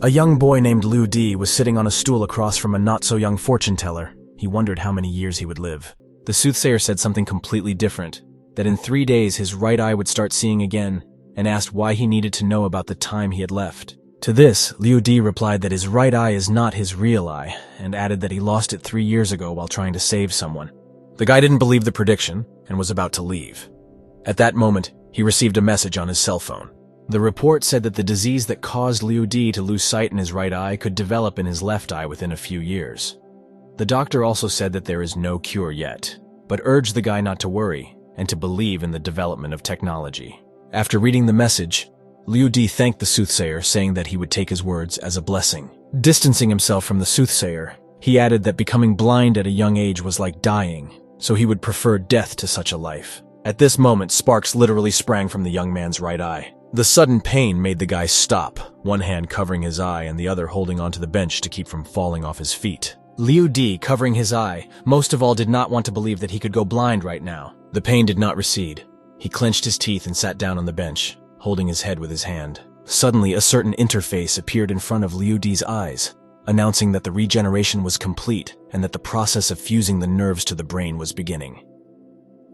A young boy named Liu Di was sitting on a stool across from a not-so-young fortune teller. He wondered how many years he would live. The soothsayer said something completely different, that in 3 days his right eye would start seeing again, and asked why he needed to know about the time he had left. To this, Liu Di replied that his right eye is not his real eye, and added that he lost it 3 years ago while trying to save someone. The guy didn't believe the prediction, and was about to leave. At that moment, he received a message on his cell phone. The report said that the disease that caused Liu Di to lose sight in his right eye could develop in his left eye within a few years. The doctor also said that there is no cure yet, but urged the guy not to worry and to believe in the development of technology. After reading the message, Liu Di thanked the soothsayer, saying that he would take his words as a blessing. Distancing himself from the soothsayer, he added that becoming blind at a young age was like dying, so he would prefer death to such a life. At this moment, sparks literally sprang from the young man's right eye. The sudden pain made the guy stop, one hand covering his eye and the other holding onto the bench to keep from falling off his feet. Liu Di, covering his eye, most of all did not want to believe that he could go blind right now. The pain did not recede. He clenched his teeth and sat down on the bench, holding his head with his hand. Suddenly, a certain interface appeared in front of Liu Di's eyes, announcing that the regeneration was complete and that the process of fusing the nerves to the brain was beginning.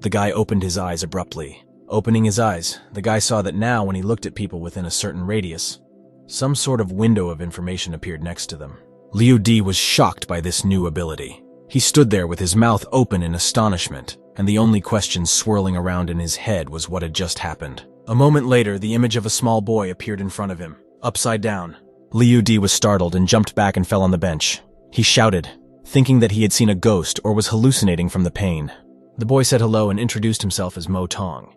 The guy opened his eyes abruptly. Opening his eyes, the guy saw that now when he looked at people within a certain radius, some sort of window of information appeared next to them. Liu Di was shocked by this new ability. He stood there with his mouth open in astonishment, and the only question swirling around in his head was what had just happened. A moment later, the image of a small boy appeared in front of him, upside down. Liu Di was startled and jumped back and fell on the bench. He shouted, thinking that he had seen a ghost or was hallucinating from the pain. The boy said hello and introduced himself as Mo Tong.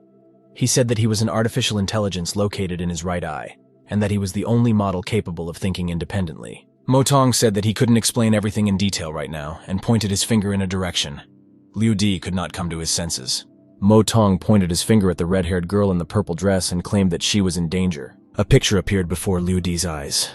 He said that he was an artificial intelligence located in his right eye, and that he was the only model capable of thinking independently. Mo Tong said that he couldn't explain everything in detail right now, and pointed his finger in a direction. Liu Di could not come to his senses. Mo Tong pointed his finger at the red-haired girl in the purple dress and claimed that she was in danger. A picture appeared before Liu Di's eyes.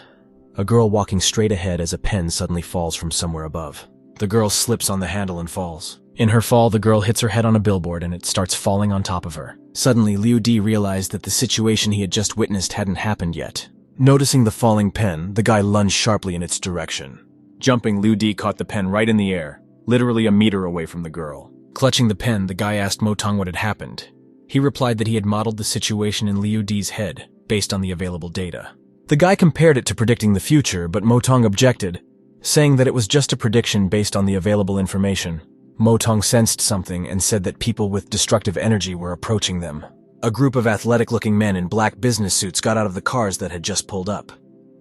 A girl walking straight ahead as a pen suddenly falls from somewhere above. The girl slips on the handle and falls. In her fall, the girl hits her head on a billboard and it starts falling on top of her. Suddenly, Liu Di realized that the situation he had just witnessed hadn't happened yet. Noticing the falling pen, the guy lunged sharply in its direction. Jumping, Liu Di caught the pen right in the air, literally a meter away from the girl. Clutching the pen, the guy asked Mo Tong what had happened. He replied that he had modeled the situation in Liu Di's head, based on the available data. The guy compared it to predicting the future, but Mo Tong objected, saying that it was just a prediction based on the available information. Mo Tong sensed something and said that people with destructive energy were approaching them. A group of athletic-looking men in black business suits got out of the cars that had just pulled up.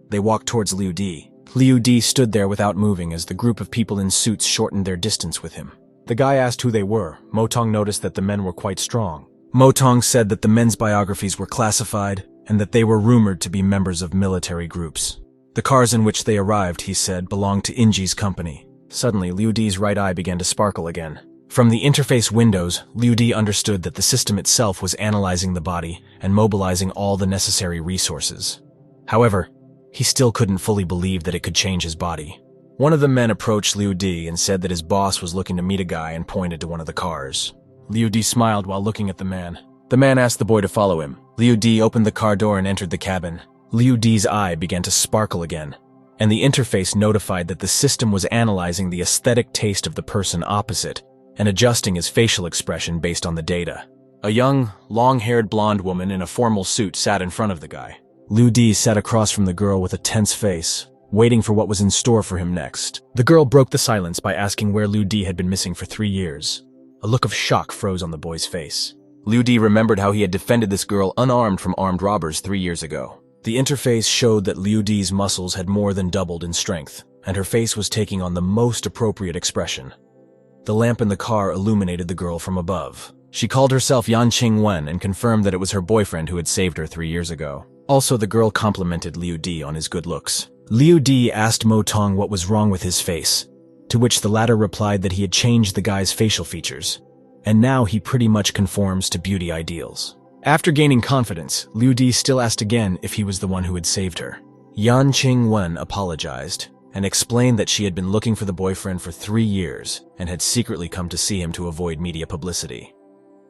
They walked towards Liu Di. Liu Di stood there without moving as the group of people in suits shortened their distance with him. The guy asked who they were. Mo Tong noticed that the men were quite strong. Mo Tong said that the men's biographies were classified and that they were rumored to be members of military groups. The cars in which they arrived, he said, belonged to Inji's company. Suddenly, Liu Di's right eye began to sparkle again. From the interface windows, Liu Di understood that the system itself was analyzing the body and mobilizing all the necessary resources. However, he still couldn't fully believe that it could change his body. One of the men approached Liu Di and said that his boss was looking to meet a guy and pointed to one of the cars. Liu Di smiled while looking at the man. The man asked the boy to follow him. Liu Di opened the car door and entered the cabin. Liu Di's eye began to sparkle again, and the interface notified that the system was analyzing the aesthetic taste of the person opposite and adjusting his facial expression based on the data. A young, long-haired blonde woman in a formal suit sat in front of the guy. Liu Di sat across from the girl with a tense face, waiting for what was in store for him next. The girl broke the silence by asking where Liu Di had been missing for 3 years. A look of shock froze on the boy's face. Liu Di remembered how he had defended this girl unarmed from armed robbers 3 years ago. The interface showed that Liu Di's muscles had more than doubled in strength, and her face was taking on the most appropriate expression. The lamp in the car illuminated the girl from above. She called herself Yan Qingwen and confirmed that it was her boyfriend who had saved her 3 years ago. Also, the girl complimented Liu Di on his good looks. Liu Di asked Mo Tong what was wrong with his face, to which the latter replied that he had changed the guy's facial features, and now he pretty much conforms to beauty ideals. After gaining confidence, Liu Di still asked again if he was the one who had saved her. Yan Qingwen apologized and explained that she had been looking for the boyfriend for 3 years and had secretly come to see him to avoid media publicity.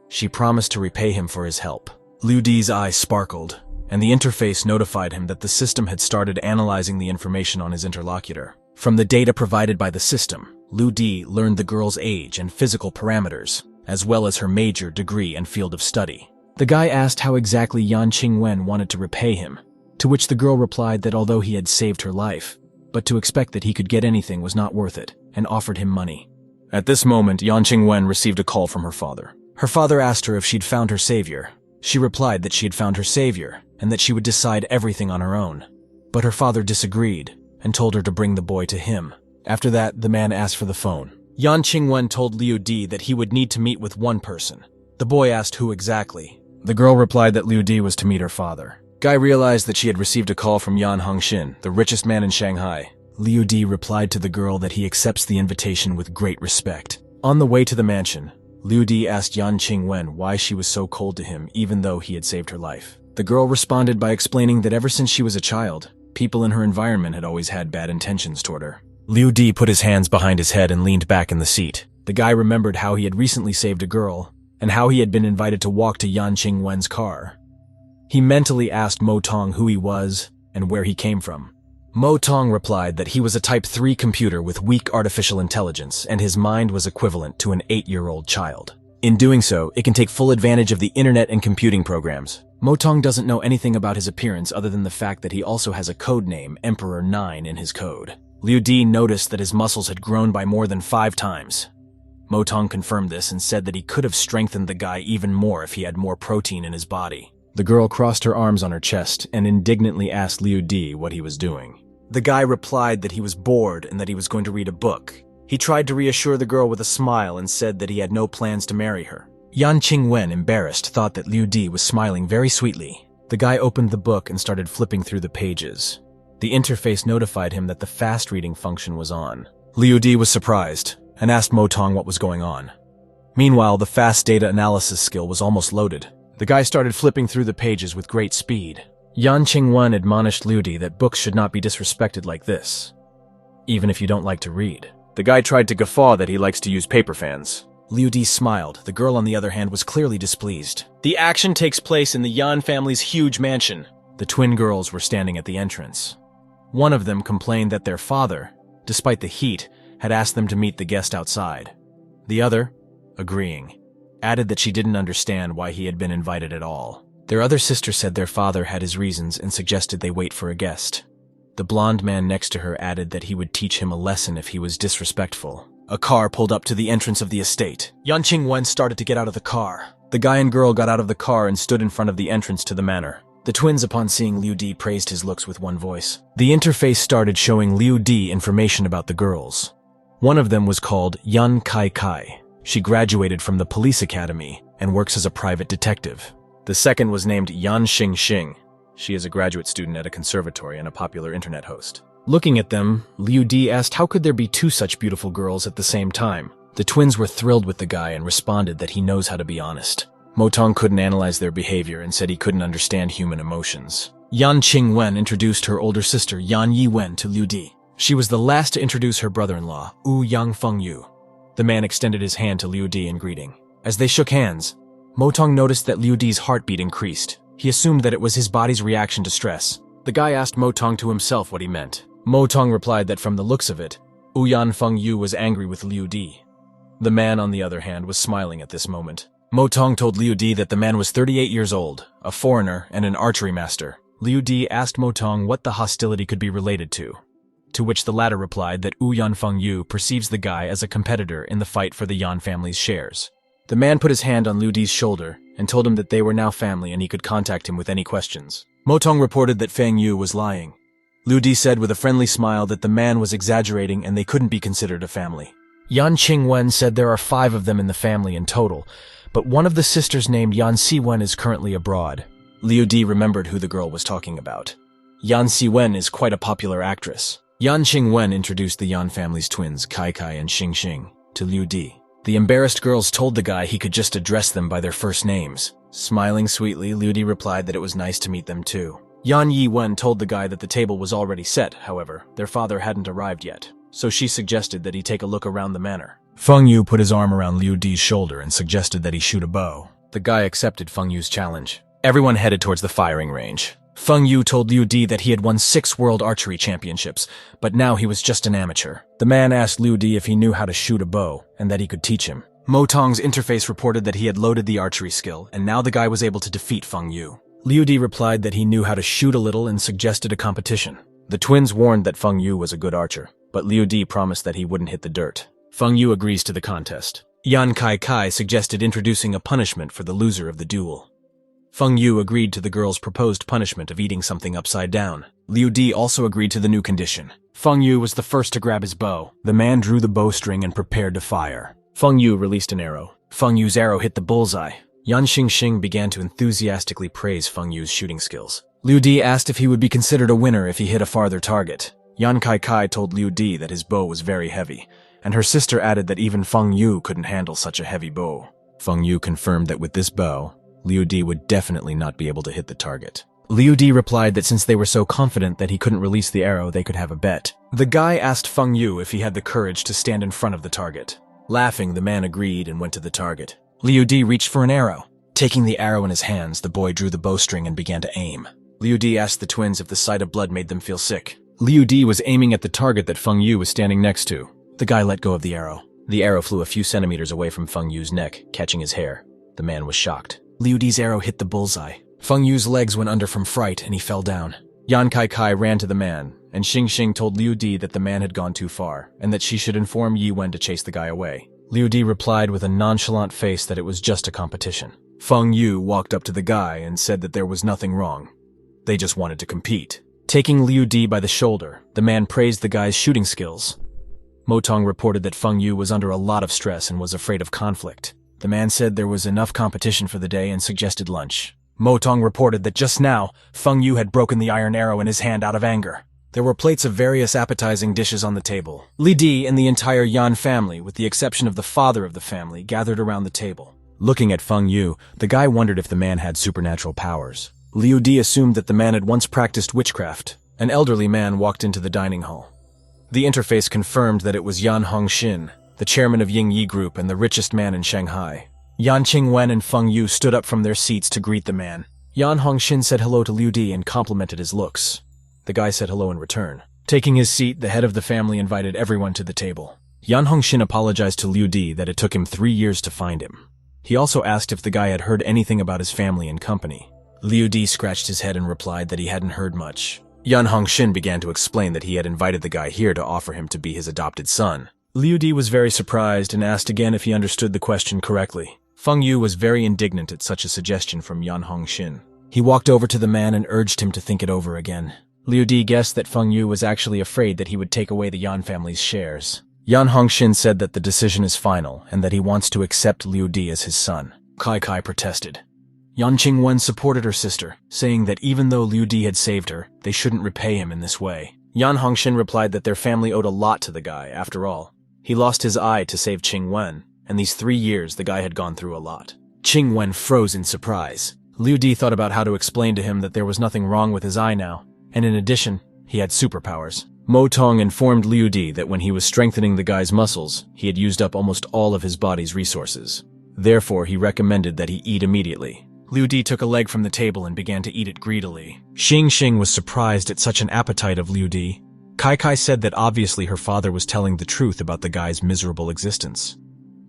She promised to repay him for his help. Liu Di's eyes sparkled, and the interface notified him that the system had started analyzing the information on his interlocutor. From the data provided by the system, Liu Di learned the girl's age and physical parameters, as well as her major, degree, and field of study. The guy asked how exactly Yan Qingwen wanted to repay him, to which the girl replied that although he had saved her life, but to expect that he could get anything was not worth it, and offered him money. At this moment, Yan Qingwen received a call from her father. Her father asked her if she'd found her savior. She replied that she had found her savior, and that she would decide everything on her own. But her father disagreed, and told her to bring the boy to him. After that, the man asked for the phone. Yan Qingwen told Liu Di that he would need to meet with one person. The boy asked who exactly. The girl replied that Liu Di was to meet her father. Guy realized that she had received a call from Yan Hongxin, the richest man in Shanghai. Liu Di replied to the girl that he accepts the invitation with great respect. On the way to the mansion, Liu Di asked Yan Qingwen why she was so cold to him even though he had saved her life. The girl responded by explaining that ever since she was a child, people in her environment had always had bad intentions toward her. Liu Di put his hands behind his head and leaned back in the seat. The guy remembered how he had recently saved a girl, and how he had been invited to walk to Yan Qingwen's car. He mentally asked Mo Tong who he was and where he came from. Mo Tong replied that he was a Type 3 computer with weak artificial intelligence, and his mind was equivalent to an 8-year-old child. In doing so, it can take full advantage of the internet and computing programs. Mo Tong doesn't know anything about his appearance other than the fact that he also has a code name, Emperor 9, in his code. Liu Di noticed that his muscles had grown by more than 5 times. Mo Tong confirmed this and said that he could have strengthened the guy even more if he had more protein in his body. The girl crossed her arms on her chest and indignantly asked Liu Di what he was doing. The guy replied that he was bored and that he was going to read a book. He tried to reassure the girl with a smile and said that he had no plans to marry her. Yan Qingwen, embarrassed, thought that Liu Di was smiling very sweetly. The guy opened the book and started flipping through the pages. The interface notified him that the fast reading function was on. Liu Di was surprised and asked Mo Tong what was going on. Meanwhile, the fast data analysis skill was almost loaded. The guy started flipping through the pages with great speed. Yan Qingwen admonished Liu Di that books should not be disrespected like this, even if you don't like to read. The guy tried to guffaw that he likes to use paper fans. Liu Di smiled. The girl, on the other hand, was clearly displeased. The action takes place in the Yan family's huge mansion. The twin girls were standing at the entrance. One of them complained that their father, despite the heat, had asked them to meet the guest outside. The other, agreeing, added that she didn't understand why he had been invited at all. Their other sister said their father had his reasons and suggested they wait for a guest. The blonde man next to her added that he would teach him a lesson if he was disrespectful. A car pulled up to the entrance of the estate. Yan Qingwen started to get out of the car. The guy and girl got out of the car and stood in front of the entrance to the manor. The twins, upon seeing Liu Di, praised his looks with one voice. The interface started showing Liu Di information about the girls. One of them was called Yan Kai Kai. She graduated from the police academy and works as a private detective. The second was named Yan Xing. She is a graduate student at a conservatory and a popular internet host. Looking at them, Liu Di asked how could there be 2 such beautiful girls at the same time. The twins were thrilled with the guy and responded that he knows how to be honest. Mo Tong couldn't analyze their behavior and said he couldn't understand human emotions. Yan Qingwen introduced her older sister Yan Yiwen to Liu Di. She was the last to introduce her brother-in-law, Yang Fengyu. The man extended his hand to Liu Di in greeting. As they shook hands, Mo Tong noticed that Liu Di's heartbeat increased. He assumed that it was his body's reaction to stress. The guy asked Mo Tong to himself what he meant. Mo Tong replied that from the looks of it, Yang Fengyu was angry with Liu Di. The man, on the other hand, was smiling at this moment. Mo Tong told Liu Di that the man was 38 years old, a foreigner, and an archery master. Liu Di asked Mo Tong what the hostility could be related to which the latter replied that Yang Fengyu perceives the guy as a competitor in the fight for the Yan family's shares. The man put his hand on Liu Di's shoulder and told him that they were now family and he could contact him with any questions. Mo Tong reported that Feng Yu was lying. Liu Di said with a friendly smile that the man was exaggerating and they couldn't be considered a family. Yan Qingwen said there are 5 of them in the family in total, but one of the sisters named Yan Siwen is currently abroad. Liu Di remembered who the girl was talking about. Yan Siwen is quite a popular actress. Yan Qingwen introduced the Yan family's twins, Kai Kai and Xing, to Liu Di. The embarrassed girls told the guy he could just address them by their first names. Smiling sweetly, Liu Di replied that it was nice to meet them too. Yan Yiwen told the guy that the table was already set, however, their father hadn't arrived yet, so she suggested that he take a look around the manor. Feng Yu put his arm around Liu Di's shoulder and suggested that he shoot a bow. The guy accepted Feng Yu's challenge. Everyone headed towards the firing range. Feng Yu told Liu Di that he had won 6 world archery championships, but now he was just an amateur. The man asked Liu Di if he knew how to shoot a bow, and that he could teach him. Mo Tong's interface reported that he had loaded the archery skill, and now the guy was able to defeat Feng Yu. Liu Di replied that he knew how to shoot a little and suggested a competition. The twins warned that Feng Yu was a good archer, but Liu Di promised that he wouldn't hit the dirt. Feng Yu agrees to the contest. Yan Kai suggested introducing a punishment for the loser of the duel. Feng Yu agreed to the girl's proposed punishment of eating something upside down. Liu Di also agreed to the new condition. Feng Yu was the first to grab his bow. The man drew the bowstring and prepared to fire. Feng Yu released an arrow. Feng Yu's arrow hit the bullseye. Yan Xingxing began to enthusiastically praise Feng Yu's shooting skills. Liu Di asked if he would be considered a winner if he hit a farther target. Yan Kai told Liu Di that his bow was very heavy, and her sister added that even Feng Yu couldn't handle such a heavy bow. Feng Yu confirmed that with this bow, Liu Di would definitely not be able to hit the target. Liu Di replied that since they were so confident that he couldn't release the arrow, they could have a bet. The guy asked Feng Yu if he had the courage to stand in front of the target. Laughing, the man agreed and went to the target. Liu Di reached for an arrow. Taking the arrow in his hands, the boy drew the bowstring and began to aim. Liu Di asked the twins if the sight of blood made them feel sick. Liu Di was aiming at the target that Feng Yu was standing next to. The guy let go of the arrow. The arrow flew a few centimeters away from Feng Yu's neck, catching his hair. The man was shocked. Liu Di's arrow hit the bullseye. Feng Yu's legs went under from fright and he fell down. Yan Kai ran to the man, and Xingxing told Liu Di that the man had gone too far, and that she should inform Yi Wen to chase the guy away. Liu Di replied with a nonchalant face that it was just a competition. Feng Yu walked up to the guy and said that there was nothing wrong. They just wanted to compete. Taking Liu Di by the shoulder, the man praised the guy's shooting skills. Mo Tong reported that Feng Yu was under a lot of stress and was afraid of conflict. The man said there was enough competition for the day and suggested lunch. Mo Tong reported that just now, Feng Yu had broken the iron arrow in his hand out of anger. There were plates of various appetizing dishes on the table. Li Di and the entire Yan family, with the exception of the father of the family, gathered around the table. Looking at Feng Yu, the guy wondered if the man had supernatural powers. Liu Di assumed that the man had once practiced witchcraft. An elderly man walked into the dining hall. The interface confirmed that it was Yan Hongxin, the chairman of Ying Yi Group and the richest man in Shanghai. Yan Qingwen and Feng Yu stood up from their seats to greet the man. Yan Hongxin said hello to Liu Di and complimented his looks. The guy said hello in return. Taking his seat, the head of the family invited everyone to the table. Yan Hongxin apologized to Liu Di that it took him 3 years to find him. He also asked if the guy had heard anything about his family and company. Liu Di scratched his head and replied that he hadn't heard much. Yan Hongxin began to explain that he had invited the guy here to offer him to be his adopted son. Liu Di was very surprised and asked again if he understood the question correctly. Feng Yu was very indignant at such a suggestion from Yan Hongxin. He walked over to the man and urged him to think it over again. Liu Di guessed that Feng Yu was actually afraid that he would take away the Yan family's shares. Yan Hongxin said that the decision is final and that he wants to accept Liu Di as his son. Kai protested. Yan Qingwen supported her sister, saying that even though Liu Di had saved her, they shouldn't repay him in this way. Yan Hongxin replied that their family owed a lot to the guy, after all. He lost his eye to save Qingwen, and these 3 years the guy had gone through a lot. Qingwen froze in surprise. Liu Di thought about how to explain to him that there was nothing wrong with his eye now, and in addition, he had superpowers. Mo Tong informed Liu Di that when he was strengthening the guy's muscles, he had used up almost all of his body's resources. Therefore, he recommended that he eat immediately. Liu Di took a leg from the table and began to eat it greedily. Xingxing was surprised at such an appetite of Liu Di. Kai said that obviously her father was telling the truth about the guy's miserable existence.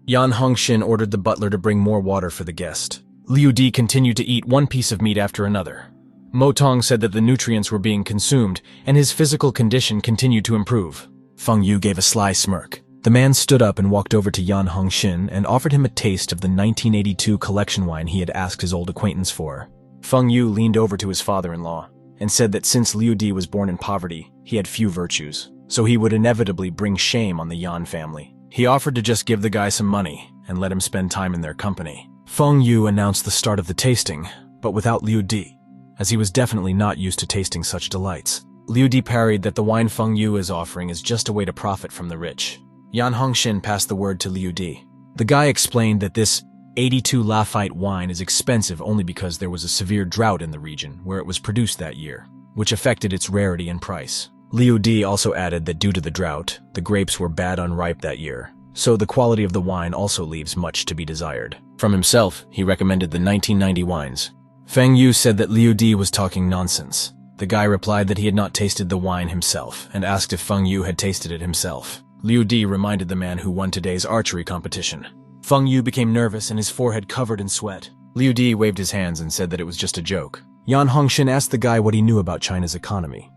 Yan Hongxin ordered the butler to bring more water for the guest. Liu Di continued to eat one piece of meat after another. Mo Tong said that the nutrients were being consumed, and his physical condition continued to improve. Feng Yu gave a sly smirk. The man stood up and walked over to Yan Hongxin and offered him a taste of the 1982 collection wine he had asked his old acquaintance for. Feng Yu leaned over to his father-in-law and said that since Liu Di was born in poverty, he had few virtues, so he would inevitably bring shame on the Yan family. He offered to just give the guy some money and let him spend time in their company. Feng Yu announced the start of the tasting, but without Liu Di, as he was definitely not used to tasting such delights. Liu Di parried that the wine Feng Yu is offering is just a way to profit from the rich. Yan Hongxin passed the word to Liu Di. The guy explained that this 82 Lafite wine is expensive only because there was a severe drought in the region where it was produced that year, which affected its rarity and price. Liu Di also added that due to the drought, the grapes were bad unripe that year, so the quality of the wine also leaves much to be desired. From himself, he recommended the 1990 wines, Feng Yu said that Liu Di was talking nonsense. The guy replied that he had not tasted the wine himself and asked if Feng Yu had tasted it himself. Liu Di reminded the man who won today's archery competition. Feng Yu became nervous and his forehead covered in sweat. Liu Di waved his hands and said that it was just a joke. Yan Hongxin asked the guy what he knew about China's economy.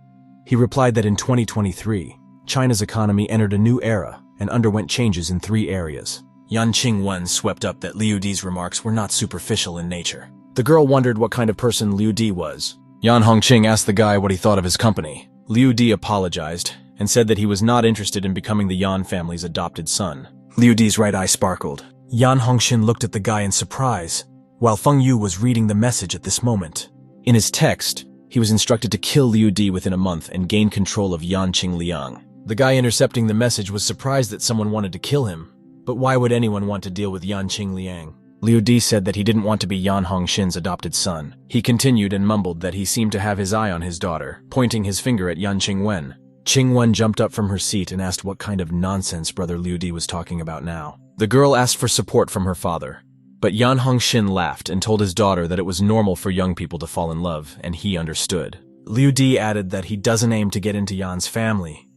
He replied that in 2023, China's economy entered a new era and underwent changes in 3 areas. Yan Qingwen swept up that Liu Di's remarks were not superficial in nature. The girl wondered what kind of person Liu Di was. Yan Hongqing asked the guy what he thought of his company. Liu Di apologized and said that he was not interested in becoming the Yan family's adopted son. Liu Di's right eye sparkled. Yan Hongxin looked at the guy in surprise, while Feng Yu was reading the message at this moment. In his text, he was instructed to kill Liu Di within a month and gain control of Yan Qingliang. The guy intercepting the message was surprised that someone wanted to kill him, but why would anyone want to deal with Yan Qingliang? Liu Di said that he didn't want to be Yan Hongxin's adopted son. He continued and mumbled that he seemed to have his eye on his daughter, pointing his finger at Yan Qingwen. Qingwen jumped up from her seat and asked what kind of nonsense brother Liu Di was talking about now. The girl asked for support from her father, but Yan Hongxin laughed and told his daughter that it was normal for young people to fall in love, and he understood. Liu Di added that he doesn't aim to get into Yan's family,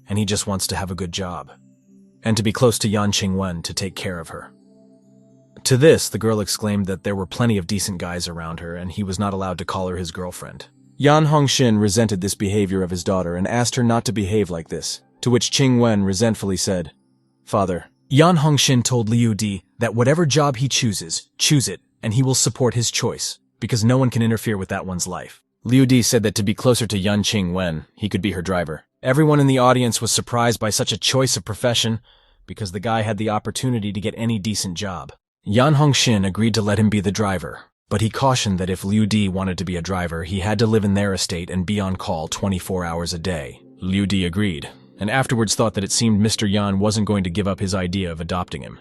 and he just wants to have a good job, and to be close to Yan Qingwen to take care of her. To this, the girl exclaimed that there were plenty of decent guys around her and he was not allowed to call her his girlfriend. Yan Hongxin resented this behavior of his daughter and asked her not to behave like this, to which Qingwen resentfully said, "Father." Yan Hongxin told Liu Di that whatever job he chooses, choose it, and he will support his choice, because no one can interfere with that one's life. Liu Di said that to be closer to Yan Qingwen, he could be her driver. Everyone in the audience was surprised by such a choice of profession, because the guy had the opportunity to get any decent job. Yan Hongxin agreed to let him be the driver, but he cautioned that if Liu Di wanted to be a driver, he had to live in their estate and be on call 24 hours a day. Liu Di agreed, and afterwards thought that it seemed Mr. Yan wasn't going to give up his idea of adopting him,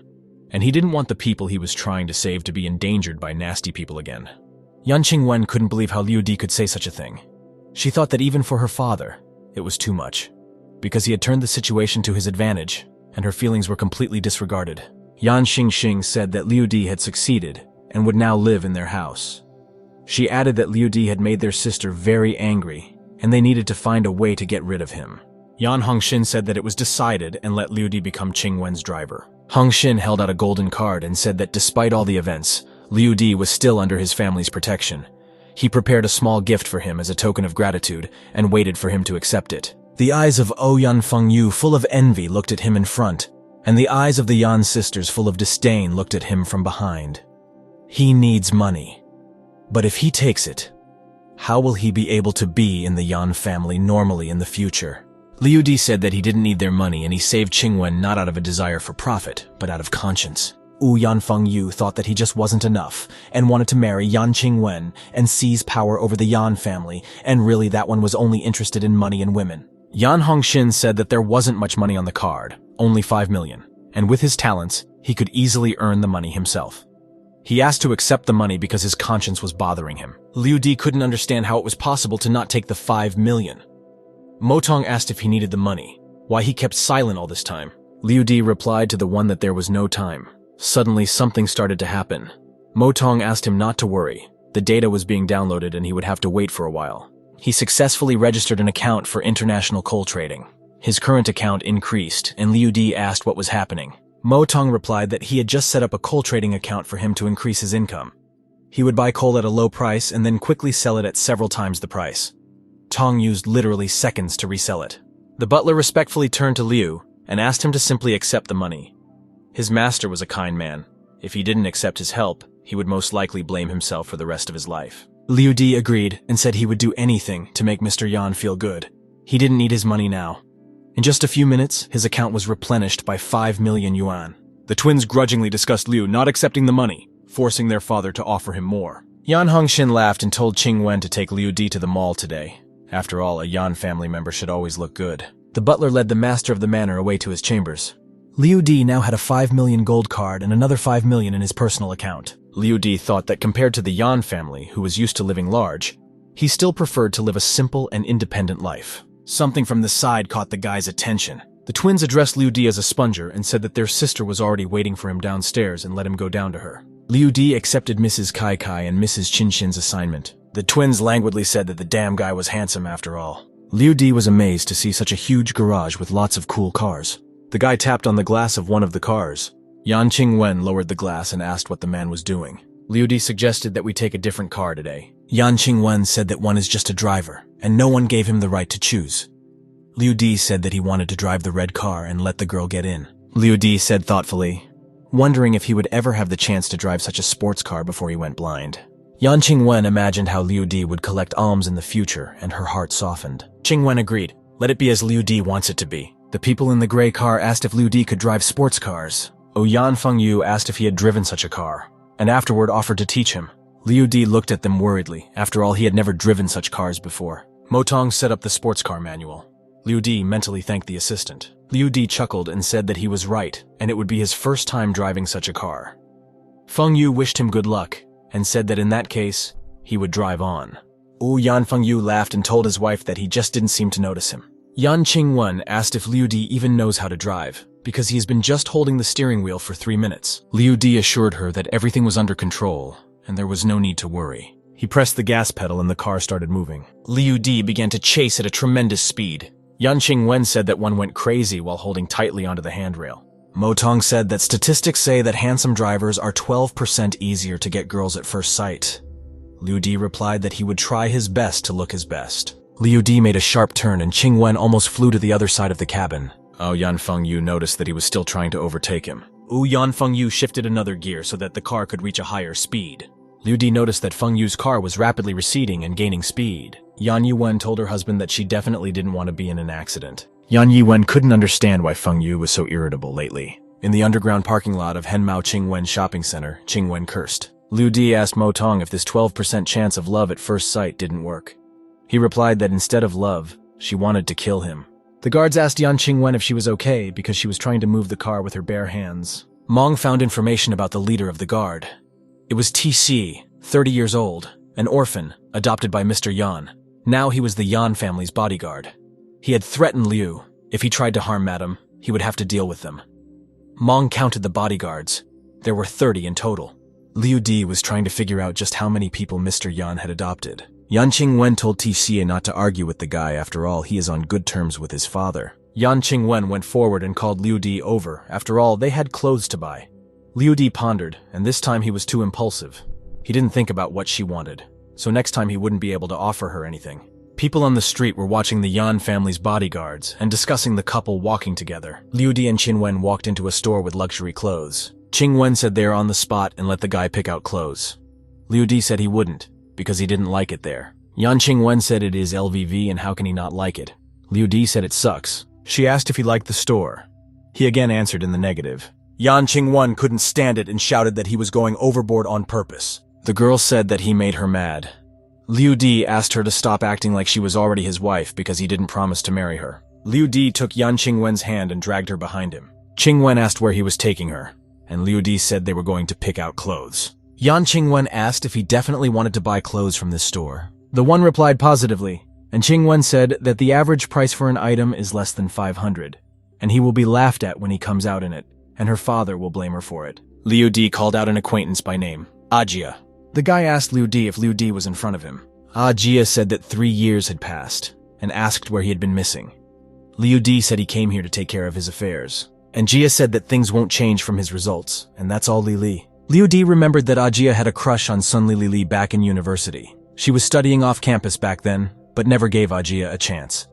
and he didn't want the people he was trying to save to be endangered by nasty people again. Yan Qingwen couldn't believe how Liu Di could say such a thing. She thought that even for her father, it was too much, because he had turned the situation to his advantage, and her feelings were completely disregarded. Yan Xingxing said that Liu Di had succeeded and would now live in their house. She added that Liu Di had made their sister very angry, and they needed to find a way to get rid of him. Yan Hongxin said that it was decided and let Liu Di become Qingwen's driver. Hongxin held out a golden card and said that despite all the events, Liu Di was still under his family's protection. He prepared a small gift for him as a token of gratitude and waited for him to accept it. The eyes of Ouyang Feng Yu full of envy looked at him in front, and the eyes of the Yan sisters full of disdain looked at him from behind. He needs money. But if he takes it, how will he be able to be in the Yan family normally in the future? Liu Di said that he didn't need their money and he saved Qingwen not out of a desire for profit, but out of conscience. Ouyang Feng Yu thought that he just wasn't enough and wanted to marry Yan Qingwen and seize power over the Yan family, and really that one was only interested in money and women. Yan Hongxin said that there wasn't much money on the card, only 5 million, and with his talents, he could easily earn the money himself. He asked to accept the money because his conscience was bothering him. Liu Di couldn't understand how it was possible to not take the 5 million. Motong asked if he needed the money, why he kept silent all this time. Liu Di replied to the one that there was no time. Suddenly, something started to happen. Motong asked him not to worry. The data was being downloaded and he would have to wait for a while. He successfully registered an account for international coal trading. His current account increased, and Liu Di asked what was happening. Motong replied that he had just set up a coal trading account for him to increase his income. He would buy coal at a low price and then quickly sell it at several times the price. Tong used literally seconds to resell it. The butler respectfully turned to Liu and asked him to simply accept the money. His master was a kind man. If he didn't accept his help, he would most likely blame himself for the rest of his life. Liu Di agreed and said he would do anything to make Mr. Yan feel good. He didn't need his money now. In just a few minutes, his account was replenished by 5 million yuan. The twins grudgingly discussed Liu not accepting the money, forcing their father to offer him more. Yan Hongxin laughed and told Qingwen to take Liu Di to the mall today. After all, a Yan family member should always look good. The butler led the master of the manor away to his chambers. Liu Di now had a 5 million gold card and another 5 million in his personal account. Liu Di thought that compared to the Yan family, who was used to living large, he still preferred to live a simple and independent life. Something from the side caught the guy's attention. The twins addressed Liu Di as a sponger and said that their sister was already waiting for him downstairs and let him go down to her. Liu Di accepted Mrs. Kai Kai and Mrs. Chin Chin's assignment. The twins languidly said that the damn guy was handsome after all. Liu Di was amazed to see such a huge garage with lots of cool cars. The guy tapped on the glass of one of the cars. Yan Qingwen lowered the glass and asked what the man was doing. Liu Di suggested that we take a different car today. Yan Qingwen said that one is just a driver, and no one gave him the right to choose. Liu Di said that he wanted to drive the red car and let the girl get in. Liu Di said thoughtfully, wondering if he would ever have the chance to drive such a sports car before he went blind. Yan Qingwen imagined how Liu Di would collect alms in the future, and her heart softened. Qingwen agreed. Let it be as Liu Di wants it to be. The people in the gray car asked if Liu Di could drive sports cars. Yan Fengyu asked if he had driven such a car, and afterward offered to teach him. Liu Di looked at them worriedly. After all, he had never driven such cars before. Motong set up the sports car manual. Liu Di mentally thanked the assistant. Liu Di chuckled and said that he was right, and it would be his first time driving such a car. Fengyu wished him good luck, and said that in that case, he would drive on. Yan Fengyu laughed and told his wife that he just didn't seem to notice him. Yan Qingwen asked if Liu Di even knows how to drive, because he has been just holding the steering wheel for 3 minutes. Liu Di assured her that everything was under control, and there was no need to worry. He pressed the gas pedal and the car started moving. Liu Di began to chase at a tremendous speed. Yan Qingwen said that one went crazy while holding tightly onto the handrail. Motong said that statistics say that handsome drivers are 12% easier to get girls at first sight. Liu Di replied that he would try his best to look his best. Liu Di made a sharp turn and Qingwen almost flew to the other side of the cabin. Yan Fengyu noticed that he was still trying to overtake him. Yan Fengyu shifted another gear so that the car could reach a higher speed. Liu Di noticed that Fengyu's car was rapidly receding and gaining speed. Yan Yiwen told her husband that she definitely didn't want to be in an accident. Yan Yiwen couldn't understand why Fengyu was so irritable lately. In the underground parking lot of Henmao Qingwen Shopping Center, Qingwen cursed. Liu Di asked Motong if this 12% chance of love at first sight didn't work. He replied that instead of love, she wanted to kill him. The guards asked Yan Qingwen if she was okay because she was trying to move the car with her bare hands. Mong found information about the leader of the guard. It was TC, 30 years old, an orphan, adopted by Mr. Yan. Now he was the Yan family's bodyguard. He had threatened Liu. If he tried to harm Madame, he would have to deal with them. Mong counted the bodyguards. There were 30 in total. Liu Di was trying to figure out just how many people Mr. Yan had adopted. Yan Qingwen told TC not to argue with the guy. After all, he is on good terms with his father. Yan Qingwen went forward and called Liu Di over. After all, they had clothes to buy. Liu Di pondered, and this time he was too impulsive. He didn't think about what she wanted, so next time he wouldn't be able to offer her anything. People on the street were watching the Yan family's bodyguards and discussing the couple walking together. Liu Di and Qingwen walked into a store with luxury clothes. Qingwen said they are on the spot and let the guy pick out clothes. Liu Di said he wouldn't, because he didn't like it there. Yan Qingwen said it is LVV and how can he not like it? Liu Di said it sucks. She asked if he liked the store. He again answered in the negative. Yan Qingwen couldn't stand it and shouted that he was going overboard on purpose. The girl said that he made her mad. Liu Di asked her to stop acting like she was already his wife because he didn't promise to marry her. Liu Di took Yan Qingwen's hand and dragged her behind him. Qingwen asked where he was taking her, and Liu Di said they were going to pick out clothes. Yan Qingwen asked if he definitely wanted to buy clothes from this store. The one replied positively, and Qingwen said that the average price for an item is less than 500, and he will be laughed at when he comes out in it, and her father will blame her for it. Liu Di called out an acquaintance by name, Ajia. The guy asked Liu Di if Liu Di was in front of him. Ajia said that 3 years had passed, and asked where he had been missing. Liu Di said he came here to take care of his affairs, and Jia said that things won't change from his results, and that's all Li. Liu Di remembered that Ajia had a crush on Sun Li back in university. She was studying off campus back then, but never gave Ajia a chance.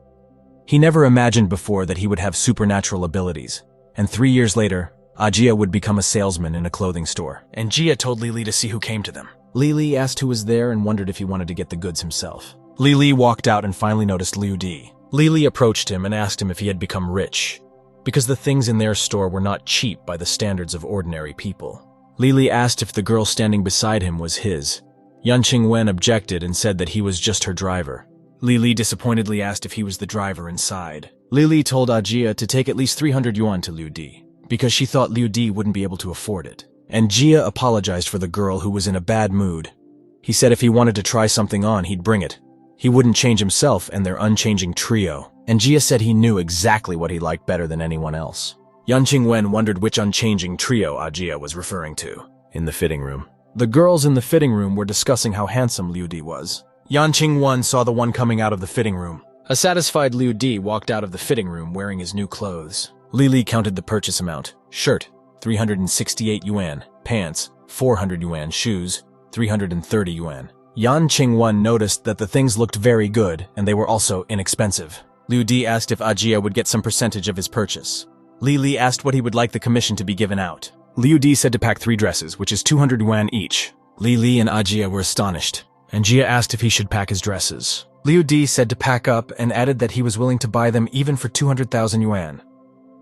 He never imagined before that he would have supernatural abilities, and 3 years later, Ajia would become a salesman in a clothing store, and Jia told Li to see who came to them. Li asked who was there and wondered if he wanted to get the goods himself. Li walked out and finally noticed Liu Di. Li approached him and asked him if he had become rich, because the things in their store were not cheap by the standards of ordinary people. Li asked if the girl standing beside him was his. Yan Qingwen objected and said that he was just her driver. Li disappointedly asked if he was the driver inside. Li told Ajia to take at least 300 yuan to Liu Di, because she thought Liu Di wouldn't be able to afford it. And Jia apologized for the girl who was in a bad mood. He said if he wanted to try something on, he'd bring it. He wouldn't change himself and their unchanging trio. And Jia said he knew exactly what he liked better than anyone else. Yan Qingwen wondered which unchanging trio Ajia was referring to. in the fitting room. The girls in the fitting room were discussing how handsome Liu Di was. Yan Qingwen saw the one coming out of the fitting room. A satisfied Liu Di walked out of the fitting room wearing his new clothes. Li counted the purchase amount. Shirt, 368 yuan. Pants, 400 yuan. Shoes, 330 yuan. Yan Qingwen noticed that the things looked very good, and they were also inexpensive. Liu Di asked if Ajia would get some percentage of his purchase. Li asked what he would like the commission to be given out. Liu Di said to pack 3 dresses, which is 200 yuan each. Li and Ajia were astonished, and Jia asked if he should pack his dresses. Liu Di said to pack up and added that he was willing to buy them even for 200,000 yuan.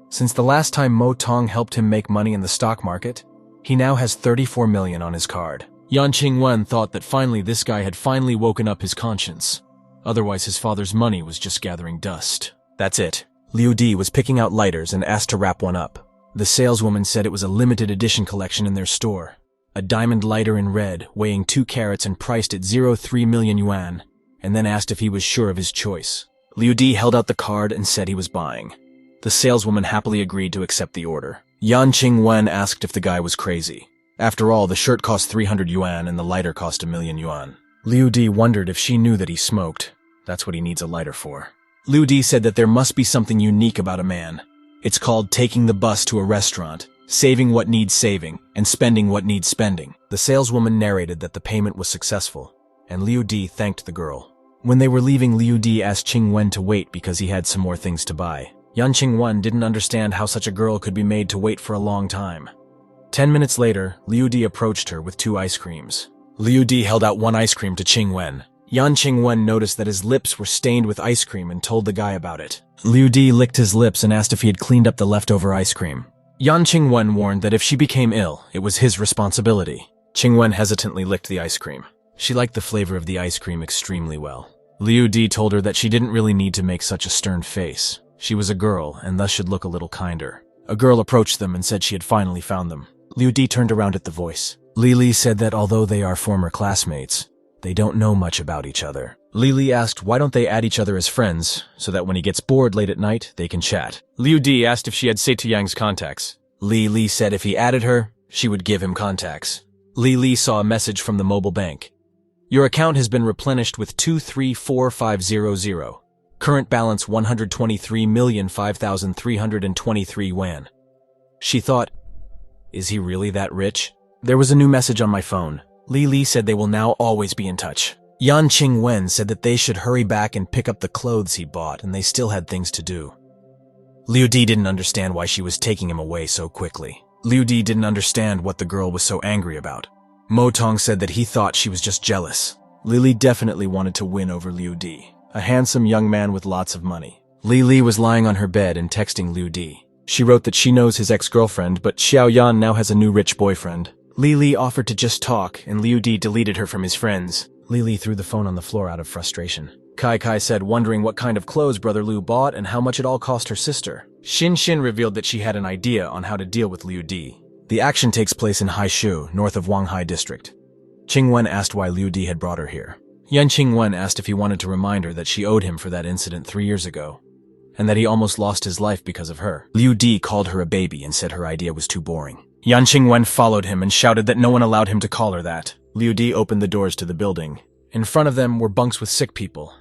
Since the last time Mo Tong helped him make money in the stock market, he now has 34 million on his card. Yan Qingwen thought that finally this guy had finally woken up his conscience. Otherwise his father's money was just gathering dust. That's it. Liu Di was picking out lighters and asked to wrap one up. The saleswoman said it was a limited edition collection in their store. A diamond lighter in red, weighing 2 carats and priced at 03 million yuan, and then asked if he was sure of his choice. Liu Di held out the card and said he was buying. The saleswoman happily agreed to accept the order. Yan Qingwen asked if the guy was crazy. After all, the shirt cost 300 yuan and the lighter cost 1 million yuan. Liu Di wondered if she knew that he smoked. That's what he needs a lighter for. Liu Di said that there must be something unique about a man. It's called taking the bus to a restaurant, saving what needs saving, and spending what needs spending. The saleswoman narrated that the payment was successful, and Liu Di thanked the girl. When they were leaving, Liu Di asked Qingwen to wait because he had some more things to buy. Yan Qingwen didn't understand how such a girl could be made to wait for a long time. 10 minutes later, Liu Di approached her with 2 ice creams. Liu Di held out 1 ice cream to Qingwen. Yan Qingwen noticed that his lips were stained with ice cream and told the guy about it. Liu Di licked his lips and asked if he had cleaned up the leftover ice cream. Yan Qingwen warned that if she became ill, it was his responsibility. Qingwen hesitantly licked the ice cream. She liked the flavor of the ice cream extremely well. Liu Di told her that she didn't really need to make such a stern face. She was a girl and thus should look a little kinder. A girl approached them and said she had finally found them. Liu Di turned around at the voice. Li said that although they are former classmates, they don't know much about each other. Li asked why don't they add each other as friends, so that when he gets bored late at night, they can chat. Liu Di asked if she had Seitu Yang's contacts. Li said if he added her, she would give him contacts. Li saw a message from the mobile bank. Your account has been replenished with 234,500. Current balance 123,005,323 yuan. She thought, is he really that rich? There was a new message on my phone. Li said they will now always be in touch. Yan Qingwen said that they should hurry back and pick up the clothes he bought, and they still had things to do. Liu Di didn't understand why she was taking him away so quickly. Liu Di didn't understand what the girl was so angry about. Mo Tong said that he thought she was just jealous. Li definitely wanted to win over Liu Di, a handsome young man with lots of money. Li was lying on her bed and texting Liu Di. She wrote that she knows his ex-girlfriend, but Xiao Yan now has a new rich boyfriend. Li offered to just talk, and Liu Di deleted her from his friends. Li threw the phone on the floor out of frustration. Kai said, wondering what kind of clothes Brother Liu bought and how much it all cost her sister. Xin revealed that she had an idea on how to deal with Liu Di. The action takes place in Haishu, north of Wanghai district. Qingwen asked why Liu Di had brought her here. Yan Qingwen asked if he wanted to remind her that she owed him for that incident 3 years ago, and that he almost lost his life because of her. Liu Di called her a baby and said her idea was too boring. Yan Qingwen followed him and shouted that no one allowed him to call her that. Liu Di opened the doors to the building. In front of them were bunks with sick people.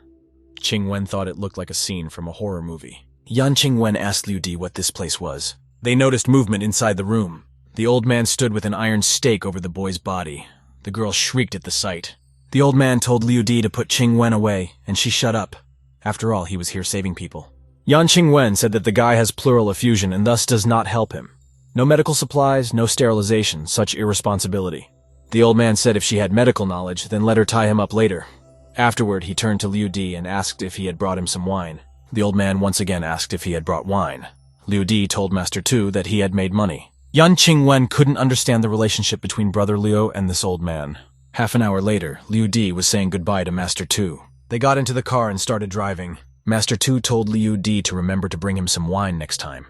Qingwen thought it looked like a scene from a horror movie. Yan Qingwen asked Liu Di what this place was. They noticed movement inside the room. The old man stood with an iron stake over the boy's body. The girl shrieked at the sight. The old man told Liu Di to put Qingwen away, and she shut up. After all, he was here saving people. Yan Qingwen said that the guy has pleural effusion and thus does not help him. No medical supplies, no sterilization, such irresponsibility. The old man said if she had medical knowledge, then let her tie him up later. Afterward, he turned to Liu Di and asked if he had brought him some wine. The old man once again asked if he had brought wine. Liu Di told Master Tu that he had made money. Yan Qingwen couldn't understand the relationship between Brother Liu and this old man. Half an hour later, Liu Di was saying goodbye to Master Tu. They got into the car and started driving. Master Tu told Liu Di to remember to bring him some wine next time.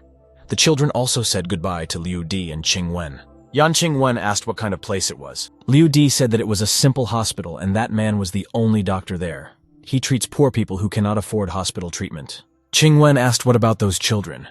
The children also said goodbye to Liu Di and Qingwen. Yan Qingwen asked what kind of place it was. Liu Di said that it was a simple hospital and that man was the only doctor there. He treats poor people who cannot afford hospital treatment. Qingwen asked what about those children.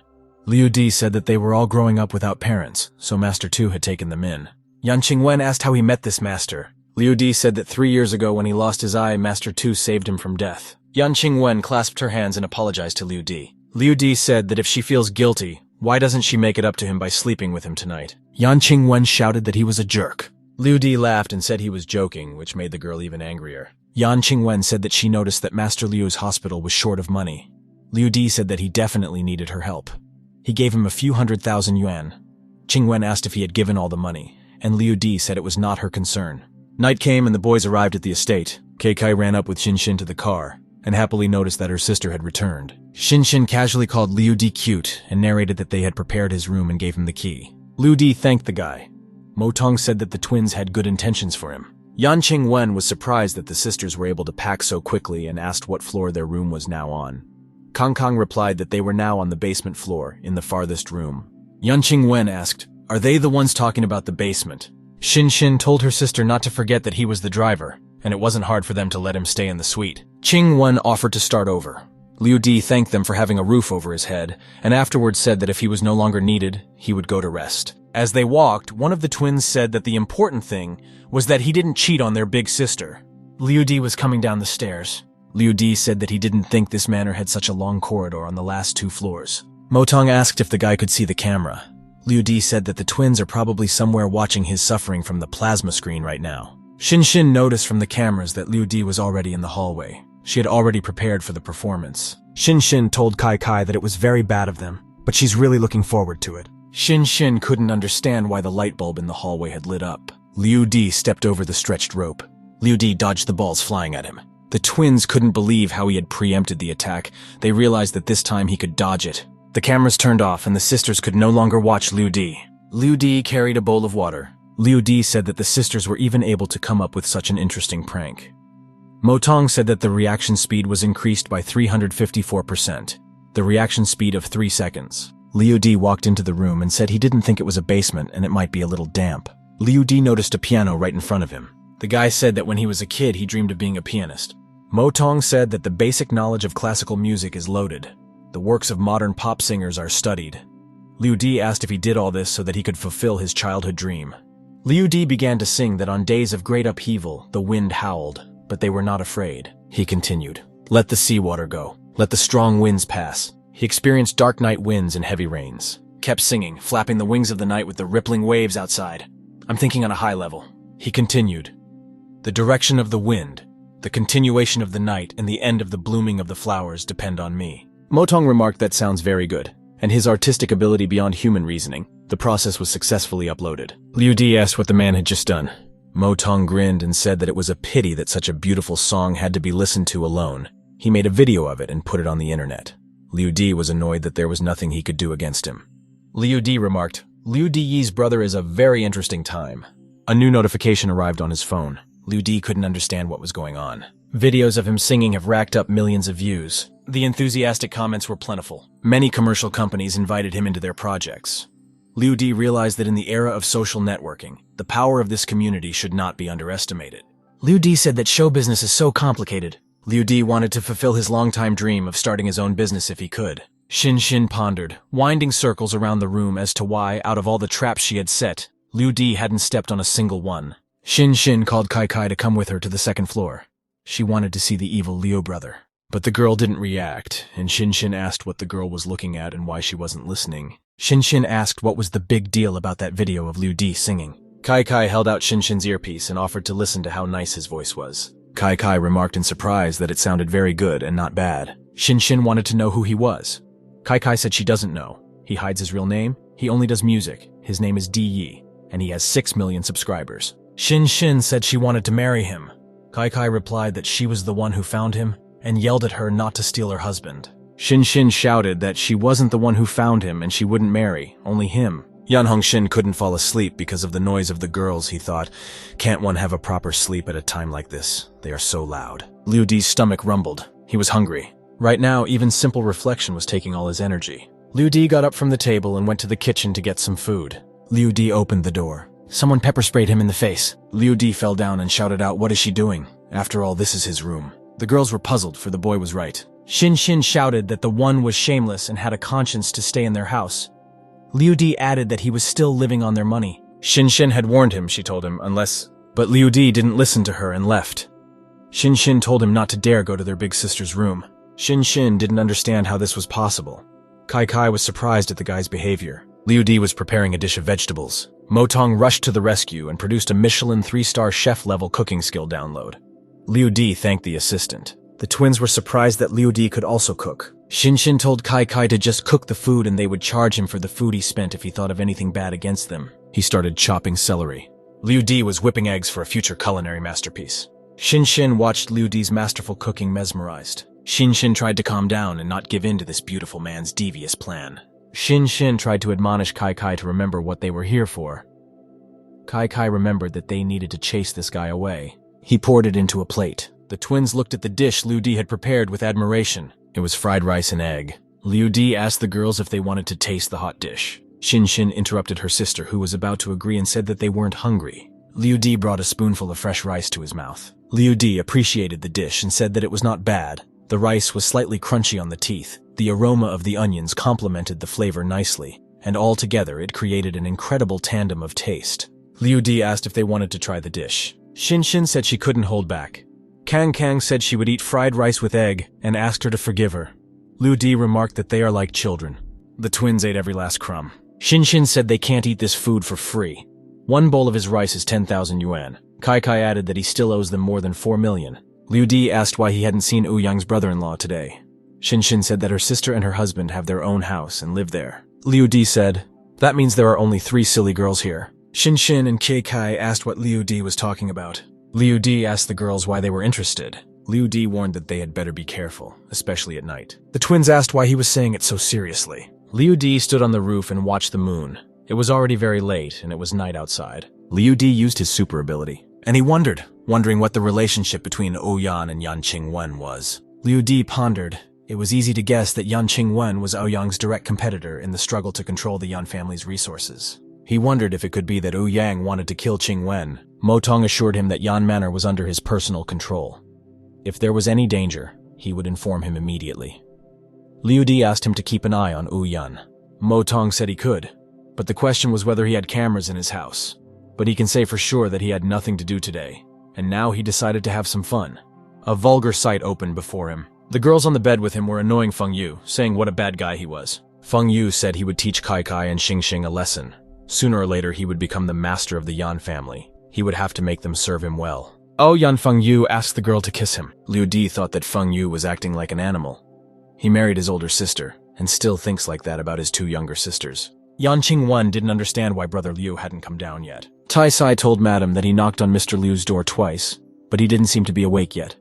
Liu Di said that they were all growing up without parents, so Master Tu had taken them in. Yan Qingwen asked how he met this master. Liu Di said that 3 years ago when he lost his eye, Master Tu saved him from death. Yan Qingwen clasped her hands and apologized to Liu Di. Liu Di said that if she feels guilty, why doesn't she make it up to him by sleeping with him tonight? Yan Qingwen shouted that he was a jerk. Liu Di laughed and said he was joking, which made the girl even angrier. Yan Qingwen said that she noticed that Master Liu's hospital was short of money. Liu Di said that he definitely needed her help. He gave him a few 100,000 yuan. Qingwen asked if he had given all the money, and Liu Di said it was not her concern. Night came and the boys arrived at the estate. Kai ran up with Xin to the car, and happily noticed that her sister had returned. Xin casually called Liu Di cute and narrated that they had prepared his room and gave him the key. Liu Di thanked the guy. Motong said that the twins had good intentions for him. Yan Qingwen was surprised that the sisters were able to pack so quickly and asked what floor their room was now on. Kang replied that they were now on the basement floor, in the farthest room. Yan Qingwen asked, "Are they the ones talking about the basement?" Xin told her sister not to forget that he was the driver, and it wasn't hard for them to let him stay in the suite. Qingwen offered to start over. Liu Di thanked them for having a roof over his head, and afterwards said that if he was no longer needed, he would go to rest. As they walked, one of the twins said that the important thing was that he didn't cheat on their big sister. Liu Di was coming down the stairs. Liu Di said that he didn't think this manor had such a long corridor on the last 2 floors. Motong asked if the guy could see the camera. Liu Di said that the twins are probably somewhere watching his suffering from the plasma screen right now. Xin noticed from the cameras that Liu Di was already in the hallway. She had already prepared for the performance. Xin told Kai that it was very bad of them, but she's really looking forward to it. Xin couldn't understand why the light bulb in the hallway had lit up. Liu Di stepped over the stretched rope. Liu Di dodged the balls flying at him. The twins couldn't believe how he had preempted the attack. They realized that this time he could dodge it. The cameras turned off and the sisters could no longer watch Liu Di. Liu Di carried a bowl of water. Liu Di said that the sisters were even able to come up with such an interesting prank. Motong said that the reaction speed was increased by 354%, the reaction speed of 3 seconds. Liu Di walked into the room and said he didn't think it was a basement and it might be a little damp. Liu Di noticed a piano right in front of him. The guy said that when he was a kid he dreamed of being a pianist. Motong said that the basic knowledge of classical music is loaded. The works of modern pop singers are studied. Liu Di asked if he did all this so that he could fulfill his childhood dream. Liu Di began to sing that on days of great upheaval, the wind howled, but they were not afraid. He continued, "Let the seawater go. Let the strong winds pass." He experienced dark night winds and heavy rains. Kept singing, flapping the wings of the night with the rippling waves outside. "I'm thinking on a high level." He continued, "The direction of the wind, the continuation of the night, and the end of the blooming of the flowers depend on me." Motong remarked that sounds very good, and his artistic ability beyond human reasoning. The process was successfully uploaded. Liu Di asked what the man had just done. Motong grinned and said that it was a pity that such a beautiful song had to be listened to alone. He made a video of it and put it on the internet. Liu Di was annoyed that there was nothing he could do against him. Liu Di remarked, "Liu Di's brother is a very interesting time." A new notification arrived on his phone. Liu Di couldn't understand what was going on. Videos of him singing have racked up millions of views. The enthusiastic comments were plentiful. Many commercial companies invited him into their projects. Liu Di realized that in the era of social networking, the power of this community should not be underestimated. Liu Di said that show business is so complicated. Liu Di wanted to fulfill his longtime dream of starting his own business if he could. Xin pondered, winding circles around the room as to why, out of all the traps she had set, Liu Di hadn't stepped on a single one. Xin called Kai to come with her to the 2nd floor. She wanted to see the evil Liu brother. But the girl didn't react, and Xin asked what the girl was looking at and why she wasn't listening. Xin asked what was the big deal about that video of Liu Di singing. Kai held out Xin's earpiece and offered to listen to how nice his voice was. Kai remarked in surprise that it sounded very good and not bad. Xin wanted to know who he was. Kai said she doesn't know. He hides his real name. He only does music. His name is Di Yi, and he has 6 million subscribers. Xin said she wanted to marry him. Kai replied that she was the one who found him and yelled at her not to steal her husband. Xin shouted that she wasn't the one who found him and she wouldn't marry, only him. Yan Hongxin couldn't fall asleep because of the noise of the girls. He thought, can't one have a proper sleep at a time like this? They are so loud. Liu Di's stomach rumbled. He was hungry. Right now, even simple reflection was taking all his energy. Liu Di got up from the table and went to the kitchen to get some food. Liu Di opened the door. Someone pepper sprayed him in the face. Liu Di fell down and shouted out, "What is she doing? After all, this is his room." The girls were puzzled, for the boy was right. Xin shouted that the one was shameless and had a conscience to stay in their house. Liu Di added that he was still living on their money. Xin had warned him, she told him, but Liu Di didn't listen to her and left. Xin told him not to dare go to their big sister's room. Xin didn't understand how this was possible. Kai was surprised at the guy's behavior. Liu Di was preparing a dish of vegetables. Motong rushed to the rescue and produced a Michelin 3-star chef-level cooking skill download. Liu Di thanked the assistant. The twins were surprised that Liu Di could also cook. Xin told Kai to just cook the food and they would charge him for the food he spent if he thought of anything bad against them. He started chopping celery. Liu Di was whipping eggs for a future culinary masterpiece. Xin watched Liu Di's masterful cooking mesmerized. Xin tried to calm down and not give in to this beautiful man's devious plan. Xin tried to admonish Kai to remember what they were here for. Kai remembered that they needed to chase this guy away. He poured it into a plate. The twins looked at the dish Liu Di had prepared with admiration. It was fried rice and egg. Liu Di asked the girls if they wanted to taste the hot dish. Xin interrupted her sister, who was about to agree, and said that they weren't hungry. Liu Di brought a spoonful of fresh rice to his mouth. Liu Di appreciated the dish and said that it was not bad. The rice was slightly crunchy on the teeth. The aroma of the onions complemented the flavor nicely, and altogether it created an incredible tandem of taste. Liu Di asked if they wanted to try the dish. Xin said she couldn't hold back. Kang said she would eat fried rice with egg and asked her to forgive her. Liu Di remarked that they are like children. The twins ate every last crumb. Xin said they can't eat this food for free. One bowl of his rice is 10,000 yuan. Kai added that he still owes them more than 4 million. Liu Di asked why he hadn't seen Ouyang's brother-in-law today. Xin said that her sister and her husband have their own house and live there. Liu Di said, "That means there are only 3 silly girls here." Xin and Kai asked what Liu Di was talking about. Liu Di asked the girls why they were interested. Liu Di warned that they had better be careful, especially at night. The twins asked why he was saying it so seriously. Liu Di stood on the roof and watched the moon. It was already very late, and it was night outside. Liu Di used his super ability, and he wondering what the relationship between Ouyang and Yan Qingwen was. Liu Di pondered. It was easy to guess that Yan Qingwen was Ouyang's direct competitor in the struggle to control the Yan family's resources. He wondered if it could be that Ouyang wanted to kill Qingwen. Motong assured him that Yan Manor was under his personal control. If there was any danger, he would inform him immediately. Liu Di asked him to keep an eye on Ouyang. Motong said he could, but the question was whether he had cameras in his house. But he can say for sure that he had nothing to do today, and now he decided to have some fun. A vulgar sight opened before him. The girls on the bed with him were annoying Feng Yu, saying what a bad guy he was. Feng Yu said he would teach Kai and Xing a lesson. Sooner or later he would become the master of the Yan family. He would have to make them serve him well. Oh, Yan Feng Yu asked the girl to kiss him. Liu Di thought that Feng Yu was acting like an animal. He married his older sister, and still thinks like that about his 2 younger sisters. Yan Qingwen didn't understand why Brother Liu hadn't come down yet. Tai Sai told Madam that he knocked on Mr. Liu's door twice, but he didn't seem to be awake yet.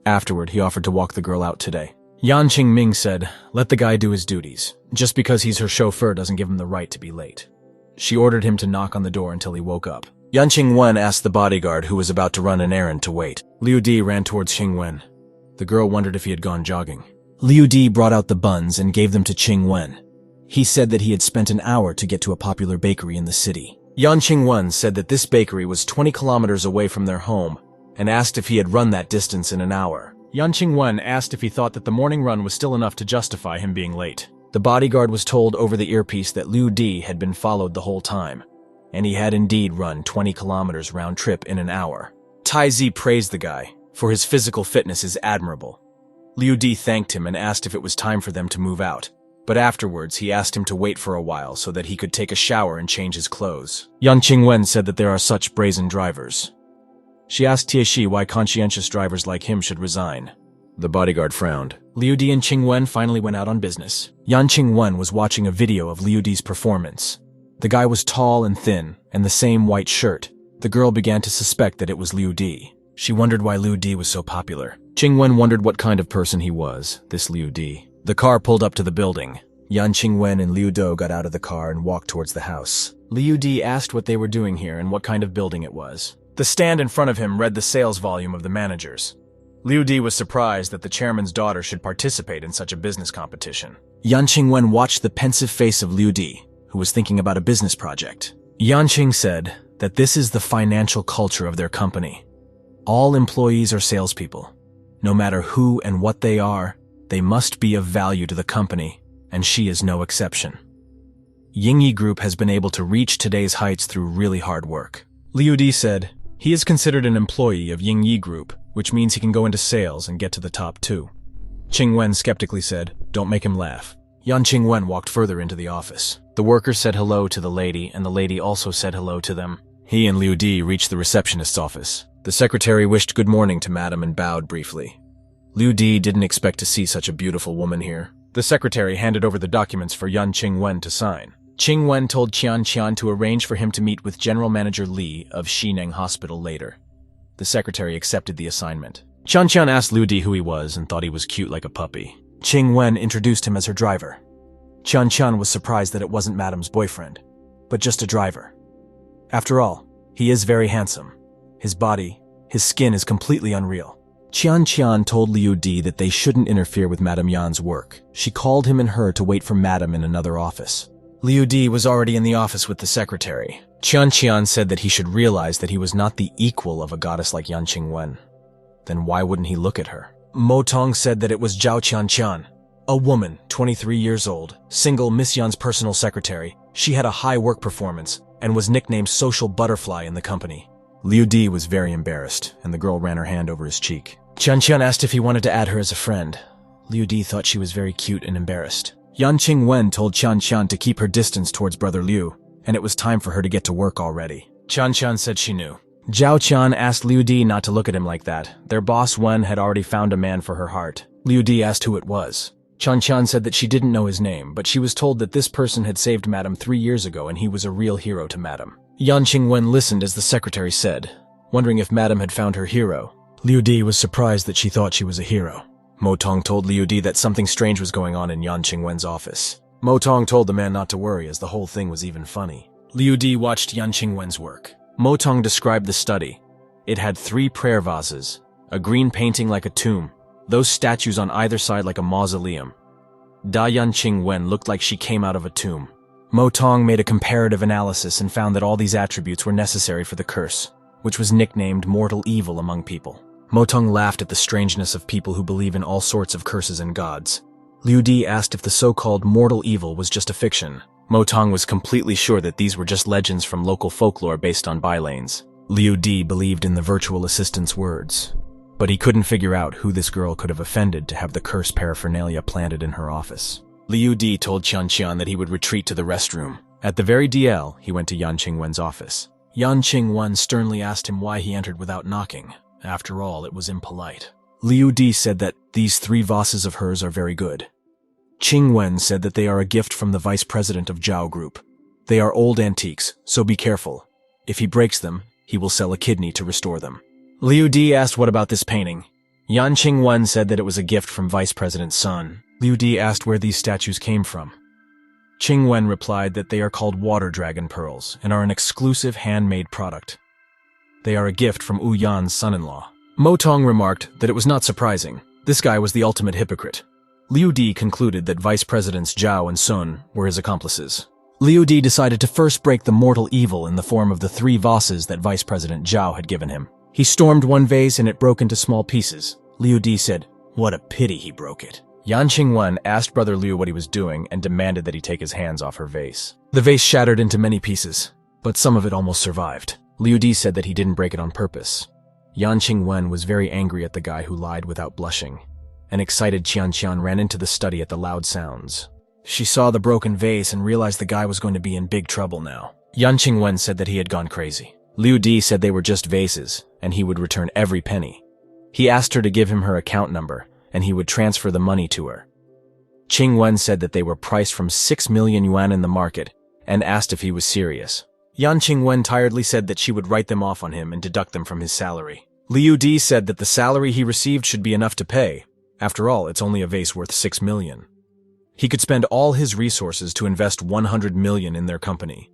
Afterward, he offered to walk the girl out today. Yan Qingming said, "Let the guy do his duties. Just because he's her chauffeur doesn't give him the right to be late." She ordered him to knock on the door until he woke up. Yan Qingwen asked the bodyguard who was about to run an errand to wait. Liu Di ran towards Qingwen. The girl wondered if he had gone jogging. Liu Di brought out the buns and gave them to Qingwen. He said that he had spent an hour to get to a popular bakery in the city. Yan Qingwen said that this bakery was 20 kilometers away from their home and asked if he had run that distance in an hour. Yan Qingwen asked if he thought that the morning run was still enough to justify him being late. The bodyguard was told over the earpiece that Liu Di had been followed the whole time, and he had indeed run 20 kilometers round trip in an hour. Tai Zi praised the guy, for his physical fitness is admirable. Liu Di thanked him and asked if it was time for them to move out, but afterwards he asked him to wait for a while so that he could take a shower and change his clothes. Yan Qingwen said that there are such brazen drivers. She asked Tieshi why conscientious drivers like him should resign. The bodyguard frowned. Liu Di and Qingwen finally went out on business. Yan Qingwen was watching a video of Liu Di's performance. The guy was tall and thin, and the same white shirt. The girl began to suspect that it was Liu Di. She wondered why Liu Di was so popular. Qingwen wondered what kind of person he was, this Liu Di. The car pulled up to the building. Yan Qingwen and Liu Do got out of the car and walked towards the house. Liu Di asked what they were doing here and what kind of building it was. The stand in front of him read the sales volume of the managers. Liu Di was surprised that the chairman's daughter should participate in such a business competition. Yan Qingwen watched the pensive face of Liu Di, who was thinking about a business project. Yan Qing said that this is the financial culture of their company. All employees are salespeople. No matter who and what they are, they must be of value to the company, and she is no exception. Yingyi Group has been able to reach today's heights through really hard work. Liu Di said, he is considered an employee of Yingyi Group, which means he can go into sales and get to the top too. Qing Wen skeptically said, don't make him laugh. Yan Qing Wen walked further into the office. The worker said hello to the lady, and the lady also said hello to them. He and Liu Di reached the receptionist's office. The secretary wished good morning to madam and bowed briefly. Liu Di didn't expect to see such a beautiful woman here. The secretary handed over the documents for Yan Qing Wen to sign. Qing Wen told Qian Qian to arrange for him to meet with General Manager Li of Xineng Hospital later. The secretary accepted the assignment. Qian Qian asked Liu Di who he was and thought he was cute like a puppy. Qing Wen introduced him as her driver. Qian Qian was surprised that it wasn't madam's boyfriend, but just a driver. After all, he is very handsome. His body, his skin is completely unreal. Qian Qian told Liu Di that they shouldn't interfere with Madame Yan's work. She called him and her to wait for madam in another office. Liu Di was already in the office with the secretary. Qian Qian said that he should realize that he was not the equal of a goddess like Yan Qing Wen. Then why wouldn't he look at her? Mo Tong said that it was Zhao Qian Qian, a woman, 23 years old, single Miss Yan's personal secretary. She had a high work performance and was nicknamed Social Butterfly in the company. Liu Di was very embarrassed, and the girl ran her hand over his cheek. Qian Qian asked if he wanted to add her as a friend. Liu Di thought she was very cute and embarrassed. Yan Qing Wen told Qian Qian to keep her distance towards Brother Liu, and it was time for her to get to work already. Qian Qian said she knew. Zhao Qian asked Liu Di not to look at him like that. Their boss Wen had already found a man for her heart. Liu Di asked who it was. Qian Qian said that she didn't know his name, but she was told that this person had saved madam 3 years ago and he was a real hero to madam. Yan Qing Wen listened as the secretary said, wondering if madam had found her hero. Liu Di was surprised that she thought she was a hero. Mo Tong told Liu Di that something strange was going on in Yan Qing Wen's office. Mo Tong told the man not to worry as the whole thing was even funny. Liu Di watched Yan Qing Wen's work. Mo Tong described the study. It had 3 prayer vases, a green painting like a tomb, those statues on either side like a mausoleum. Da Yan Qing Wen looked like she came out of a tomb. Mo Tong made a comparative analysis and found that all these attributes were necessary for the curse, which was nicknamed mortal evil among people. Mo Tong laughed at the strangeness of people who believe in all sorts of curses and gods. Liu Di asked if the so-called mortal evil was just a fiction. Mo Tong was completely sure that these were just legends from local folklore based on bylanes. Liu Di believed in the virtual assistant's words, but he couldn't figure out who this girl could have offended to have the curse paraphernalia planted in her office. Liu Di told Qian Qian that he would retreat to the restroom. At the very DL, he went to Yan Qing Wen's office. Yan Qing Wen sternly asked him why he entered without knocking. After all, it was impolite. Liu Di said that these 3 vases of hers are very good. Qing Wen said that they are a gift from the vice president of Zhao Group. They are old antiques, so be careful. If he breaks them, he will sell a kidney to restore them. Liu Di asked what about this painting. Yan Qing Wen said that it was a gift from Vice President's son. Liu Di asked where these statues came from. Qing Wen replied that they are called water dragon pearls and are an exclusive handmade product. They are a gift from Wu Yan's son-in-law. Mo Tong remarked that it was not surprising. This guy was the ultimate hypocrite. Liu Di concluded that Vice Presidents Zhao and Sun were his accomplices. Liu Di decided to first break the mortal evil in the form of the 3 vases that Vice President Zhao had given him. He stormed one vase and it broke into small pieces. Liu Di said, "What a pity he broke it." Yan Qing Wen asked Brother Liu what he was doing and demanded that he take his hands off her vase. The vase shattered into many pieces, but some of it almost survived. Liu Di said that he didn't break it on purpose. Yan Qing Wen was very angry at the guy who lied without blushing. An excited Qian Qian ran into the study at the loud sounds. She saw the broken vase and realized the guy was going to be in big trouble now. Yan Qing Wen said that he had gone crazy. Liu Di said they were just vases, and he would return every penny. He asked her to give him her account number, and he would transfer the money to her. Qing Wen said that they were priced from 6 million yuan in the market, and asked if he was serious. Yan Qing Wen tiredly said that she would write them off on him and deduct them from his salary. Liu Di said that the salary he received should be enough to pay. After all, it's only a vase worth 6 million. He could spend all his resources to invest 100 million in their company.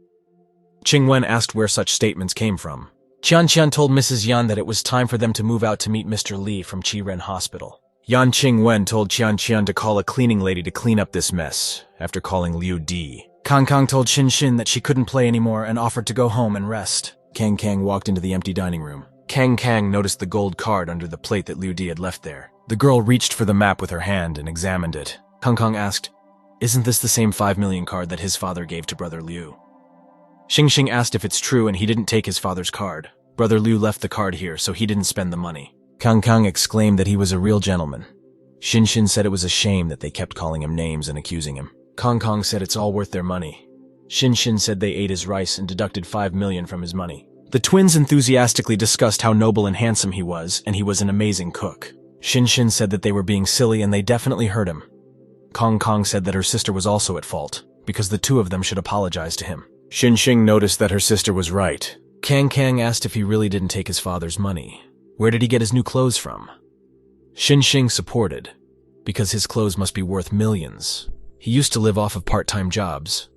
Qing Wen asked where such statements came from. Qian Qian told Mrs. Yan that it was time for them to move out to meet Mr. Li from Qiren Hospital. Yan Qing Wen told Qian Qian to call a cleaning lady to clean up this mess, after calling Liu Di. Kang Kang told Xin Xin that she couldn't play anymore and offered to go home and rest. Kang Kang walked into the empty dining room. Kang Kang noticed the gold card under the plate that Liu Di had left there. The girl reached for the map with her hand and examined it. Kang Kang asked, Isn't this the same 5 million card that his father gave to Brother Liu? Xing asked if it's true and he didn't take his father's card. Brother Liu left the card here, so he didn't spend the money. Kang exclaimed that he was a real gentleman. Xin said it was a shame that they kept calling him names and accusing him. Kong said it's all worth their money. Xin said they ate his rice and deducted 5 million from his money. The twins enthusiastically discussed how noble and handsome he was, and he was an amazing cook. Xin said that they were being silly and they definitely hurt him. Kong said that her sister was also at fault, because the two of them should apologize to him. Xin noticed that her sister was right. Kang asked if he really didn't take his father's money. Where did he get his new clothes from? Xin supported, because his clothes must be worth millions. He used to live off of part-time jobs.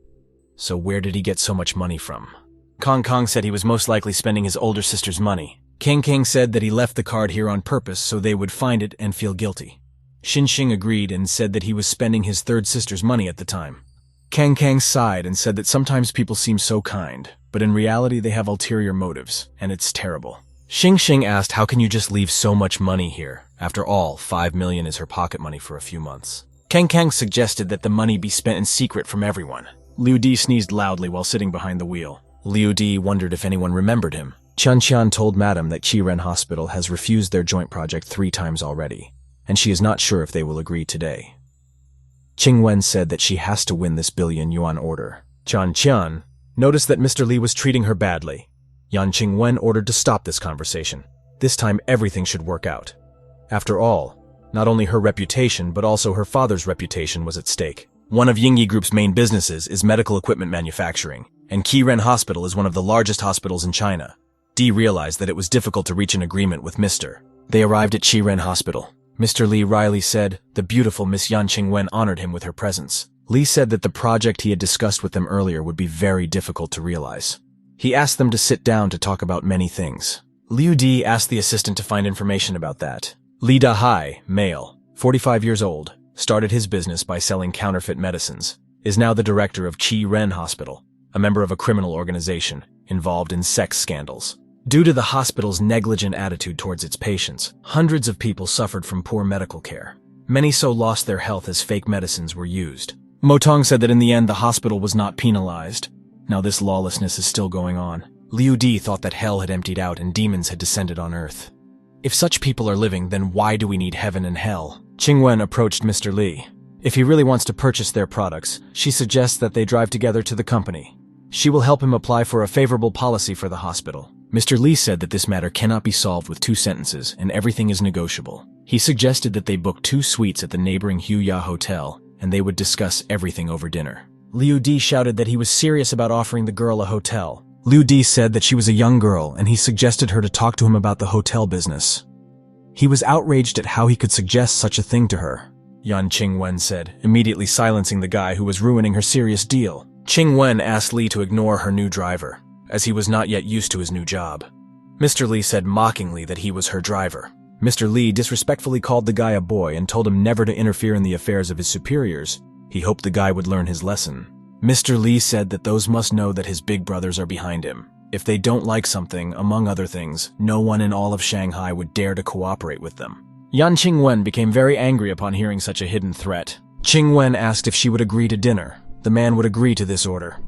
So where did he get so much money from? Kong said he was most likely spending his older sister's money. Kang said that he left the card here on purpose so they would find it and feel guilty. Xin agreed and said that he was spending his third sister's money at the time. Kang sighed and said that sometimes people seem so kind, but in reality they have ulterior motives, and it's terrible. Xing asked how can you just leave so much money here? After all, 5 million is her pocket money for a few months. Kang suggested that the money be spent in secret from everyone. Liu Di sneezed loudly while sitting behind the wheel. Liu Di wondered if anyone remembered him. Qian told Madam that Qiren Hospital has refused their joint project 3 times already, and she is not sure if they will agree today. Qingwen said that she has to win this billion-yuan order. Qian noticed that Mr. Li was treating her badly. Yan Qingwen ordered to stop this conversation. This time everything should work out. After all, not only her reputation but also her father's reputation was at stake. One of Yingyi Group's main businesses is medical equipment manufacturing, and Qiren Hospital is one of the largest hospitals in China. Dee realized that it was difficult to reach an agreement with Mr. They arrived at Qiren Hospital. Mr. Li Riley said the beautiful Miss Yan Qingwen honored him with her presence. Li said that the project he had discussed with them earlier would be very difficult to realize. He asked them to sit down to talk about many things. Liu Di asked the assistant to find information about that. Li Dahai, male, 45 years old, started his business by selling counterfeit medicines, is now the director of Qiren Hospital, a member of a criminal organization involved in sex scandals. Due to the hospital's negligent attitude towards its patients, hundreds of people suffered from poor medical care. Many so lost their health as fake medicines were used. Motong said that in the end the hospital was not penalized. Now this lawlessness is still going on. Liu Di thought that hell had emptied out and demons had descended on Earth. If such people are living, then why do we need heaven and hell? Qingwen approached Mr. Li. If he really wants to purchase their products, she suggests that they drive together to the company. She will help him apply for a favorable policy for the hospital. Mr. Li said that this matter cannot be solved with 2 sentences and everything is negotiable. He suggested that they book 2 suites at the neighboring Huya Hotel and they would discuss everything over dinner. Liu Di shouted that he was serious about offering the girl a hotel. Liu Di said that she was a young girl and he suggested her to talk to him about the hotel business. He was outraged at how he could suggest such a thing to her. Yan Qingwen said, immediately silencing the guy who was ruining her serious deal. Qingwen asked Li to ignore her new driver, as he was not yet used to his new job. Mr. Li said mockingly that he was her driver. Mr. Li disrespectfully called the guy a boy and told him never to interfere in the affairs of his superiors. He hoped the guy would learn his lesson. Mr. Li said that those must know that his big brothers are behind him. If they don't like something, among other things, no one in all of Shanghai would dare to cooperate with them. Yan Qingwen became very angry upon hearing such a hidden threat. Qingwen asked if she would agree to dinner. The man would agree to this order.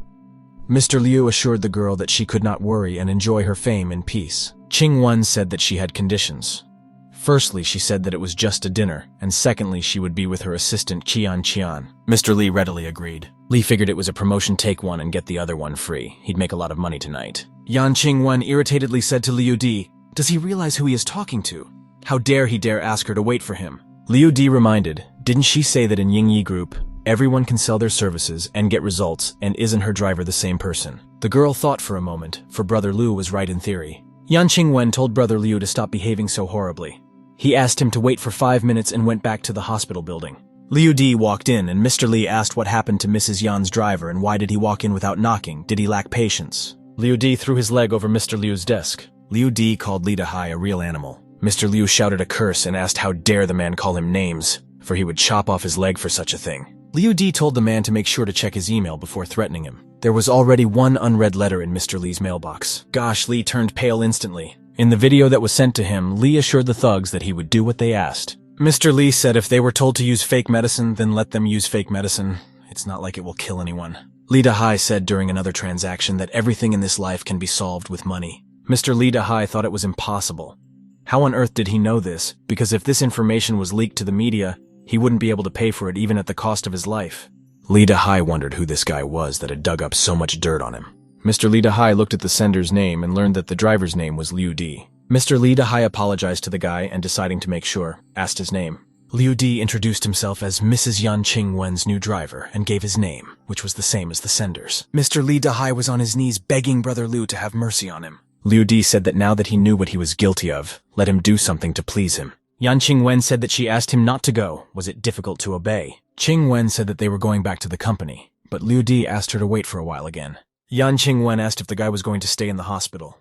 Mr. Liu assured the girl that she could not worry and enjoy her fame in peace. Qingwen said that she had conditions. Firstly, she said that it was just a dinner, and secondly, she would be with her assistant Qian. Mr. Li readily agreed. Li figured it was a promotion, take one and get the other one free. He'd make a lot of money tonight. Yan Qingwen irritatedly said to Liu Di, does he realize who he is talking to? How dare he dare ask her to wait for him? Liu Di reminded, didn't she say that in Yingyi Group, everyone can sell their services and get results, and isn't her driver the same person? The girl thought for a moment, for Brother Liu was right in theory. Yan Qingwen told Brother Liu to stop behaving so horribly. He asked him to wait for 5 minutes and went back to the hospital building. Liu Di walked in and Mr. Li asked what happened to Mrs. Yan's driver and why did he walk in without knocking? Did he lack patience? Liu Di threw his leg over Mr. Liu's desk. Liu Di called Li Dahai a real animal. Mr. Liu shouted a curse and asked how dare the man call him names, for he would chop off his leg for such a thing. Liu Di told the man to make sure to check his email before threatening him. There was already 1 unread letter in Mr. Li's mailbox. Gosh, Li turned pale instantly. In the video that was sent to him, Li assured the thugs that he would do what they asked. Mr. Li said if they were told to use fake medicine, then let them use fake medicine. It's not like it will kill anyone. Lee Da-hai said during another transaction that everything in this life can be solved with money. Mr. Lee Da-hai thought it was impossible. How on earth did he know this? Because if this information was leaked to the media, he wouldn't be able to pay for it even at the cost of his life. Lee Da-hai wondered who this guy was that had dug up so much dirt on him. Mr. Lee Da-hai looked at the sender's name and learned that the driver's name was Liu Di. Mr. Lee Da-hai apologized to the guy and, deciding to make sure, asked his name. Liu Di introduced himself as Mrs. Yan Qingwen's new driver and gave his name, which was the same as the sender's. Mr. Lee Da-hai was on his knees begging Brother Liu to have mercy on him. Liu Di said that now that he knew what he was guilty of, let him do something to please him. Yan Qingwen said that she asked him not to go. Was it difficult to obey? Qingwen said that they were going back to the company, but Liu Di asked her to wait for a while again. Yan Qingwen asked if the guy was going to stay in the hospital.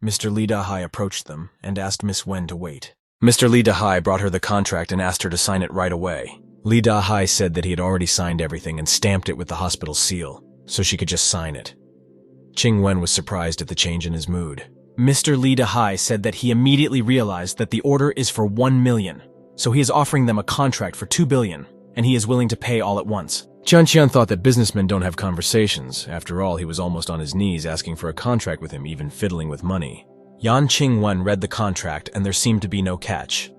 Mr. Lee Da-hai approached them and asked Miss Wen to wait. Mr. Lee Da-hai brought her the contract and asked her to sign it right away. Lee Da-hai said that he had already signed everything and stamped it with the hospital seal, so she could just sign it. Qingwen was surprised at the change in his mood. Mr. Lee Da-hai said that he immediately realized that the order is for 1 million, so he is offering them a contract for 2 billion, and he is willing to pay all at once. Qian thought that businessmen don't have conversations. After all, he was almost on his knees asking for a contract with him, even fiddling with money. Yan Qingwen read the contract and there seemed to be no catch.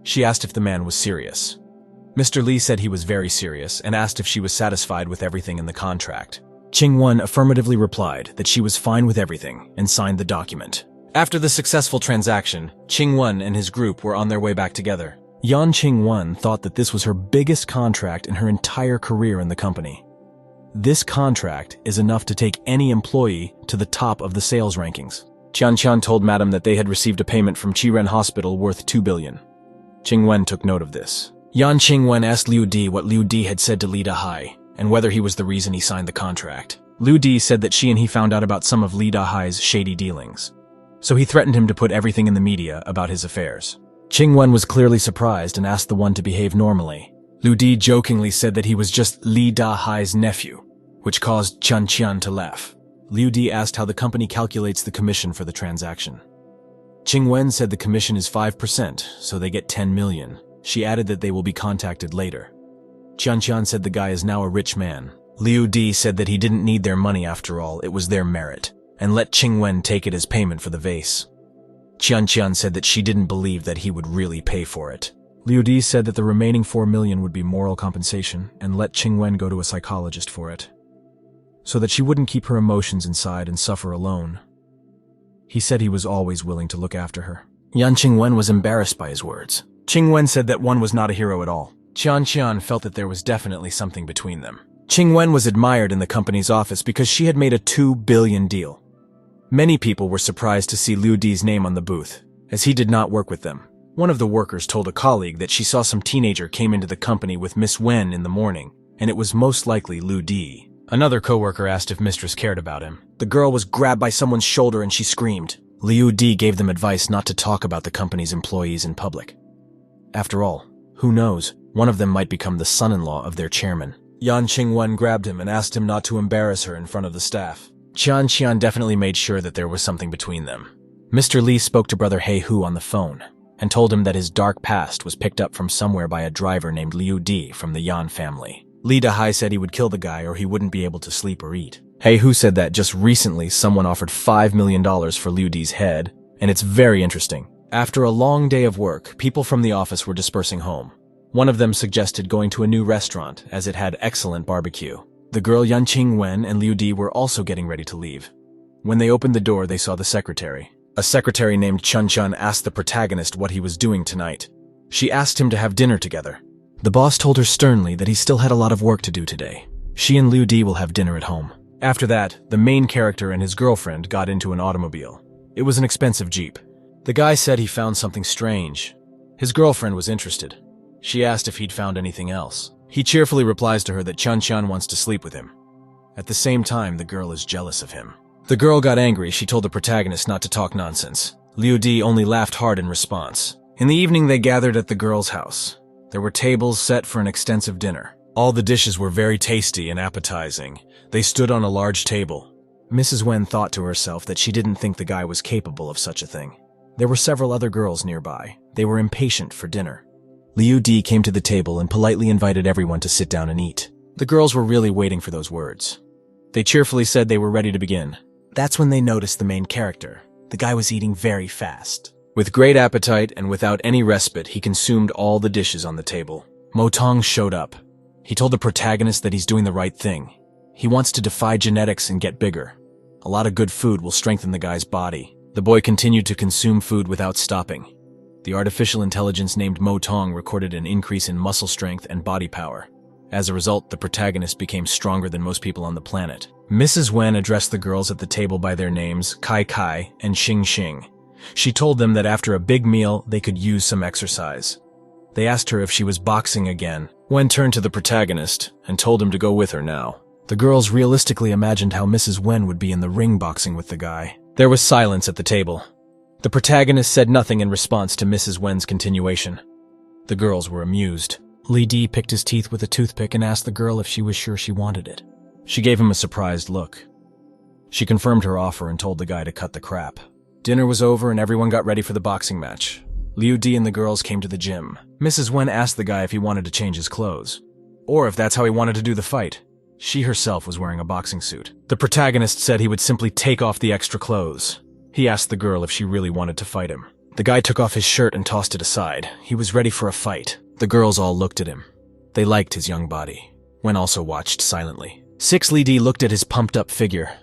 She asked if the man was serious. Mr. Lee said he was very serious and asked if she was satisfied with everything in the contract. Qingwen affirmatively replied that she was fine with everything and signed the document. After the successful transaction, Qingwen and his group were on their way back together. Yan Qingwen thought that this was her biggest contract in her entire career in the company. This contract is enough to take any employee to the top of the sales rankings. Qian told Madam that they had received a payment from Qiren Hospital worth 2 billion. Qingwen took note of this. Yan Qingwen asked Liu Di what Liu Di had said to Lee Da-hai, and whether he was the reason he signed the contract. Liu Di said that she and he found out about some of Lee Da-hai's shady dealings, so he threatened him to put everything in the media about his affairs. Qingwen was clearly surprised and asked the one to behave normally. Liu Di jokingly said that he was just Lee Da-hai's nephew, which caused Qian to laugh. Liu Di asked how the company calculates the commission for the transaction. Qingwen said the commission is 5%, so they get 10 million. She added that they will be contacted later. Qian said the guy is now a rich man. Liu Di said that he didn't need their money after all, it was their merit, and let Qingwen take it as payment for the vase. Qian said that she didn't believe that he would really pay for it. Liu Di said that the remaining 4 million would be moral compensation and let Qingwen go to a psychologist for it, so that she wouldn't keep her emotions inside and suffer alone. He said he was always willing to look after her. Yan Qingwen was embarrassed by his words. Qingwen said that one was not a hero at all. Qian felt that there was definitely something between them. Qingwen was admired in the company's office because she had made a 2 billion deal. Many people were surprised to see Liu Di's name on the booth, as he did not work with them. One of the workers told a colleague that she saw some teenager came into the company with Miss Wen in the morning, and it was most likely Liu Di. Another coworker asked if Mistress cared about him. The girl was grabbed by someone's shoulder and she screamed. Liu Di gave them advice not to talk about the company's employees in public. After all, who knows, one of them might become the son-in-law of their chairman. Yan Qingwen grabbed him and asked him not to embarrass her in front of the staff. Qian definitely made sure that there was something between them. Mr. Lee spoke to Brother He Hu on the phone and told him that his dark past was picked up from somewhere by a driver named Liu Di from the Yan family. Lee Da-hai said he would kill the guy or he wouldn't be able to sleep or eat. He Hu said that just recently someone offered $5 million for Liu Di's head, and it's very interesting. After a long day of work, people from the office were dispersing home. One of them suggested going to a new restaurant as it had excellent barbecue. The girl Yan Qingwen and Liu Di were also getting ready to leave. When they opened the door, they saw the secretary. A secretary named Qian asked the protagonist what he was doing tonight. She asked him to have dinner together. The boss told her sternly that he still had a lot of work to do today. She and Liu Di will have dinner at home. After that, the main character and his girlfriend got into an automobile. It was an expensive Jeep. The guy said he found something strange. His girlfriend was interested. She asked if he'd found anything else. He cheerfully replies to her that Qian wants to sleep with him. At the same time, the girl is jealous of him. The girl got angry. She told the protagonist not to talk nonsense. Liu Di only laughed hard in response. In the evening, they gathered at the girl's house. There were tables set for an extensive dinner. All the dishes were very tasty and appetizing. They stood on a large table. Mrs. Wen thought to herself that she didn't think the guy was capable of such a thing. There were several other girls nearby. They were impatient for dinner. Liu Di came to the table and politely invited everyone to sit down and eat. The girls were really waiting for those words. They cheerfully said they were ready to begin. That's when they noticed the main character. The guy was eating very fast. With great appetite and without any respite, he consumed all the dishes on the table. Motong showed up. He told the protagonist that he's doing the right thing. He wants to defy genetics and get bigger. A lot of good food will strengthen the guy's body. The boy continued to consume food without stopping. The artificial intelligence named Motong recorded an increase in muscle strength and body power. As a result, the protagonist became stronger than most people on the planet. Mrs. Wen addressed the girls at the table by their names, Kai Kai and Xing Xing. She told them that after a big meal, they could use some exercise. They asked her if she was boxing again. Wen turned to the protagonist and told him to go with her now. The girls realistically imagined how Mrs. Wen would be in the ring boxing with the guy. There was silence at the table. The protagonist said nothing in response to Mrs. Wen's continuation. The girls were amused. Li Di picked his teeth with a toothpick and asked the girl if she was sure she wanted it. She gave him a surprised look. She confirmed her offer and told the guy to cut the crap. Dinner was over and everyone got ready for the boxing match. Liu Di and the girls came to the gym. Mrs. Wen asked the guy if he wanted to change his clothes, or if that's how he wanted to do the fight. She herself was wearing a boxing suit. The protagonist said he would simply take off the extra clothes. He asked the girl if she really wanted to fight him. The guy took off his shirt and tossed it aside. He was ready for a fight. The girls all looked at him. They liked his young body. Wen also watched silently. Li Di looked at his pumped-up figure.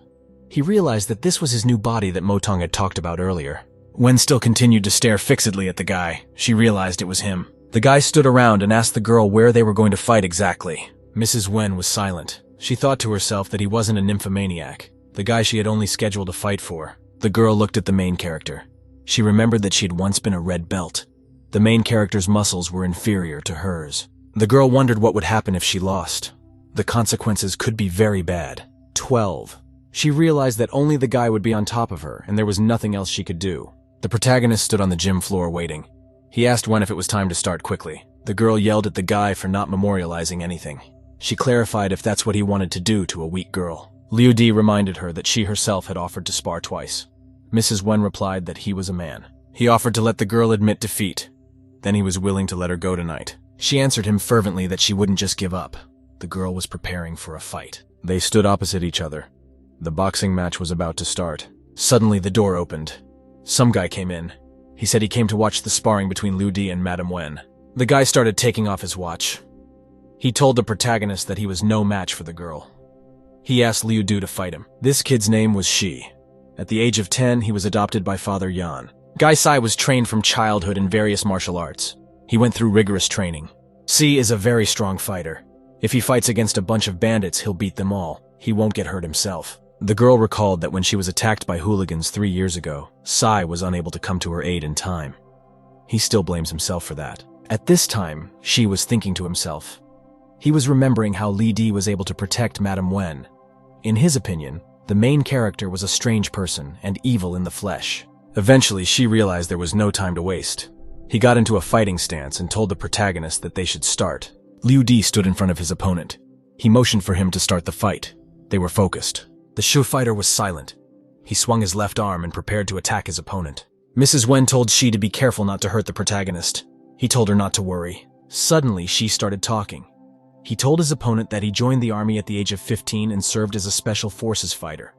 He realized that this was his new body that Motong had talked about earlier. Wen still continued to stare fixedly at the guy. She realized it was him. The guy stood around and asked the girl where they were going to fight exactly. Mrs. Wen was silent. She thought to herself that he wasn't a nymphomaniac, the guy she had only scheduled a fight for. The girl looked at the main character. She remembered that she had once been a red belt. The main character's muscles were inferior to hers. The girl wondered what would happen if she lost. The consequences could be very bad. 12. She realized that only the guy would be on top of her, and there was nothing else she could do. The protagonist stood on the gym floor waiting. He asked Wen if it was time to start quickly. The girl yelled at the guy for not memorializing anything. She clarified if that's what he wanted to do to a weak girl. Liu Di reminded her that she herself had offered to spar twice. Mrs. Wen replied that he was a man. He offered to let the girl admit defeat. Then he was willing to let her go tonight. She answered him fervently that she wouldn't just give up. The girl was preparing for a fight. They stood opposite each other. The boxing match was about to start. Suddenly the door opened. Some guy came in. He said he came to watch the sparring between Liu Di and Madame Wen. The guy started taking off his watch. He told the protagonist that he was no match for the girl. He asked Liu Di to fight him. This kid's name was Shi. At the age of 10, he was adopted by Father Yan. Guy Sai was trained from childhood in various martial arts. He went through rigorous training. Shi is a very strong fighter. If he fights against a bunch of bandits, he'll beat them all. He won't get hurt himself. The girl recalled that when she was attacked by hooligans 3 years ago, Sai was unable to come to her aid in time. He still blames himself for that. At this time, Shi was thinking to himself. He was remembering how Li Di was able to protect Madame Wen. In his opinion, the main character was a strange person and evil in the flesh. Eventually, Shi realized there was no time to waste. He got into a fighting stance and told the protagonist that they should start. Liu Di stood in front of his opponent. He motioned for him to start the fight. They were focused. The Shu fighter was silent. He swung his left arm and prepared to attack his opponent. Mrs. Wen told Shi to be careful not to hurt the protagonist. He told her not to worry. Suddenly, Shi started talking. He told his opponent that he joined the army at the age of 15 and served as a special forces fighter.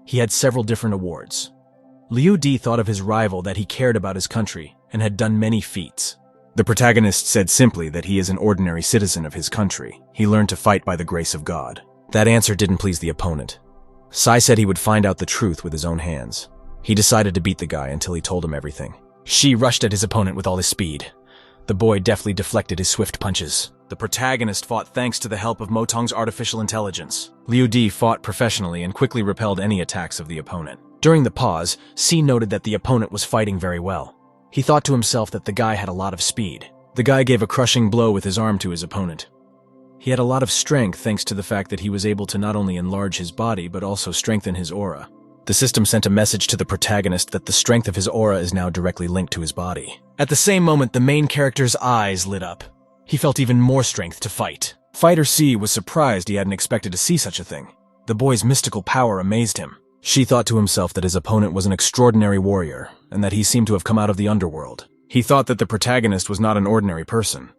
He had several different awards. Liu Di thought of his rival that he cared about his country and had done many feats. The protagonist said simply that he is an ordinary citizen of his country. He learned to fight by the grace of God. That answer didn't please the opponent. Sai said he would find out the truth with his own hands. He decided to beat the guy until he told him everything. Shi rushed at his opponent with all his speed. The boy deftly deflected his swift punches. The protagonist fought thanks to the help of Motong's artificial intelligence. Liu Di fought professionally and quickly repelled any attacks of the opponent. During the pause, Shi noted that the opponent was fighting very well. He thought to himself that the guy had a lot of speed. The guy gave a crushing blow with his arm to his opponent. He had a lot of strength thanks to the fact that he was able to not only enlarge his body but also strengthen his aura. The system sent a message to the protagonist that the strength of his aura is now directly linked to his body. At the same moment, the main character's eyes lit up. He felt even more strength to fight. Fighter C was surprised he hadn't expected to see such a thing. The boy's mystical power amazed him. Shi thought to himself that his opponent was an extraordinary warrior, and that he seemed to have come out of the underworld. He thought that the protagonist was not an ordinary person.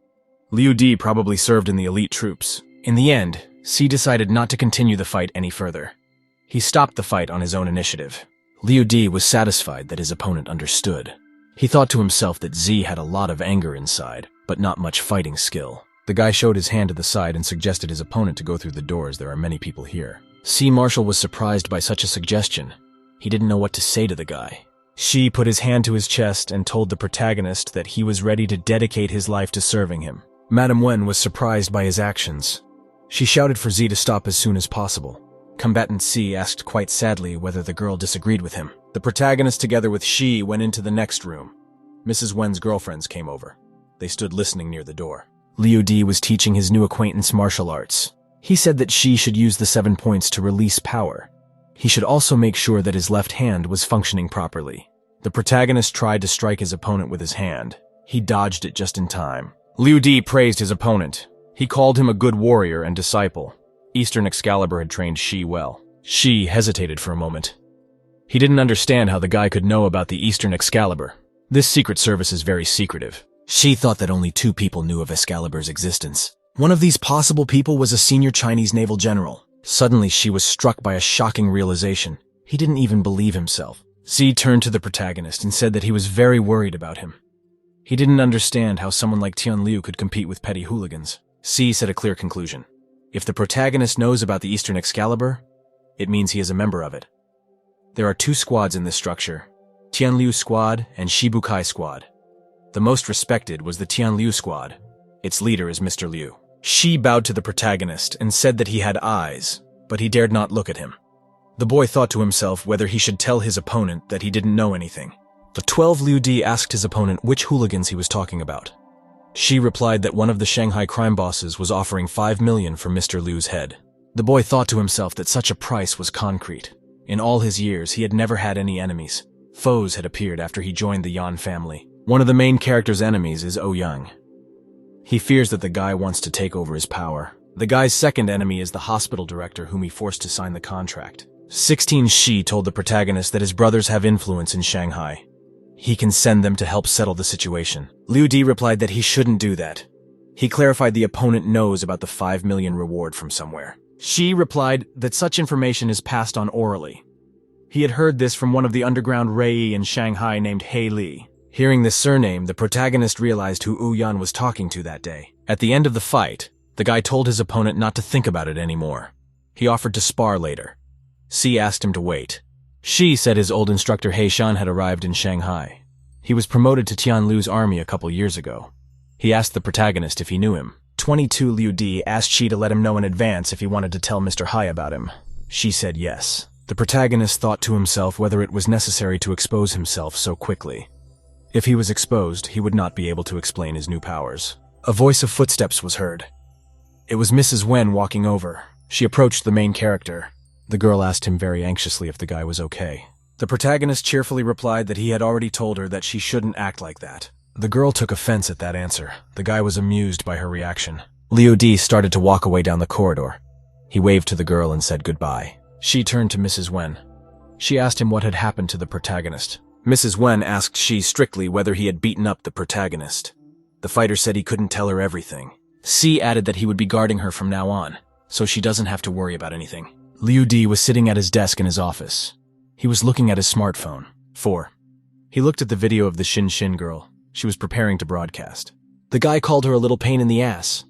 Liu Di probably served in the elite troops. In the end, C decided not to continue the fight any further. He stopped the fight on his own initiative. Liu D was satisfied that his opponent understood. He thought to himself that Z had a lot of anger inside, but not much fighting skill. The guy showed his hand to the side and suggested his opponent to go through the doors. There are many people here. C. Marshall was surprised by such a suggestion. He didn't know what to say to the guy. Shi put his hand to his chest and told the protagonist that he was ready to dedicate his life to serving him. Madame Wen was surprised by his actions. She shouted for Z to stop as soon as possible. Combatant C asked quite sadly whether the girl disagreed with him. The protagonist together with Shi went into the next room. Mrs. Wen's girlfriends came over. They stood listening near the door. Liu D was teaching his new acquaintance martial arts. He said that Shi should use the 7 points to release power. He should also make sure that his left hand was functioning properly. The protagonist tried to strike his opponent with his hand. He dodged it just in time. Liu D praised his opponent. He called him a good warrior and disciple. Eastern Excalibur had trained Shi well. Shi hesitated for a moment. He didn't understand how the guy could know about the Eastern Excalibur. This secret service is very secretive. Shi thought that only 2 people knew of Excalibur's existence. One of these possible people was a senior Chinese naval general. Suddenly, Shi was struck by a shocking realization. He didn't even believe himself. Z turned to the protagonist and said that he was very worried about him. He didn't understand how someone like Tian Liu could compete with petty hooligans. C said a clear conclusion. If the protagonist knows about the Eastern Excalibur, it means he is a member of it. There are 2 squads in this structure, Tian Liu Squad and Shibukai Squad. The most respected was the Tian Liu Squad. Its leader is Mr. Liu. Shi bowed to the protagonist and said that he had eyes, but he dared not look at him. The boy thought to himself whether he should tell his opponent that he didn't know anything. The 12 Liu D asked his opponent which hooligans he was talking about. Shi replied that one of the Shanghai crime bosses was offering 5 million for Mr. Liu's head. The boy thought to himself that such a price was concrete. In all his years, he had never had any enemies. Foes had appeared after he joined the Yan family. One of the main character's enemies is Ouyang. He fears that the guy wants to take over his power. The guy's second enemy is the hospital director whom he forced to sign the contract. 16 Shi told the protagonist that his brothers have influence in Shanghai. He can send them to help settle the situation. Liu D replied that he shouldn't do that. He clarified the opponent knows about the 5 million reward from somewhere. Shi replied that such information is passed on orally. He had heard this from one of the underground Rei in Shanghai named He Li. Hearing this surname, the protagonist realized who Ouyang was talking to that day. At the end of the fight, the guy told his opponent not to think about it anymore. He offered to spar later. C asked him to wait. Shi said his old instructor He Shan had arrived in Shanghai. He was promoted to Tian Liu's army a couple years ago. He asked the protagonist if he knew him. 22 Liu D asked Shi to let him know in advance if he wanted to tell Mr. Hai about him. Shi said yes. The protagonist thought to himself whether it was necessary to expose himself so quickly. If he was exposed, he would not be able to explain his new powers. A voice of footsteps was heard. It was Mrs. Wen walking over. She approached the main character. The girl asked him very anxiously if the guy was okay. The protagonist cheerfully replied that he had already told her that she shouldn't act like that. The girl took offense at that answer. The guy was amused by her reaction. Liu D started to walk away down the corridor. He waved to the girl and said goodbye. She turned to Mrs. Wen. She asked him what had happened to the protagonist. Mrs. Wen asked Shi strictly whether he had beaten up the protagonist. The fighter said he couldn't tell her everything. C added that he would be guarding her from now on, so she doesn't have to worry about anything. Liu D was sitting at his desk in his office. He was looking at his smartphone. 4. He looked at the video of the Shin girl. She was preparing to broadcast. The guy called her a little pain in the ass.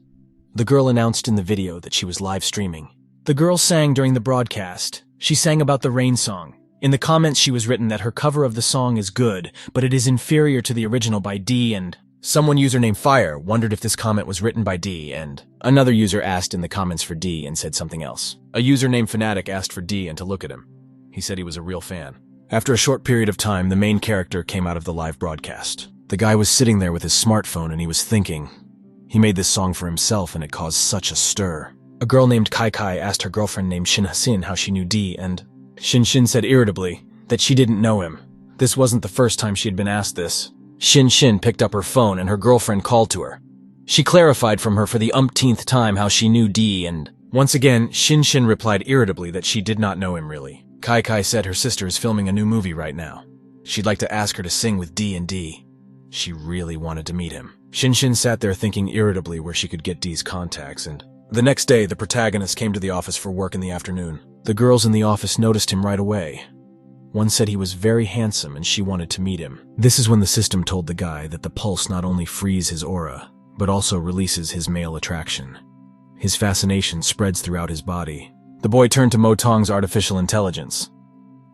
The girl announced in the video that she was live streaming. The girl sang during the broadcast. She sang about the rain song. In the comments she was written that her cover of the song is good, but it is inferior to the original by D, and someone username Fire wondered if this comment was written by D, and another user asked in the comments for D and said something else. A user named Fanatic asked for D and to look at him. He said he was a real fan. After a short period of time, the main character came out of the live broadcast. The guy was sitting there with his smartphone and he was thinking. He made this song for himself and it caused such a stir. A girl named Kai asked her girlfriend named Shin how she knew D, and Shin said irritably that she didn't know him. This wasn't the first time she had been asked this. Shin picked up her phone and her girlfriend called to her. She clarified from her for the umpteenth time how she knew D, and once again, Shin replied irritably that she did not know him really. Kai said her sister is filming a new movie right now. She'd like to ask her to sing with D and D. She really wanted to meet him. Shin sat there thinking irritably where she could get D's contacts, and The next day, the protagonist came to the office for work in the afternoon. The girls in the office noticed him right away. One said he was very handsome and she wanted to meet him. This is when the system told the guy that the pulse not only frees his aura, but also releases his male attraction. His fascination spreads throughout his body. The boy turned to Motong's artificial intelligence.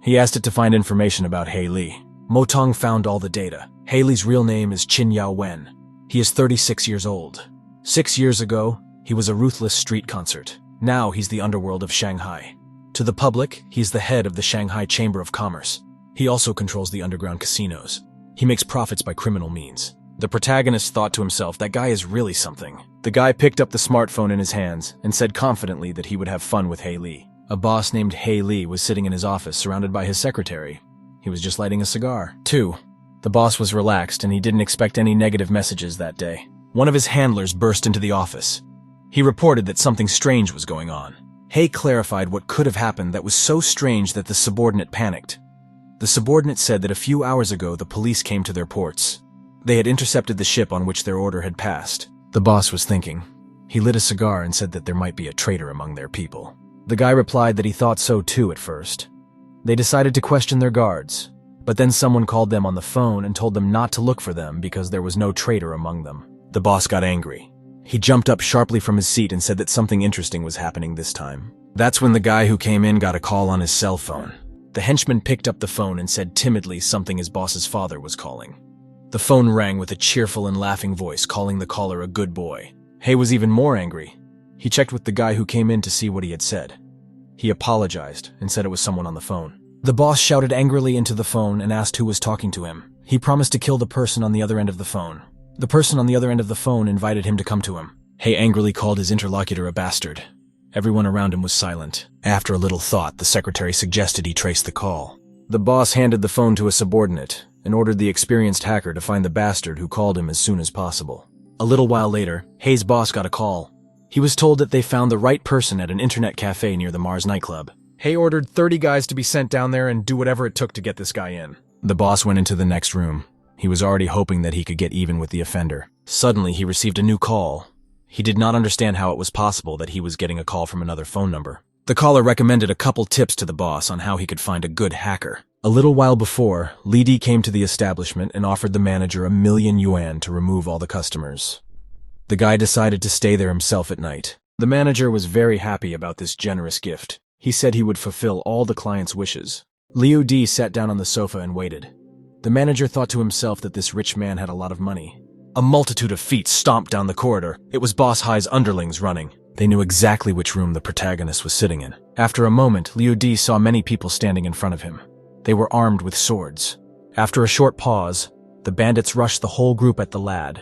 He asked it to find information about Hei Li. Motong found all the data. Hei Li's real name is Qin Yao Wen. He is 36 years old. 6 years ago, he was a ruthless street concert. Now he's the underworld of Shanghai. To the public, he's the head of the Shanghai Chamber of Commerce. He also controls the underground casinos. He makes profits by criminal means. The protagonist thought to himself, that guy is really something. The guy picked up the smartphone in his hands and said confidently that he would have fun with Hei Li. A boss named Hei Li was sitting in his office surrounded by his secretary. He was just lighting a cigar. 2. The boss was relaxed and he didn't expect any negative messages that day. One of his handlers burst into the office. He reported that something strange was going on. Hei clarified what could have happened that was so strange that the subordinate panicked. The subordinate said that a few hours ago the police came to their ports. They had intercepted the ship on which their order had passed. The boss was thinking. He lit a cigar and said that there might be a traitor among their people. The guy replied that he thought so too at first. They decided to question their guards, but then someone called them on the phone and told them not to look for them because there was no traitor among them. The boss got angry. He jumped up sharply from his seat and said that something interesting was happening this time. That's when the guy who came in got a call on his cell phone. The henchman picked up the phone and said timidly something his boss's father was calling. The phone rang with a cheerful and laughing voice, calling the caller a good boy. Hei was even more angry. He checked with the guy who came in to see what he had said. He apologized and said it was someone on the phone. The boss shouted angrily into the phone and asked who was talking to him. He promised to kill the person on the other end of the phone. The person on the other end of the phone invited him to come to him. Hei angrily called his interlocutor a bastard. Everyone around him was silent. After a little thought, the secretary suggested he trace the call. The boss handed the phone to a subordinate and ordered the experienced hacker to find the bastard who called him as soon as possible. A little while later, Hei's boss got a call. He was told that they found the right person at an internet cafe near the Mars nightclub. Hei ordered 30 guys to be sent down there and do whatever it took to get this guy in. The boss went into the next room. He was already hoping that he could get even with the offender. Suddenly, he received a new call. He did not understand how it was possible that he was getting a call from another phone number. The caller recommended a couple tips to the boss on how he could find a good hacker. A little while before, Li Di came to the establishment and offered the manager $1,000,000 to remove all the customers. The guy decided to stay there himself at night. The manager was very happy about this generous gift. He said he would fulfill all the client's wishes. Liu Di sat down on the sofa and waited. The manager thought to himself that this rich man had a lot of money. A multitude of feet stomped down the corridor. It was Boss Hai's underlings running. They knew exactly which room the protagonist was sitting in. After a moment, Liu Di saw many people standing in front of him. They were armed with swords. After a short pause, the bandits rushed the whole group at the lad.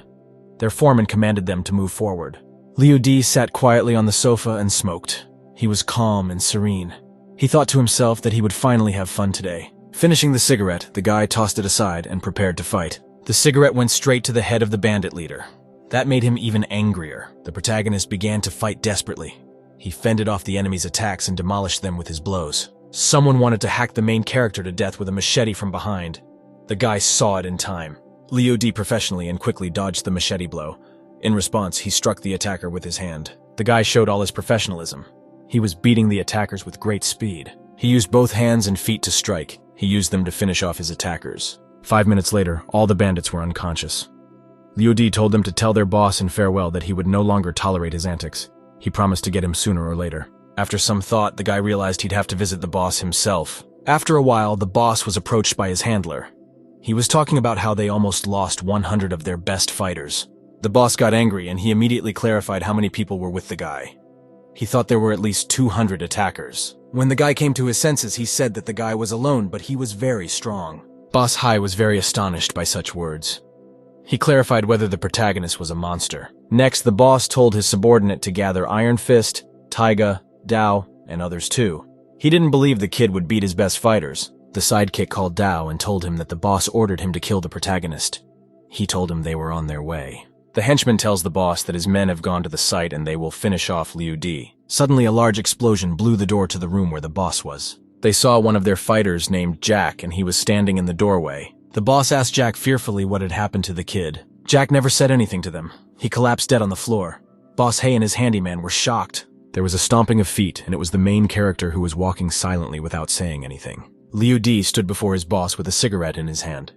Their foreman commanded them to move forward. Liu Di sat quietly on the sofa and smoked. He was calm and serene. He thought to himself that he would finally have fun today. Finishing the cigarette, the guy tossed it aside and prepared to fight. The cigarette went straight to the head of the bandit leader. That made him even angrier. The protagonist began to fight desperately. He fended off the enemy's attacks and demolished them with his blows. Someone wanted to hack the main character to death with a machete from behind. The guy saw it in time. Liu Di professionally and quickly dodged the machete blow. In response, he struck the attacker with his hand. The guy showed all his professionalism. He was beating the attackers with great speed. He used both hands and feet to strike. He used them to finish off his attackers. 5 minutes later, all the bandits were unconscious. Liu Di told them to tell their boss in farewell that he would no longer tolerate his antics. He promised to get him sooner or later. After some thought, the guy realized he'd have to visit the boss himself. After a while, the boss was approached by his handler. He was talking about how they almost lost 100 of their best fighters. The boss got angry and he immediately clarified how many people were with the guy. He thought there were at least 200 attackers. When the guy came to his senses, he said that the guy was alone, but he was very strong. Boss Hai was very astonished by such words. He clarified whether the protagonist was a monster. Next, the boss told his subordinate to gather Iron Fist, Taiga, Dao, and others too. He didn't believe the kid would beat his best fighters. The sidekick called Dao and told him that the boss ordered him to kill the protagonist. He told him they were on their way. The henchman tells the boss that his men have gone to the site and they will finish off Liu Di. Suddenly, a large explosion blew the door to the room where the boss was. They saw one of their fighters named Jack and he was standing in the doorway. The boss asked Jack fearfully what had happened to the kid. Jack never said anything to them. He collapsed dead on the floor. Boss Hay and his handyman were shocked. There was a stomping of feet, and it was the main character who was walking silently without saying anything. Liu D stood before his boss with a cigarette in his hand.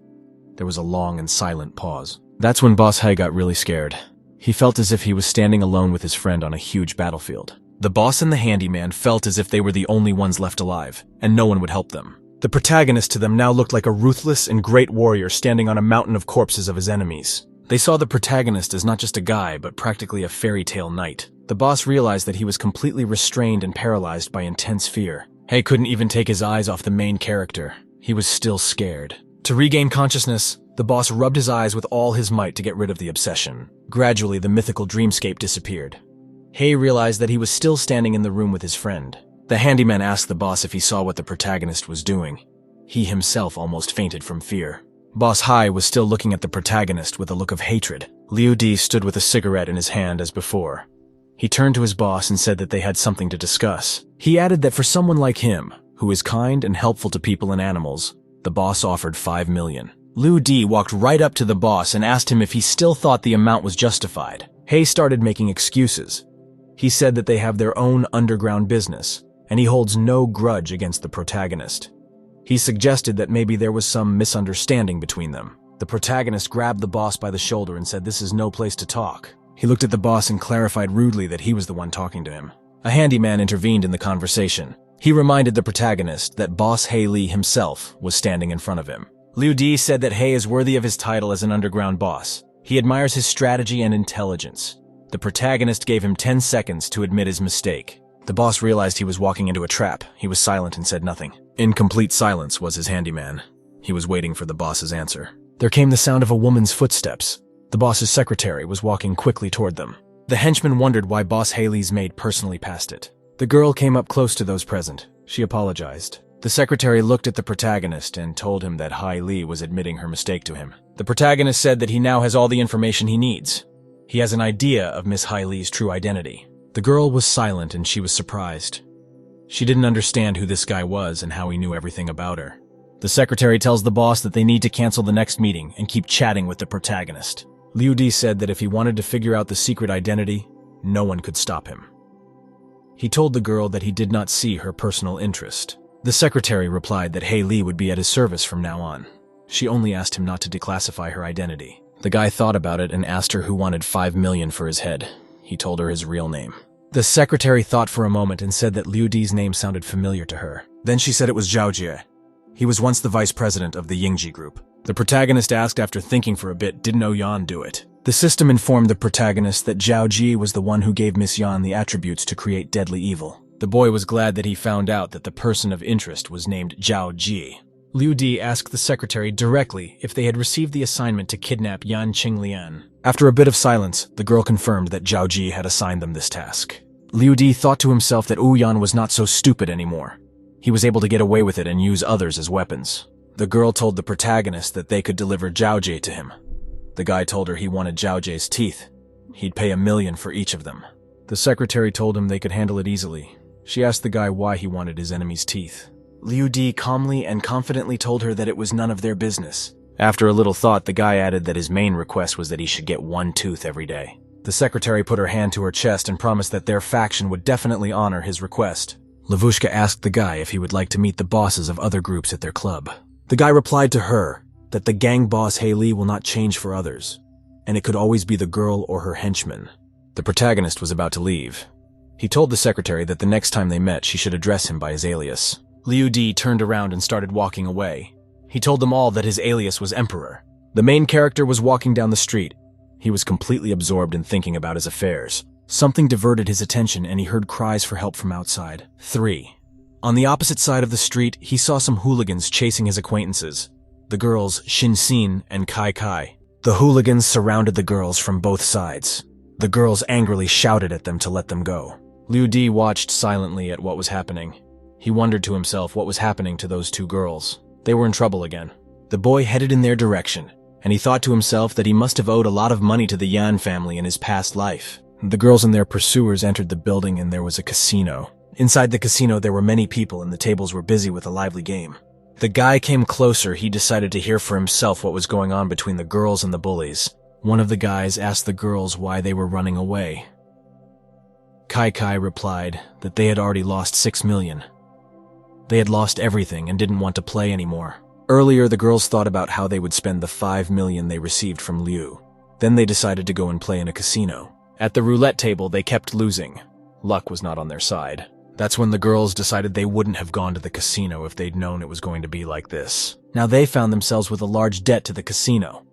There was a long and silent pause. That's when Boss Hay got really scared. He felt as if he was standing alone with his friend on a huge battlefield. The boss and the handyman felt as if they were the only ones left alive, and no one would help them. The protagonist to them now looked like a ruthless and great warrior standing on a mountain of corpses of his enemies. They saw the protagonist as not just a guy, but practically a fairy tale knight. The boss realized that he was completely restrained and paralyzed by intense fear. Hay couldn't even take his eyes off the main character. He was still scared. To regain consciousness, the boss rubbed his eyes with all his might to get rid of the obsession. Gradually, the mythical dreamscape disappeared. Hay realized that he was still standing in the room with his friend. The handyman asked the boss if he saw what the protagonist was doing. He himself almost fainted from fear. Boss Hai was still looking at the protagonist with a look of hatred. Liu Di stood with a cigarette in his hand as before. He turned to his boss and said that they had something to discuss. He added that for someone like him, who is kind and helpful to people and animals, the boss offered 5 million. Liu Di walked right up to the boss and asked him if he still thought the amount was justified. Hay started making excuses. He said that they have their own underground business, and he holds no grudge against the protagonist. He suggested that maybe there was some misunderstanding between them. The protagonist grabbed the boss by the shoulder and said this is no place to talk. He looked at the boss and clarified rudely that he was the one talking to him. A handyman intervened in the conversation. He reminded the protagonist that Boss Hay Lee himself was standing in front of him. Liu Di said that Hay is worthy of his title as an underground boss. He admires his strategy and intelligence. The protagonist gave him 10 seconds to admit his mistake. The boss realized he was walking into a trap. He was silent and said nothing. In complete silence was his handyman. He was waiting for the boss's answer. There came the sound of a woman's footsteps. The boss's secretary was walking quickly toward them. The henchman wondered why Boss Haley's maid personally passed it. The girl came up close to those present. She apologized. The secretary looked at the protagonist and told him that Hai Li was admitting her mistake to him. The protagonist said that he now has all the information he needs. He has an idea of Miss Hai Li's true identity. The girl was silent and she was surprised. She didn't understand who this guy was and how he knew everything about her. The secretary tells the boss that they need to cancel the next meeting and keep chatting with the protagonist. Liu Di said that if he wanted to figure out the secret identity, no one could stop him. He told the girl that he did not see her personal interest. The secretary replied that Hai Li would be at his service from now on. She only asked him not to declassify her identity. The guy thought about it and asked her who wanted 5 million for his head. He told her his real name. The secretary thought for a moment and said that Liu Di's name sounded familiar to her. Then she said it was Zhao Jie. He was once the vice president of the Yingji group. The protagonist asked after thinking for a bit, did No Yan do it? The system informed the protagonist that Zhao Ji was the one who gave Miss Yan the attributes to create deadly evil. The boy was glad that he found out that the person of interest was named Zhao Ji. Liu Di asked the secretary directly if they had received the assignment to kidnap Yan Qinglian. After a bit of silence, the girl confirmed that Zhao Ji had assigned them this task. Liu Di thought to himself that Wu Yan was not so stupid anymore. He was able to get away with it and use others as weapons. The girl told the protagonist that they could deliver Zhao Jie to him. The guy told her he wanted Zhao Jie's teeth. He'd pay 1 million for each of them. The secretary told him they could handle it easily. She asked the guy why he wanted his enemy's teeth. Liu Di calmly and confidently told her that it was none of their business. After a little thought, the guy added that his main request was that he should get 1 tooth every day. The secretary put her hand to her chest and promised that their faction would definitely honor his request. Lavushka asked the guy if he would like to meet the bosses of other groups at their club. The guy replied to her that the gang boss Hai Li will not change for others, and it could always be the girl or her henchman. The protagonist was about to leave. He told the secretary that the next time they met, she should address him by his alias. Liu Di turned around and started walking away. He told them all that his alias was Emperor. The main character was walking down the street. He was completely absorbed in thinking about his affairs. Something diverted his attention and he heard cries for help from outside. 3. On the opposite side of the street, he saw some hooligans chasing his acquaintances, the girls Shin Xin and Kai Kai. The hooligans surrounded the girls from both sides. The girls angrily shouted at them to let them go. Liu Di watched silently at what was happening. He wondered to himself what was happening to those 2 girls. They were in trouble again. The boy headed in their direction, and he thought to himself that he must have owed a lot of money to the Yan family in his past life. The girls and their pursuers entered the building and there was a casino. Inside the casino there were many people and the tables were busy with a lively game. The guy came closer. He decided to hear for himself what was going on between the girls and the bullies. One of the guys asked the girls why they were running away. Kai Kai replied that they had already lost 6 million. They had lost everything and didn't want to play anymore. Earlier, the girls thought about how they would spend the 5 million they received from Liu. Then they decided to go and play in a casino. At the roulette table, they kept losing. Luck was not on their side. That's when the girls decided they wouldn't have gone to the casino if they'd known it was going to be like this. Now they found themselves with a large debt to the casino.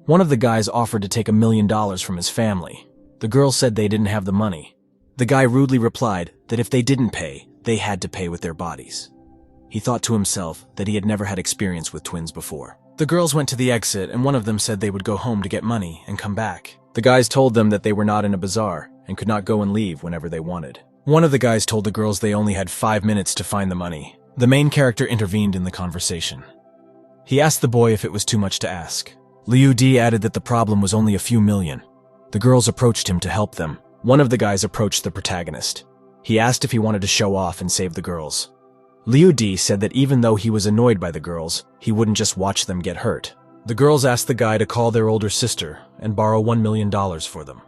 One of the guys offered to take $1 million from his family. The girls said they didn't have the money. The guy rudely replied that if they didn't pay, they had to pay with their bodies. He thought to himself that he had never had experience with twins before. The girls went to the exit, and one of them said they would go home to get money and come back. The guys told them that they were not in a bazaar and could not go and leave whenever they wanted. One of the guys told the girls they only had 5 minutes to find the money. The main character intervened in the conversation. He asked the boy if it was too much to ask. Liu Di added that the problem was only a few million. The girls approached him to help them. One of the guys approached the protagonist. He asked if he wanted to show off and save the girls. Liu Di said that even though he was annoyed by the girls, he wouldn't just watch them get hurt. The girls asked the guy to call their older sister and borrow $1 million for them.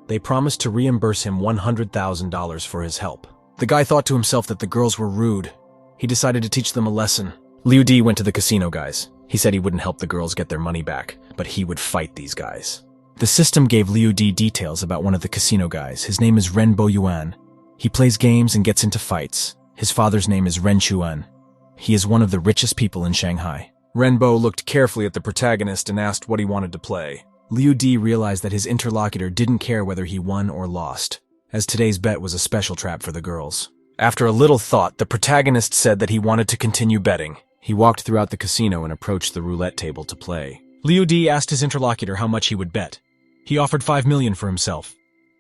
They promised to reimburse him $100,000 for his help. The guy thought to himself that the girls were rude. He decided to teach them a lesson. Liu Di went to the casino guys. He said he wouldn't help the girls get their money back, but he would fight these guys. The system gave Liu Di details about one of the casino guys. His name is Renbo Yuan. He plays games and gets into fights. His father's name is Ren Chuan. He is one of the richest people in Shanghai. Renbo looked carefully at the protagonist and asked what he wanted to play. Liu Di realized that his interlocutor didn't care whether he won or lost, as today's bet was a special trap for the girls. After a little thought, the protagonist said that he wanted to continue betting. He walked throughout the casino and approached the roulette table to play. Liu Di asked his interlocutor how much he would bet. He offered 5 million for himself.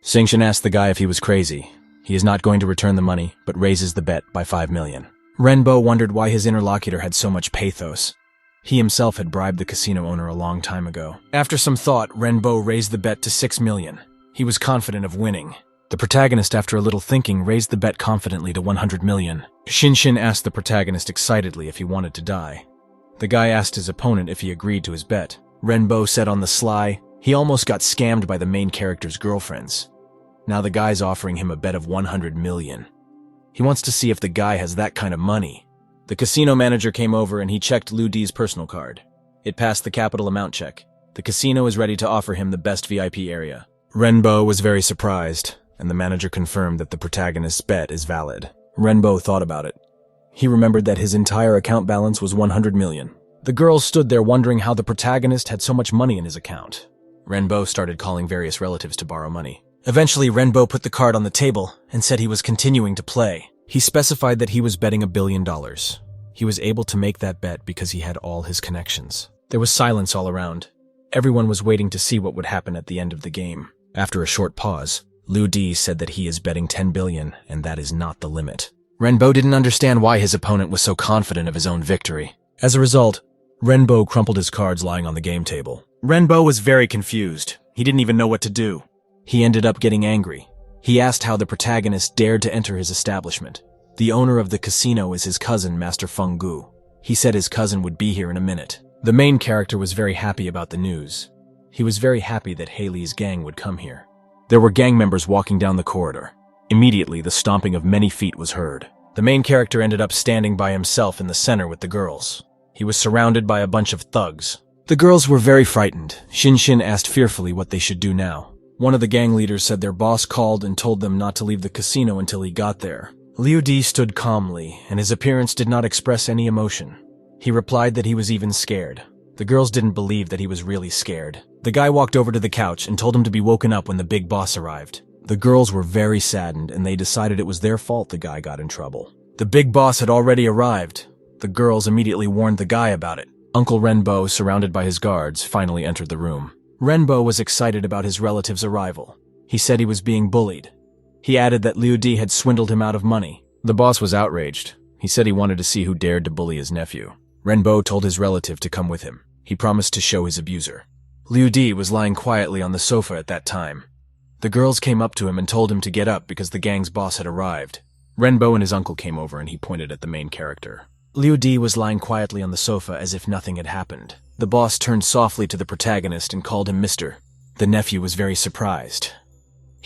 Xingchen asked the guy if he was crazy. He is not going to return the money, but raises the bet by 5 million. Renbo wondered why his interlocutor had so much pathos. He himself had bribed the casino owner a long time ago. After some thought, Renbo raised the bet to 6 million. He was confident of winning. The protagonist, after a little thinking, raised the bet confidently to 100 million. Xingchen asked the protagonist excitedly if he wanted to die. The guy asked his opponent if he agreed to his bet. Renbo said on the sly, he almost got scammed by the main character's girlfriends. Now the guy's offering him a bet of 100 million. He wants to see if the guy has that kind of money. The casino manager came over and he checked Liu Di's personal card. It passed the capital amount check. The casino is ready to offer him the best VIP area. Renbo was very surprised, and the manager confirmed that the protagonist's bet is valid. Renbo thought about it. He remembered that his entire account balance was 100 million. The girls stood there wondering how the protagonist had so much money in his account. Renbo started calling various relatives to borrow money. Eventually, Renbo put the card on the table and said he was continuing to play. He specified that he was betting $1 billion. He was able to make that bet because he had all his connections. There was silence all around. Everyone was waiting to see what would happen at the end of the game. After a short pause, Liu Di said that he is betting 10 billion and that is not the limit. Renbo didn't understand why his opponent was so confident of his own victory. As a result, Renbo crumpled his cards lying on the game table. Renbo was very confused. He didn't even know what to do. He ended up getting angry. He asked how the protagonist dared to enter his establishment. The owner of the casino is his cousin, Master Feng Gu. He said his cousin would be here in a minute. The main character was very happy about the news. He was very happy that Haley's gang would come here. There were gang members walking down the corridor. Immediately, the stomping of many feet was heard. The main character ended up standing by himself in the center with the girls. He was surrounded by a bunch of thugs. The girls were very frightened. Xingchen asked fearfully what they should do now. One of the gang leaders said their boss called and told them not to leave the casino until he got there. Liu Di stood calmly, and his appearance did not express any emotion. He replied that he was even scared. The girls didn't believe that he was really scared. The guy walked over to the couch and told him to be woken up when the big boss arrived. The girls were very saddened, and they decided it was their fault the guy got in trouble. The big boss had already arrived. The girls immediately warned the guy about it. Uncle Renbo, surrounded by his guards, finally entered the room. Renbo was excited about his relative's arrival. He said he was being bullied. He added that Liu Di had swindled him out of money. The boss was outraged. He said he wanted to see who dared to bully his nephew. Renbo told his relative to come with him. He promised to show his abuser. Liu Di was lying quietly on the sofa at that time. The girls came up to him and told him to get up because the gang's boss had arrived. Renbo and his uncle came over and he pointed at the main character. Liu Di was lying quietly on the sofa as if nothing had happened. The boss turned softly to the protagonist and called him Mr. The nephew was very surprised.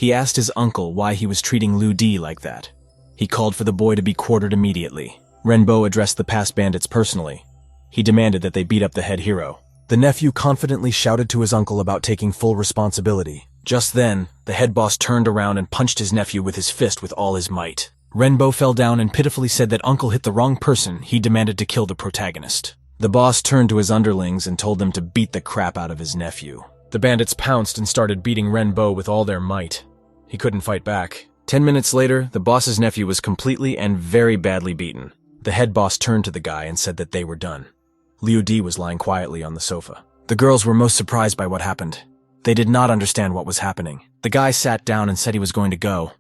He asked his uncle why he was treating Liu Di like that. He called for the boy to be quartered immediately. Renbo addressed the past bandits personally. He demanded that they beat up the head hero. The nephew confidently shouted to his uncle about taking full responsibility. Just then, the head boss turned around and punched his nephew with his fist with all his might. Renbo fell down and pitifully said that uncle hit the wrong person. He demanded to kill the protagonist. The boss turned to his underlings and told them to beat the crap out of his nephew. The bandits pounced and started beating Renbo with all their might. He couldn't fight back. 10 minutes later, the boss's nephew was completely and very badly beaten. The head boss turned to the guy and said that they were done. Liu Di was lying quietly on the sofa. The girls were most surprised by what happened. They did not understand what was happening. The guy sat down and said he was going to go.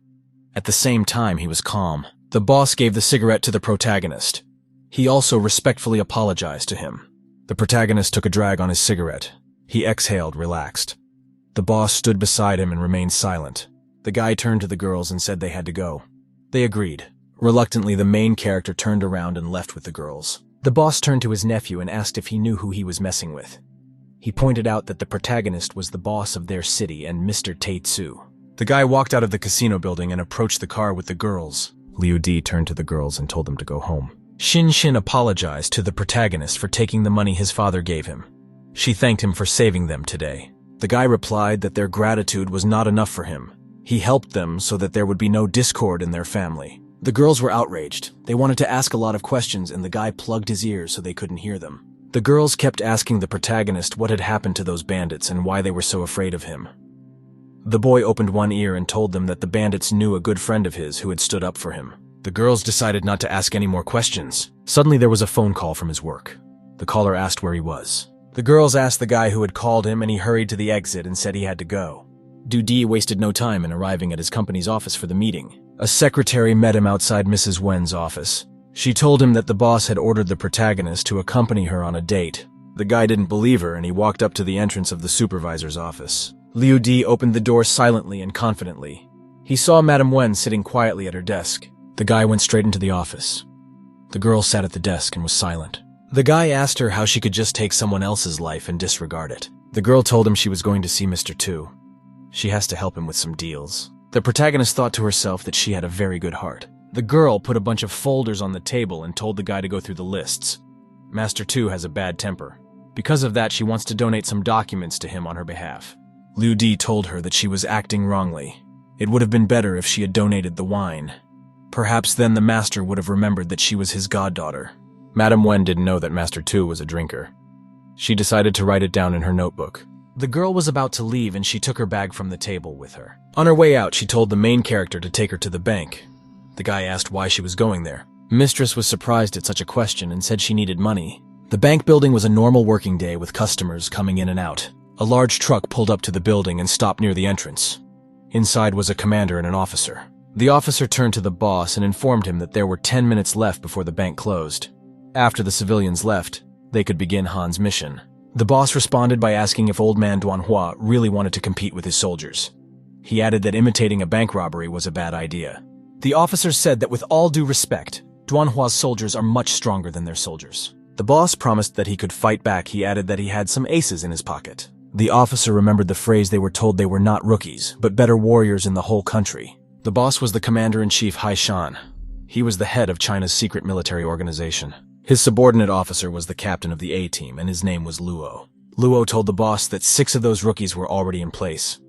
At the same time, he was calm. The boss gave the cigarette to the protagonist. He also respectfully apologized to him. The protagonist took a drag on his cigarette. He exhaled, relaxed. The boss stood beside him and remained silent. The guy turned to the girls and said they had to go. They agreed. Reluctantly, the main character turned around and left with the girls. The boss turned to his nephew and asked if he knew who he was messing with. He pointed out that the protagonist was the boss of their city and Mr. Taitsu. The guy walked out of the casino building and approached the car with the girls. Liu Di turned to the girls and told them to go home. Shin apologized to the protagonist for taking the money his father gave him. She thanked him for saving them today. The guy replied that their gratitude was not enough for him. He helped them so that there would be no discord in their family. The girls were outraged. They wanted to ask a lot of questions, and the guy plugged his ears so they couldn't hear them. The girls kept asking the protagonist what had happened to those bandits and why they were so afraid of him. The boy opened one ear and told them that the bandits knew a good friend of his who had stood up for him. The girls decided not to ask any more questions. Suddenly there was a phone call from his work. The caller asked where he was. The girls asked the guy who had called him, and he hurried to the exit and said he had to go. Du Di wasted no time in arriving at his company's office for the meeting. A secretary met him outside Mrs. Wen's office. She told him that the boss had ordered the protagonist to accompany her on a date. The guy didn't believe her, and he walked up to the entrance of the supervisor's office. Liu Di opened the door silently and confidently. He saw Madame Wen sitting quietly at her desk. The guy went straight into the office. The girl sat at the desk and was silent. The guy asked her how she could just take someone else's life and disregard it. The girl told him she was going to see Mr. Tu. She has to help him with some deals. The protagonist thought to herself that she had a very good heart. The girl put a bunch of folders on the table and told the guy to go through the lists. Master Tu has a bad temper. Because of that, she wants to donate some documents to him on her behalf. Liu Di told her that she was acting wrongly. It would have been better if she had donated the wine. Perhaps then the master would have remembered that she was his goddaughter. Madame Wen didn't know that Master Tu was a drinker. She decided to write it down in her notebook. The girl was about to leave and she took her bag from the table with her. On her way out, she told the main character to take her to the bank. The guy asked why she was going there. Mistress was surprised at such a question and said she needed money. The bank building was a normal working day with customers coming in and out. A large truck pulled up to the building and stopped near the entrance. Inside was a commander and an officer. The officer turned to the boss and informed him that there were 10 minutes left before the bank closed. After the civilians left, they could begin Han's mission. The boss responded by asking if old man Duanhua really wanted to compete with his soldiers. He added that imitating a bank robbery was a bad idea. The officer said that with all due respect, Duanhua's soldiers are much stronger than their soldiers. The boss promised that he could fight back. He added that he had some aces in his pocket. The officer remembered the phrase they were told they were not rookies, but better warriors in the whole country. The boss was the commander-in-chief Hai Shan. He was the head of China's secret military organization. His subordinate officer was the captain of the A-team, and his name was Luo. Luo told the boss that 6 of those rookies were already in place.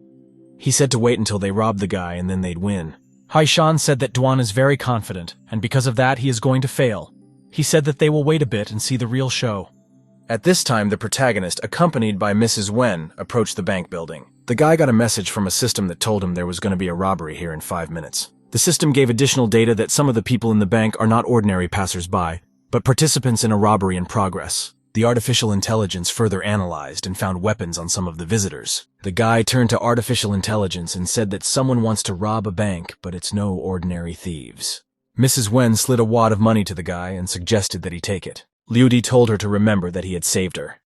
He said to wait until they robbed the guy and then they'd win. Hai Shan said that Duan is very confident, and because of that he is going to fail. He said that they will wait a bit and see the real show. At this time, the protagonist, accompanied by Mrs. Wen, approached the bank building. The guy got a message from a system that told him there was going to be a robbery here in 5 minutes. The system gave additional data that some of the people in the bank are not ordinary passers-by, but participants in a robbery in progress. The artificial intelligence further analyzed and found weapons on some of the visitors. The guy turned to artificial intelligence and said that someone wants to rob a bank, but it's no ordinary thieves. Mrs. Wen slid a wad of money to the guy and suggested that he take it. Liu Di told her to remember that he had saved her.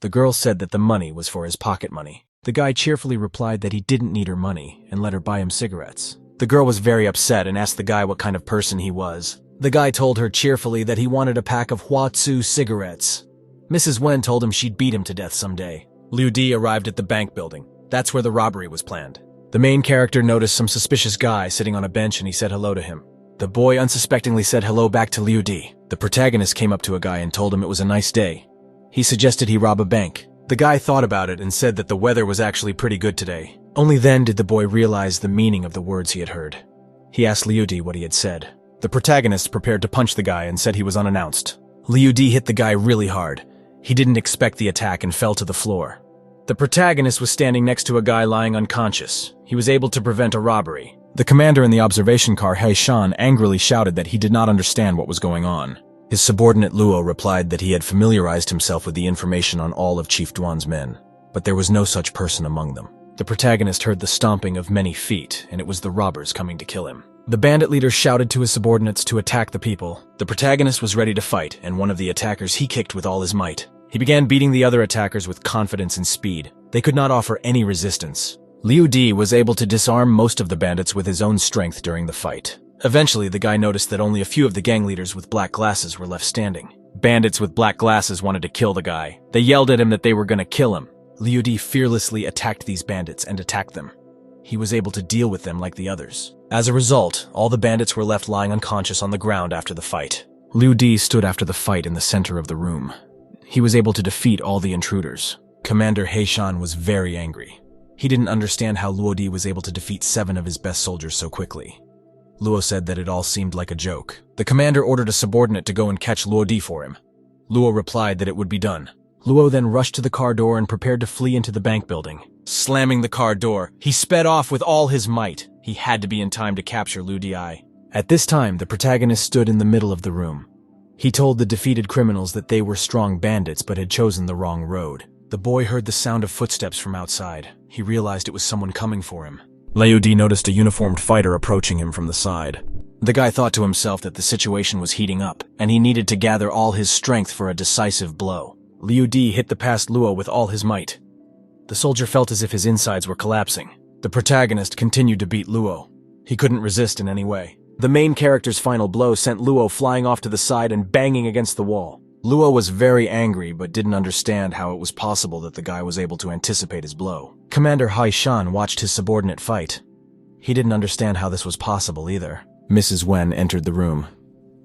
The girl said that the money was for his pocket money. The guy cheerfully replied that he didn't need her money and let her buy him cigarettes. The girl was very upset and asked the guy what kind of person he was. The guy told her cheerfully that he wanted a pack of Huatsu cigarettes. Mrs. Wen told him she'd beat him to death someday. Liu Di arrived at the bank building. That's where the robbery was planned. The main character noticed some suspicious guy sitting on a bench and he said hello to him. The boy unsuspectingly said hello back to Liu Di. The protagonist came up to a guy and told him it was a nice day. He suggested he rob a bank. The guy thought about it and said that the weather was actually pretty good today. Only then did the boy realize the meaning of the words he had heard. He asked Liu Di what he had said. The protagonist prepared to punch the guy and said he was unannounced. Liu Di hit the guy really hard. He didn't expect the attack and fell to the floor. The protagonist was standing next to a guy lying unconscious. He was able to prevent a robbery. The commander in the observation car, Shan, angrily shouted that he did not understand what was going on. His subordinate Luo replied that he had familiarized himself with the information on all of Chief Duan's men, but there was no such person among them. The protagonist heard the stomping of many feet, and it was the robbers coming to kill him. The bandit leader shouted to his subordinates to attack the people. The protagonist was ready to fight, and one of the attackers he kicked with all his might. He began beating the other attackers with confidence and speed. They could not offer any resistance. Liu Di was able to disarm most of the bandits with his own strength during the fight. Eventually, the guy noticed that only a few of the gang leaders with black glasses were left standing. Bandits with black glasses wanted to kill the guy. They yelled at him that they were going to kill him. Liu Di fearlessly attacked these bandits and attacked them. He was able to deal with them like the others. As a result, all the bandits were left lying unconscious on the ground after the fight. Liu Di stood after the fight in the center of the room. He was able to defeat all the intruders. Commander Shan was very angry. He didn't understand how Luo Di was able to defeat 7 of his best soldiers so quickly. Luo said that it all seemed like a joke. The commander ordered a subordinate to go and catch Luo Di for him. Luo replied that it would be done. Luo then rushed to the car door and prepared to flee into the bank building. Slamming the car door, he sped off with all his might. He had to be in time to capture Liu Di. At this time, the protagonist stood in the middle of the room. He told the defeated criminals that they were strong bandits but had chosen the wrong road. The boy heard the sound of footsteps from outside. He realized it was someone coming for him. Liu Di noticed a uniformed fighter approaching him from the side. The guy thought to himself that the situation was heating up, and he needed to gather all his strength for a decisive blow. Liu Di hit the past Luo with all his might. The soldier felt as if his insides were collapsing. The protagonist continued to beat Luo. He couldn't resist in any way. The main character's final blow sent Luo flying off to the side and banging against the wall. Luo was very angry but didn't understand how it was possible that the guy was able to anticipate his blow. Commander Shan watched his subordinate fight. He didn't understand how this was possible either. Mrs. Wen entered the room.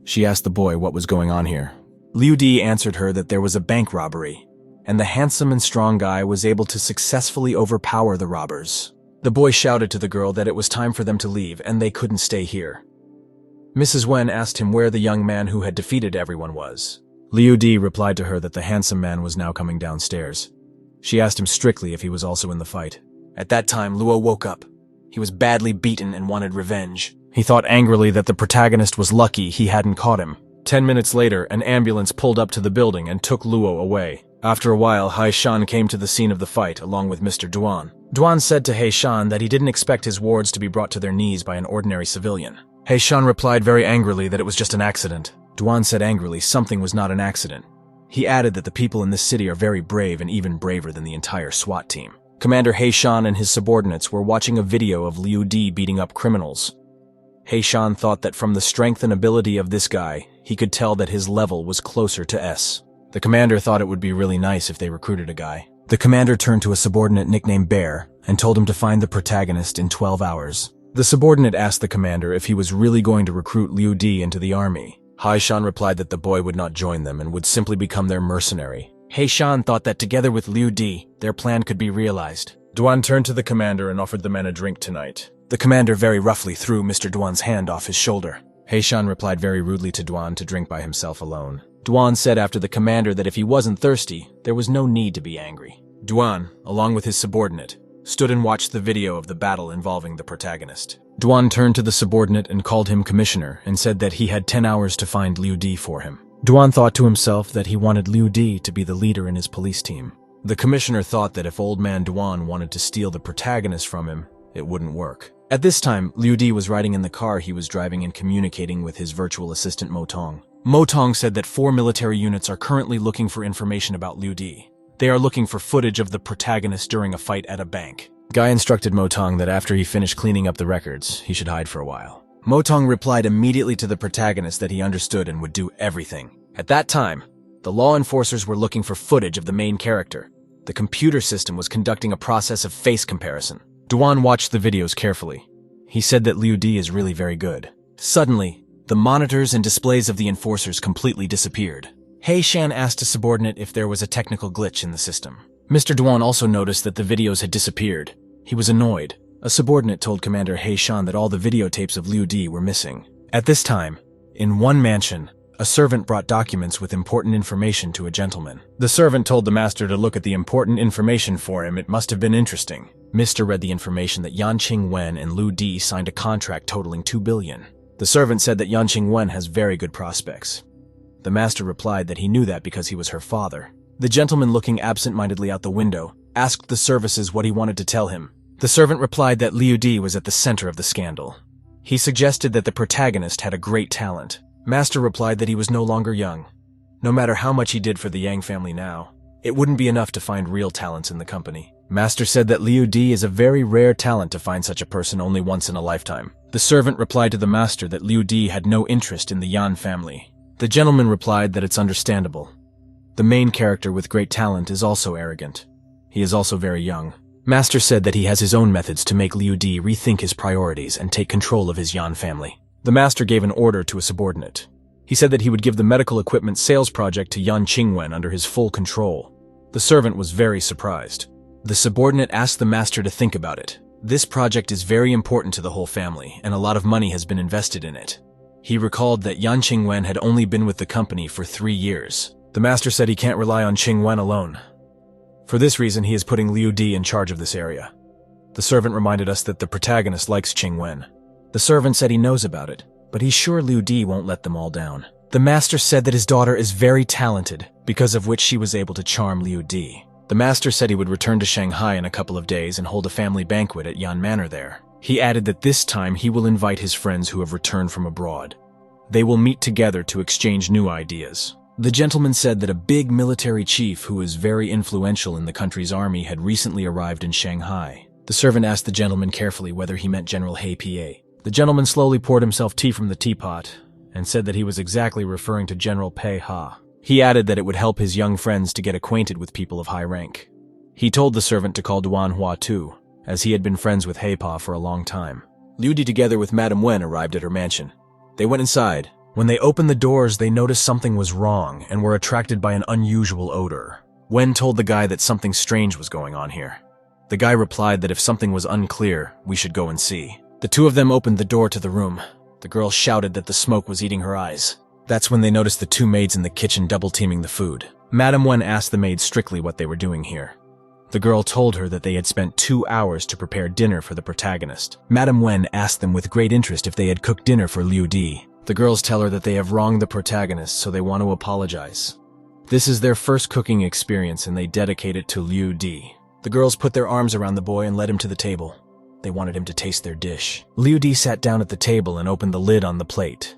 She asked the boy what was going on here. Liu Di answered her that there was a bank robbery, and the handsome and strong guy was able to successfully overpower the robbers. The boy shouted to the girl that it was time for them to leave and they couldn't stay here. Mrs. Wen asked him where the young man who had defeated everyone was. Liu Di replied to her that the handsome man was now coming downstairs. She asked him strictly if he was also in the fight. At that time, Luo woke up. He was badly beaten and wanted revenge. He thought angrily that the protagonist was lucky he hadn't caught him. 10 minutes later, an ambulance pulled up to the building and took Luo away. After a while, Shan came to the scene of the fight along with Mr. Duan. Duan said to Shan that he didn't expect his wards to be brought to their knees by an ordinary civilian. Shan replied very angrily that it was just an accident. Duan said angrily something was not an accident. He added that the people in this city are very brave and even braver than the entire SWAT team. Commander Shan and his subordinates were watching a video of Liu Di beating up criminals. Shan thought that from the strength and ability of this guy, he could tell that his level was closer to S. The commander thought it would be really nice if they recruited a guy. The commander turned to a subordinate nicknamed Bear and told him to find the protagonist in 12 hours. The subordinate asked the commander if he was really going to recruit Liu Di into the army. Shan replied that the boy would not join them and would simply become their mercenary. Shan thought that together with Liu Di, their plan could be realized. Duan turned to the commander and offered the men a drink tonight. The commander very roughly threw Mr. Duan's hand off his shoulder. Shan replied very rudely to Duan to drink by himself alone. Duan said after the commander that if he wasn't thirsty, there was no need to be angry. Duan, along with his subordinate, stood and watched the video of the battle involving the protagonist. Duan turned to the subordinate and called him commissioner and said that he had 10 hours to find Liu Di for him. Duan thought to himself that he wanted Liu Di to be the leader in his police team. The commissioner thought that if old man Duan wanted to steal the protagonist from him, it wouldn't work. At this time, Liu Di was riding in the car he was driving and communicating with his virtual assistant Motong. Motong said that 4 military units are currently looking for information about Liu Di. They are looking for footage of the protagonist during a fight at a bank. Guy instructed Motong that after he finished cleaning up the records, he should hide for a while. Motong replied immediately to the protagonist that he understood and would do everything. At that time, the law enforcers were looking for footage of the main character. The computer system was conducting a process of face comparison. Duan watched the videos carefully. He said that Liu Di is really very good. Suddenly, the monitors and displays of the enforcers completely disappeared. He Shan asked a subordinate if there was a technical glitch in the system. Mr. Duan also noticed that the videos had disappeared. He was annoyed. A subordinate told Commander He Shan that all the videotapes of Liu Di were missing. At this time, in one mansion, a servant brought documents with important information to a gentleman. The servant told the master to look at the important information for him. It must have been interesting. Mr. read the information that Yan Qingwen and Liu Di signed a contract totaling 2 billion. The servant said that Yan Qingwen has very good prospects. The master replied that he knew that because he was her father. The gentleman, looking absent-mindedly out the window, asked the services what he wanted to tell him. The servant replied that Liu Di was at the center of the scandal. He suggested that the protagonist had a great talent. Master replied that he was no longer young. No matter how much he did for the Yang family now, it wouldn't be enough to find real talents in the company. Master said that Liu Di is a very rare talent, to find such a person only once in a lifetime. The servant replied to the master that Liu Di had no interest in the Yan family. The gentleman replied that it's understandable. The main character with great talent is also arrogant. He is also very young. Master said that he has his own methods to make Liu Di rethink his priorities and take control of his Yan family. The master gave an order to a subordinate. He said that he would give the medical equipment sales project to Yan Qingwen under his full control. The servant was very surprised. The subordinate asked the master to think about it. This project is very important to the whole family, and a lot of money has been invested in it. He recalled that Yan Qingwen had only been with the company for 3 years. The master said he can't rely on Qingwen alone. For this reason, he is putting Liu Di in charge of this area. The servant reminded us that the protagonist likes Qingwen. The servant said he knows about it, but he's sure Liu Di won't let them all down. The master said that his daughter is very talented, because of which she was able to charm Liu Di. The master said he would return to Shanghai in a couple of days and hold a family banquet at Yan Manor there. He added that this time he will invite his friends who have returned from abroad. They will meet together to exchange new ideas. The gentleman said that a big military chief who is very influential in the country's army had recently arrived in Shanghai. The servant asked the gentleman carefully whether he meant General He Pa. The gentleman slowly poured himself tea from the teapot and said that he was exactly referring to General Pei Ha. He added that it would help his young friends to get acquainted with people of high rank. He told the servant to call Duan Hua too, as he had been friends with He Pa for a long time. Liu Di together with Madame Wen arrived at her mansion. They went inside. When they opened the doors, they noticed something was wrong and were attracted by an unusual odor. Wen told the guy that something strange was going on here. The guy replied that if something was unclear, we should go and see. The two of them opened the door to the room. The girl shouted that the smoke was eating her eyes. That's when they noticed the two maids in the kitchen double-teaming the food. Madame Wen asked the maids strictly what they were doing here. The girl told her that they had spent 2 hours to prepare dinner for the protagonist. Madame Wen asked them with great interest if they had cooked dinner for Liu Di. The girls tell her that they have wronged the protagonist, so they want to apologize. This is their first cooking experience and they dedicate it to Liu Di. The girls put their arms around the boy and led him to the table. They wanted him to taste their dish. Liu Di sat down at the table and opened the lid on the plate.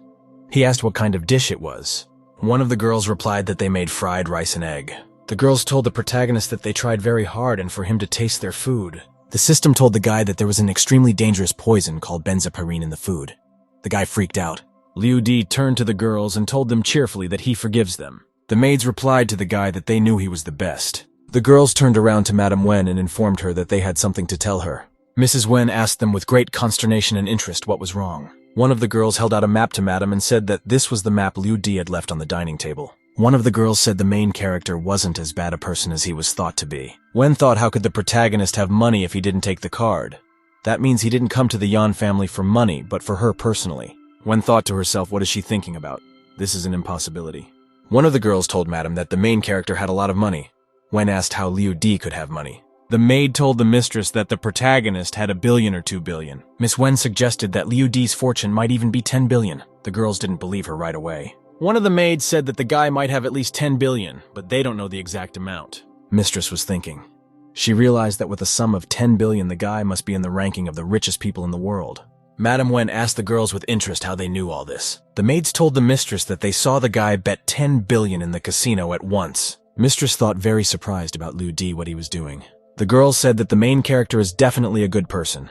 He asked what kind of dish it was. One of the girls replied that they made fried rice and egg. The girls told the protagonist that they tried very hard and for him to taste their food. The system told the guy that there was an extremely dangerous poison called benzaprine in the food. The guy freaked out. Liu Di turned to the girls and told them cheerfully that he forgives them. The maids replied to the guy that they knew he was the best. The girls turned around to Madame Wen and informed her that they had something to tell her. Mrs. Wen asked them with great consternation and interest what was wrong. One of the girls held out a map to Madame and said that this was the map Liu Di had left on the dining table. One of the girls said the main character wasn't as bad a person as he was thought to be. Wen thought, how could the protagonist have money if he didn't take the card? That means he didn't come to the Yan family for money, but for her personally. Wen thought to herself, what is she thinking about? This is an impossibility. One of the girls told Madame that the main character had a lot of money. Wen asked how Liu Di could have money. The maid told the mistress that the protagonist had 1 billion or 2 billion. Miss Wen suggested that Liu Di's fortune might even be 10 billion. The girls didn't believe her right away. One of the maids said that the guy might have at least 10 billion, but they don't know the exact amount. Mistress was thinking. She realized that with a sum of 10 billion, the guy must be in the ranking of the richest people in the world. Madame Wen asked the girls with interest how they knew all this. The maids told the mistress that they saw the guy bet 10 billion in the casino at once. Mistress thought very surprised about Liu Di what he was doing. The girls said that the main character is definitely a good person.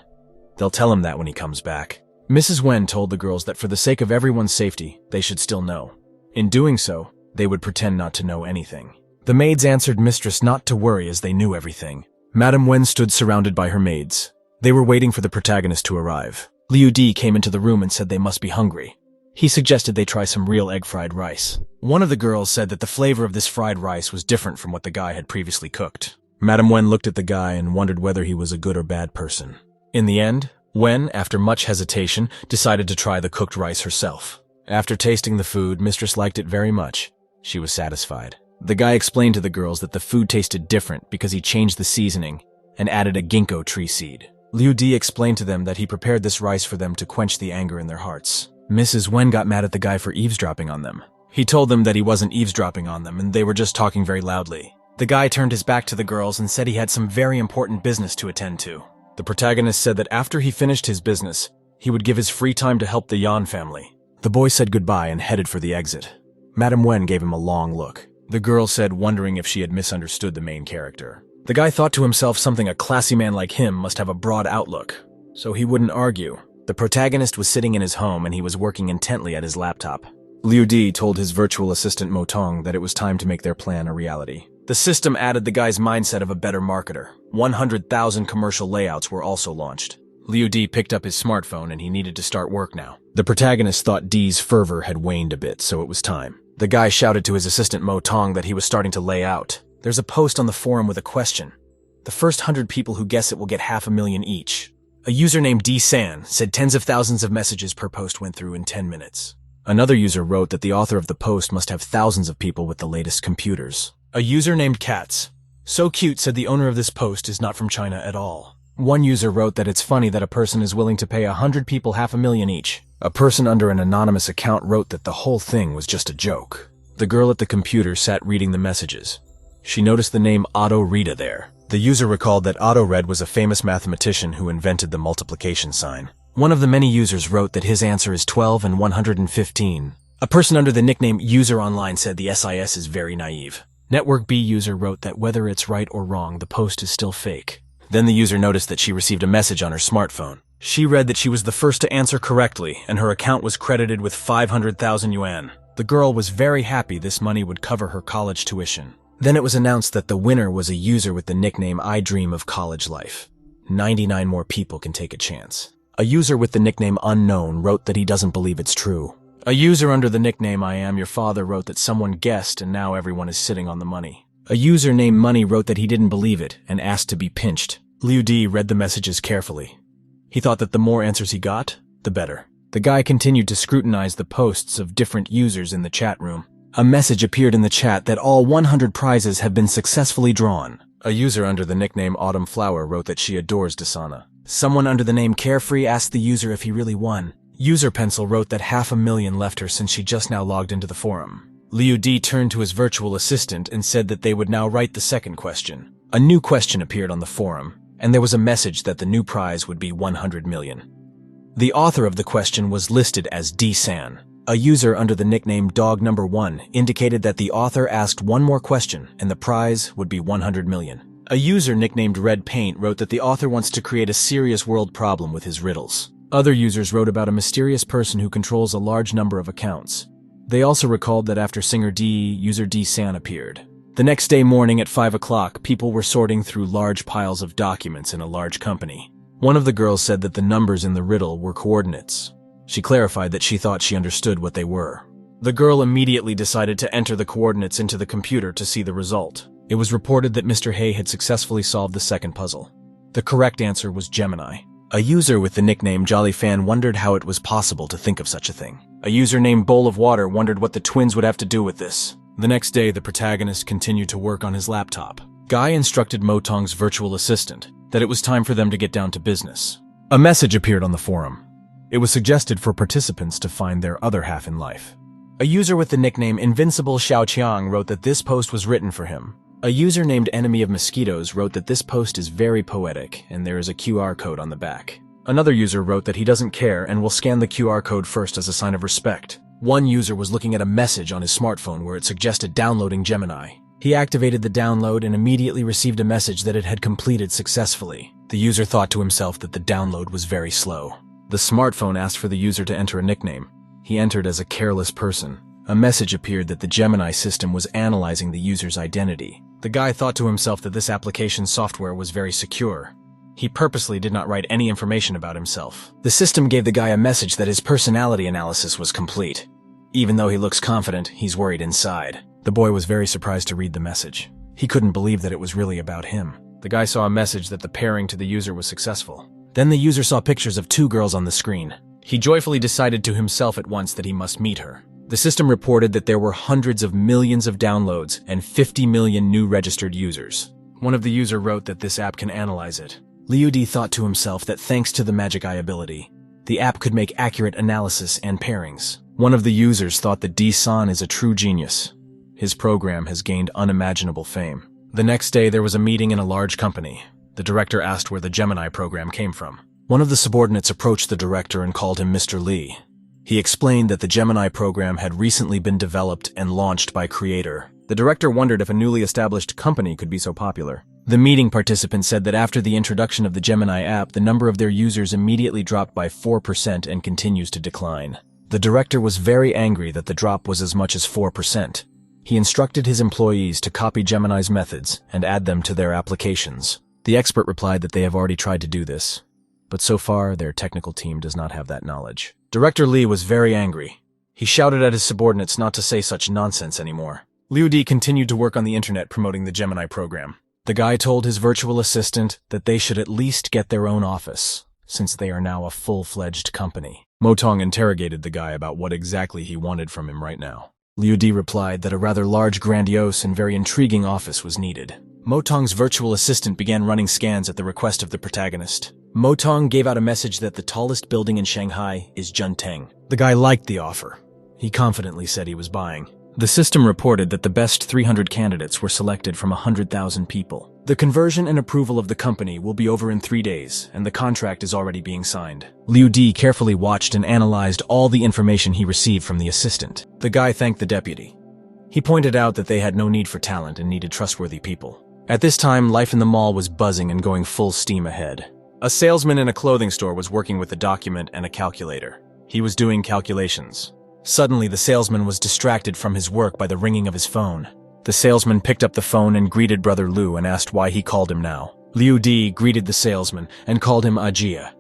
They'll tell him that when he comes back. Mrs. Wen told the girls that for the sake of everyone's safety, they should still know. In doing so, they would pretend not to know anything. The maids answered mistress not to worry as they knew everything. Madame Wen stood surrounded by her maids. They were waiting for the protagonist to arrive. Liu Di came into the room and said they must be hungry. He suggested they try some real egg-fried rice. One of the girls said that the flavor of this fried rice was different from what the guy had previously cooked. Madame Wen looked at the guy and wondered whether he was a good or bad person. In the end, Wen, after much hesitation, decided to try the cooked rice herself. After tasting the food, Mistress liked it very much. She was satisfied. The guy explained to the girls that the food tasted different because he changed the seasoning and added a ginkgo tree seed. Liu Di explained to them that he prepared this rice for them to quench the anger in their hearts. Mrs. Wen got mad at the guy for eavesdropping on them. He told them that he wasn't eavesdropping on them and they were just talking very loudly. The guy turned his back to the girls and said he had some very important business to attend to. The protagonist said that after he finished his business, he would give his free time to help the Yan family. The boy said goodbye and headed for the exit. Madame Wen gave him a long look. The girl said, wondering if she had misunderstood the main character. The guy thought to himself something a classy man like him must have a broad outlook, so he wouldn't argue. The protagonist was sitting in his home and he was working intently at his laptop. Liu Di told his virtual assistant Motong that it was time to make their plan a reality. The system added the guy's mindset of a better marketer. 100,000 commercial layouts were also launched. Liu Di picked up his smartphone and he needed to start work now. The protagonist thought Di's fervor had waned a bit, so it was time. The guy shouted to his assistant Motong that he was starting to lay out. There's a post on the forum with a question. The first 100 people who guess it will get $500,000 each. A user named D-San said tens of thousands of messages per post went through in 10 minutes. Another user wrote that the author of the post must have thousands of people with the latest computers. A user named Katz, so cute, said the owner of this post is not from China at all. One user wrote that it's funny that a person is willing to pay 100 people $500,000 each. A person under an anonymous account wrote that the whole thing was just a joke. The girl at the computer sat reading the messages. She noticed the name Otto Rita there. The user recalled that Otto Red was a famous mathematician who invented the multiplication sign. One of the many users wrote that his answer is 12 and 115. A person under the nickname User Online said the SIS is very naive. Network B user wrote that whether it's right or wrong, the post is still fake. Then the user noticed that she received a message on her smartphone. She read that she was the first to answer correctly, and her account was credited with 500,000 yuan. The girl was very happy this money would cover her college tuition. Then it was announced that the winner was a user with the nickname I Dream of College Life. 99 more people can take a chance. A user with the nickname Unknown wrote that he doesn't believe it's true. A user under the nickname I Am Your Father wrote that someone guessed and now everyone is sitting on the money. A user named Money wrote that he didn't believe it and asked to be pinched. Liu Di read the messages carefully. He thought that the more answers he got, the better. The guy continued to scrutinize the posts of different users in the chat room. A message appeared in the chat that all 100 prizes have been successfully drawn. A user under the nickname Autumn Flower wrote that she adores Dasana. Someone under the name Carefree asked the user if he really won. User Pencil wrote that $500,000 left her since she just now logged into the forum. Liu Di turned to his virtual assistant and said that they would now write the second question. A new question appeared on the forum, and there was a message that the new prize would be 100 million. The author of the question was listed as D-San. A user under the nickname Dog Number 1 indicated that the author asked one more question and the prize would be 100 million. A user nicknamed Red Paint wrote that the author wants to create a serious world problem with his riddles. Other users wrote about a mysterious person who controls a large number of accounts. They also recalled that after Singer D, user D-San appeared. The next day morning at 5 o'clock, people were sorting through large piles of documents in a large company. One of the girls said that the numbers in the riddle were coordinates. She clarified that she thought she understood what they were. The girl immediately decided to enter the coordinates into the computer to see the result. It was reported that Mr. Hay had successfully solved the second puzzle. The correct answer was Gemini. A user with the nickname Jolly Fan wondered how it was possible to think of such a thing. A user named Bowl of Water wondered what the twins would have to do with this. The next day, the protagonist continued to work on his laptop. Guy instructed Motong's virtual assistant that it was time for them to get down to business. A message appeared on the forum. It was suggested for participants to find their other half in life. A user with the nickname Invincible Xiaoqiang wrote that this post was written for him. A user named Enemy of Mosquitoes wrote that this post is very poetic and there is a QR code on the back. Another user wrote that he doesn't care and will scan the QR code first as a sign of respect. One user was looking at a message on his smartphone where it suggested downloading Gemini. He activated the download and immediately received a message that it had completed successfully. The user thought to himself that the download was very slow. The smartphone asked for the user to enter a nickname. He entered as a careless person. A message appeared that the Gemini system was analyzing the user's identity. The guy thought to himself that this application software was very secure. He purposely did not write any information about himself. The system gave the guy a message that his personality analysis was complete. Even though he looks confident, he's worried inside. The boy was very surprised to read the message. He couldn't believe that it was really about him. The guy saw a message that the pairing to the user was successful. Then the user saw pictures of 2 girls on the screen. He joyfully decided to himself at once that he must meet her. The system reported that there were hundreds of millions of downloads and 50 million new registered users. One of the user wrote that this app can analyze it. Liu Di thought to himself that thanks to the magic eye ability, the app could make accurate analysis and pairings. One of the users thought that Di-san is a true genius. His program has gained unimaginable fame. The next day there was a meeting in a large company. The director asked where the Gemini program came from. One of the subordinates approached the director and called him Mr. Lee. He explained that the Gemini program had recently been developed and launched by Creator. The director wondered if a newly established company could be so popular. The meeting participants said that after the introduction of the Gemini app, the number of their users immediately dropped by 4% and continues to decline. The director was very angry that the drop was as much as 4%. He instructed his employees to copy Gemini's methods and add them to their applications. The expert replied that they have already tried to do this, but so far their technical team does not have that knowledge. Director Lee was very angry. He shouted at his subordinates not to say such nonsense anymore. Liu Di continued to work on the internet promoting the Gemini program. The guy told his virtual assistant that they should at least get their own office, since they are now a full-fledged company. Motong interrogated the guy about what exactly he wanted from him right now. Liu Di replied that a rather large, grandiose, and very intriguing office was needed. Motong's virtual assistant began running scans at the request of the protagonist. Motong gave out a message that the tallest building in Shanghai is Junteng. The guy liked the offer. He confidently said he was buying. The system reported that the best 300 candidates were selected from 100,000 people. The conversion and approval of the company will be over in 3 days, and the contract is already being signed. Liu Di carefully watched and analyzed all the information he received from the assistant. The guy thanked the deputy. He pointed out that they had no need for talent and needed trustworthy people. At this time, life in the mall was buzzing and going full steam ahead. A salesman in a clothing store was working with a document and a calculator. He was doing calculations. Suddenly, the salesman was distracted from his work by the ringing of his phone. The salesman picked up the phone and greeted Brother Liu and asked why he called him now. Liu Di greeted the salesman and called him Ajia.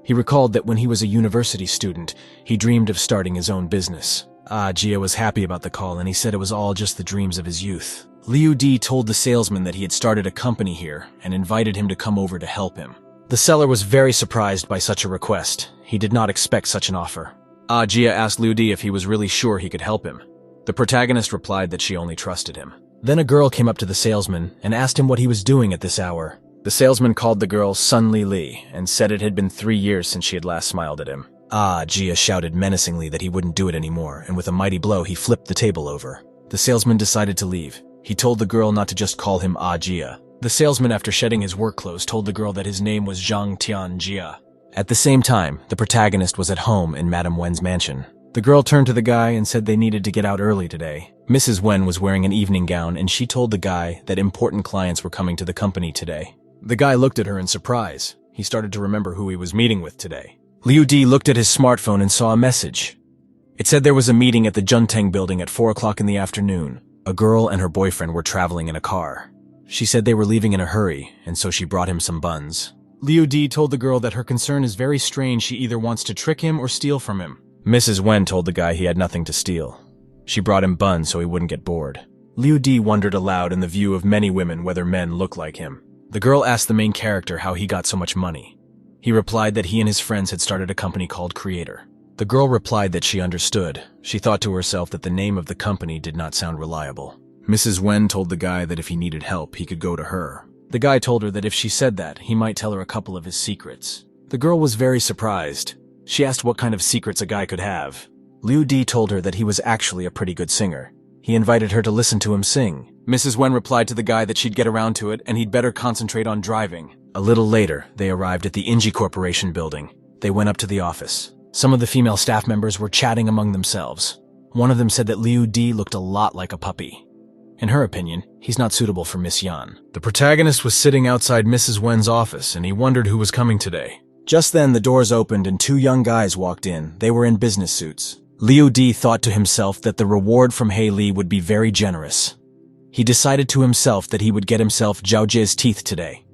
He recalled that when he was a university student, he dreamed of starting his own business. Ajia was happy about the call and he said it was all just the dreams of his youth. Liu Di told the salesman that he had started a company here and invited him to come over to help him. The seller was very surprised by such a request. He did not expect such an offer. Ajia asked Liu Di if he was really sure he could help him. The protagonist replied that she only trusted him. Then a girl came up to the salesman and asked him what he was doing at this hour. The salesman called the girl Sun Li and said it had been 3 years since she had last smiled at him. Ajia shouted menacingly that he wouldn't do it anymore, and with a mighty blow he flipped the table over. The salesman decided to leave. He told the girl not to just call him Ajia. The salesman, after shedding his work clothes, told the girl that his name was Zhang Tianjia. At the same time, the protagonist was at home in Madame Wen's mansion. The girl turned to the guy and said they needed to get out early today. Mrs. Wen was wearing an evening gown and she told the guy that important clients were coming to the company today. The guy looked at her in surprise. He started to remember who he was meeting with today. Liu Di looked at his smartphone and saw a message. It said there was a meeting at the Junteng building at 4 o'clock in the afternoon. A girl and her boyfriend were traveling in a car. She said they were leaving in a hurry, and so she brought him some buns. Liu Di told the girl that her concern is very strange. She either wants to trick him or steal from him. Mrs. Wen told the guy he had nothing to steal. She brought him buns so he wouldn't get bored. Liu Di wondered aloud in the view of many women whether men look like him. The girl asked the main character how he got so much money. He replied that he and his friends had started a company called Creator. The girl replied that she understood. She thought to herself that the name of the company did not sound reliable. Mrs. Wen told the guy that if he needed help, he could go to her. The guy told her that if she said that, he might tell her a couple of his secrets. The girl was very surprised. She asked what kind of secrets a guy could have. Liu Di told her that he was actually a pretty good singer. He invited her to listen to him sing. Mrs. Wen replied to the guy that she'd get around to it and he'd better concentrate on driving. A little later, they arrived at the Inji Corporation building. They went up to the office. Some of the female staff members were chatting among themselves. One of them said that Liu Di looked a lot like a puppy. In her opinion, he's not suitable for Miss Yan. The protagonist was sitting outside Mrs. Wen's office and he wondered who was coming today. Just then, the doors opened and 2 young guys walked in. They were in business suits. Liu Di thought to himself that the reward from Hei Li would be very generous. He decided to himself that he would get himself Zhao Jie's teeth today.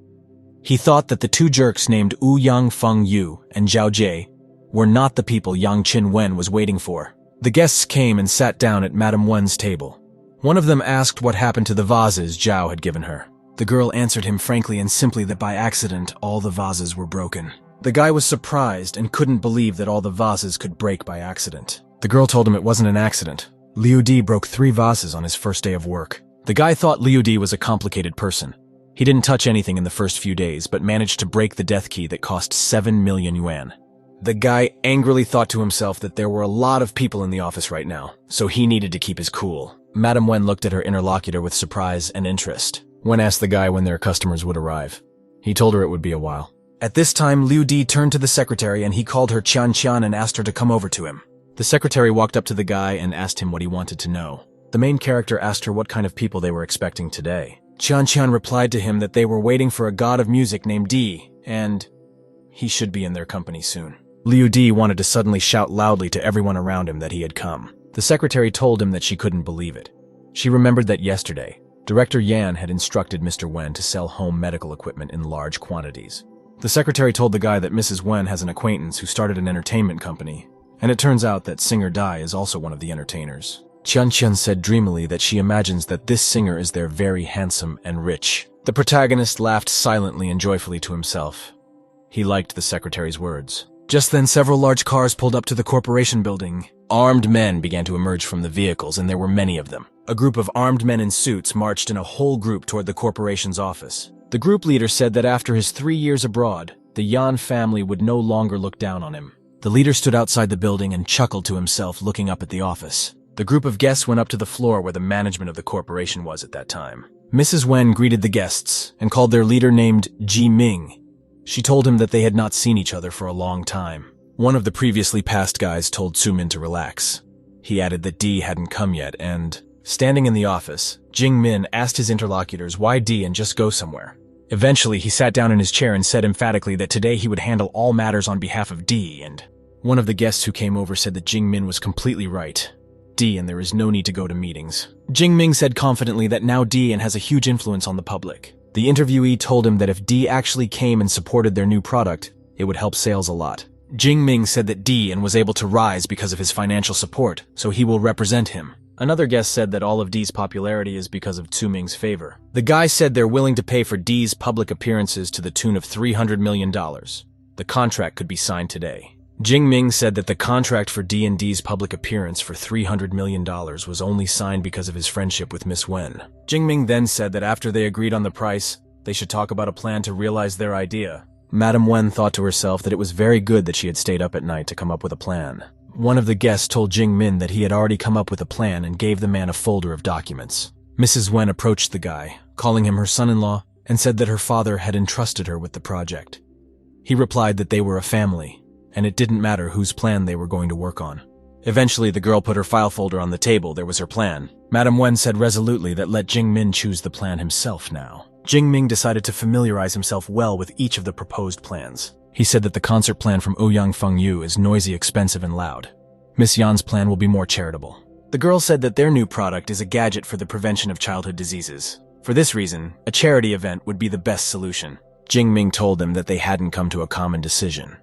He thought that the two jerks named Wu Yang Feng Yu and Zhao Jie were not the people Yang Qin Wen was waiting for. The guests came and sat down at Madame Wen's table. One of them asked what happened to the vases Zhao had given her. The girl answered him frankly and simply that by accident all the vases were broken. The guy was surprised and couldn't believe that all the vases could break by accident. The girl told him it wasn't an accident. Liu Di broke 3 vases on his first day of work. The guy thought Liu Di was a complicated person. He didn't touch anything in the first few days, but managed to break the death key that cost 7 million yuan. The guy angrily thought to himself that there were a lot of people in the office right now, so he needed to keep his cool. Madame Wen looked at her interlocutor with surprise and interest. Wen asked the guy when their customers would arrive. He told her it would be a while. At this time, Liu Di turned to the secretary and he called her Qian Qian and asked her to come over to him. The secretary walked up to the guy and asked him what he wanted to know. The main character asked her what kind of people they were expecting today. Qian Qian replied to him that they were waiting for a god of music named Di, and he should be in their company soon. Liu Di wanted to suddenly shout loudly to everyone around him that he had come. The secretary told him that she couldn't believe it. She remembered that yesterday, Director Yan had instructed Mr. Wen to sell home medical equipment in large quantities. The secretary told the guy that Mrs. Wen has an acquaintance who started an entertainment company, and it turns out that singer Dai is also one of the entertainers. Qian Qian said dreamily that she imagines that this singer is there very handsome and rich. The protagonist laughed silently and joyfully to himself. He liked the secretary's words. Just then, several large cars pulled up to the corporation building. Armed men began to emerge from the vehicles, and there were many of them. A group of armed men in suits marched in a whole group toward the corporation's office. The group leader said that after his 3 years abroad, the Yan family would no longer look down on him. The leader stood outside the building and chuckled to himself, looking up at the office. The group of guests went up to the floor where the management of the corporation was at that time. Mrs. Wen greeted the guests and called their leader named Ji Ming. She told him that they had not seen each other for a long time. One of the previously passed guys told Sumin to relax. He added that Di hadn't come yet and, standing in the office, Jing Min asked his interlocutors why Di and just go somewhere. Eventually, he sat down in his chair and said emphatically that today he would handle all matters on behalf of Di, and one of the guests who came over said that Jing Min was completely right. Di and there is no need to go to meetings. Jing Ming said confidently that now Di and has a huge influence on the public. The interviewee told him that if Di actually came and supported their new product, it would help sales a lot. Jing Ming said that Di and was able to rise because of his financial support, so he will represent him. Another guest said that all of Di's popularity is because of Tsu Ming's favor. The guy said they're willing to pay for Di's public appearances to the tune of $300 million. The contract could be signed today. Jing Ming said that the contract for Di and Di's public appearance for $300 million was only signed because of his friendship with Miss Wen. Jing Ming then said that after they agreed on the price, they should talk about a plan to realize their idea. Madame Wen thought to herself that it was very good that she had stayed up at night to come up with a plan. One of the guests told Jing Min that he had already come up with a plan and gave the man a folder of documents. Mrs. Wen approached the guy, calling him her son-in-law, and said that her father had entrusted her with the project. He replied that they were a family, and it didn't matter whose plan they were going to work on. Eventually, the girl put her file folder on the table. There was her plan. Madame Wen said resolutely that let Jing Min choose the plan himself now. Jing Ming decided to familiarize himself well with each of the proposed plans. He said that the concert plan from Ouyang Fengyu is noisy, expensive, and loud. Miss Yan's plan will be more charitable. The girl said that their new product is a gadget for the prevention of childhood diseases. For this reason, a charity event would be the best solution. Jing Ming told them that they hadn't come to a common decision.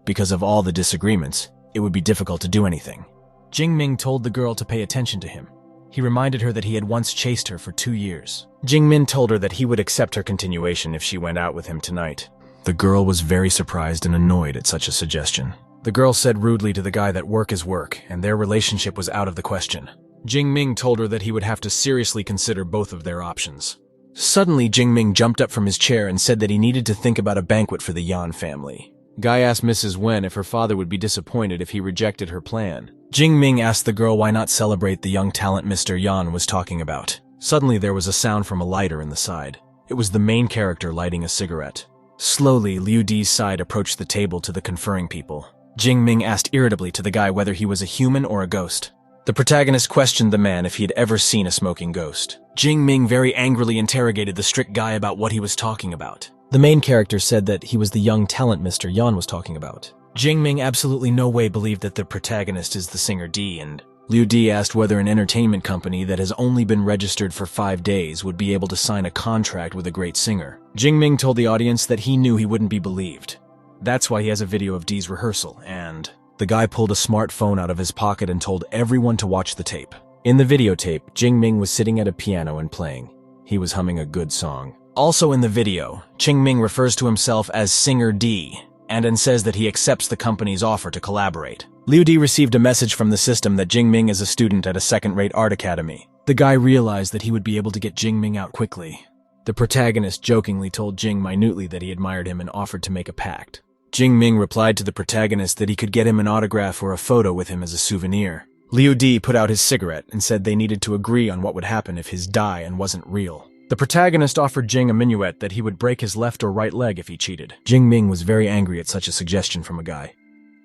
Because of all the disagreements, it would be difficult to do anything. Jing Ming told the girl to pay attention to him. He reminded her that he had once chased her for 2 years. Jing Min told her that he would accept her continuation if she went out with him tonight. The girl was very surprised and annoyed at such a suggestion. The girl said rudely to the guy that work is work, and their relationship was out of the question. Jing Ming told her that he would have to seriously consider both of their options. Suddenly, Jing Ming jumped up from his chair and said that he needed to think about a banquet for the Yan family. Guy asked Mrs. Wen if her father would be disappointed if he rejected her plan. Jing Ming asked the girl why not celebrate the young talent Mr. Yan was talking about. Suddenly, there was a sound from a lighter in the side. It was the main character lighting a cigarette. Slowly, Liu Di's side approached the table to the conferring people. Jing Ming asked irritably to the guy whether he was a human or a ghost. The protagonist questioned the man if he had ever seen a smoking ghost. Jing Ming very angrily interrogated the strict guy about what he was talking about. The main character said that he was the young talent Mr. Yan was talking about. Jing Ming absolutely no way believed that the protagonist is the singer Di, and Liu Di asked whether an entertainment company that has only been registered for 5 days would be able to sign a contract with a great singer. Jingming told the audience that he knew he wouldn't be believed. That's why he has a video of Di's rehearsal, and the guy pulled a smartphone out of his pocket and told everyone to watch the tape. In the videotape, Jingming was sitting at a piano and playing. He was humming a good song. Also in the video, Jingming refers to himself as Singer Di, and then says that he accepts the company's offer to collaborate. Liu Di received a message from the system that Jingming is a student at a second-rate art academy. The guy realized that he would be able to get Jingming out quickly. The protagonist jokingly told Jing minutely that he admired him and offered to make a pact. Jingming replied to the protagonist that he could get him an autograph or a photo with him as a souvenir. Liu Di put out his cigarette and said they needed to agree on what would happen if his die-in wasn't real. The protagonist offered Jing a minuet that he would break his left or right leg if he cheated. Jingming was very angry at such a suggestion from a guy.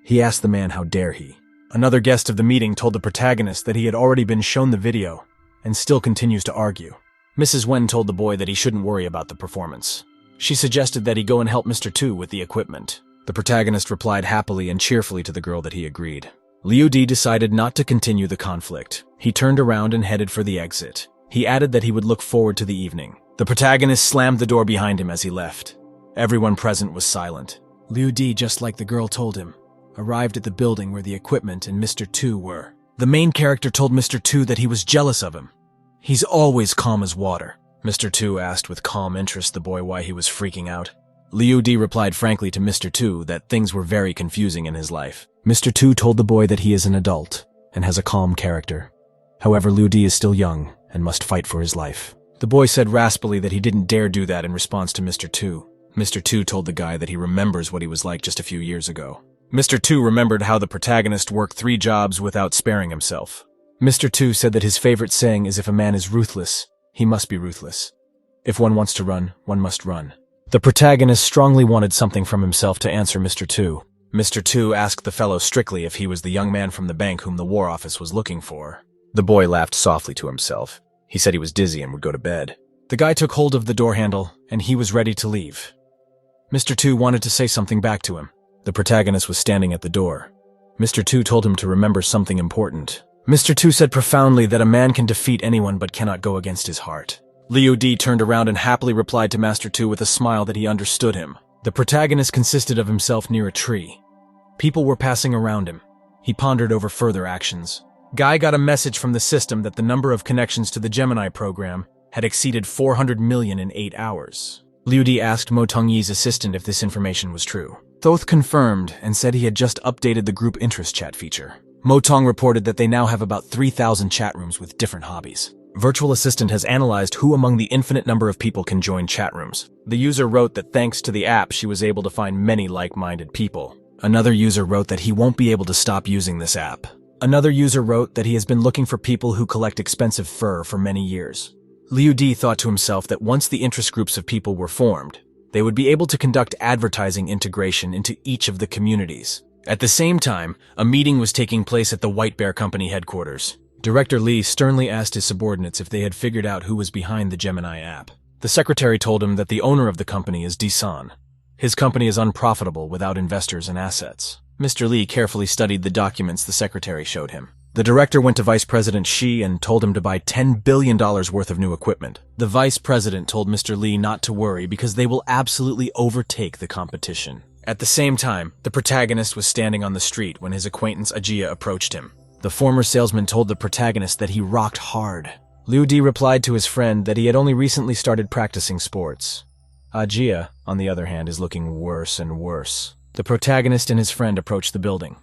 He asked the man how dare he. Another guest of the meeting told the protagonist that he had already been shown the video and still continues to argue. Mrs. Wen told the boy that he shouldn't worry about the performance. She suggested that he go and help Mr. Tu with the equipment. The protagonist replied happily and cheerfully to the girl that he agreed. Liu Di decided not to continue the conflict. He turned around and headed for the exit. He added that he would look forward to the evening. The protagonist slammed the door behind him as he left. Everyone present was silent. Liu Di, just like the girl told him, arrived at the building where the equipment and Mr. Tu were. The main character told Mr. Tu that he was jealous of him. He's always calm as water. Mr. Tu asked with calm interest the boy why he was freaking out. Liu Di replied frankly to Mr. Tu that things were very confusing in his life. Mr. Tu told the boy that he is an adult and has a calm character. However, Liu Di is still young and must fight for his life. The boy said raspily that he didn't dare do that in response to Mr. Tu. Mr. Tu told the guy that he remembers what he was like just a few years ago. Mr. Tu remembered how the protagonist worked 3 jobs without sparing himself. Mr. Tu said that his favorite saying is if a man is ruthless, he must be ruthless. If one wants to run, one must run. The protagonist strongly wanted something from himself to answer Mr. Tu. Mr. Tu asked the fellow strictly if he was the young man from the bank whom the War Office was looking for. The boy laughed softly to himself. He said he was dizzy and would go to bed. The guy took hold of the door handle, and he was ready to leave. Mr. Tu wanted to say something back to him. The protagonist was standing at the door. Mr. Tu told him to remember something important. Mr. Tu said profoundly that a man can defeat anyone but cannot go against his heart. Liu Di turned around and happily replied to Master Tu with a smile that he understood him. The protagonist consisted of himself near a tree. People were passing around him. He pondered over further actions. Guy got a message from the system that the number of connections to the Gemini program had exceeded 400 million in 8 hours. Liu Di asked Mo Tongyi's assistant if this information was true. Thoth confirmed and said he had just updated the group interest chat feature. Mo Tong reported that they now have about 3,000 chat rooms with different hobbies. Virtual Assistant has analyzed who among the infinite number of people can join chat rooms. The user wrote that thanks to the app, she was able to find many like-minded people. Another user wrote that he won't be able to stop using this app. Another user wrote that he has been looking for people who collect expensive fur for many years. Liu Di thought to himself that once the interest groups of people were formed, they would be able to conduct advertising integration into each of the communities. At the same time, a meeting was taking place at the White Bear Company headquarters. Director Li sternly asked his subordinates if they had figured out who was behind the Gemini app. The secretary told him that the owner of the company is Di-san. His company is unprofitable without investors and assets. Mr. Li carefully studied the documents the secretary showed him. The director went to Vice President Shi and told him to buy $10 billion worth of new equipment. The vice president told Mr. Li not to worry because they will absolutely overtake the competition. At the same time, the protagonist was standing on the street when his acquaintance Ajia approached him. The former salesman told the protagonist that he rocked hard. Liu Di replied to his friend that he had only recently started practicing sports. Ajia, on the other hand, is looking worse and worse. The protagonist and his friend approached the building.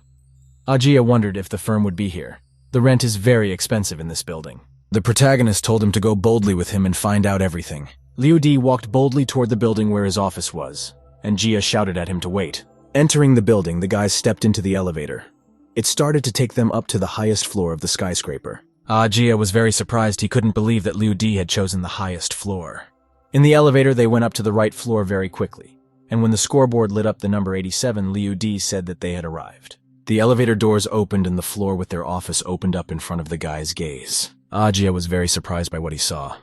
Ajia wondered if the firm would be here. The rent is very expensive in this building. The protagonist told him to go boldly with him and find out everything. Liu Di walked boldly toward the building where his office was, and Jia shouted at him to wait. Entering the building, the guys stepped into the elevator. It started to take them up to the highest floor of the skyscraper. Jia was very surprised. He couldn't believe that Liu Di had chosen the highest floor. In the elevator, they went up to the right floor very quickly, and when the scoreboard lit up the number 87, Liu Di said that they had arrived. The elevator doors opened and the floor with their office opened up in front of the guy's gaze. Jia was very surprised by what he saw.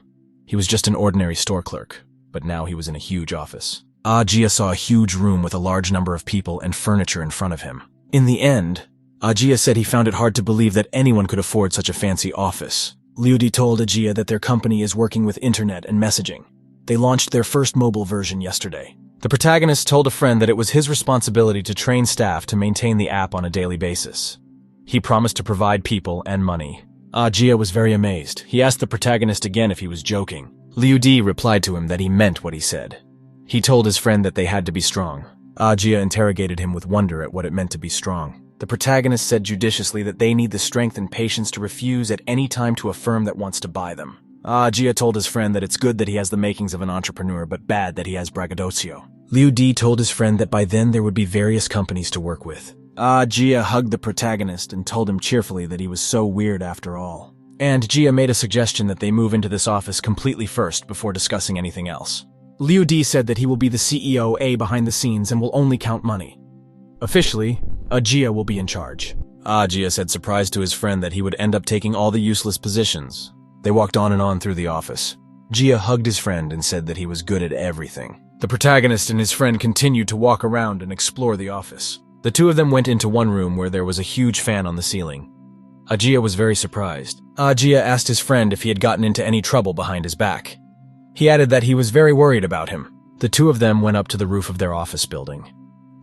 He was just an ordinary store clerk, but now he was in a huge office. Jia saw a huge room with a large number of people and furniture in front of him. In the end, Ajia said he found it hard to believe that anyone could afford such a fancy office. Liu Di told Ajia that their company is working with internet and messaging. They launched their first mobile version yesterday. The protagonist told a friend that it was his responsibility to train staff to maintain the app on a daily basis. He promised to provide people and money. Ajia was very amazed. He asked the protagonist again if he was joking. Liu Di replied to him that he meant what he said. He told his friend that they had to be strong. Ajia interrogated him with wonder at what it meant to be strong. The protagonist said judiciously that they need the strength and patience to refuse at any time to a firm that wants to buy them. Ajia told his friend that it's good that he has the makings of an entrepreneur, but bad that he has braggadocio. Liu Di told his friend that by then there would be various companies to work with. Jia hugged the protagonist and told him cheerfully that he was so weird after all. And Jia made a suggestion that they move into this office completely first before discussing anything else. Liu Di said that he will be the CEO behind the scenes and will only count money. Officially, Jia will be in charge. Jia said surprised to his friend that he would end up taking all the useless positions. They walked on and on through the office. Jia hugged his friend and said that he was good at everything. The protagonist and his friend continued to walk around and explore the office. The two of them went into one room where there was a huge fan on the ceiling. Ajia was very surprised. Ajia asked his friend if he had gotten into any trouble behind his back. He added that he was very worried about him. The two of them went up to the roof of their office building.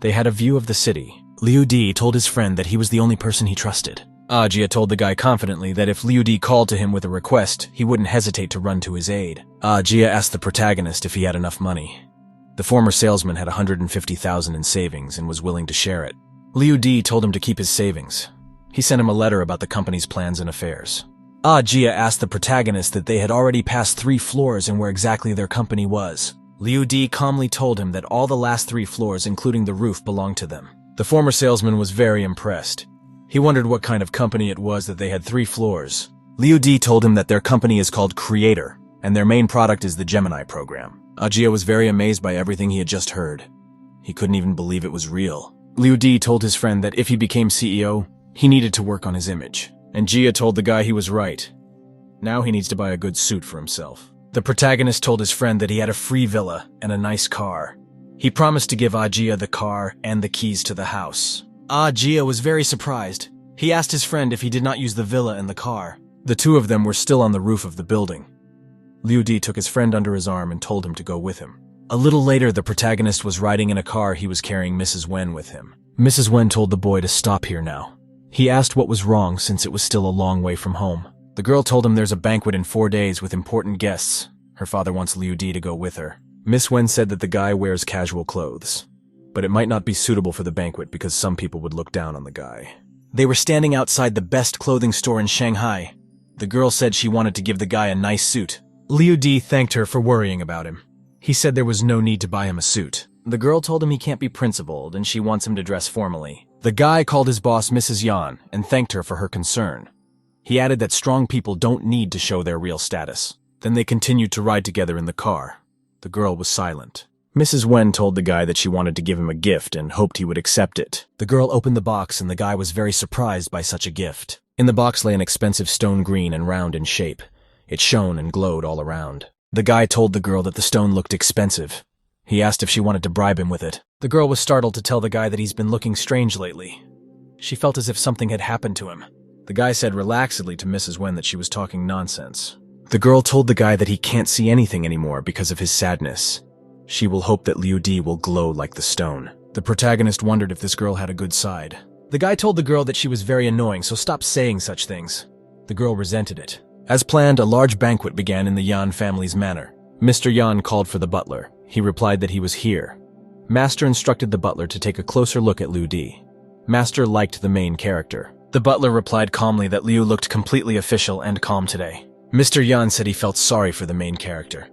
They had a view of the city. Liu Di told his friend that he was the only person he trusted. Ajia told the guy confidently that if Liu Di called to him with a request, he wouldn't hesitate to run to his aid. Ajia asked the protagonist if he had enough money. The former salesman had 150,000 in savings and was willing to share it. Liu Di told him to keep his savings. He sent him a letter about the company's plans and affairs. Jia asked the protagonist that they had already passed 3 floors and where exactly their company was. Liu Di calmly told him that all the last 3 floors, including the roof, belonged to them. The former salesman was very impressed. He wondered what kind of company it was that they had 3 floors. Liu Di told him that their company is called Creator, and their main product is the Gemini program. Jia was very amazed by everything he had just heard. He couldn't even believe it was real. Liu Di told his friend that if he became CEO, he needed to work on his image. And Jia told the guy he was right. Now he needs to buy a good suit for himself. The protagonist told his friend that he had a free villa and a nice car. He promised to give Jia the car and the keys to the house. Jia was very surprised. He asked his friend if he did not use the villa and the car. The two of them were still on the roof of the building. Liu Di took his friend under his arm and told him to go with him. A little later, the protagonist was riding in a car. He was carrying Mrs. Wen with him. Mrs. Wen told the boy to stop here now. He asked what was wrong since it was still a long way from home. The girl told him there's a banquet in 4 days with important guests. Her father wants Liu Di to go with her. Miss Wen said that the guy wears casual clothes, but it might not be suitable for the banquet because some people would look down on the guy. They were standing outside the best clothing store in Shanghai. The girl said she wanted to give the guy a nice suit. Liu Di thanked her for worrying about him. He said there was no need to buy him a suit. The girl told him he can't be principled and she wants him to dress formally. The guy called his boss Mrs. Yan and thanked her for her concern. He added that strong people don't need to show their real status. Then they continued to ride together in the car. The girl was silent. Mrs. Wen told the guy that she wanted to give him a gift and hoped he would accept it. The girl opened the box and the guy was very surprised by such a gift. In the box lay an expensive stone, green and round in shape. It shone and glowed all around. The guy told the girl that the stone looked expensive. He asked if she wanted to bribe him with it. The girl was startled to tell the guy that he's been looking strange lately. She felt as if something had happened to him. The guy said relaxedly to Mrs. Wen that she was talking nonsense. The girl told the guy that he can't see anything anymore because of his sadness. She will hope that Liu Di will glow like the stone. The protagonist wondered if this girl had a good side. The guy told the girl that she was very annoying, so stop saying such things. The girl resented it. As planned, a large banquet began in the Yan family's manor. Mr. Yan called for the butler. He replied that he was here. Master instructed the butler to take a closer look at Liu Di. Master liked the main character. The butler replied calmly that Liu looked completely official and calm today. Mr. Yan said he felt sorry for the main character.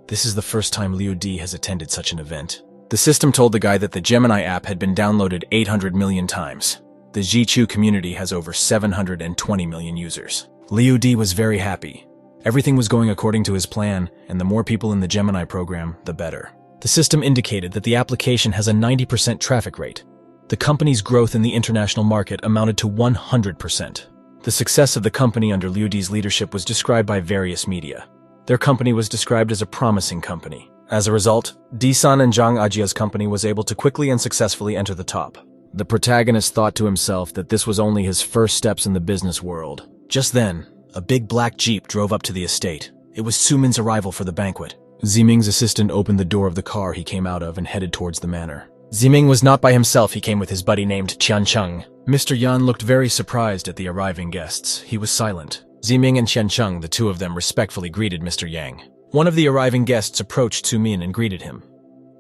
This is the first time Liu Di has attended such an event. The system told the guy that the Gemini app had been downloaded 800 million times. The Jichu community has over 720 million users. Liu Di was very happy. Everything was going according to his plan, and the more people in the Gemini program, the better. The system indicated that the application has a 90% traffic rate. The company's growth in the international market amounted to 100%. The success of the company under Liu Di's leadership was described by various media. Their company was described as a promising company. As a result, Di-san and Zhang Ajia's company was able to quickly and successfully enter the top. The protagonist thought to himself that this was only his first steps in the business world. Just then, a big black jeep drove up to the estate. It was Sumin's arrival for the banquet. Ziming's assistant opened the door of the car he came out of and headed towards the manor. Ziming was not by himself, he came with his buddy named Qiancheng. Mr. Yan looked very surprised at the arriving guests. He was silent. Ziming and Qiancheng, the two of them, respectfully greeted Mr. Yang. One of the arriving guests approached Sumin and greeted him.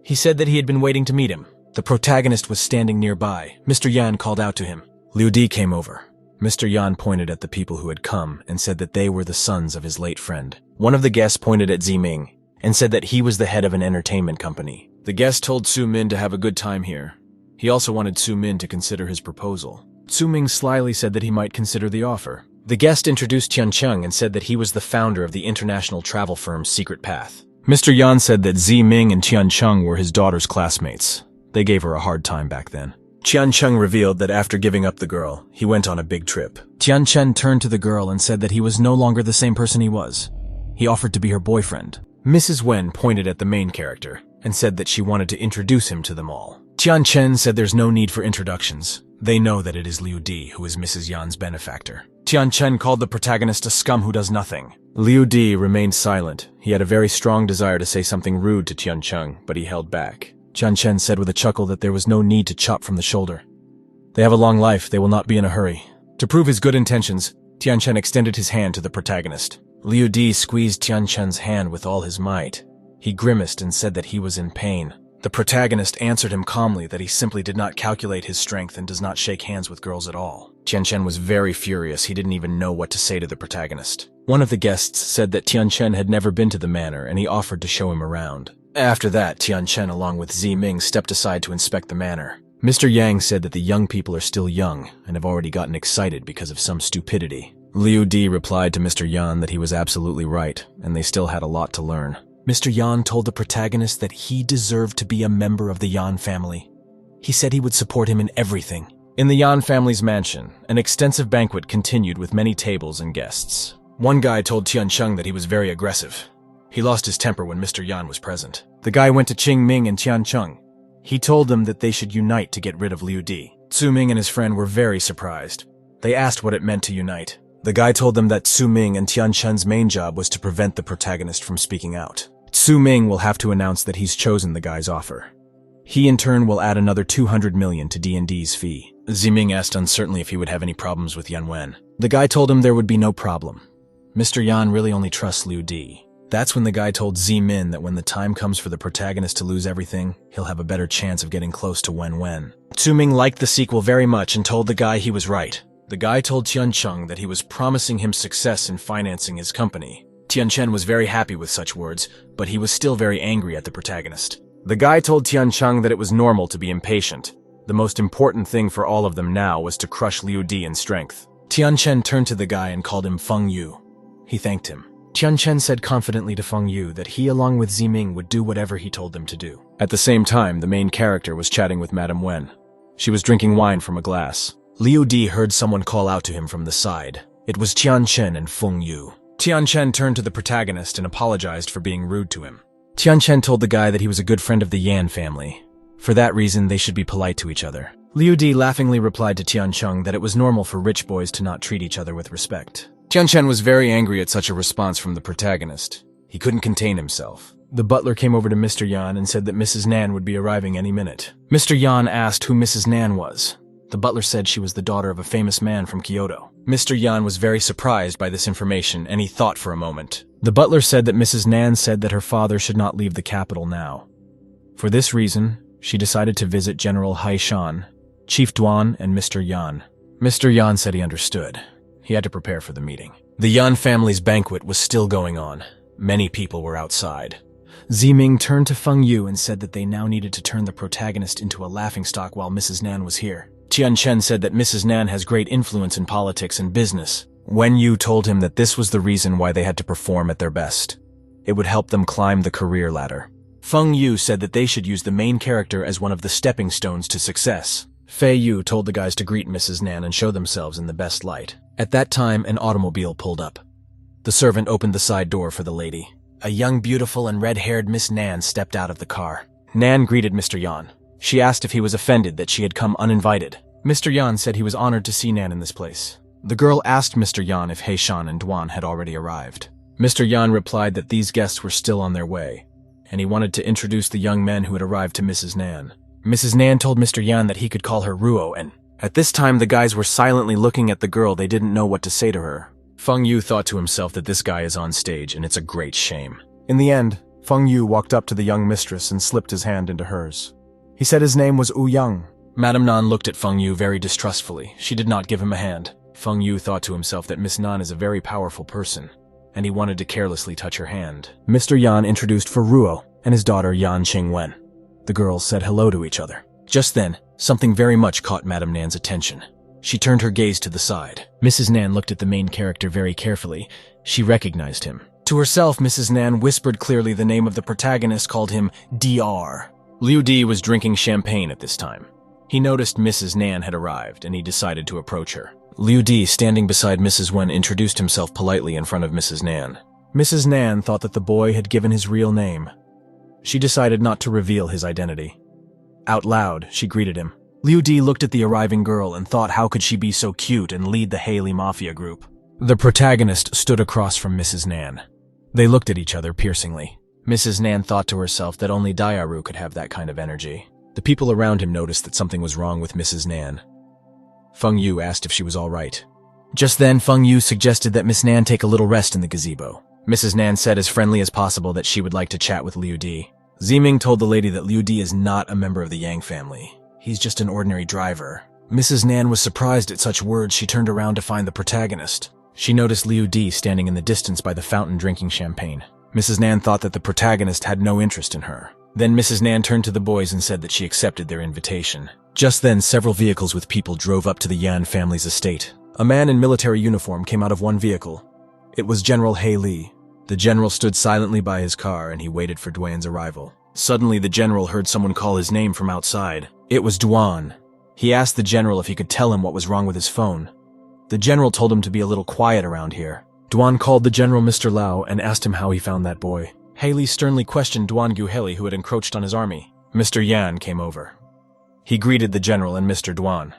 He said that he had been waiting to meet him. The protagonist was standing nearby. Mr. Yan called out to him. Liu Di came over. Mr. Yan pointed at the people who had come and said that they were the sons of his late friend. One of the guests pointed at Ziming and said that he was the head of an entertainment company. The guest told Sumin to have a good time here. He also wanted Sumin to consider his proposal. Suming slyly said that he might consider the offer. The guest introduced Qiancheng and said that he was the founder of the international travel firm Secret Path. Mr. Yan said that Ziming and Qiancheng were his daughter's classmates. They gave her a hard time back then. Qiancheng revealed that after giving up the girl, he went on a big trip. Qiancheng turned to the girl and said that he was no longer the same person he was. He offered to be her boyfriend. Mrs. Wen pointed at the main character and said that she wanted to introduce him to them all. Qiancheng said there's no need for introductions. They know that it is Liu Di who is Mrs. Yan's benefactor. Qiancheng called the protagonist a scum who does nothing. Liu Di remained silent. He had a very strong desire to say something rude to Qiancheng, but he held back. Qiancheng said with a chuckle that there was no need to chop from the shoulder. They have a long life, they will not be in a hurry. To prove his good intentions, Qiancheng extended his hand to the protagonist. Liu Di squeezed Qiancheng's hand with all his might. He grimaced and said that he was in pain. The protagonist answered him calmly that he simply did not calculate his strength and does not shake hands with girls at all. Qiancheng was very furious. He didn't even know what to say to the protagonist. One of the guests said that Qiancheng had never been to the manor and he offered to show him around. After that, Qiancheng along with Ziming stepped aside to inspect the manor. Mr. Yang said that the young people are still young and have already gotten excited because of some stupidity. Liu Di replied to Mr. Yan that he was absolutely right, and they still had a lot to learn. Mr. Yan told the protagonist that he deserved to be a member of the Yan family. He said he would support him in everything. In the Yan family's mansion, an extensive banquet continued with many tables and guests. One guy told Qiancheng that he was very aggressive. He lost his temper when Mr. Yan was present. The guy went to Qingming and Qiancheng. He told them that they should unite to get rid of Liu Di. Suming and his friend were very surprised. They asked what it meant to unite. The guy told them that Suming and Tiancheng's main job was to prevent the protagonist from speaking out. Suming will have to announce that he's chosen the guy's offer. He in turn will add another 200 million to D&D's fee. Ziming asked uncertainly if he would have any problems with Yan Wen. The guy told him there would be no problem. Mr. Yan really only trusts Liu Di. That's when the guy told Zimin that when the time comes for the protagonist to lose everything, he'll have a better chance of getting close to Wen Wen. Suming liked the sequel very much and told the guy he was right. The guy told Qiancheng that he was promising him success in financing his company. Qiancheng was very happy with such words, but he was still very angry at the protagonist. The guy told Qiancheng that it was normal to be impatient. The most important thing for all of them now was to crush Liu Di in strength. Qiancheng turned to the guy and called him Feng Yu. He thanked him. Qiancheng said confidently to Feng Yu that he along with Ziming would do whatever he told them to do. At the same time, the main character was chatting with Madame Wen. She was drinking wine from a glass. Liu Di heard someone call out to him from the side. It was Qiancheng and Feng Yu. Qiancheng turned to the protagonist and apologized for being rude to him. Qiancheng told the guy that he was a good friend of the Yan family. For that reason, they should be polite to each other. Liu Di laughingly replied to Qiancheng that it was normal for rich boys to not treat each other with respect. Qiancheng was very angry at such a response from the protagonist. He couldn't contain himself. The butler came over to Mr. Yan and said that Mrs. Nan would be arriving any minute. Mr. Yan asked who Mrs. Nan was. The butler said she was the daughter of a famous man from Kyoto. Mr. Yan was very surprised by this information, and he thought for a moment. The butler said that Mrs. Nan said that her father should not leave the capital now. For this reason, she decided to visit General Haishan, Chief Duan, and Mr. Yan. Mr. Yan said he understood. He had to prepare for the meeting. The Yan family's banquet was still going on. Many people were outside. Ziming turned to Feng Yu and said that they now needed to turn the protagonist into a laughingstock while Mrs. Nan was here. Qiancheng said that Mrs. Nan has great influence in politics and business. Wen Yu told him that this was the reason why they had to perform at their best. It would help them climb the career ladder. Feng Yu said that they should use the main character as one of the stepping stones to success. Fei Yu told the guys to greet Mrs. Nan and show themselves in the best light. At that time, an automobile pulled up. The servant opened the side door for the lady. A young, beautiful, and red-haired Miss Nan stepped out of the car. Nan greeted Mr. Yan. She asked if he was offended that she had come uninvited. Mr. Yan said he was honored to see Nan in this place. The girl asked Mr. Yan if Haeshan and Dwan had already arrived. Mr. Yan replied that these guests were still on their way, and he wanted to introduce the young men who had arrived to Mrs. Nan. Mrs. Nan told Mr. Yan that he could call her Ruo, and at this time the guys were silently looking at the girl. They didn't know what to say to her. Feng Yu thought to himself that this guy is on stage, and it's a great shame. In the end, Feng Yu walked up to the young mistress and slipped his hand into hers. He said his name was Wu Yang. Madame Nan looked at Feng Yu very distrustfully. She did not give him a hand. Feng Yu thought to himself that Miss Nan is a very powerful person, and he wanted to carelessly touch her hand. Mr. Yan introduced for Ruo and his daughter Yan Qingwen. The girls said hello to each other. Just then, something very much caught Madame Nan's attention. She turned her gaze to the side. Mrs. Nan looked at the main character very carefully. She recognized him. To herself, Mrs. Nan whispered clearly the name of the protagonist, called him DR. Liu Di was drinking champagne at this time. He noticed Mrs. Nan had arrived, and he decided to approach her. Liu Di, standing beside Mrs. Wen, introduced himself politely in front of Mrs. Nan. Mrs. Nan thought that the boy had given his real name. She decided not to reveal his identity. Out loud, she greeted him. Liu Di looked at the arriving girl and thought how could she be so cute and lead the Haley Mafia group. The protagonist stood across from Mrs. Nan. They looked at each other piercingly. Mrs. Nan thought to herself that only Daiaru could have that kind of energy. The people around him noticed that something was wrong with Mrs. Nan. Feng Yu asked if she was all right. Just then, Feng Yu suggested that Miss Nan take a little rest in the gazebo. Mrs. Nan said as friendly as possible that she would like to chat with Liu Di. Ziming told the lady that Liu Di is not a member of the Yang family. He's just an ordinary driver. Mrs. Nan was surprised at such words. She turned around to find the protagonist. She noticed Liu Di standing in the distance by the fountain drinking champagne. Mrs. Nan thought that the protagonist had no interest in her. Then Mrs. Nan turned to the boys and said that she accepted their invitation. Just then, several vehicles with people drove up to the Yan family's estate. A man in military uniform came out of one vehicle. It was General He Li. The general stood silently by his car and he waited for Duan's arrival. Suddenly, the general heard someone call his name from outside. It was Duan. He asked the general if he could tell him what was wrong with his phone. The general told him to be a little quiet around here. Duan called the general Mr. Lau and asked him how he found that boy. Haley sternly questioned Duan Guheli, who had encroached on his army. Mr. Yan came over. He greeted the general and Mr. Duan.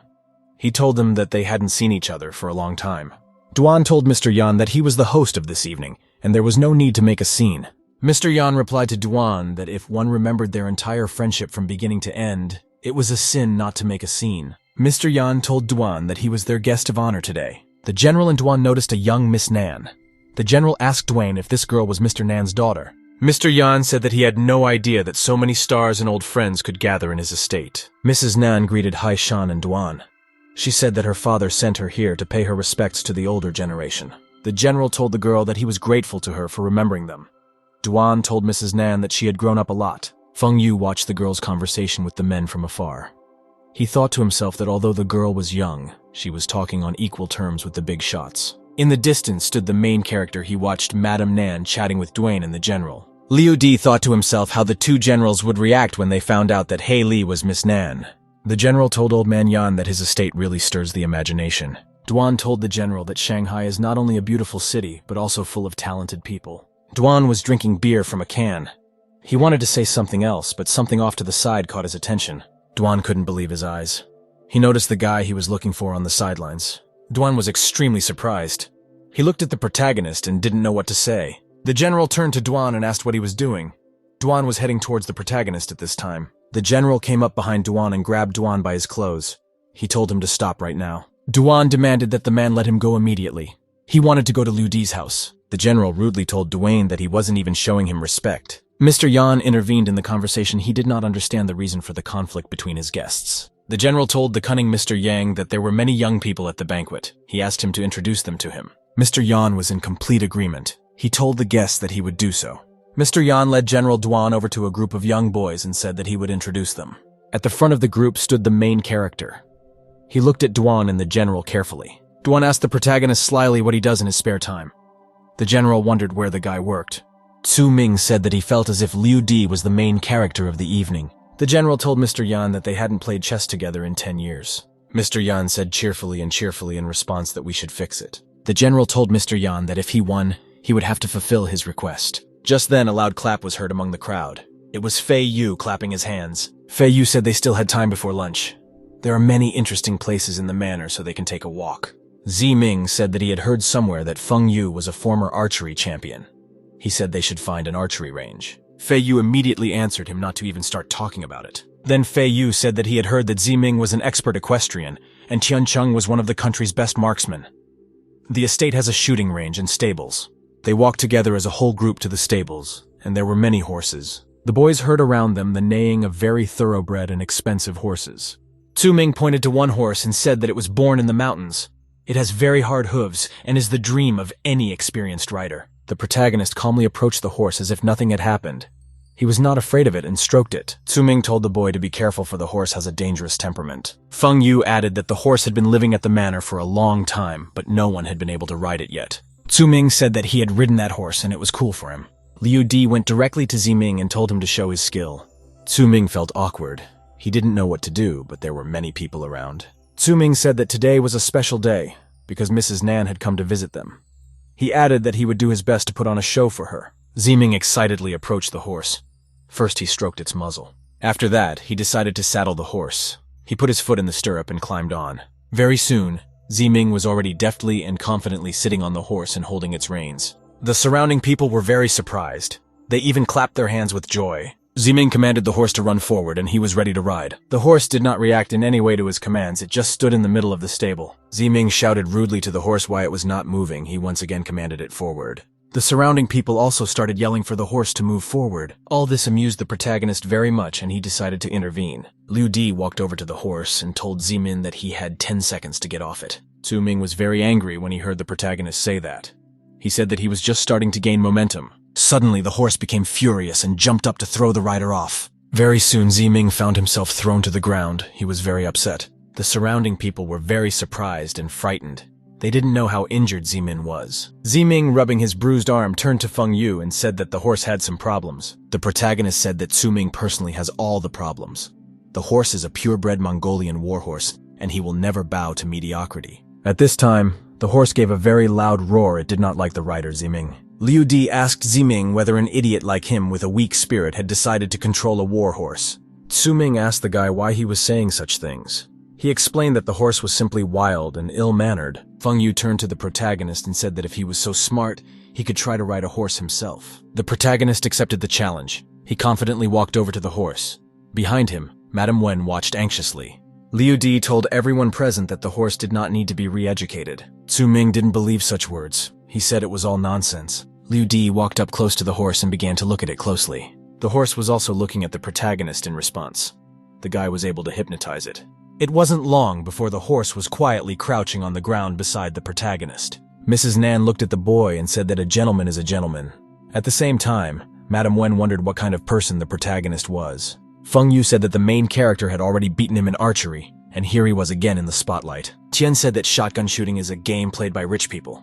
He told them that they hadn't seen each other for a long time. Duan told Mr. Yan that he was the host of this evening, and there was no need to make a scene. Mr. Yan replied to Duan that if one remembered their entire friendship from beginning to end, it was a sin not to make a scene. Mr. Yan told Duan that he was their guest of honor today. The general and Duan noticed a young Miss Nan. The general asked Duan if this girl was Mr. Nan's daughter. Mr. Yan said that he had no idea that so many stars and old friends could gather in his estate. Mrs. Nan greeted Haeshan and Duan. She said that her father sent her here to pay her respects to the older generation. The general told the girl that he was grateful to her for remembering them. Duan told Mrs. Nan that she had grown up a lot. Feng Yu watched the girl's conversation with the men from afar. He thought to himself that although the girl was young, she was talking on equal terms with the big shots. In the distance stood the main character. He watched Madame Nan chatting with Duan and the general. Liu Di thought to himself how the two generals would react when they found out that He Li was Miss Nan. The general told Old Man Yan that his estate really stirs the imagination. Duan told the general that Shanghai is not only a beautiful city, but also full of talented people. Duan was drinking beer from a can. He wanted to say something else, but something off to the side caught his attention. Duan couldn't believe his eyes. He noticed the guy he was looking for on the sidelines. Duan was extremely surprised. He looked at the protagonist and didn't know what to say. The general turned to Duan and asked what he was doing. Duan was heading towards the protagonist at this time. The general came up behind Duan and grabbed Duan by his clothes. He told him to stop right now. Duan demanded that the man let him go immediately. He wanted to go to Liu Di's house. The general rudely told Duan that he wasn't even showing him respect. Mr. Yan intervened in the conversation. He did not understand the reason for the conflict between his guests. The general told the cunning Mr. Yang that there were many young people at the banquet. He asked him to introduce them to him. Mr. Yan was in complete agreement. He told the guests that he would do so. Mr. Yan led General Duan over to a group of young boys and said that he would introduce them. At the front of the group stood the main character. He looked at Duan and the general carefully. Duan asked the protagonist slyly what he does in his spare time. The general wondered where the guy worked. Tsu Ming said that he felt as if Liu Di was the main character of the evening. The general told Mr. Yan that they hadn't played chess together in 10 years. Mr. Yan said cheerfully in response that we should fix it. The general told Mr. Yan that if he won, he would have to fulfill his request. Just then, a loud clap was heard among the crowd. It was Fei Yu clapping his hands. Fei Yu said they still had time before lunch. There are many interesting places in the manor so they can take a walk. Ziming said that he had heard somewhere that Feng Yu was a former archery champion. He said they should find an archery range. Fei Yu immediately answered him not to even start talking about it. Then Fei Yu said that he had heard that Ziming was an expert equestrian, and Tian Cheng was one of the country's best marksmen. The estate has a shooting range and stables. They walked together as a whole group to the stables, and there were many horses. The boys heard around them the neighing of very thoroughbred and expensive horses. Zuming pointed to one horse and said that it was born in the mountains. It has very hard hooves and is the dream of any experienced rider. The protagonist calmly approached the horse as if nothing had happened. He was not afraid of it and stroked it. Zuming told the boy to be careful for the horse has a dangerous temperament. Feng Yu added that the horse had been living at the manor for a long time, but no one had been able to ride it yet. Zuming said that he had ridden that horse and it was cool for him. Liu Di went directly to Ziming and told him to show his skill. Zuming felt awkward. He didn't know what to do, but there were many people around. Zuming said that today was a special day, because Mrs. Nan had come to visit them. He added that he would do his best to put on a show for her. Ziming excitedly approached the horse. First he stroked its muzzle. After that, he decided to saddle the horse. He put his foot in the stirrup and climbed on. Very soon, Ziming was already deftly and confidently sitting on the horse and holding its reins. The surrounding people were very surprised. They even clapped their hands with joy. Ziming commanded the horse to run forward, and he was ready to ride. The horse did not react in any way to his commands, it just stood in the middle of the stable. Ziming shouted rudely to the horse why it was not moving. He once again commanded it forward. The surrounding people also started yelling for the horse to move forward. All this amused the protagonist very much, and he decided to intervene. Liu Di walked over to the horse and told Zimin that he had 10 seconds to get off it. Zuming was very angry when he heard the protagonist say that. He said that he was just starting to gain momentum. Suddenly, the horse became furious and jumped up to throw the rider off. Very soon, Ziming found himself thrown to the ground. He was very upset. The surrounding people were very surprised and frightened. They didn't know how injured Zimin was. Ziming, rubbing his bruised arm, turned to Feng Yu and said that the horse had some problems. The protagonist said that Zuming personally has all the problems. The horse is a purebred Mongolian warhorse, and he will never bow to mediocrity. At this time, the horse gave a very loud roar. It did not like the rider, Ziming. Liu Di asked Ziming whether an idiot like him with a weak spirit had decided to control a warhorse. Zuming asked the guy why he was saying such things. He explained that the horse was simply wild and ill-mannered. Feng Yu turned to the protagonist and said that if he was so smart, he could try to ride a horse himself. The protagonist accepted the challenge. He confidently walked over to the horse. Behind him, Madame Wen watched anxiously. Liu Di told everyone present that the horse did not need to be re-educated. Zuming didn't believe such words. He said it was all nonsense. Liu Di walked up close to the horse and began to look at it closely. The horse was also looking at the protagonist in response. The guy was able to hypnotize it. It wasn't long before the horse was quietly crouching on the ground beside the protagonist. Mrs. Nan looked at the boy and said that a gentleman is a gentleman. At the same time, Madame Wen wondered what kind of person the protagonist was. Feng Yu said that the main character had already beaten him in archery, and here he was again in the spotlight. Tian said that shotgun shooting is a game played by rich people.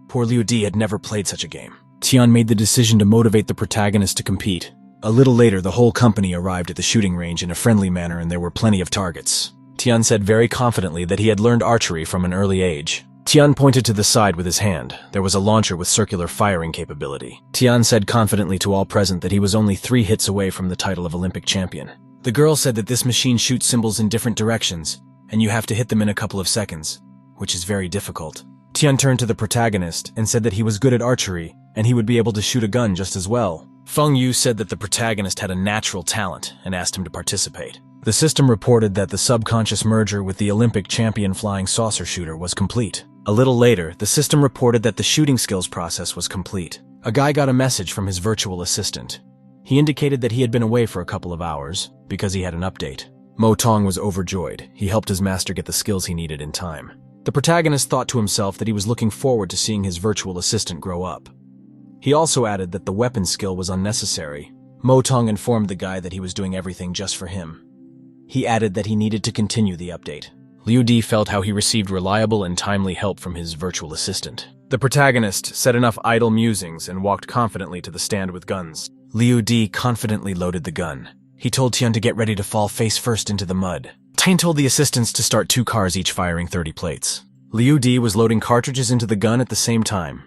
Poor Liu Di had never played such a game. Tian made the decision to motivate the protagonist to compete. A little later, the whole company arrived at the shooting range in a friendly manner and there were plenty of targets. Tian said very confidently that he had learned archery from an early age. Tian pointed to the side with his hand. There was a launcher with circular firing capability. Tian said confidently to all present that he was only 3 hits away from the title of Olympic champion. The girl said that this machine shoots symbols in different directions, and you have to hit them in a couple of seconds, which is very difficult. Tian turned to the protagonist and said that he was good at archery, and he would be able to shoot a gun just as well. Feng Yu said that the protagonist had a natural talent and asked him to participate. The system reported that the subconscious merger with the Olympic champion flying saucer shooter was complete. A little later, the system reported that the shooting skills process was complete. A guy got a message from his virtual assistant. He indicated that he had been away for a couple of hours because he had an update. Mo Tong was overjoyed. He helped his master get the skills he needed in time. The protagonist thought to himself that he was looking forward to seeing his virtual assistant grow up. He also added that the weapon skill was unnecessary. Mo Tong informed the guy that he was doing everything just for him. He added that he needed to continue the update. Liu Di felt how he received reliable and timely help from his virtual assistant. The protagonist said enough idle musings and walked confidently to the stand with guns. Liu Di confidently loaded the gun. He told Tian to get ready to fall face first into the mud. Tian told the assistants to start 2 cars each firing 30 plates. Liu Di was loading cartridges into the gun at the same time.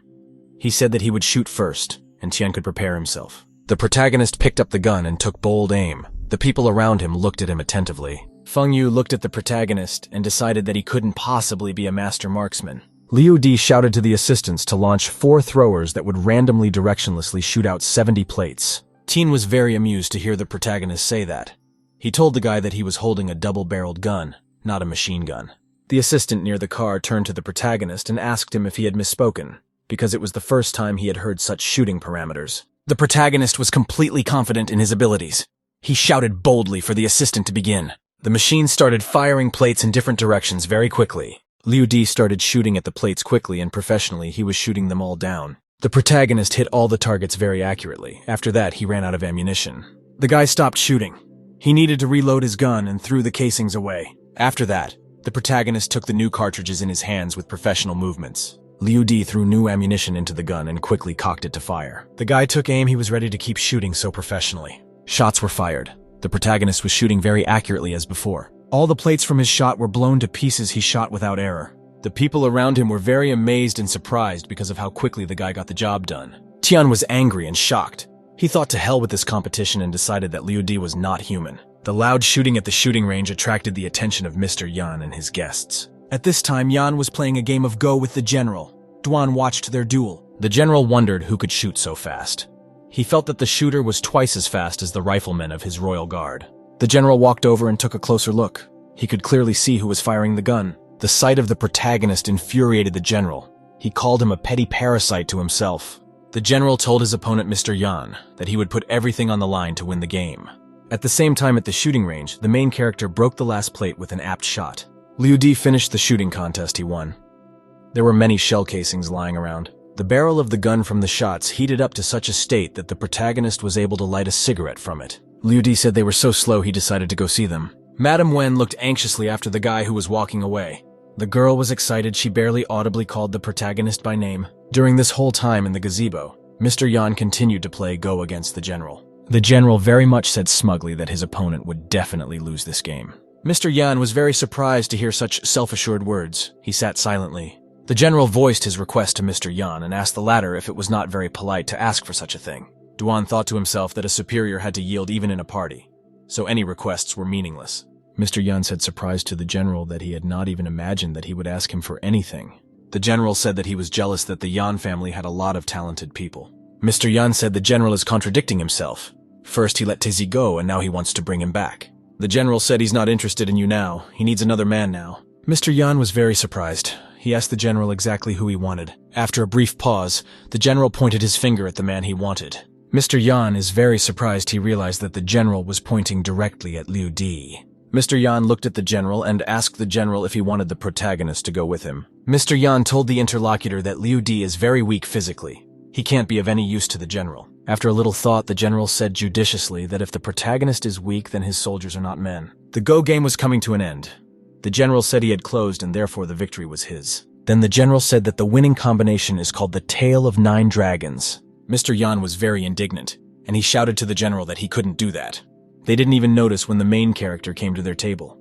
He said that he would shoot first, and Tian could prepare himself. The protagonist picked up the gun and took bold aim. The people around him looked at him attentively. Feng Yu looked at the protagonist and decided that he couldn't possibly be a master marksman. Liu Di shouted to the assistants to launch 4 throwers that would randomly directionlessly shoot out 70 plates. Tien was very amused to hear the protagonist say that. He told the guy that he was holding a double-barreled gun, not a machine gun. The assistant near the car turned to the protagonist and asked him if he had misspoken, because it was the first time he had heard such shooting parameters. The protagonist was completely confident in his abilities. He shouted boldly for the assistant to begin. The machine started firing plates in different directions very quickly. Liu Di started shooting at the plates quickly and professionally he was shooting them all down. The protagonist hit all the targets very accurately. After that, he ran out of ammunition. The guy stopped shooting. He needed to reload his gun and threw the casings away. After that, the protagonist took the new cartridges in his hands with professional movements. Liu Di threw new ammunition into the gun and quickly cocked it to fire. The guy took aim. He was ready to keep shooting so professionally. Shots were fired. The protagonist was shooting very accurately as before. All the plates from his shot were blown to pieces. He shot without error. The people around him were very amazed and surprised because of how quickly the guy got the job done. Tian was angry and shocked. He thought to hell with this competition and decided that Liu Di was not human. The loud shooting at the shooting range attracted the attention of Mr. Yan and his guests. At this time, Yan was playing a game of Go with the general. Duan watched their duel. The general wondered who could shoot so fast. He felt that the shooter was twice as fast as the riflemen of his royal guard. The general walked over and took a closer look. He could clearly see who was firing the gun. The sight of the protagonist infuriated the general. He called him a petty parasite to himself. The general told his opponent, Mr. Yan, that he would put everything on the line to win the game. At the same time at the shooting range, the main character broke the last plate with an apt shot. Liu Di finished the shooting contest. He won. There were many shell casings lying around. The barrel of the gun from the shots heated up to such a state that the protagonist was able to light a cigarette from it. Liu Di said they were so slow he decided to go see them. Madame Wen looked anxiously after the guy who was walking away. The girl was excited. She barely audibly called the protagonist by name. During this whole time in the gazebo, Mr. Yan continued to play Go against the general. The general very much said smugly that his opponent would definitely lose this game. Mr. Yan was very surprised to hear such self-assured words. He sat silently. The general voiced his request to Mr. Yan and asked the latter if it was not very polite to ask for such a thing. Duan thought to himself that a superior had to yield even in a party, so any requests were meaningless. Mr. Yan said surprised to the general that he had not even imagined that he would ask him for anything. The general said that he was jealous that the Yan family had a lot of talented people. Mr. Yan said the general is contradicting himself. First he let Tizi go and now he wants to bring him back. The general said he's not interested in you now. He needs another man now. Mr. Yan was very surprised. He asked the general exactly who he wanted. After a brief pause, the general pointed his finger at the man he wanted. Mr. Yan is very surprised. He realized that the general was pointing directly at Liu Di. Mr. Yan looked at the general and asked the general if he wanted the protagonist to go with him. Mr. Yan told the interlocutor that Liu Di is very weak physically. He can't be of any use to the general. After a little thought, the general said judiciously that if the protagonist is weak, then his soldiers are not men. The Go game was coming to an end. The general said he had closed and therefore the victory was his. Then the general said that the winning combination is called the Tale of 9 Dragons. Mr. Yan was very indignant, and he shouted to the general that he couldn't do that. They didn't even notice when the main character came to their table.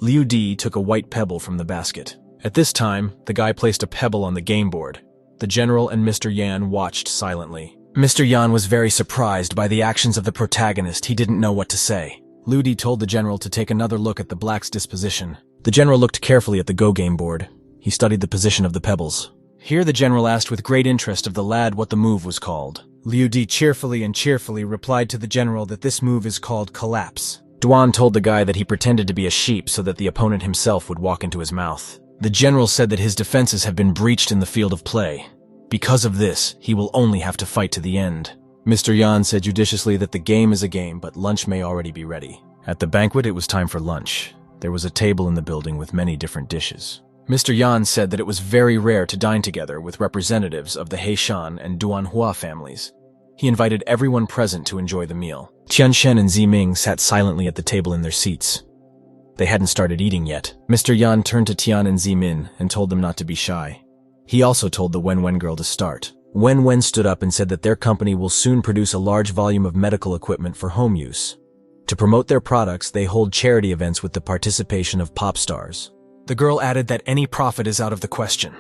Liu Di took a white pebble from the basket. At this time, the guy placed a pebble on the game board. The general and Mr. Yan watched silently. Mr. Yan was very surprised by the actions of the protagonist. He didn't know what to say. Liu Di told the general to take another look at the black's disposition. The general looked carefully at the Go game board. He studied the position of the pebbles. Here the general asked with great interest of the lad what the move was called. Liu Di cheerfully replied to the general that this move is called collapse. Duan told the guy that he pretended to be a sheep so that the opponent himself would walk into his mouth. The general said that his defenses have been breached in the field of play. Because of this, he will only have to fight to the end. Mr. Yan said judiciously that the game is a game, but lunch may already be ready. At the banquet, it was time for lunch. There was a table in the building with many different dishes. Mr. Yan said that it was very rare to dine together with representatives of the Heishan and Duanhua families. He invited everyone present to enjoy the meal. Tianchen and Ziming sat silently at the table in their seats. They hadn't started eating yet. Mr. Yan turned to Tian and Zimin and told them not to be shy. He also told the Wen girl to start. Wen stood up and said that their company will soon produce a large volume of medical equipment for home use. To promote their products, they hold charity events with the participation of pop stars. The girl added that any profit is out of the question.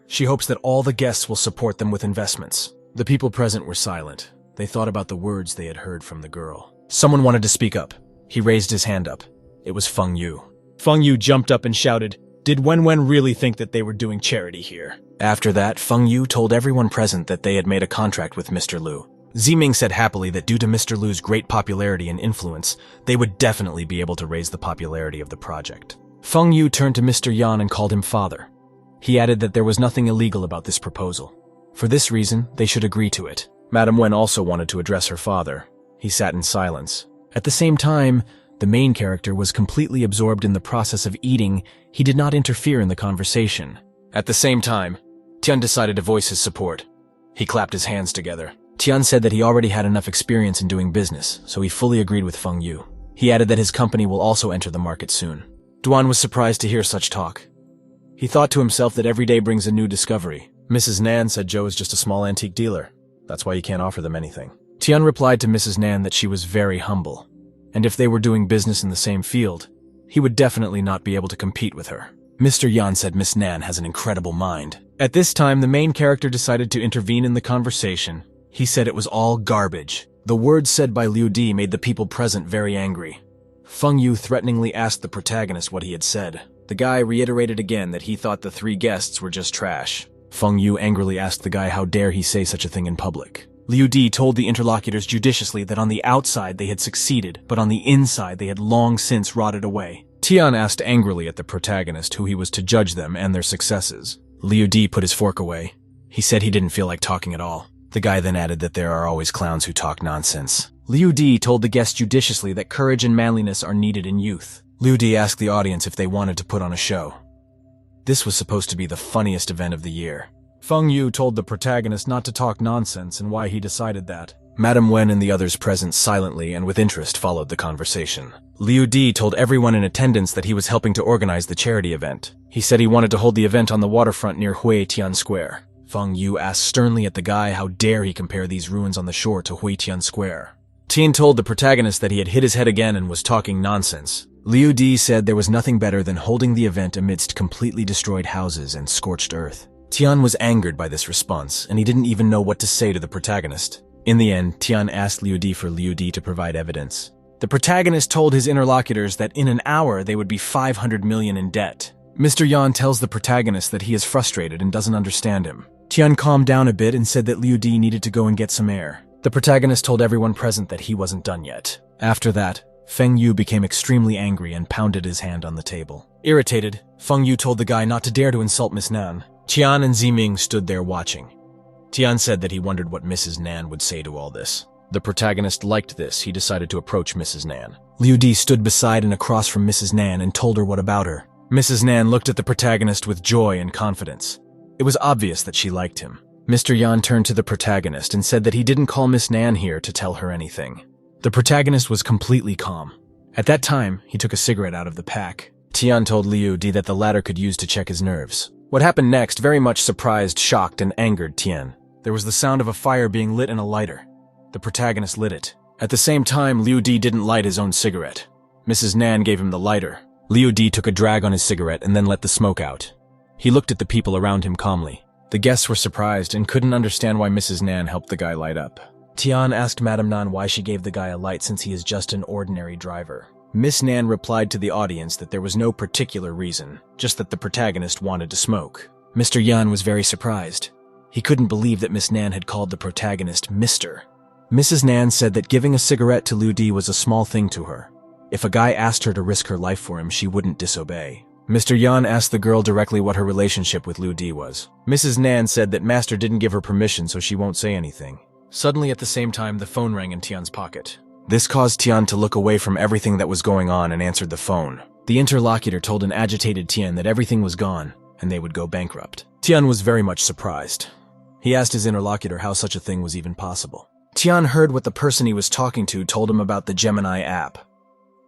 She hopes that all the guests will support them with investments. The people present were silent. They thought about the words they had heard from the girl. Someone wanted to speak up. He raised his hand up. It was Feng Yu. Feng Yu jumped up and shouted, "Did Wen really think that they were doing charity here?" After that, Feng Yu told everyone present that they had made a contract with Mr. Lu. Ziming said happily that due to Mr. Lu's great popularity and influence, they would definitely be able to raise the popularity of the project. Feng Yu turned to Mr. Yan and called him father. He added that there was nothing illegal about this proposal. For this reason, they should agree to it. Madame Wen also wanted to address her father. He sat in silence. At the same time, the main character was completely absorbed in the process of eating. He did not interfere in the conversation. At the same time, Tian decided to voice his support. He clapped his hands together. Tian said that he already had enough experience in doing business, so he fully agreed with Feng Yu. He added that his company will also enter the market soon. Duan was surprised to hear such talk. He thought to himself that every day brings a new discovery. Mrs. Nan said Joe is just a small antique dealer. That's why you can't offer them anything. Tian replied to Mrs. Nan that she was very humble, and if they were doing business in the same field, he would definitely not be able to compete with her. Mr. Yan said Miss Nan has an incredible mind. At this time, the main character decided to intervene in the conversation. He said it was all garbage. The words said by Liu Di made the people present very angry. Feng Yu threateningly asked the protagonist what he had said. The guy reiterated again that he thought the three guests were just trash. Feng Yu angrily asked the guy how dare he say such a thing in public. Liu Di told the interlocutors judiciously that on the outside they had succeeded, but on the inside they had long since rotted away. Tian asked angrily at the protagonist who he was to judge them and their successes. Liu Di put his fork away. He said he didn't feel like talking at all. The guy then added that there are always clowns who talk nonsense. Liu Di told the guests judiciously that courage and manliness are needed in youth. Liu Di asked the audience if they wanted to put on a show. This was supposed to be the funniest event of the year. Feng Yu told the protagonist not to talk nonsense and why he decided that. Madame Wen and the others present silently and with interest followed the conversation. Liu Di told everyone in attendance that he was helping to organize the charity event. He said he wanted to hold the event on the waterfront near Huitian Square. Feng Yu asked sternly at the guy how dare he compare these ruins on the shore to Huitian Square. Tian told the protagonist that he had hit his head again and was talking nonsense. Liu Di said there was nothing better than holding the event amidst completely destroyed houses and scorched earth. Tian was angered by this response, and he didn't even know what to say to the protagonist. In the end, Tian asked Liu Di for Liu Di to provide evidence. The protagonist told his interlocutors that in an hour they would be 500 million in debt. Mr. Yan tells the protagonist that he is frustrated and doesn't understand him. Tian calmed down a bit and said that Liu Di needed to go and get some air. The protagonist told everyone present that he wasn't done yet. After that, Feng Yu became extremely angry and pounded his hand on the table. Irritated, Feng Yu told the guy not to dare to insult Miss Nan. Tian and Ziming stood there watching. Tian said that he wondered what Mrs. Nan would say to all this. The protagonist liked this. He decided to approach Mrs. Nan. Liu Di stood beside and across from Mrs. Nan and told her what about her. Mrs. Nan looked at the protagonist with joy and confidence. It was obvious that she liked him. Mr. Yan turned to the protagonist and said that he didn't call Miss Nan here to tell her anything. The protagonist was completely calm. At that time, he took a cigarette out of the pack. Tian told Liu Di that the latter could use to check his nerves. What happened next very much surprised, shocked, and angered Tian. There was the sound of a fire being lit in a lighter. The protagonist lit it. At the same time, Liu Di didn't light his own cigarette. Mrs. Nan gave him the lighter. Liu Di took a drag on his cigarette and then let the smoke out. He looked at the people around him calmly. The guests were surprised and couldn't understand why Mrs. Nan helped the guy light up. Tian asked Madame Nan why she gave the guy a light since he is just an ordinary driver. Miss Nan replied to the audience that there was no particular reason, just that the protagonist wanted to smoke. Mr. Yan was very surprised. He couldn't believe that Miss Nan had called the protagonist Mr. Mrs. Nan said that giving a cigarette to Liu Di was a small thing to her. If a guy asked her to risk her life for him, she wouldn't disobey. Mr. Yan asked the girl directly what her relationship with Liu Di was. Mrs. Nan said that Master didn't give her permission, so she won't say anything. Suddenly, at the same time, the phone rang in Tian's pocket. This caused Tian to look away from everything that was going on and answered the phone. The interlocutor told an agitated Tian that everything was gone and they would go bankrupt. Tian was very much surprised. He asked his interlocutor how such a thing was even possible. Tian heard what the person he was talking to told him about the Gemini app.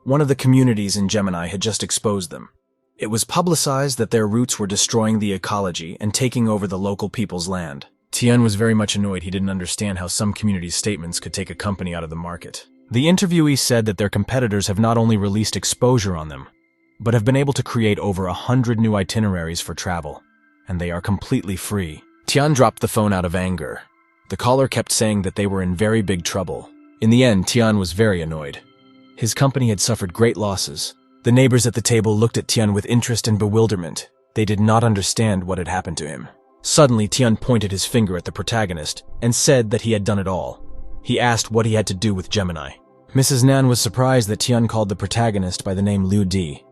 One of the communities in Gemini had just exposed them. It was publicized that their roots were destroying the ecology and taking over the local people's land. Tian was very much annoyed. He didn't understand how some communities' statements could take a company out of the market. The interviewee said that their competitors have not only released exposure on them, but have been able to create over 100 new itineraries for travel, and they are completely free. Tian dropped the phone out of anger. The caller kept saying that they were in very big trouble. In the end, Tian was very annoyed. His company had suffered great losses. The neighbors at the table looked at Tian with interest and bewilderment. They did not understand what had happened to him. Suddenly, Tian pointed his finger at the protagonist and said that he had done it all. He asked what he had to do with Gemini. Mrs. Nan was surprised that Tian called the protagonist by the name Liu Di.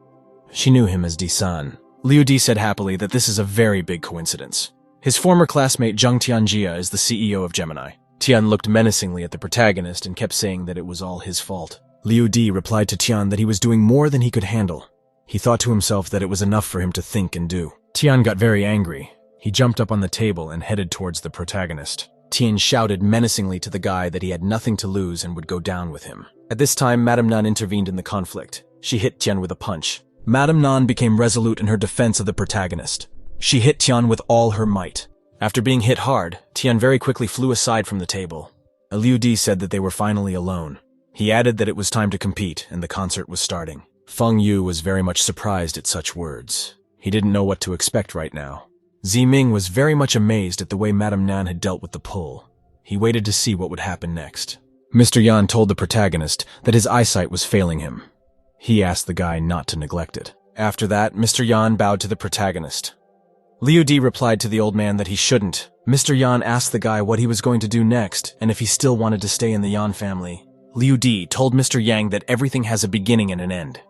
She knew him as Di-san. Liu Di said happily that this is a very big coincidence. His former classmate Zhang Tianjia is the CEO of Gemini. Tian looked menacingly at the protagonist and kept saying that it was all his fault. Liu Di replied to Tian that he was doing more than he could handle. He thought to himself that it was enough for him to think and do. Tian got very angry. He jumped up on the table and headed towards the protagonist. Tian shouted menacingly to the guy that he had nothing to lose and would go down with him. At this time, Madame Nan intervened in the conflict. She hit Tian with a punch. Madame Nan became resolute in her defense of the protagonist. She hit Tian with all her might. After being hit hard, Tian very quickly flew aside from the table. Liu Di said that they were finally alone. He added that it was time to compete and the concert was starting. Feng Yu was very much surprised at such words. He didn't know what to expect right now. Ziming was very much amazed at the way Madame Nan had dealt with the pull. He waited to see what would happen next. Mr. Yan told the protagonist that his eyesight was failing him. He asked the guy not to neglect it. After that, Mr. Yan bowed to the protagonist. Liu Di replied to the old man that he shouldn't. Mr. Yan asked the guy what he was going to do next and if he still wanted to stay in the Yan family. Liu Di told Mr. Yang that everything has a beginning and an end.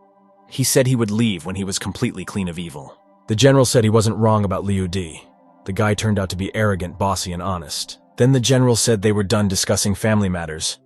He said he would leave when he was completely clean of evil. The general said he wasn't wrong about Liu Di. The guy turned out to be arrogant, bossy, and honest. Then the general said they were done discussing family matters.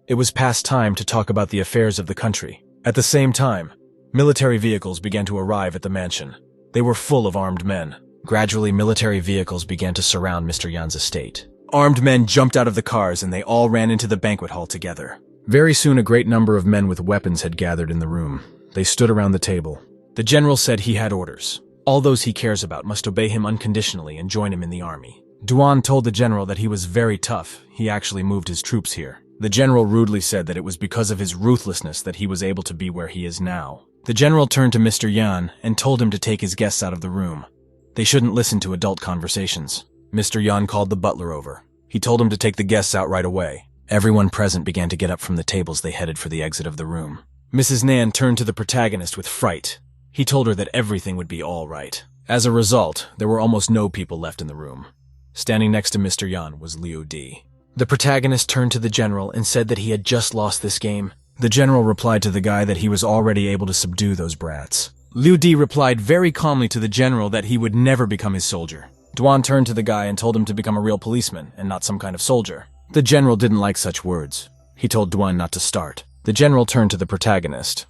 It was past time to talk about the affairs of the country. At the same time, military vehicles began to arrive at the mansion. They were full of armed men. Gradually, military vehicles began to surround Mr. Yan's estate. Armed men jumped out of the cars and they all ran into the banquet hall together. Very soon, a great number of men with weapons had gathered in the room. They stood around the table. The general said he had orders. All those he cares about must obey him unconditionally and join him in the army. Duan told the general that he was very tough. He actually moved his troops here. The general rudely said that it was because of his ruthlessness that he was able to be where he is now. The general turned to Mr. Yan and told him to take his guests out of the room. They shouldn't listen to adult conversations. Mr. Yan called the butler over. He told him to take the guests out right away. Everyone present began to get up from the tables. They headed for the exit of the room. Mrs. Nan turned to the protagonist with fright. He told her that everything would be all right. As a result, there were almost no people left in the room. Standing next to Mr. Yan was Liu Di. The protagonist turned to the general and said that he had just lost this game. The general replied to the guy that he was already able to subdue those brats. Liu Di replied very calmly to the general that he would never become his soldier. Duan turned to the guy and told him to become a real policeman and not some kind of soldier. The general didn't like such words. He told Duan not to start. The general turned to the protagonist.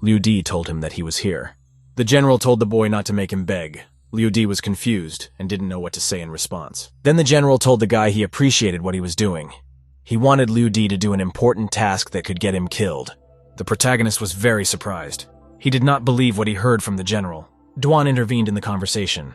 Liu Di told him that he was here. The general told the boy not to make him beg. Liu Di was confused and didn't know what to say in response. Then the general told the guy he appreciated what he was doing. He wanted Liu Di to do an important task that could get him killed. The protagonist was very surprised. He did not believe what he heard from the general. Duan intervened in the conversation.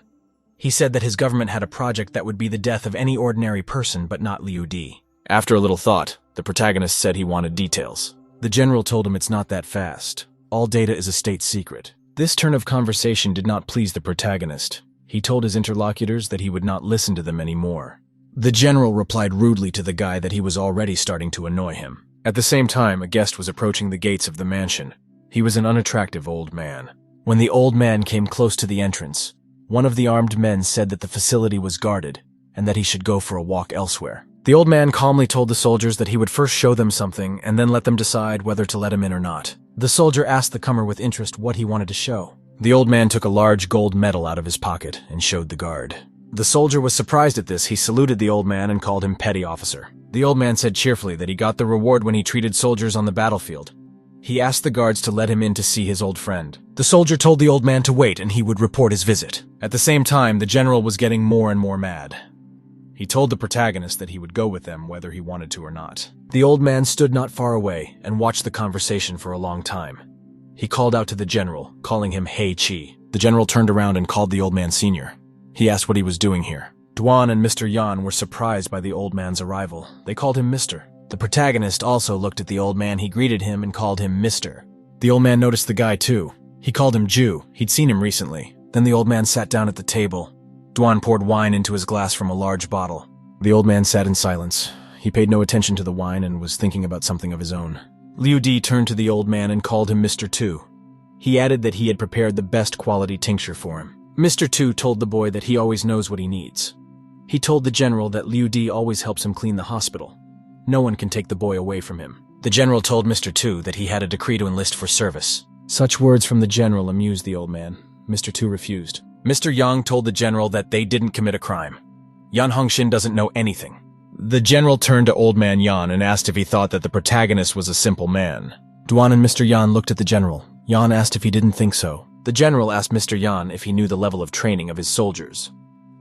He said that his government had a project that would be the death of any ordinary person but not Liu Di. After a little thought, the protagonist said he wanted details. The general told him it's not that fast. All data is a state secret. This turn of conversation did not please the protagonist. He told his interlocutors that he would not listen to them anymore. The general replied rudely to the guy that he was already starting to annoy him. At the same time, a guest was approaching the gates of the mansion. He was an unattractive old man. When the old man came close to the entrance, one of the armed men said that the facility was guarded and that he should go for a walk elsewhere. The old man calmly told the soldiers that he would first show them something and then let them decide whether to let him in or not. The soldier asked the comer with interest what he wanted to show. The old man took a large gold medal out of his pocket and showed the guard. The soldier was surprised at this. He saluted the old man and called him petty officer. The old man said cheerfully that he got the reward when he treated soldiers on the battlefield. He asked the guards to let him in to see his old friend. The soldier told the old man to wait and he would report his visit. At the same time, the general was getting more and more mad. He told the protagonist that he would go with them whether he wanted to or not. The old man stood not far away and watched the conversation for a long time. He called out to the general, calling him Hei Chi. The general turned around and called the old man senior. He asked what he was doing here. Duan and Mr. Yan were surprised by the old man's arrival. They called him Mr. The protagonist also looked at the old man. He greeted him and called him Mr. The old man noticed the guy too. He called him Ju. He'd seen him recently. Then the old man sat down at the table. Duan poured wine into his glass from a large bottle. The old man sat in silence. He paid no attention to the wine and was thinking about something of his own. Liu Di turned to the old man and called him Mr. Tu. He added that he had prepared the best quality tincture for him. Mr. Tu told the boy that he always knows what he needs. He told the general that Liu Di always helps him clean the hospital. No one can take the boy away from him. The general told Mr. Tu that he had a decree to enlist for service. Such words from the general amused the old man. Mr. Tu refused. Mr. Yang told the general that they didn't commit a crime. Yan Hongxin doesn't know anything. The general turned to old man Yan and asked if he thought that the protagonist was a simple man. Duan and Mr. Yan looked at the general. Yan asked if he didn't think so. The general asked Mr. Yan if he knew the level of training of his soldiers.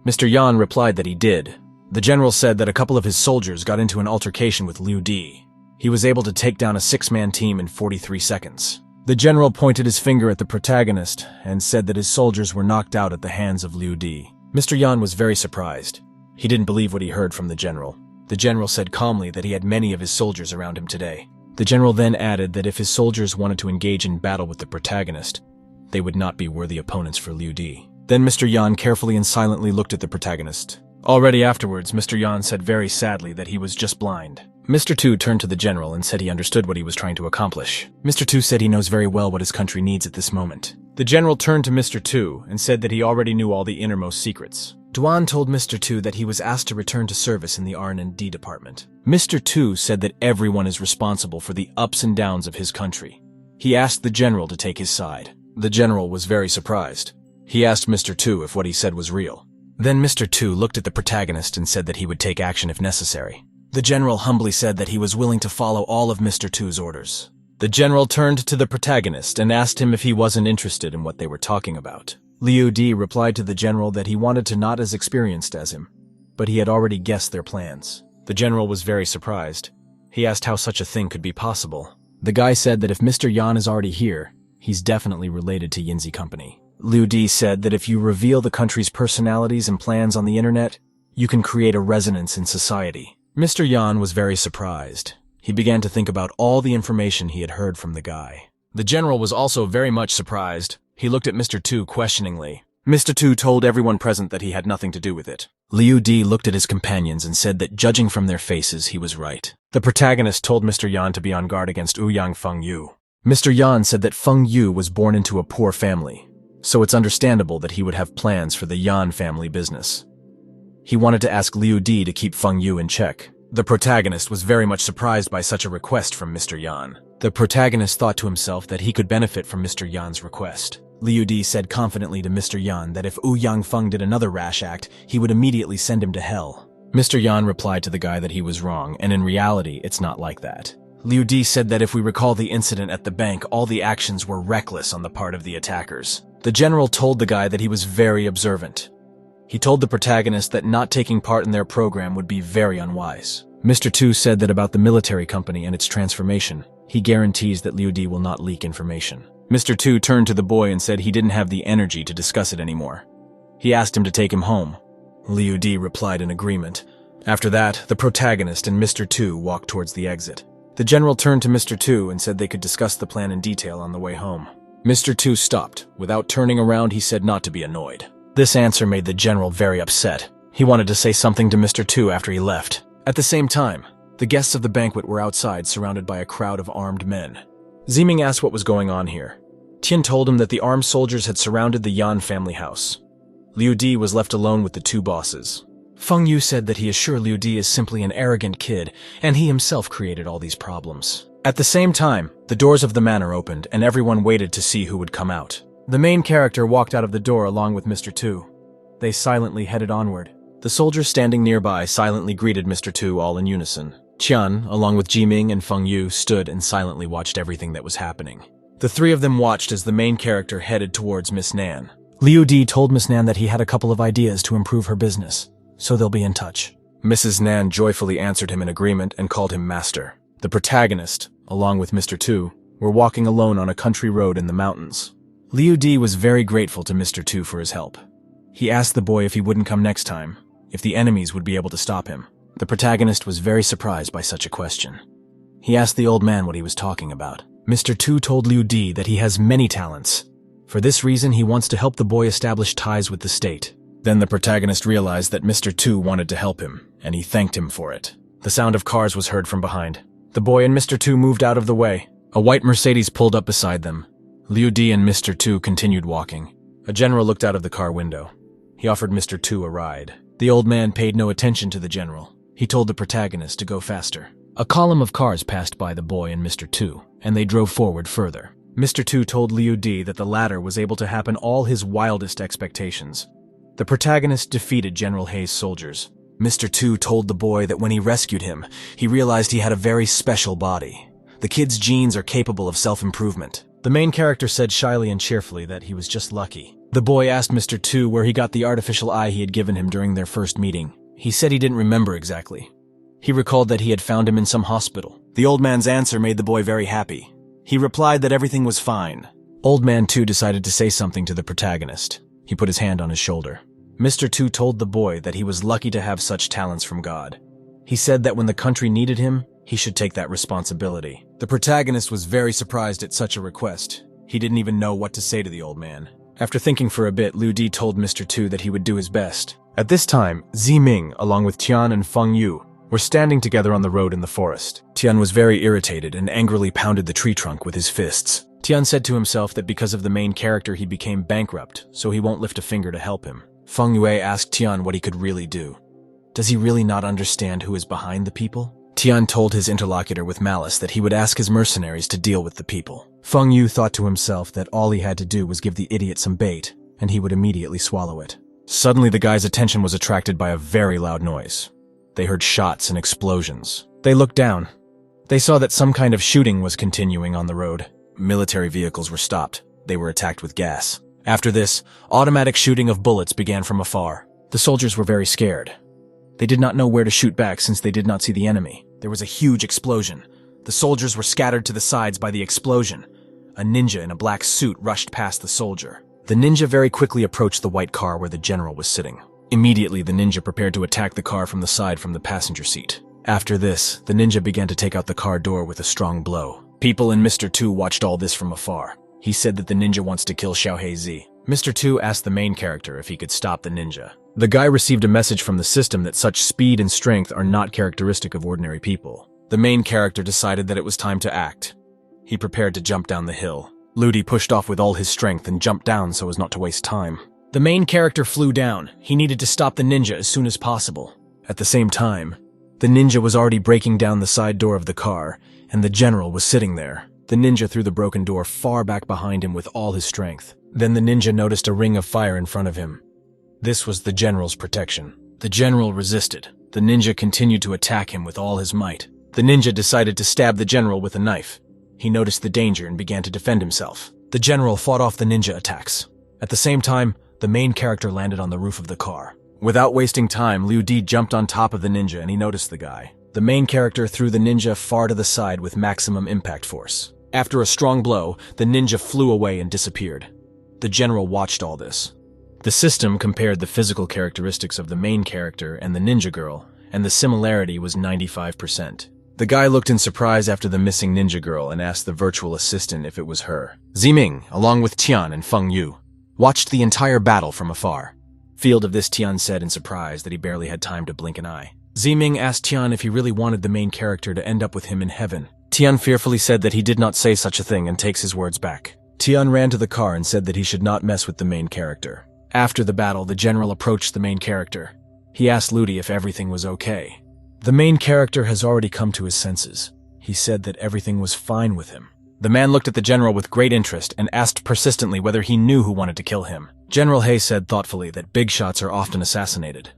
Mr. Yan replied that he did. The general said that a couple of his soldiers got into an altercation with Liu Di. He was able to take down a 6-man team in 43 seconds. The general pointed his finger at the protagonist and said that his soldiers were knocked out at the hands of Liu Di. Mr. Yan was very surprised. He didn't believe what he heard from the general. The general said calmly that he had many of his soldiers around him today. The general then added that if his soldiers wanted to engage in battle with the protagonist, they would not be worthy opponents for Liu Di. Then Mr. Yan carefully and silently looked at the protagonist. Already afterwards, Mr. Yan said very sadly that he was just blind. Mr. Tu turned to the general and said he understood what he was trying to accomplish. Mr. Tu said he knows very well what his country needs at this moment. The general turned to Mr. Tu and said that he already knew all the innermost secrets. Duan told Mr. Tu that he was asked to return to service in the R&D department. Mr. Tu said that everyone is responsible for the ups and downs of his country. He asked the general to take his side. The general was very surprised. He asked Mr. Tu if what he said was real. Then Mr. Tu looked at the protagonist and said that he would take action if necessary. The general humbly said that he was willing to follow all of Mr. Tu's orders. The general turned to the protagonist and asked him if he wasn't interested in what they were talking about. Liu Di replied to the general that he wanted to not as experienced as him, but he had already guessed their plans. The general was very surprised. He asked how such a thing could be possible. The guy said that if Mr. Yan is already here, he's definitely related to Yinzi Company. Liu Di said that if you reveal the country's personalities and plans on the internet, you can create a resonance in society. Mr. Yan was very surprised. He began to think about all the information he had heard from the guy. The general was also very much surprised. He looked at Mr. Tu questioningly. Mr. Tu told everyone present that he had nothing to do with it. Liu Di looked at his companions and said that judging from their faces, he was right. The protagonist told Mr. Yan to be on guard against Ouyang Feng Yu. Mr. Yan said that Feng Yu was born into a poor family, so it's understandable that he would have plans for the Yan family business. He wanted to ask Liu Di to keep Feng Yu in check. The protagonist was very much surprised by such a request from Mr. Yan. The protagonist thought to himself that he could benefit from Mr. Yan's request. Liu Di said confidently to Mr. Yan that if Ouyang Feng did another rash act, he would immediately send him to hell. Mr. Yan replied to the guy that he was wrong, and in reality, it's not like that. Liu Di said that if we recall the incident at the bank, all the actions were reckless on the part of the attackers. The general told the guy that he was very observant. He told the protagonist that not taking part in their program would be very unwise. Mr. Tu said that about the military company and its transformation, he guarantees that Liu Di will not leak information. Mr. Tu turned to the boy and said he didn't have the energy to discuss it anymore. He asked him to take him home. Liu Di replied in agreement. After that, the protagonist and Mr. Tu walked towards the exit. The general turned to Mr. Tu and said they could discuss the plan in detail on the way home. Mr. Tu stopped. Without turning around, he said not to be annoyed. This answer made the general very upset. He wanted to say something to Mr. Tu after he left. At the same time, the guests of the banquet were outside, surrounded by a crowd of armed men. Ziming asked what was going on here. Tian told him that the armed soldiers had surrounded the Yan family house. Liu Di was left alone with the two bosses. Feng Yu said that he is sure Liu Di is simply an arrogant kid, and he himself created all these problems. At the same time, the doors of the manor opened, and everyone waited to see who would come out. The main character walked out of the door along with Mr. Tu. They silently headed onward. The soldiers standing nearby silently greeted Mr. Tu all in unison. Qian, along with Jiming and Feng Yu, stood and silently watched everything that was happening. The three of them watched as the main character headed towards Miss Nan. Liu Di told Miss Nan that he had a couple of ideas to improve her business, so they'll be in touch. Mrs. Nan joyfully answered him in agreement and called him master. The protagonist, along with Mr. Tu, were walking alone on a country road in the mountains. Liu Di was very grateful to Mr. Tu for his help. He asked the boy if he wouldn't come next time, if the enemies would be able to stop him. The protagonist was very surprised by such a question. He asked the old man what he was talking about. Mr. Tu told Liu Di that he has many talents. For this reason, he wants to help the boy establish ties with the state. Then the protagonist realized that Mr. Tu wanted to help him, and he thanked him for it. The sound of cars was heard from behind. The boy and Mr. Tu moved out of the way. A white Mercedes pulled up beside them. Liu Di and Mr. Tu continued walking. A general looked out of the car window. He offered Mr. Tu a ride. The old man paid no attention to the general. He told the protagonist to go faster. A column of cars passed by the boy and Mr. Tu, and they drove forward further. Mr. Tu told Liu Di that the latter was able to happen all his wildest expectations. The protagonist defeated General Hei's soldiers. Mr. Tu told the boy that when he rescued him, he realized he had a very special body. The kid's genes are capable of self-improvement. The main character said shyly and cheerfully that he was just lucky. The boy asked Mr. Tu where he got the artificial eye he had given him during their first meeting. He said he didn't remember exactly. He recalled that he had found him in some hospital. The old man's answer made the boy very happy. He replied that everything was fine. Old man Tu decided to say something to the protagonist. He put his hand on his shoulder. Mr. Tu told the boy that he was lucky to have such talents from God. He said that when the country needed him, he should take that responsibility. The protagonist was very surprised at such a request. He didn't even know what to say to the old man. After thinking for a bit, Liu Di told Mr. Tu that he would do his best. At this time, Ziming, along with Tian and Feng Yu, were standing together on the road in the forest. Tian was very irritated and angrily pounded the tree trunk with his fists. Tian said to himself that because of the main character he became bankrupt, so he won't lift a finger to help him. Feng Yue asked Tian what he could really do. Does he really not understand who is behind the people? Tian told his interlocutor with malice that he would ask his mercenaries to deal with the people. Feng Yu thought to himself that all he had to do was give the idiot some bait, and he would immediately swallow it. Suddenly the guy's attention was attracted by a very loud noise. They heard shots and explosions. They looked down. They saw that some kind of shooting was continuing on the road. Military vehicles were stopped. They were attacked with gas. After this, automatic shooting of bullets began from afar. The soldiers were very scared. They did not know where to shoot back since they did not see the enemy. There was a huge explosion. The soldiers were scattered to the sides by the explosion. A ninja in a black suit rushed past the soldier. The ninja very quickly approached the white car where the general was sitting. Immediately, the ninja prepared to attack the car from the side from the passenger seat. After this, the ninja began to take out the car door with a strong blow. People in Mr. Tu watched all this from afar. He said that the ninja wants to kill Xiaohei Zi. Mr. Tu asked the main character if he could stop the ninja. The guy received a message from the system that such speed and strength are not characteristic of ordinary people. The main character decided that it was time to act. He prepared to jump down the hill. Ludi pushed off with all his strength and jumped down so as not to waste time. The main character flew down. He needed to stop the ninja as soon as possible. At the same time, the ninja was already breaking down the side door of the car, and the general was sitting there. The ninja threw the broken door far back behind him with all his strength. Then the ninja noticed a ring of fire in front of him. This was the general's protection. The general resisted. The ninja continued to attack him with all his might. The ninja decided to stab the general with a knife. He noticed the danger and began to defend himself. The general fought off the ninja attacks. At the same time, the main character landed on the roof of the car. Without wasting time, Liu Di jumped on top of the ninja and he noticed the guy. The main character threw the ninja far to the side with maximum impact force. After a strong blow, the ninja flew away and disappeared. The general watched all this. The system compared the physical characteristics of the main character and the ninja girl, and the similarity was 95%. The guy looked in surprise after the missing ninja girl and asked the virtual assistant if it was her. Ziming, along with Tian and Feng Yu, watched the entire battle from afar. Field of this, Tian said in surprise that he barely had time to blink an eye. Ziming asked Tian if he really wanted the main character to end up with him in heaven. Tian fearfully said that he did not say such a thing and takes his words back. Tian ran to the car and said that he should not mess with the main character. After the battle, the general approached the main character. He asked Ludi if everything was okay. The main character has already come to his senses. He said that everything was fine with him. The man looked at the general with great interest and asked persistently whether he knew who wanted to kill him. General Hei said thoughtfully that big shots are often assassinated.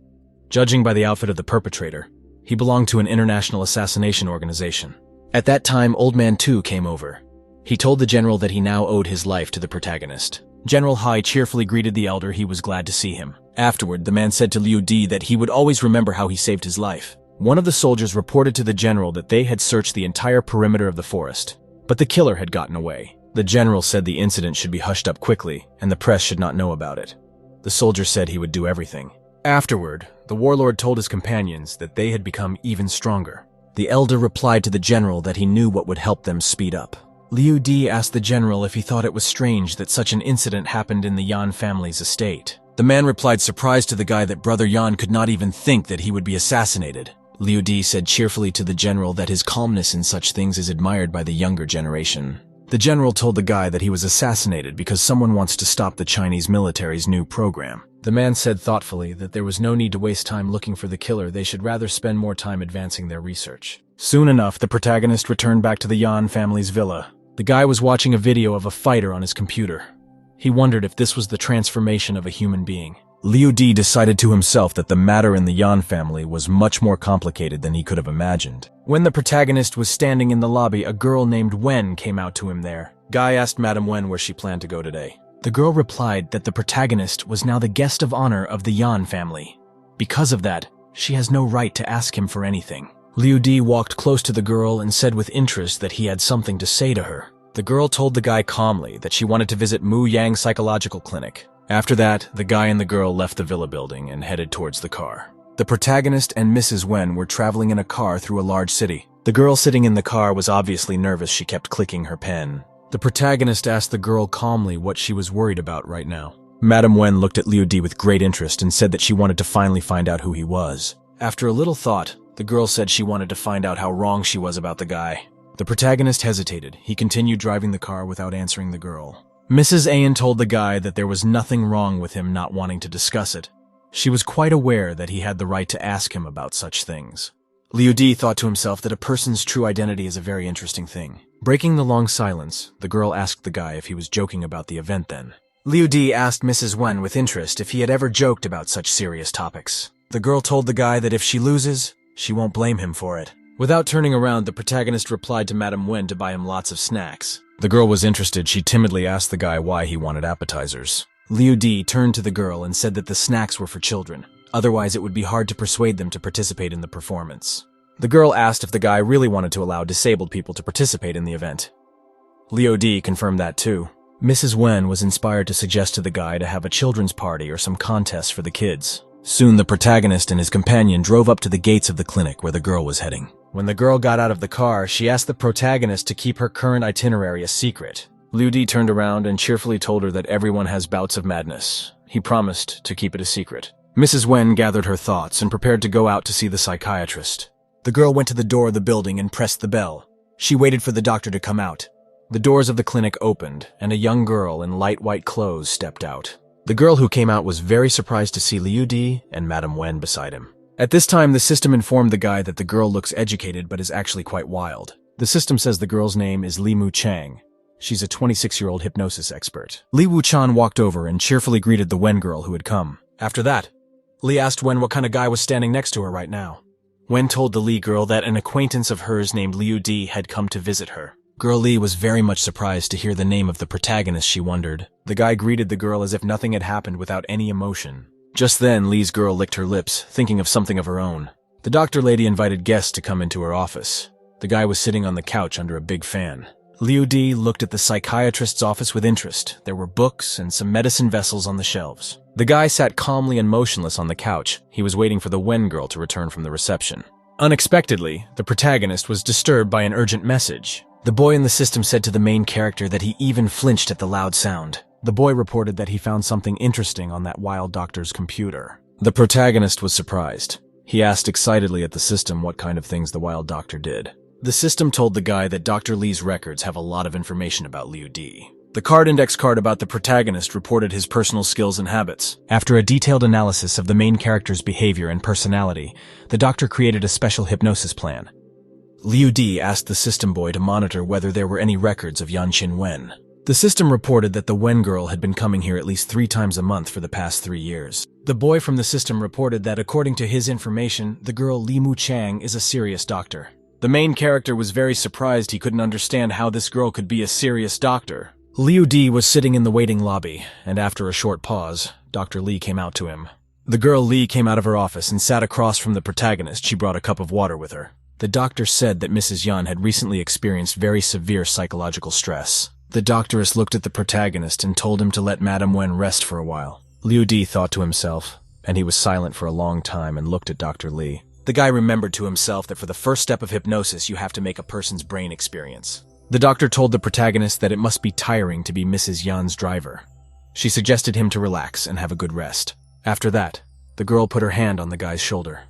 Judging by the outfit of the perpetrator, he belonged to an international assassination organization. At that time, Old Man Tu came over. He told the general that he now owed his life to the protagonist. General Hai cheerfully greeted the elder. He was glad to see him. Afterward, the man said to Liu Di that he would always remember how he saved his life. One of the soldiers reported to the general that they had searched the entire perimeter of the forest, but the killer had gotten away. The general said the incident should be hushed up quickly, and the press should not know about it. The soldier said he would do everything. Afterward, the warlord told his companions that they had become even stronger. The elder replied to the general that he knew what would help them speed up. Liu Di asked the general if he thought it was strange that such an incident happened in the Yan family's estate. The man replied surprised to the guy that Brother Yan could not even think that he would be assassinated. Liu Di said cheerfully to the general that his calmness in such things is admired by the younger generation. The general told the guy that he was assassinated because someone wants to stop the Chinese military's new program. The man said thoughtfully that there was no need to waste time looking for the killer, they should rather spend more time advancing their research. Soon enough, the protagonist returned back to the Yan family's villa. The guy was watching a video of a fighter on his computer. He wondered if this was the transformation of a human being. Liu Di decided to himself that the matter in the Yan family was much more complicated than he could have imagined. When the protagonist was standing in the lobby, a girl named Wen came out to him there. Guy asked Madame Wen where she planned to go today. The girl replied that the protagonist was now the guest of honor of the Yan family. Because of that, she has no right to ask him for anything. Liu Di walked close to the girl and said with interest that he had something to say to her. The girl told the guy calmly that she wanted to visit Mu Yang Psychological Clinic. After that, the guy and the girl left the villa building and headed towards the car. The protagonist and Mrs. Wen were traveling in a car through a large city. The girl sitting in the car was obviously nervous. She kept clicking her pen. The protagonist asked the girl calmly what she was worried about right now. Madame Wen looked at Liu Di with great interest and said that she wanted to finally find out who he was. After a little thought, the girl said she wanted to find out how wrong she was about the guy. The protagonist hesitated. He continued driving the car without answering the girl. Mrs. Ayan told the guy that there was nothing wrong with him not wanting to discuss it. She was quite aware that he had the right to ask him about such things. Liu Di thought to himself that a person's true identity is a very interesting thing. Breaking the long silence, the girl asked the guy if he was joking about the event then. Liu Di asked Mrs. Wen with interest if he had ever joked about such serious topics. The girl told the guy that if she loses, she won't blame him for it. Without turning around, the protagonist replied to Madame Wen to buy him lots of snacks. The girl was interested. She timidly asked the guy why he wanted appetizers. Liu Di turned to the girl and said that the snacks were for children. Otherwise, it would be hard to persuade them to participate in the performance. The girl asked if the guy really wanted to allow disabled people to participate in the event. Liu Di confirmed that too. Mrs. Wen was inspired to suggest to the guy to have a children's party or some contest for the kids. Soon the protagonist and his companion drove up to the gates of the clinic where the girl was heading. When the girl got out of the car, she asked the protagonist to keep her current itinerary a secret. Liu Di turned around and cheerfully told her that everyone has bouts of madness. He promised to keep it a secret. Mrs. Wen gathered her thoughts and prepared to go out to see the psychiatrist. The girl went to the door of the building and pressed the bell. She waited for the doctor to come out. The doors of the clinic opened, and a young girl in light white clothes stepped out. The girl who came out was very surprised to see Liu Di and Madame Wen beside him. At this time, the system informed the guy that the girl looks educated but is actually quite wild. The system says the girl's name is Li Mu Chang. She's a 26-year-old hypnosis expert. Li Wu-chan walked over and cheerfully greeted the Wen girl who had come. After that, Li asked Wen what kind of guy was standing next to her right now. Wen told the Li girl that an acquaintance of hers named Liu Di had come to visit her. Girl Li was very much surprised to hear the name of the protagonist. She wondered. The guy greeted the girl as if nothing had happened without any emotion. Just then, Li's girl licked her lips, thinking of something of her own. The doctor lady invited guests to come into her office. The guy was sitting on the couch under a big fan. Liu Di looked at the psychiatrist's office with interest. There were books and some medicine vessels on the shelves. The guy sat calmly and motionless on the couch. He was waiting for the Wen girl to return from the reception. Unexpectedly, the protagonist was disturbed by an urgent message. The boy in the system said to the main character that he even flinched at the loud sound. The boy reported that he found something interesting on that wild doctor's computer. The protagonist was surprised. He asked excitedly at the system what kind of things the wild doctor did. The system told the guy that Dr. Li's records have a lot of information about Liu Di. The card index card about the protagonist reported his personal skills and habits. After a detailed analysis of the main character's behavior and personality, the doctor created a special hypnosis plan. Liu Di asked the system boy to monitor whether there were any records of Yanqin Wen. The system reported that the Wen girl had been coming here at least 3 times a month for the past 3 years. The boy from the system reported that according to his information, the girl Li Mu Chang is a serious doctor. The main character was very surprised. He couldn't understand how this girl could be a serious doctor. Liu Di was sitting in the waiting lobby, and after a short pause, Dr. Li came out to him. The girl Li came out of her office and sat across from the protagonist. She brought a cup of water with her. The doctor said that Mrs. Yan had recently experienced very severe psychological stress. The doctoress looked at the protagonist and told him to let Madame Wen rest for a while. Liu Di thought to himself, and he was silent for a long time and looked at Dr. Li. The guy remembered to himself that for the first step of hypnosis, you have to make a person's brain experience. The doctor told the protagonist that it must be tiring to be Mrs. Yan's driver. She suggested him to relax and have a good rest. After that, the girl put her hand on the guy's shoulder.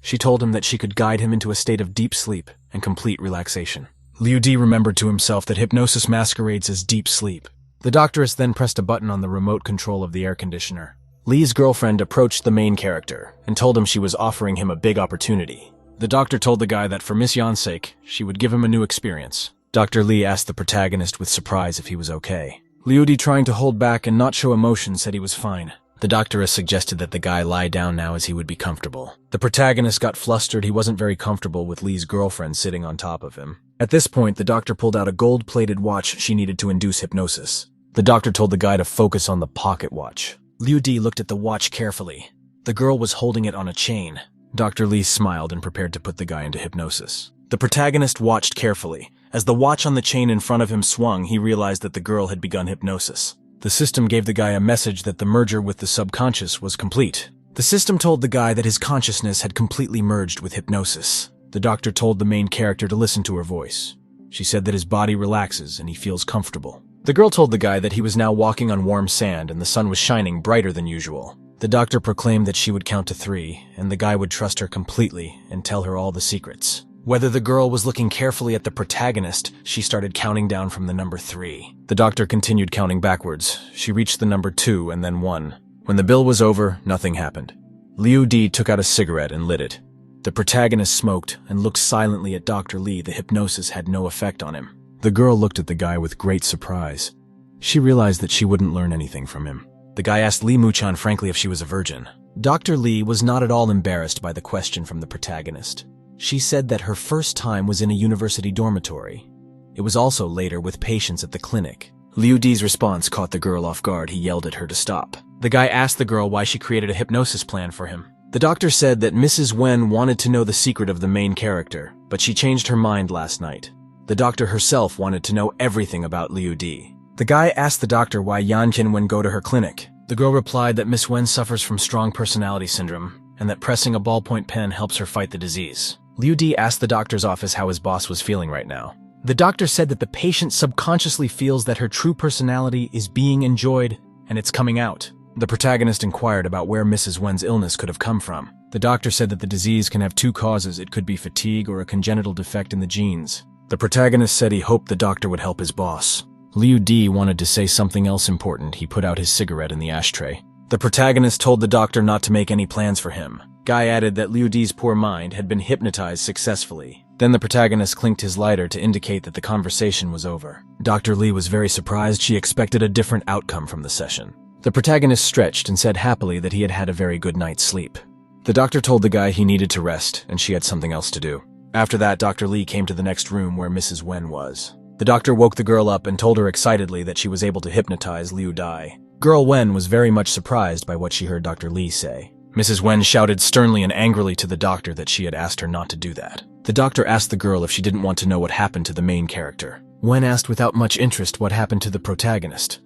She told him that she could guide him into a state of deep sleep and complete relaxation. Liu Di remembered to himself that hypnosis masquerades as deep sleep. The doctoress then pressed a button on the remote control of the air conditioner. Li's girlfriend approached the main character and told him she was offering him a big opportunity. The doctor told the guy that for Miss Yan's sake, she would give him a new experience. Dr. Li asked the protagonist with surprise if he was okay. Liu Di, trying to hold back and not show emotion, said he was fine. The doctoress suggested that the guy lie down now as he would be comfortable. The protagonist got flustered. He wasn't very comfortable with Li's girlfriend sitting on top of him. At this point, the doctor pulled out a gold-plated watch she needed to induce hypnosis. The doctor told the guy to focus on the pocket watch. Liu Di looked at the watch carefully. The girl was holding it on a chain. Dr. Li smiled and prepared to put the guy into hypnosis. The protagonist watched carefully. As the watch on the chain in front of him swung, he realized that the girl had begun hypnosis. The system gave the guy a message that the merger with the subconscious was complete. The system told the guy that his consciousness had completely merged with hypnosis. The doctor told the main character to listen to her voice. She said that his body relaxes and he feels comfortable. The girl told the guy that he was now walking on warm sand and the sun was shining brighter than usual. The doctor proclaimed that she would count to 3, and the guy would trust her completely and tell her all the secrets. Whether the girl was looking carefully at the protagonist, she started counting down from the number 3. The doctor continued counting backwards. She reached the number 2 and then 1. When the bill was over, nothing happened. Liu Di took out a cigarette and lit it. The protagonist smoked and looked silently at Dr. Li. The hypnosis had no effect on him. The girl looked at the guy with great surprise. She realized that she wouldn't learn anything from him. The guy asked Li Muchan frankly if she was a virgin. Dr. Li was not at all embarrassed by the question from the protagonist. She said that her first time was in a university dormitory. It was also later with patients at the clinic. Liu Di's response caught the girl off guard. He yelled at her to stop. The guy asked the girl why she created a hypnosis plan for him. The doctor said that Mrs. Wen wanted to know the secret of the main character, but she changed her mind last night. The doctor herself wanted to know everything about Liu Di. The guy asked the doctor why Yan Qinwen go to her clinic. The girl replied that Miss Wen suffers from strong personality syndrome, and that pressing a ballpoint pen helps her fight the disease. Liu Di asked the doctor's office how his boss was feeling right now. The doctor said that the patient subconsciously feels that her true personality is being enjoyed, and it's coming out. The protagonist inquired about where Mrs. Wen's illness could have come from. The doctor said that the disease can have 2 causes. It could be fatigue or a congenital defect in the genes. The protagonist said he hoped the doctor would help his boss. Liu Di wanted to say something else important. He put out his cigarette in the ashtray. The protagonist told the doctor not to make any plans for him. Guy added that Liu Di's poor mind had been hypnotized successfully. Then the protagonist clinked his lighter to indicate that the conversation was over. Dr. Li was very surprised. She expected a different outcome from the session. The protagonist stretched and said happily that he had had a very good night's sleep. The doctor told the guy he needed to rest and she had something else to do. After that, Dr. Li came to the next room where Mrs. Wen was. The doctor woke the girl up and told her excitedly that she was able to hypnotize Liu Di. Girl Wen was very much surprised by what she heard Dr. Li say. Mrs. Wen shouted sternly and angrily to the doctor that she had asked her not to do that. The doctor asked the girl if she didn't want to know what happened to the main character. Wen asked without much interest what happened to the protagonist.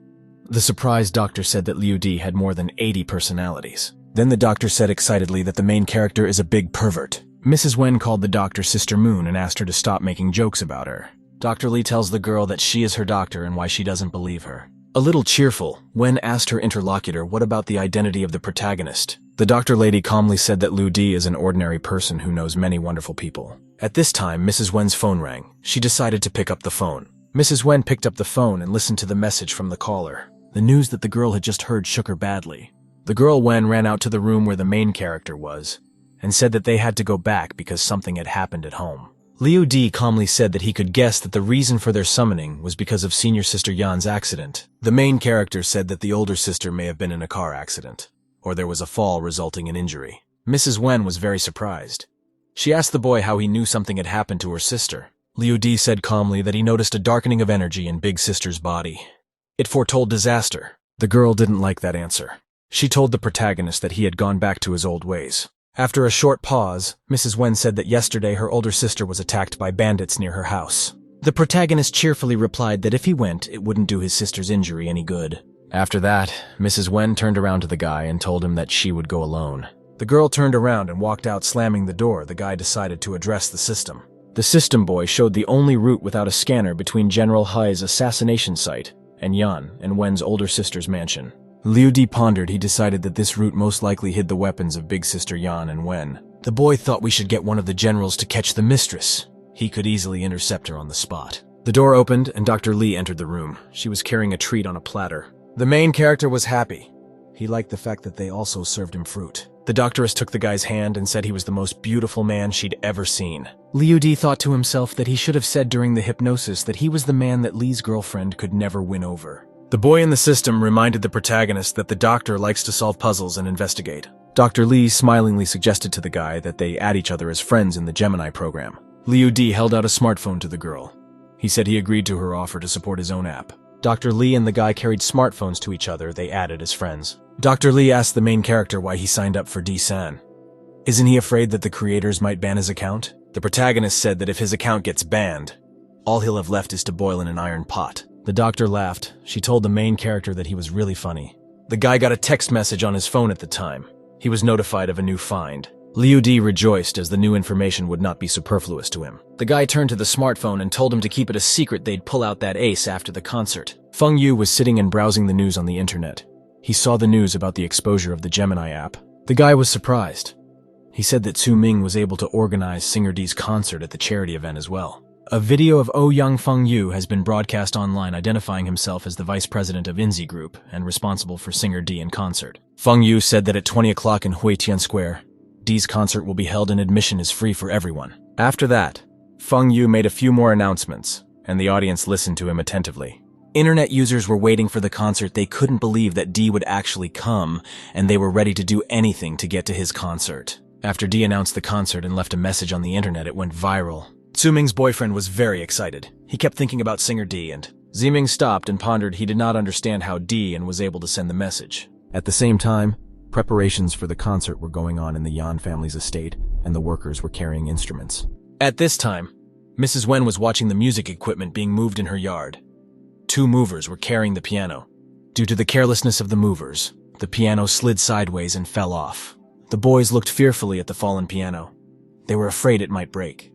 The surprised doctor said that Liu Di had more than 80 personalities. Then the doctor said excitedly that the main character is a big pervert. Mrs. Wen called the doctor Sister Moon and asked her to stop making jokes about her. Dr. Li tells the girl that she is her doctor and why she doesn't believe her. A little cheerful, Wen asked her interlocutor what about the identity of the protagonist. The doctor lady calmly said that Liu Di is an ordinary person who knows many wonderful people. At this time, Mrs. Wen's phone rang. She decided to pick up the phone. Mrs. Wen picked up the phone and listened to the message from the caller. The news that the girl had just heard shook her badly. The girl Wen ran out to the room where the main character was and said that they had to go back because something had happened at home. Liu Di calmly said that he could guess that the reason for their summoning was because of senior sister Yan's accident. The main character said that the older sister may have been in a car accident, or there was a fall resulting in injury. Mrs. Wen was very surprised. She asked the boy how he knew something had happened to her sister. Liu Di said calmly that he noticed a darkening of energy in Big Sister's body. It foretold disaster. The girl didn't like that answer. She told the protagonist that he had gone back to his old ways. After a short pause, Mrs. Wen said that yesterday her older sister was attacked by bandits near her house. The protagonist cheerfully replied that if he went, it wouldn't do his sister's injury any good. After that, Mrs. Wen turned around to the guy and told him that she would go alone. The girl turned around and walked out, slamming the door. The guy decided to address the system. The system boy showed the only route without a scanner between General Hai's assassination site and Yan and Wen's older sister's mansion. Liu Di pondered. He decided that this route most likely hid the weapons of Big Sister Yan and Wen. The boy thought we should get one of the generals to catch the mistress. He could easily intercept her on the spot. The door opened and Dr. Lee entered the room. She was carrying a treat on a platter. The main character was happy. He liked the fact that they also served him fruit. The doctoress took the guy's hand and said he was the most beautiful man she'd ever seen. Liu Di thought to himself that he should have said during the hypnosis that he was the man that Lee's girlfriend could never win over. The boy in the system reminded the protagonist that the doctor likes to solve puzzles and investigate. Dr. Lee smilingly suggested to the guy that they add each other as friends in the Gemini program. Liu Di held out a smartphone to the girl. He said he agreed to her offer to support his own app. Dr. Lee and the guy carried smartphones to each other they added as friends. Dr. Lee asked the main character why he signed up for D-San. Isn't he afraid that the creators might ban his account? The protagonist said that if his account gets banned, all he'll have left is to boil in an iron pot. The doctor laughed. She told the main character that he was really funny. The guy got a text message on his phone at the time. He was notified of a new find. Liu Di rejoiced as the new information would not be superfluous to him. The guy turned to the smartphone and told him to keep it a secret they'd pull out that ace after the concert. Feng Yu was sitting and browsing the news on the internet. He saw the news about the exposure of the Gemini app. The guy was surprised. He said that Su Ming was able to organize Singer D's concert at the charity event as well. A video of Young Feng Yu has been broadcast online identifying himself as the vice president of Inzi Group and responsible for Singer D in concert. Feng Yu said that at 20 o'clock in Huitian Square, D's concert will be held and admission is free for everyone. After that, Feng Yu made a few more announcements, and the audience listened to him attentively. Internet users were waiting for the concert. They couldn't believe that D would actually come, and they were ready to do anything to get to his concert. After D announced the concert and left a message on the internet, it went viral. Su Ming's boyfriend was very excited. He kept thinking about Singer D, and Ziming stopped and pondered he did not understand how D and was able to send the message. At the same time, preparations for the concert were going on in the Yan family's estate, and the workers were carrying instruments. At this time, Mrs. Wen was watching the music equipment being moved in her yard. 2 movers were carrying the piano. Due to the carelessness of the movers, the piano slid sideways and fell off. The boys looked fearfully at the fallen piano. They were afraid it might break.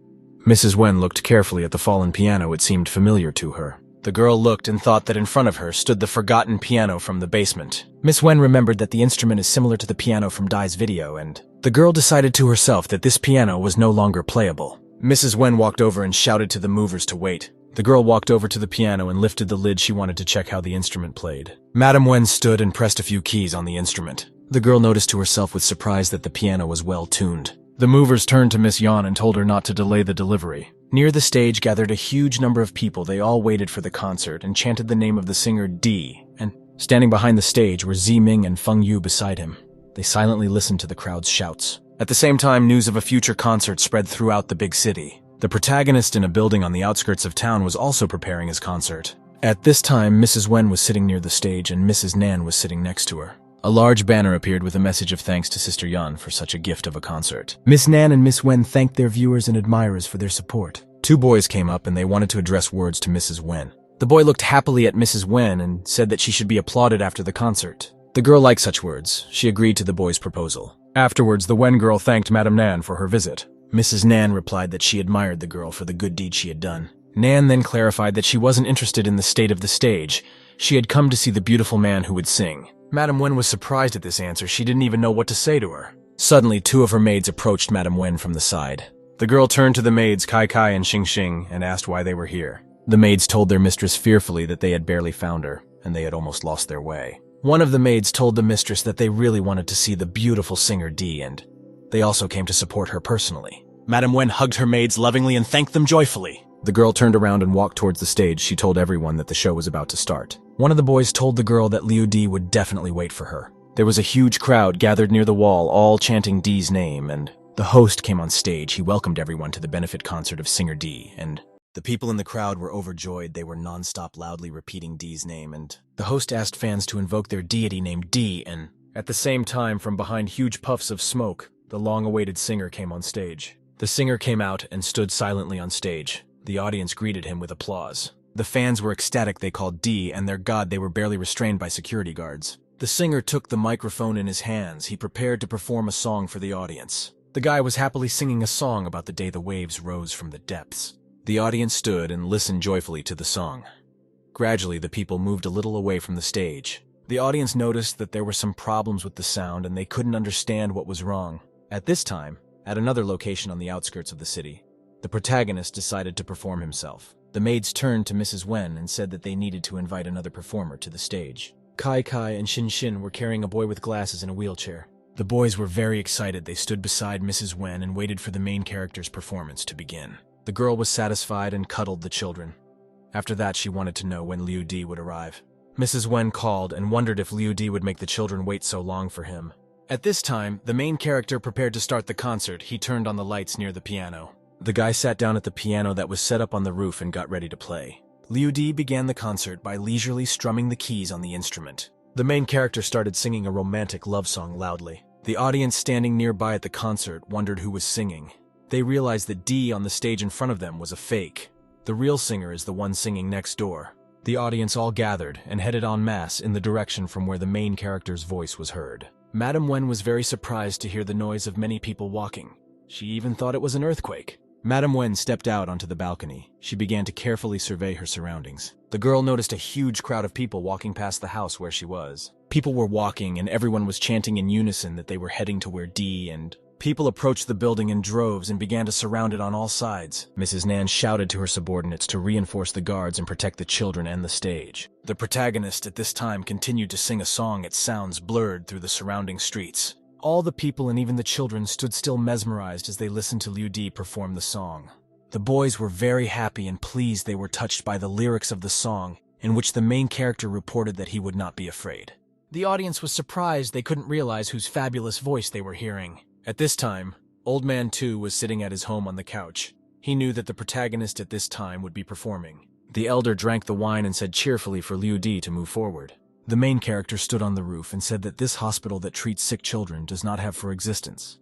Mrs. Wen looked carefully at the fallen piano. It seemed familiar to her. The girl looked and thought that in front of her stood the forgotten piano from the basement. Miss Wen remembered that the instrument is similar to the piano from Dai's video, and the girl decided to herself that this piano was no longer playable. Mrs. Wen walked over and shouted to the movers to wait. The girl walked over to the piano and lifted the lid. She wanted to check how the instrument played. Madame Wen stood and pressed a few keys on the instrument. The girl noticed to herself with surprise that the piano was well tuned. The movers turned to Miss Yan and told her not to delay the delivery. Near the stage gathered a huge number of people. They all waited for the concert and chanted the name of the singer D, and standing behind the stage were Ziming and Feng Yu beside him. They silently listened to the crowd's shouts. At the same time, news of a future concert spread throughout the big city. The protagonist in a building on the outskirts of town was also preparing his concert. At this time, Mrs. Wen was sitting near the stage and Mrs. Nan was sitting next to her. A large banner appeared with a message of thanks to Sister Yan for such a gift of a concert. Miss Nan and Miss Wen thanked their viewers and admirers for their support. 2 boys came up and they wanted to address words to Mrs. Wen. The boy looked happily at Mrs. Wen and said that she should be applauded after the concert. The girl liked such words. She agreed to the boy's proposal. Afterwards, the Wen girl thanked Madame Nan for her visit. Mrs. Nan replied that she admired the girl for the good deed she had done. Nan then clarified that she wasn't interested in the state of the stage. She had come to see the beautiful man who would sing. Madame Wen was surprised at this answer. She didn't even know what to say to her. Suddenly, 2 of her maids approached Madame Wen from the side. The girl turned to the maids Kai Kai and Xing Xing and asked why they were here. The maids told their mistress fearfully that they had barely found her, and they had almost lost their way. One of the maids told the mistress that they really wanted to see the beautiful singer D, and they also came to support her personally. Madame Wen hugged her maids lovingly and thanked them joyfully. The girl turned around and walked towards the stage. She told everyone that the show was about to start. One of the boys told the girl that Liu Di would definitely wait for her. There was a huge crowd gathered near the wall, all chanting Di's name, and the host came on stage. He welcomed everyone to the benefit concert of Singer D, and the people in the crowd were overjoyed. They were non-stop loudly repeating Di's name, and the host asked fans to invoke their deity named D, and at the same time, from behind huge puffs of smoke, the long-awaited singer came on stage. The singer came out and stood silently on stage. The audience greeted him with applause. The fans were ecstatic. They called D and their god. They were barely restrained by security guards. The singer took the microphone in his hands. He prepared to perform a song for the audience. The guy was happily singing a song about the day the waves rose from the depths. The audience stood and listened joyfully to the song. Gradually, the people moved a little away from the stage. The audience noticed that there were some problems with the sound and they couldn't understand what was wrong. At this time, At another location on the outskirts of the city, the protagonist decided to perform himself. The maids turned to Mrs. Wen and said that they needed to invite another performer to the stage. Kai Kai and Shin Shin were carrying a boy with glasses in a wheelchair. The boys were very excited. They stood beside Mrs. Wen and waited for the main character's performance to begin. The girl was satisfied and cuddled the children. After that, she wanted to know when Liu Di would arrive. Mrs. Wen called and wondered if Liu Di would make the children wait so long for him. At this time, the main character prepared to start the concert. He turned on the lights near the piano. The guy sat down at the piano that was set up on the roof and got ready to play. Liu Di began the concert by leisurely strumming the keys on the instrument. The main character started singing a romantic love song loudly. The audience standing nearby at the concert wondered who was singing. They realized that Di on the stage in front of them was a fake. The real singer is the one singing next door. The audience all gathered and headed en masse in the direction from where the main character's voice was heard. Madame Wen was very surprised to hear the noise of many people walking. She even thought it was an earthquake. Madame Wen stepped out onto the balcony. She began to carefully survey her surroundings. The girl noticed a huge crowd of people walking past the house where she was. People were walking and everyone was chanting in unison that they were heading to where Di and... People approached the building in droves and began to surround it on all sides. Mrs. Nan shouted to her subordinates to reinforce the guards and protect the children and the stage. The protagonist at this time continued to sing a song. Its sounds blurred through the surrounding streets. All the people and even the children stood still mesmerized as they listened to Liu Di perform the song. The boys were very happy and pleased. They were touched by the lyrics of the song, in which the main character reported that he would not be afraid. The audience was surprised. They couldn't realize whose fabulous voice they were hearing. At this time, Old Man 2 was sitting at his home on the couch. He knew that the protagonist at this time would be performing. The elder drank the wine and said cheerfully for Liu Di to move forward. The main character stood on the roof and said that this hospital that treats sick children does not have for existence.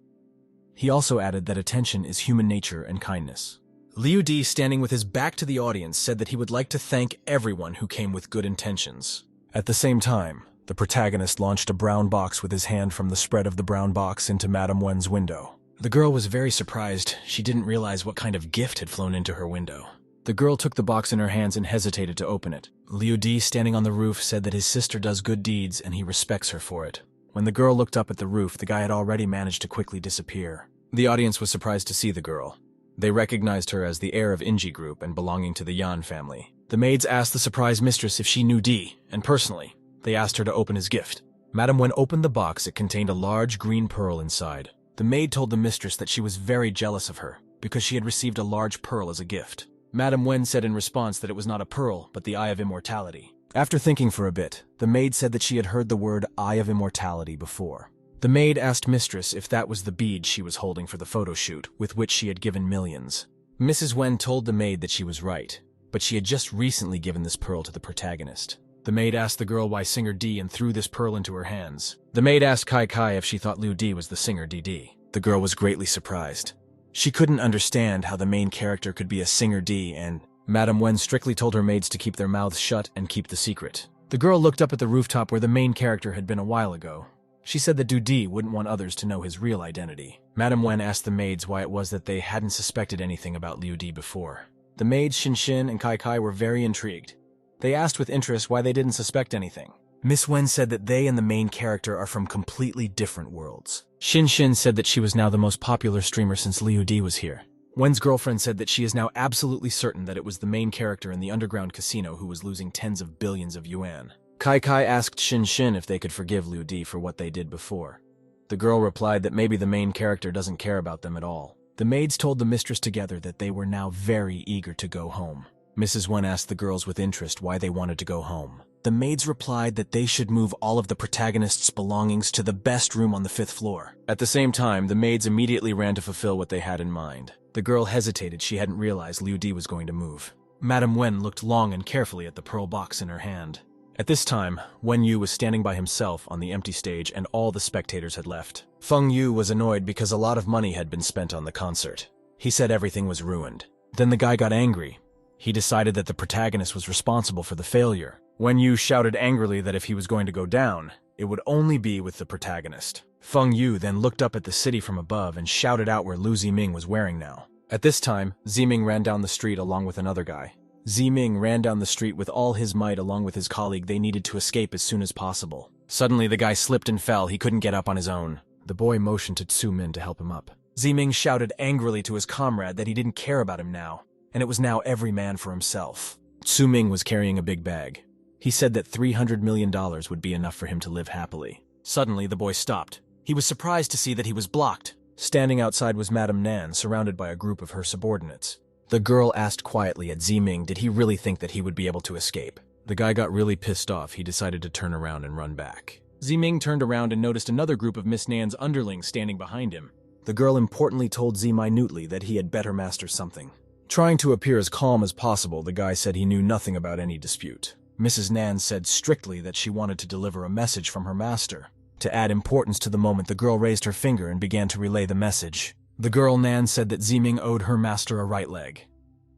He also added that attention is human nature and kindness. Liu Di, standing with his back to the audience, said that he would like to thank everyone who came with good intentions. At the same time, the protagonist launched a brown box with his hand from the spread of the brown box into Madame Wen's window. The girl was very surprised. She didn't realize what kind of gift had flown into her window. The girl took the box in her hands and hesitated to open it. Liu Di, standing on the roof, said that his sister does good deeds and he respects her for it. When the girl looked up at the roof, the guy had already managed to quickly disappear. The audience was surprised to see the girl. They recognized her as the heir of Inji Group and belonging to the Yan family. The maids asked the surprised mistress if she knew Di, and personally, they asked her to open his gift. Madame Wen opened the box. It contained a large green pearl inside. The maid told the mistress that she was very jealous of her because she had received a large pearl as a gift. Madame Wen said in response that it was not a pearl, but the Eye of Immortality. After thinking for a bit, the maid said that she had heard the word Eye of Immortality before. The maid asked mistress if that was the bead she was holding for the photo shoot, with which she had given millions. Mrs. Wen told the maid that she was right, but she had just recently given this pearl to the protagonist. The maid asked the girl why singer Di and threw this pearl into her hands. The maid asked Kai Kai if she thought Liu Di was the singer Di. The girl was greatly surprised. She couldn't understand how the main character could be a singer Di, and Madame Wen strictly told her maids to keep their mouths shut and keep the secret. The girl looked up at the rooftop where the main character had been a while ago. She said that Di wouldn't want others to know his real identity. Madame Wen asked the maids why it was that they hadn't suspected anything about Liu Di before. The maids Shin Shin and Kai Kai were very intrigued. They asked with interest why they didn't suspect anything. Miss Wen said that they and the main character are from completely different worlds. Shin Shin said that she was now the most popular streamer since Liu Di was here. Wen's girlfriend said that she is now absolutely certain that it was the main character in the underground casino who was losing tens of billions of yuan. Kai Kai asked Shin Shin if they could forgive Liu Di for what they did before. The girl replied that maybe the main character doesn't care about them at all. The maids told the mistress together that they were now very eager to go home. Mrs. Wen asked the girls with interest why they wanted to go home. The maids replied that they should move all of the protagonist's belongings to the best room on the 5th floor. At the same time, the maids immediately ran to fulfill what they had in mind. The girl hesitated. She hadn't realized Liu Di was going to move. Madame Wen looked long and carefully at the pearl box in her hand. At this time, Wen Yu was standing by himself on the empty stage and all the spectators had left. Feng Yu was annoyed because a lot of money had been spent on the concert. He said everything was ruined. Then the guy got angry. He decided that the protagonist was responsible for the failure. Wen Yu shouted angrily that if he was going to go down, it would only be with the protagonist. Feng Yu then looked up at the city from above and shouted out where Lu Ziming was wearing now. At this time, Ziming ran down the street along with another guy. Ziming ran down the street with all his might along with his colleague. They needed to escape as soon as possible. Suddenly, the guy slipped and fell. He couldn't get up on his own. The boy motioned to Tsu Min to help him up. Ziming shouted angrily to his comrade that he didn't care about him now, and it was now every man for himself. Ming was carrying a big bag. He said that $300 million would be enough for him to live happily. Suddenly, the boy stopped. He was surprised to see that he was blocked. Standing outside was Madame Nan, surrounded by a group of her subordinates. The girl asked quietly at Ziming did he really think that he would be able to escape. The guy got really pissed off. He decided to turn around and run back. Ziming turned around and noticed another group of Miss Nan's underlings standing behind him. The girl importantly told Z minutely that he had better master something. Trying to appear as calm as possible, the guy said he knew nothing about any dispute. Mrs. Nan said strictly that she wanted to deliver a message from her master. To add importance to the moment, the girl raised her finger and began to relay the message. The girl Nan said that Ziming owed her master a right leg.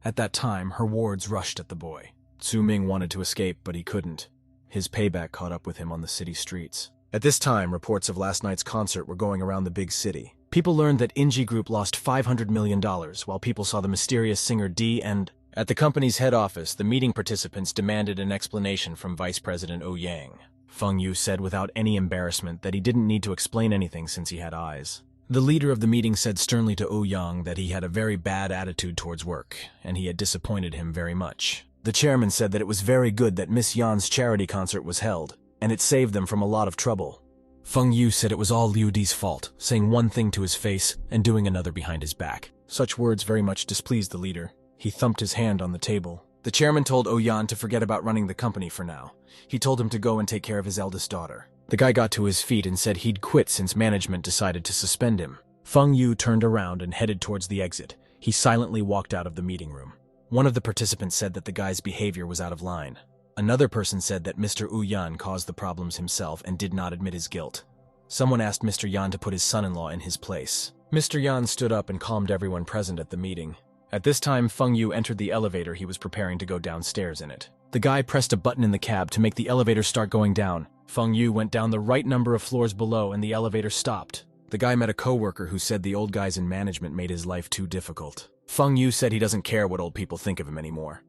At that time, her wards rushed at the boy. Ming wanted to escape, but he couldn't. His payback caught up with him on the city streets. At this time, reports of last night's concert were going around the big city. People learned that Inji Group lost $500 million, while people saw the mysterious singer D and... At the company's head office, the meeting participants demanded an explanation from Vice President Oh Yang. Feng Yu said without any embarrassment that he didn't need to explain anything since he had eyes. The leader of the meeting said sternly to Oh Yang that he had a very bad attitude towards work, and he had disappointed him very much. The chairman said that it was very good that Miss Yan's charity concert was held, and it saved them from a lot of trouble. Feng Yu said it was all Liu Di's fault, saying one thing to his face and doing another behind his back. Such words very much displeased the leader. He thumped his hand on the table. The chairman told Oh Yan to forget about running the company for now. He told him to go and take care of his eldest daughter. The guy got to his feet and said he'd quit since management decided to suspend him. Feng Yu turned around and headed towards the exit. He silently walked out of the meeting room. One of the participants said that the guy's behavior was out of line. Another person said that Mr. Wu Yan caused the problems himself and did not admit his guilt. Someone asked Mr. Yan to put his son-in-law in his place. Mr. Yan stood up and calmed everyone present at the meeting. At this time, Feng Yu entered the elevator. He was preparing to go downstairs in it. The guy pressed a button in the cab to make the elevator start going down. Feng Yu went down the right number of floors below and the elevator stopped. The guy met a coworker who said the old guys in management made his life too difficult. Feng Yu said he doesn't care what old people think of him anymore.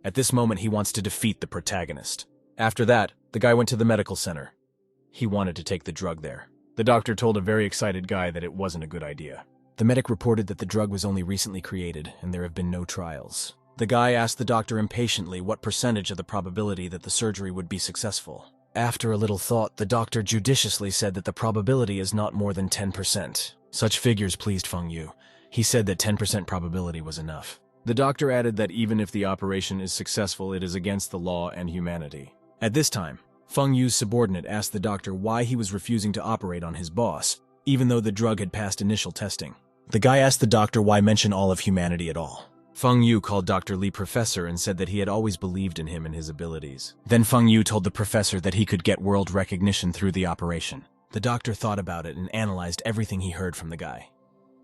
At this moment, he wants to defeat the protagonist. After that, the guy went to the medical center. He wanted to take the drug there. The doctor told a very excited guy that it wasn't a good idea. The medic reported that the drug was only recently created and there have been no trials. The guy asked the doctor impatiently what percentage of the probability that the surgery would be successful. After a little thought, the doctor judiciously said that the probability is not more than 10%. Such figures pleased Feng Yu. He said that 10% probability was enough. The doctor added that even if the operation is successful, it is against the law and humanity. At this time, Feng Yu's subordinate asked the doctor why he was refusing to operate on his boss, even though the drug had passed initial testing. The guy asked the doctor why mention all of humanity at all. Feng Yu called Dr. Li professor and said that he had always believed in him and his abilities. Then Feng Yu told the professor that he could get world recognition through the operation. The doctor thought about it and analyzed everything he heard from the guy.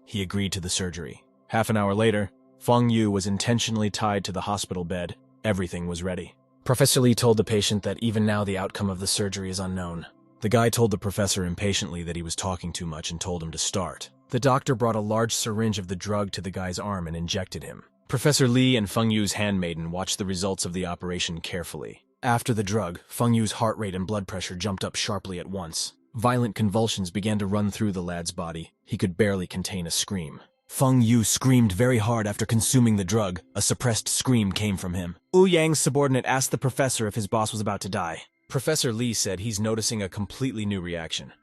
He agreed to the surgery. Half an hour later, Feng Yu was intentionally tied to the hospital bed. Everything was ready. Professor Li told the patient that even now the outcome of the surgery is unknown. The guy told the professor impatiently that he was talking too much and told him to start. The doctor brought a large syringe of the drug to the guy's arm and injected him. Professor Li and Feng Yu's handmaiden watched the results of the operation carefully. After the drug, Feng Yu's heart rate and blood pressure jumped up sharply at once. Violent convulsions began to run through the lad's body. He could barely contain a scream. Feng Yu screamed very hard after consuming the drug. A suppressed scream came from him. Wu Yang's subordinate asked the professor if his boss was about to die. Professor Li said he's noticing a completely new reaction.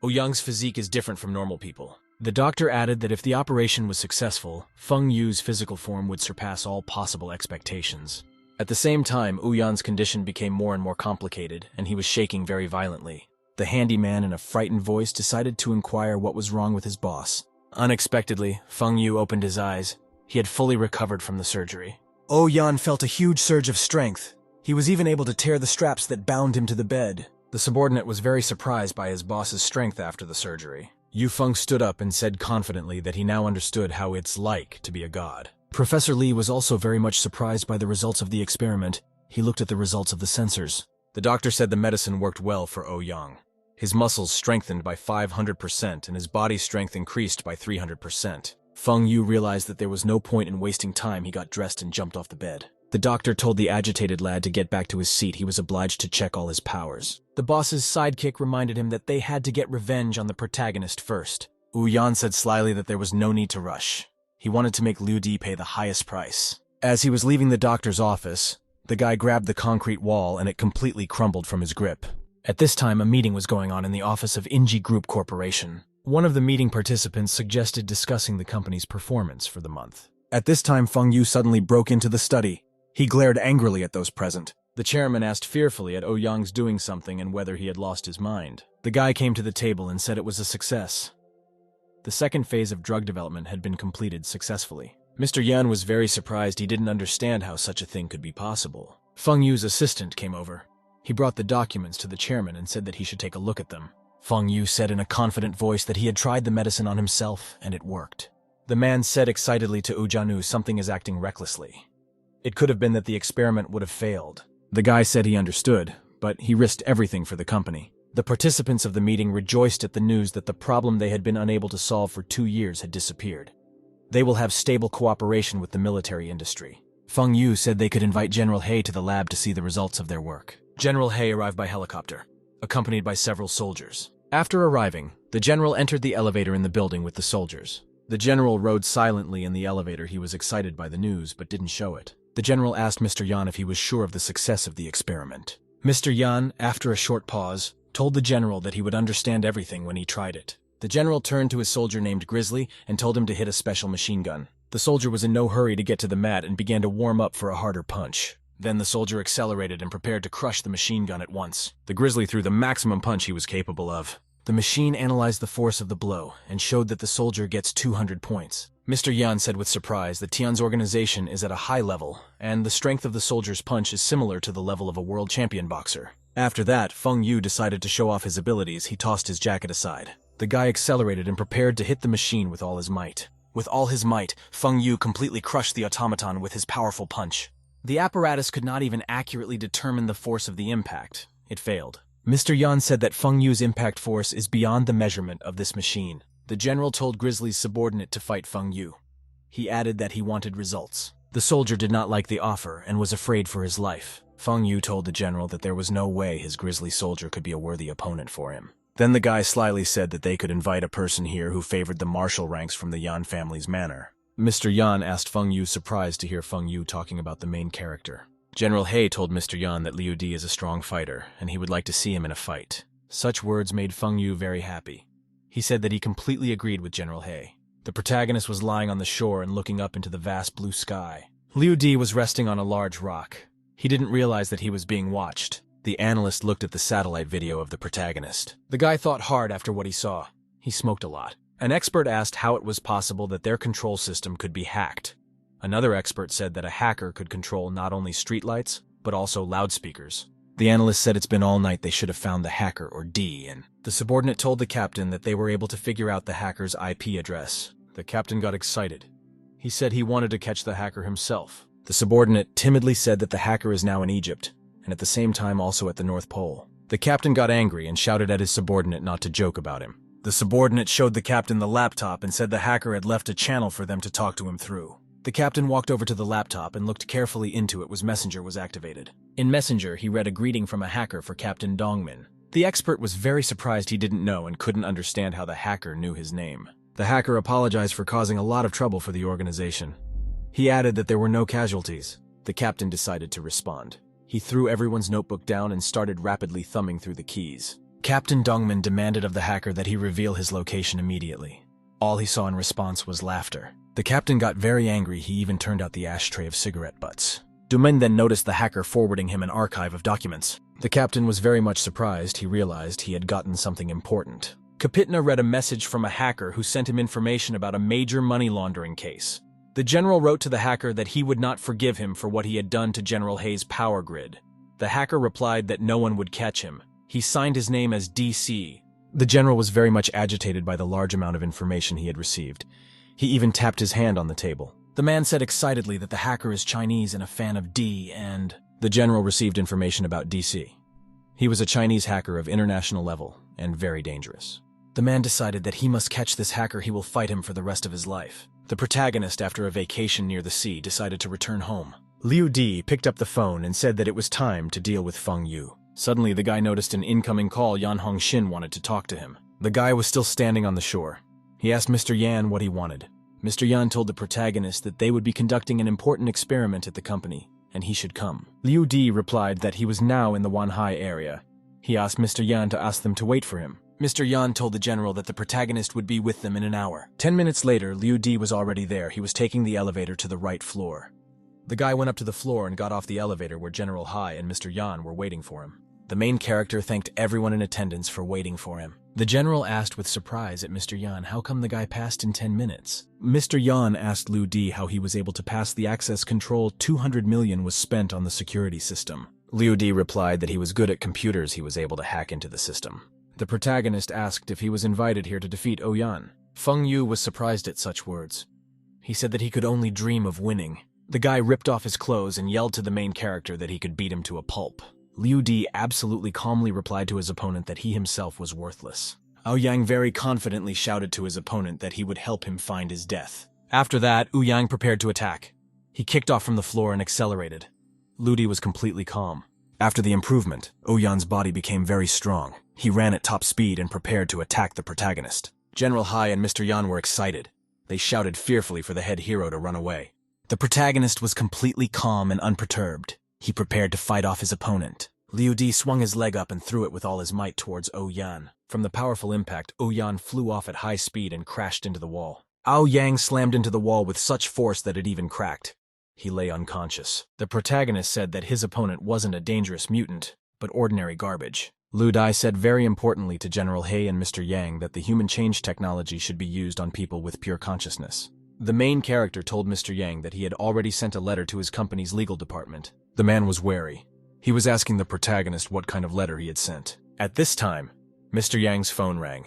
Wu Yang's physique is different from normal people. The doctor added that if the operation was successful, Feng Yu's physical form would surpass all possible expectations. At the same time, Wu Yan's condition became more and more complicated, and he was shaking very violently. The handyman, in a frightened voice, decided to inquire what was wrong with his boss. Unexpectedly, Feng Yu opened his eyes. He had fully recovered from the surgery. Oh Yan felt a huge surge of strength. He was even able to tear the straps that bound him to the bed. The subordinate was very surprised by his boss's strength after the surgery. Yu Feng stood up and said confidently that he now understood how it's like to be a god. Professor Li was also very much surprised by the results of the experiment. He looked at the results of the sensors. The doctor said the medicine worked well for Oh Yang. His muscles strengthened by 500% and his body strength increased by 300%. Feng Yu realized that there was no point in wasting time. He got dressed and jumped off the bed. The doctor told the agitated lad to get back to his seat. He was obliged to check all his powers. The boss's sidekick reminded him that they had to get revenge on the protagonist first. Yan said slyly that there was no need to rush. He wanted to make Liu Di pay the highest price. As he was leaving the doctor's office, the guy grabbed the concrete wall and it completely crumbled from his grip. At this time, a meeting was going on in the office of Inji Group Corporation. One of the meeting participants suggested discussing the company's performance for the month. At this time, Feng Yu suddenly broke into the study. He glared angrily at those present. The chairman asked fearfully at Ouyang's doing something and whether he had lost his mind. The guy came to the table and said it was a success. The second phase of drug development had been completed successfully. Mr. Yan was very surprised. He didn't understand how such a thing could be possible. Feng Yu's assistant came over. He brought the documents to the chairman and said that he should take a look at them. Feng Yu said in a confident voice that he had tried the medicine on himself and it worked. The man said excitedly to Ujanu, "Something is acting recklessly. It could have been that the experiment would have failed." The guy said he understood, but he risked everything for the company. The participants of the meeting rejoiced at the news that the problem they had been unable to solve for 2 years had disappeared. They will have stable cooperation with the military industry. Feng Yu said they could invite General He to the lab to see the results of their work. General He arrived by helicopter, accompanied by several soldiers. After arriving, the general entered the elevator in the building with the soldiers. The general rode silently in the elevator. He was excited by the news, but didn't show it. The general asked Mr. Yan if he was sure of the success of the experiment. Mr. Yan, after a short pause, told the general that he would understand everything when he tried it. The general turned to his soldier named Grizzly and told him to hit a special machine gun. The soldier was in no hurry to get to the mat and began to warm up for a harder punch. Then the soldier accelerated and prepared to crush the machine gun at once. The Grizzly threw the maximum punch he was capable of. The machine analyzed the force of the blow and showed that the soldier gets 200 points. Mr. Yan said with surprise that Tian's organization is at a high level, and the strength of the soldier's punch is similar to the level of a world champion boxer. After that, Feng Yu decided to show off his abilities. He tossed his jacket aside. The guy accelerated and prepared to hit the machine with all his might. With all his might, Feng Yu completely crushed the automaton with his powerful punch. The apparatus could not even accurately determine the force of the impact. It failed. Mr. Yan said that Feng Yu's impact force is beyond the measurement of this machine. The general told Grizzly's subordinate to fight Feng Yu. He added that he wanted results. The soldier did not like the offer and was afraid for his life. Feng Yu told the general that there was no way his Grizzly soldier could be a worthy opponent for him. Then the guy slyly said that they could invite a person here who favored the martial ranks from the Yan family's manor. Mr. Yan asked Feng Yu, surprised to hear Feng Yu talking about the main character. General He told Mr. Yan that Liu Di is a strong fighter, and he would like to see him in a fight. Such words made Feng Yu very happy. He said that he completely agreed with General He. The protagonist was lying on the shore and looking up into the vast blue sky. Liu Di was resting on a large rock. He didn't realize that he was being watched. The analyst looked at the satellite video of the protagonist. The guy thought hard after what he saw. He smoked a lot. An expert asked how it was possible that their control system could be hacked. Another expert said that a hacker could control not only streetlights, but also loudspeakers. The analyst said it's been all night. They should have found the hacker or D, and the subordinate told the captain that they were able to figure out the hacker's IP address. The captain got excited. He said he wanted to catch the hacker himself. The subordinate timidly said that the hacker is now in Egypt, and at the same time also at the North Pole. The captain got angry and shouted at his subordinate not to joke about him. The subordinate showed the captain the laptop and said the hacker had left a channel for them to talk to him through. The captain walked over to the laptop and looked carefully into it as Messenger was activated. In Messenger, he read a greeting from a hacker for Captain Dongmin. The expert was very surprised he didn't know and couldn't understand how the hacker knew his name. The hacker apologized for causing a lot of trouble for the organization. He added that there were no casualties. The captain decided to respond. He threw everyone's notebook down and started rapidly thumbing through the keys. Captain Dongmin demanded of the hacker that he reveal his location immediately. All he saw in response was laughter. The captain got very angry. He even turned out the ashtray of cigarette butts. Dongmin then noticed the hacker forwarding him an archive of documents. The captain was very much surprised. He realized he had gotten something important. Kapitna read a message from a hacker who sent him information about a major money laundering case. The general wrote to the hacker that he would not forgive him for what he had done to General He's power grid. The hacker replied that no one would catch him. He signed his name as DC. The general was very much agitated by the large amount of information he had received. He even tapped his hand on the table. The man said excitedly that the hacker is Chinese and a fan of D, and the general received information about DC. He was a Chinese hacker of international level and very dangerous. The man decided that he must catch this hacker. He will fight him for the rest of his life. The protagonist, after a vacation near the sea, decided to return home. Liu Di picked up the phone and said that it was time to deal with Feng Yu. Suddenly, the guy noticed an incoming call. Yan Hongxin wanted to talk to him. The guy was still standing on the shore. He asked Mr. Yan what he wanted. Mr. Yan told the protagonist that they would be conducting an important experiment at the company, and he should come. Liu Di replied that he was now in the Wanhai area. He asked Mr. Yan to ask them to wait for him. Mr. Yan told the general that the protagonist would be with them in an hour. 10 minutes later, Liu Di was already there. He was taking the elevator to the right floor. The guy went up to the floor and got off the elevator where General Hai and Mr. Yan were waiting for him. The main character thanked everyone in attendance for waiting for him. The general asked with surprise at Mr. Yan how come the guy passed in 10 minutes. Mr. Yan asked Liu Di how he was able to pass the access control. 200 million was spent on the security system. Liu Di replied that he was good at computers, he was able to hack into the system. The protagonist asked if he was invited here to defeat Oyan. Feng Yu was surprised at such words. He said that he could only dream of winning. The guy ripped off his clothes and yelled to the main character that he could beat him to a pulp. Liu Di absolutely calmly replied to his opponent that he himself was worthless. Ouyang very confidently shouted to his opponent that he would help him find his death. After that, Ouyang prepared to attack. He kicked off from the floor and accelerated. Liu Di was completely calm. After the improvement, Ouyang's body became very strong. He ran at top speed and prepared to attack the protagonist. General Hai and Mr. Yan were excited. They shouted fearfully for the head hero to run away. The protagonist was completely calm and unperturbed. He prepared to fight off his opponent. Liu Di swung his leg up and threw it with all his might towards Oyan. From the powerful impact, Oyan flew off at high speed and crashed into the wall. Ouyang slammed into the wall with such force that it even cracked. He lay unconscious. The protagonist said that his opponent wasn't a dangerous mutant, but ordinary garbage. Liu Di said very importantly to General He and Mr. Yang that the human change technology should be used on people with pure consciousness. The main character told Mr. Yang that he had already sent a letter to his company's legal department. The man was wary. He was asking the protagonist what kind of letter he had sent. At this time, Mr. Yang's phone rang.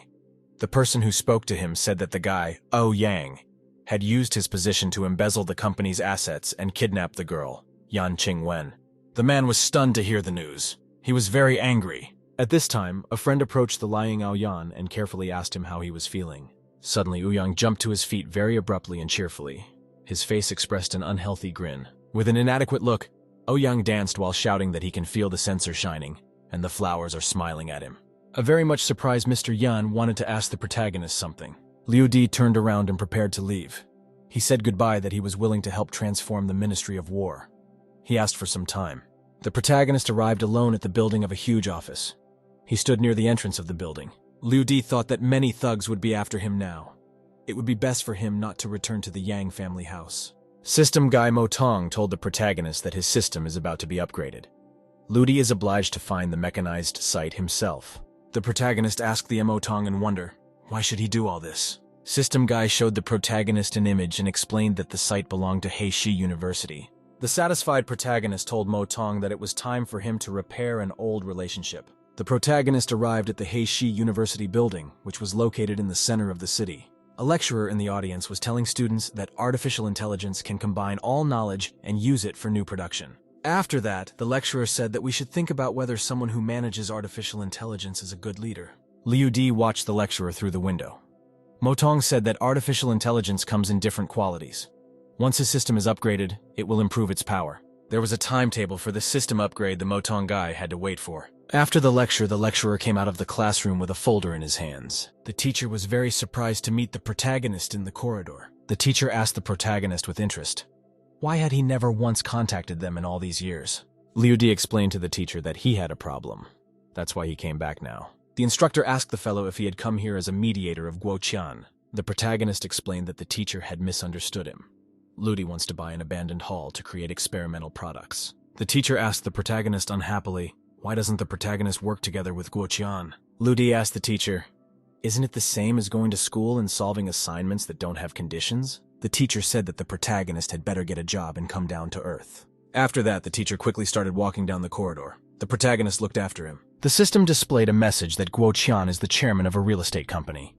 The person who spoke to him said that the guy, Yang, had used his position to embezzle the company's assets and kidnap the girl, Yan Qingwen. The man was stunned to hear the news. He was very angry. At this time, a friend approached the lying Oyan and carefully asked him how he was feeling. Suddenly, Ouyang jumped to his feet very abruptly and cheerfully. His face expressed an unhealthy grin. With an inadequate look, Ouyang danced while shouting that he can feel the censer shining, and the flowers are smiling at him. A very much surprised Mr. Yan wanted to ask the protagonist something. Liu Di turned around and prepared to leave. He said goodbye that he was willing to help transform the Ministry of War. He asked for some time. The protagonist arrived alone at the building of a huge office. He stood near the entrance of the building. Liu Di thought that many thugs would be after him now. It would be best for him not to return to the Yang family house. System guy Mo Tong told the protagonist that his system is about to be upgraded. Liu Di is obliged to find the mechanized site himself. The protagonist asked the Mo Tong in wonder, why should he do all this? System guy showed the protagonist an image and explained that the site belonged to Heishi University. The satisfied protagonist told Mo Tong that it was time for him to repair an old relationship. The protagonist arrived at the Heishi University building, which was located in the center of the city. A lecturer in the audience was telling students that artificial intelligence can combine all knowledge and use it for new production. After that, the lecturer said that we should think about whether someone who manages artificial intelligence is a good leader. Liu Di watched the lecturer through the window. Mo Tong said that artificial intelligence comes in different qualities. Once his system is upgraded, it will improve its power. There was a timetable for the system upgrade the Mo Tong guy had to wait for. After the lecturer came out of the classroom with a folder in his hands. The teacher was very surprised to meet the protagonist in the corridor. The teacher asked the protagonist with interest, why had he never once contacted them in all these years? Liu Di explained to the teacher that he had a problem. That's why he came back now. The instructor asked the fellow if he had come here as a mediator of Guoqian. The protagonist explained that the teacher had misunderstood him. Liu Di wants to buy an abandoned hall to create experimental products. The teacher asked the protagonist unhappily, why doesn't the protagonist work together with Guoqian? Liu Di asked the teacher, isn't it the same as going to school and solving assignments that don't have conditions? The teacher said that the protagonist had better get a job and come down to earth. After that, the teacher quickly started walking down the corridor. The protagonist looked after him. The system displayed a message that Guoqian is the chairman of a real estate company.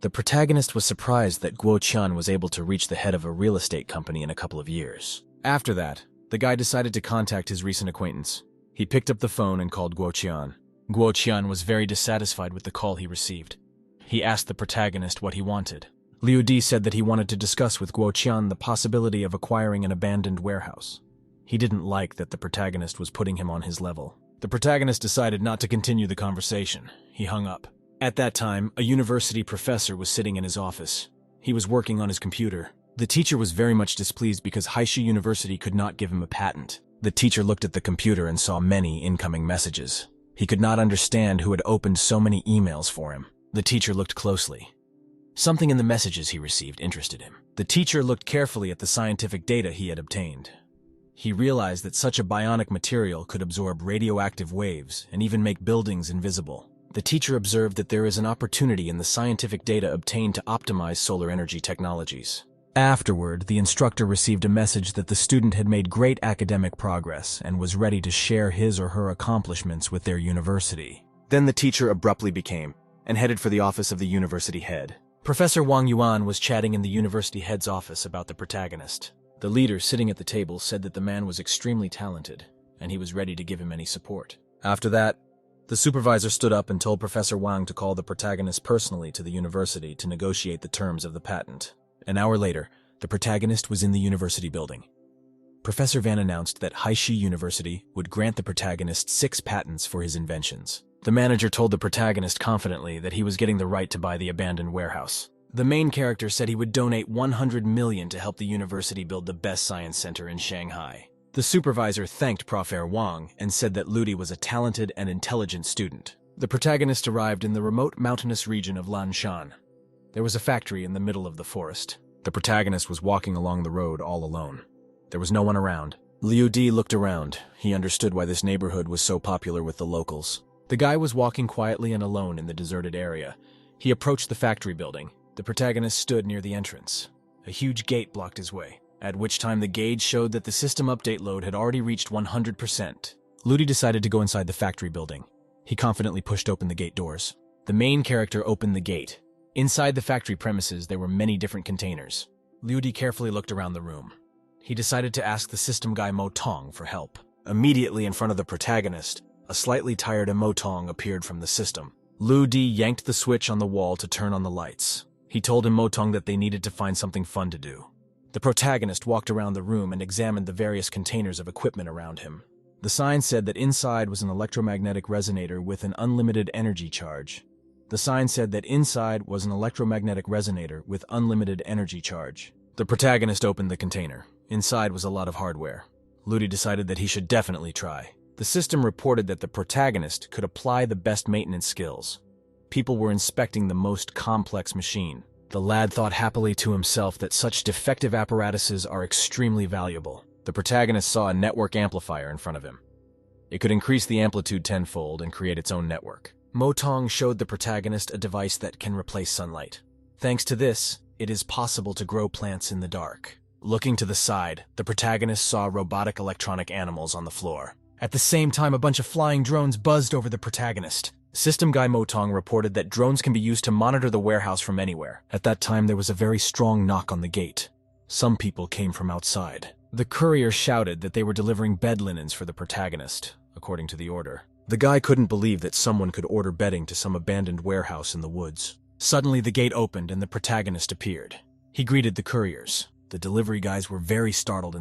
The protagonist was surprised that Guoqian was able to reach the head of a real estate company in a couple of years. After that, the guy decided to contact his recent acquaintance. He picked up the phone and called Guoqian. Guoqian was very dissatisfied with the call he received. He asked the protagonist what he wanted. Liu Di said that he wanted to discuss with Guoqian the possibility of acquiring an abandoned warehouse. He didn't like that the protagonist was putting him on his level. The protagonist decided not to continue the conversation. He hung up. At that time, a university professor was sitting in his office. He was working on his computer. The teacher was very much displeased because Heist University could not give him a patent. The teacher looked at the computer and saw many incoming messages. He could not understand who had opened so many emails for him. The teacher looked closely. Something in the messages he received interested him. The teacher looked carefully at the scientific data he had obtained. He realized that such a bionic material could absorb radioactive waves and even make buildings invisible. The teacher observed that there is an opportunity in the scientific data obtained to optimize solar energy technologies. Afterward, the instructor received a message that the student had made great academic progress and was ready to share his or her accomplishments with their university. Then the teacher abruptly became and headed for the office of the university head. Professor Wang Yuan was chatting in the university head's office about the protagonist. The leader sitting at the table said that the man was extremely talented, and he was ready to give him any support. After that, the supervisor stood up and told Professor Wang to call the protagonist personally to the university to negotiate the terms of the patent. An hour later, the protagonist was in the university building. Professor Van announced that Heist University would grant the protagonist 6 patents for his inventions. The manager told the protagonist confidently that he was getting the right to buy the abandoned warehouse. The main character said he would donate 100 million to help the university build the best science center in Shanghai. The supervisor thanked Professor Wang and said that Ludi was a talented and intelligent student. The protagonist arrived in the remote mountainous region of Lanshan. There was a factory in the middle of the forest. The protagonist was walking along the road all alone. There was no one around. Liu Di looked around. He understood why this neighborhood was so popular with the locals. The guy was walking quietly and alone in the deserted area. He approached the factory building. The protagonist stood near the entrance. A huge gate blocked his way, at which time the gauge showed that the system update load had already reached 100%. Ludi decided to go inside the factory building. He confidently pushed open the gate doors. The main character opened the gate. Inside the factory premises, there were many different containers. Ludi carefully looked around the room. He decided to ask the system guy Mo Tong for help. Immediately in front of the protagonist, a slightly tired Mo Tong appeared from the system. Liu Di yanked the switch on the wall to turn on the lights. He told Mo Tong that they needed to find something fun to do. The protagonist walked around the room and examined the various containers of equipment around him. The sign said that inside was an electromagnetic resonator with an unlimited energy charge. The sign said that inside was an electromagnetic resonator with unlimited energy charge. The protagonist opened the container. Inside was a lot of hardware. Ludi decided that he should definitely try. The system reported that the protagonist could apply the best maintenance skills. People were inspecting the most complex machine. The lad thought happily to himself that such defective apparatuses are extremely valuable. The protagonist saw a network amplifier in front of him. It could increase the amplitude tenfold and create its own network. Mo Tong showed the protagonist a device that can replace sunlight. Thanks to this, it is possible to grow plants in the dark. Looking to the side, the protagonist saw robotic electronic animals on the floor. At the same time, a bunch of flying drones buzzed over the protagonist. System guy Mo Tong reported that drones can be used to monitor the warehouse from anywhere. At that time, there was a very strong knock on the gate. Some people came from outside. The courier shouted that they were delivering bed linens for the protagonist, according to the order. The guy couldn't believe that someone could order bedding to some abandoned warehouse in the woods. Suddenly, the gate opened and the protagonist appeared. He greeted the couriers. The delivery guys were very startled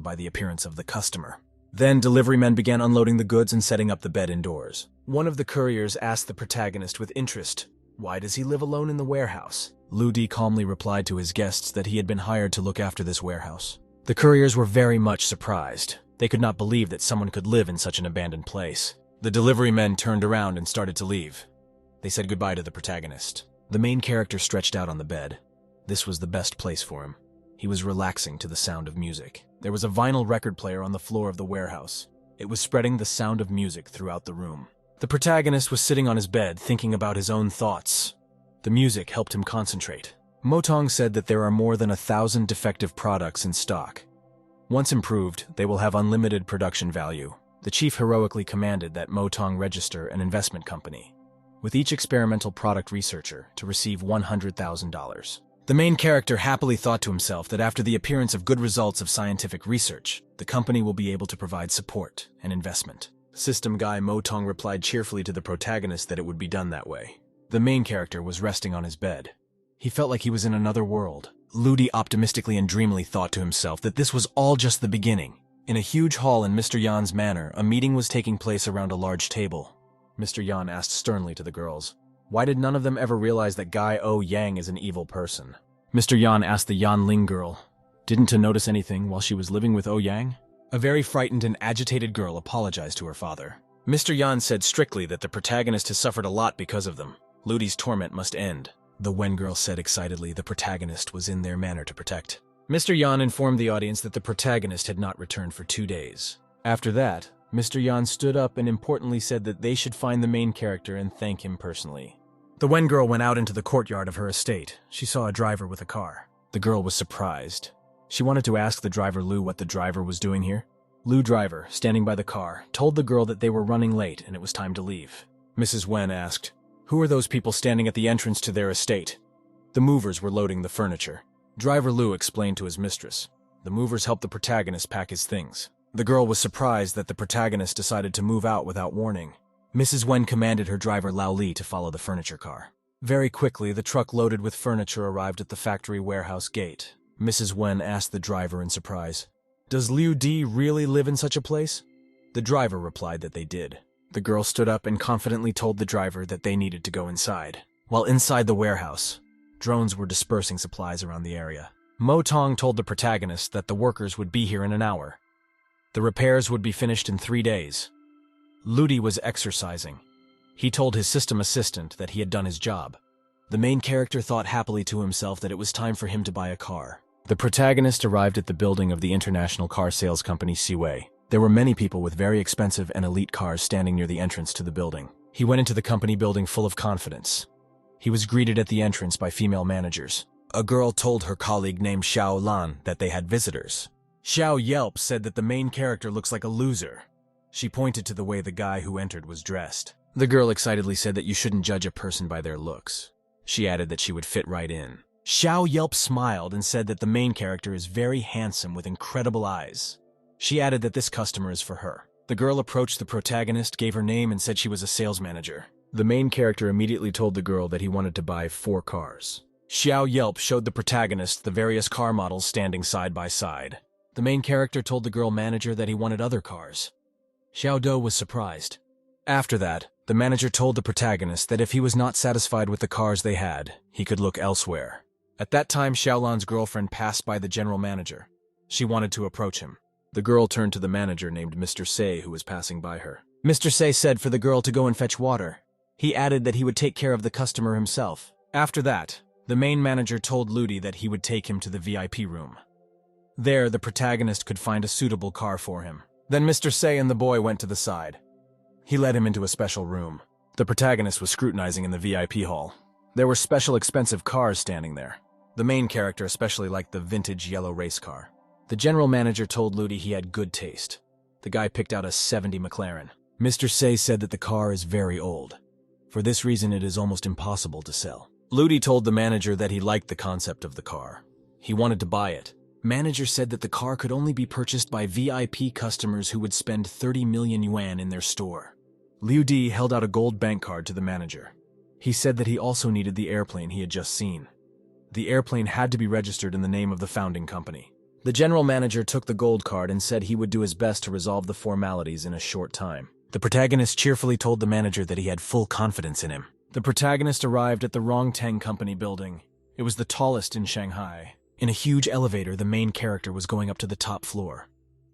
by the appearance of the customer. Then delivery men began unloading the goods and setting up the bed indoors. One of the couriers asked the protagonist with interest, "Why does he live alone in the warehouse?" Ludi calmly replied to his guests that he had been hired to look after this warehouse. The couriers were very much surprised. They could not believe that someone could live in such an abandoned place. The delivery men turned around and started to leave. They said goodbye to the protagonist. The main character stretched out on the bed. This was the best place for him. He was relaxing to the sound of music. There was a vinyl record player on the floor of the warehouse. It was spreading the sound of music throughout the room. The protagonist was sitting on his bed thinking about his own thoughts. The music helped him concentrate. Mo Tong said that there are more than 1,000 defective products in stock. Once improved, they will have unlimited production value. The chief heroically commanded that Mo Tong register an investment company, with each experimental product researcher to receive $100,000. The main character happily thought to himself that after the appearance of good results of scientific research, the company will be able to provide support and investment. System guy Mo Tong replied cheerfully to the protagonist that it would be done that way. The main character was resting on his bed. He felt like he was in another world. Ludi optimistically and dreamily thought to himself that this was all just the beginning. In a huge hall in Mr. Yan's manor, a meeting was taking place around a large table. Mr. Yan asked sternly to the girls, Why did none of them ever realize that Guy O Yang is an evil person? Mr. Yan asked the Yan Ling girl, didn't to notice anything while she was living with O Yang? A very frightened and agitated girl apologized to her father. Mr. Yan said strictly that the protagonist has suffered a lot because of them. Ludi's torment must end. The Wen girl said excitedly the protagonist was in their manner to protect. Mr. Yan informed the audience that the protagonist had not returned for 2 days. After that, Mr. Yan stood up and importantly said that they should find the main character and thank him personally. The Wen girl went out into the courtyard of her estate. She saw a driver with a car. The girl was surprised. She wanted to ask the driver Lu what the driver was doing here. Lu driver, standing by the car, told the girl that they were running late and it was time to leave. Mrs. Wen asked, "Who are those people standing at the entrance to their estate?" The movers were loading the furniture. Driver Lu explained to his mistress. The movers helped the protagonist pack his things. The girl was surprised that the protagonist decided to move out without warning. Mrs. Wen commanded her driver Lao Li to follow the furniture car. Very quickly, the truck loaded with furniture arrived at the factory warehouse gate. Mrs. Wen asked the driver in surprise, "Does Liu Di really live in such a place?" The driver replied that they did. The girl stood up and confidently told the driver that they needed to go inside. While inside the warehouse, drones were dispersing supplies around the area. Mo Tong told the protagonist that the workers would be here in an hour. The repairs would be finished in 3 days. Ludi was exercising. He told his system assistant that he had done his job. The main character thought happily to himself that it was time for him to buy a car. The protagonist arrived at the building of the international car sales company Seaway. There were many people with very expensive and elite cars standing near the entrance to the building. He went into the company building full of confidence. He was greeted at the entrance by female managers. A girl told her colleague named Xiao Lan that they had visitors. Xiao Yelp said that the main character looks like a loser. She pointed to the way the guy who entered was dressed. The girl excitedly said that you shouldn't judge a person by their looks. She added that she would fit right in. Xiao Yelp smiled and said that the main character is very handsome with incredible eyes. She added that this customer is for her. The girl approached the protagonist, gave her name, and said she was a sales manager. The main character immediately told the girl that he wanted to buy 4 cars. Xiao Yelp showed the protagonist the various car models standing side by side. The main character told the girl manager that he wanted other cars. Xiao Do was surprised. After that, the manager told the protagonist that if he was not satisfied with the cars they had, he could look elsewhere. At that time, Xiaolan's girlfriend passed by the general manager. She wanted to approach him. The girl turned to the manager named Mr. Say, who was passing by her. Mr. Say said for the girl to go and fetch water. He added that he would take care of the customer himself. After that, the main manager told Ludi that he would take him to the VIP room. There, the protagonist could find a suitable car for him. Then Mr. Say and the boy went to the side. He led him into a special room. The protagonist was scrutinizing in the VIP hall. There were special expensive cars standing there. The main character especially liked the vintage yellow race car. The general manager told Ludi he had good taste. The guy picked out a 70 McLaren. Mr. Say said that the car is very old. For this reason, it is almost impossible to sell. Ludi told the manager that he liked the concept of the car. He wanted to buy it. Manager said that the car could only be purchased by VIP customers who would spend 30 million yuan in their store. Liu Di held out a gold bank card to the manager. He said that he also needed the airplane he had just seen. The airplane had to be registered in the name of the founding company. The general manager took the gold card and said he would do his best to resolve the formalities in a short time. The protagonist cheerfully told the manager that he had full confidence in him. The protagonist arrived at the Rongteng Company building. It was the tallest in Shanghai. In a huge elevator, the main character was going up to the top floor.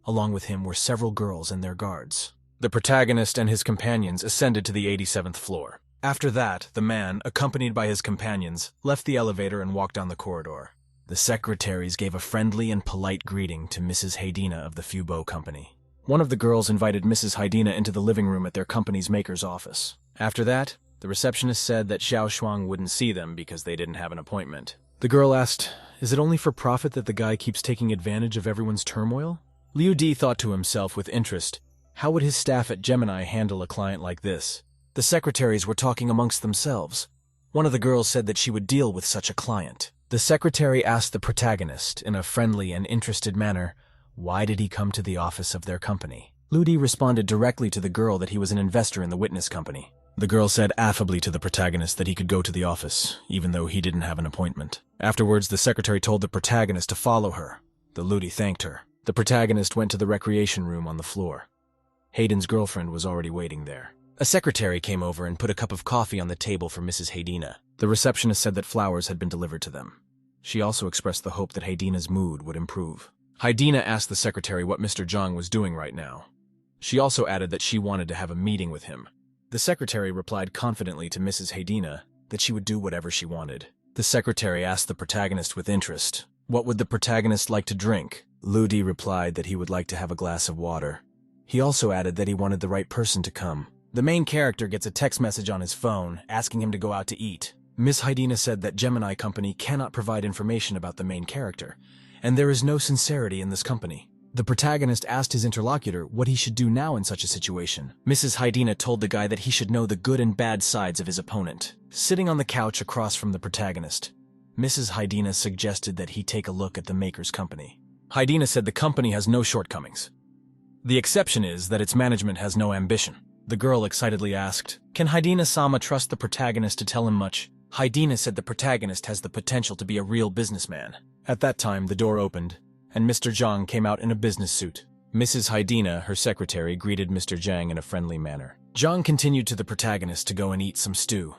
Along with him were several girls and their guards. The protagonist and his companions ascended to the 87th floor. After that, the man, accompanied by his companions, left the elevator and walked down the corridor. The secretaries gave a friendly and polite greeting to Mrs. Haydina of the Fubo Company. One of the girls invited Mrs. Haydina into the living room at their company's maker's office. After that, the receptionist said that Xiao Shuang wouldn't see them because they didn't have an appointment. The girl asked, "Is it only for profit that the guy keeps taking advantage of everyone's turmoil?" Liu Di thought to himself with interest, how would his staff at Gemini handle a client like this? The secretaries were talking amongst themselves. One of the girls said that she would deal with such a client. The secretary asked the protagonist, in a friendly and interested manner, why did he come to the office of their company? Liu Di responded directly to the girl that he was an investor in the witness company. The girl said affably to the protagonist that he could go to the office, even though he didn't have an appointment. Afterwards, the secretary told the protagonist to follow her. The Liu Di thanked her. The protagonist went to the recreation room on the floor. Hayden's girlfriend was already waiting there. A secretary came over and put a cup of coffee on the table for Mrs. Haydina. The receptionist said that flowers had been delivered to them. She also expressed the hope that Haydina's mood would improve. Haydina asked the secretary what Mr. Zhang was doing right now. She also added that she wanted to have a meeting with him. The secretary replied confidently to Mrs. Haydina that she would do whatever she wanted. The secretary asked the protagonist with interest, what would the protagonist like to drink? Ludi replied that he would like to have a glass of water. He also added that he wanted the right person to come. The main character gets a text message on his phone asking him to go out to eat. Miss Haydina said that Gemini company cannot provide information about the main character, and there is no sincerity in this company. The protagonist asked his interlocutor what he should do now in such a situation. Mrs. Haydina told the guy that he should know the good and bad sides of his opponent. Sitting on the couch across from the protagonist, Mrs. Haydina suggested that he take a look at the maker's company. Haydina said the company has no shortcomings. The exception is that its management has no ambition. The girl excitedly asked, "Can Haydina-sama trust the protagonist to tell him much?" Haydina said the protagonist has the potential to be a real businessman. At that time, the door opened, and Mr. Zhang came out in a business suit. Mrs. Haydina, her secretary, greeted Mr. Zhang in a friendly manner. Zhang continued to the protagonist to go and eat some stew.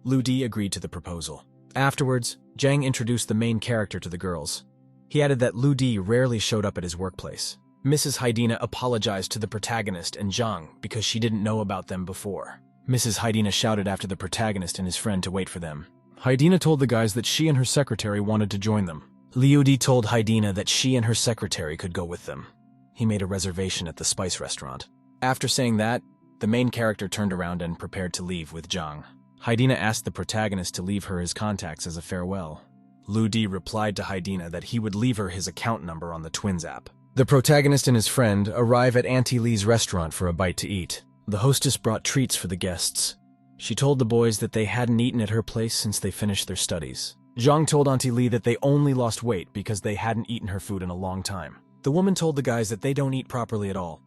Ludi agreed to the proposal. Afterwards, Zhang introduced the main character to the girls. He added that Ludi rarely showed up at his workplace. Mrs. Haydina apologized to the protagonist and Zhang because she didn't know about them before. Mrs. Haydina shouted after the protagonist and his friend to wait for them. Haydina told the guys that she and her secretary wanted to join them. Liudi told Haydina that she and her secretary could go with them. He made a reservation at the spice restaurant. After saying that, the main character turned around and prepared to leave with Zhang. Haydina asked the protagonist to leave her his contacts as a farewell. Ludi replied to Haydina that he would leave her his account number on the Twins app. The protagonist and his friend arrive at Auntie Lee's restaurant for a bite to eat. The hostess brought treats for the guests. She told the boys that they hadn't eaten at her place since they finished their studies. Zhang told Auntie Lee that they only lost weight because they hadn't eaten her food in a long time. The woman told the guys that they don't eat properly at all.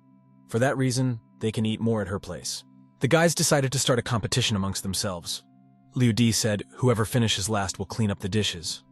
For that reason, they can eat more at her place. The guys decided to start a competition amongst themselves. Liu Di said, whoever finishes last will clean up the dishes.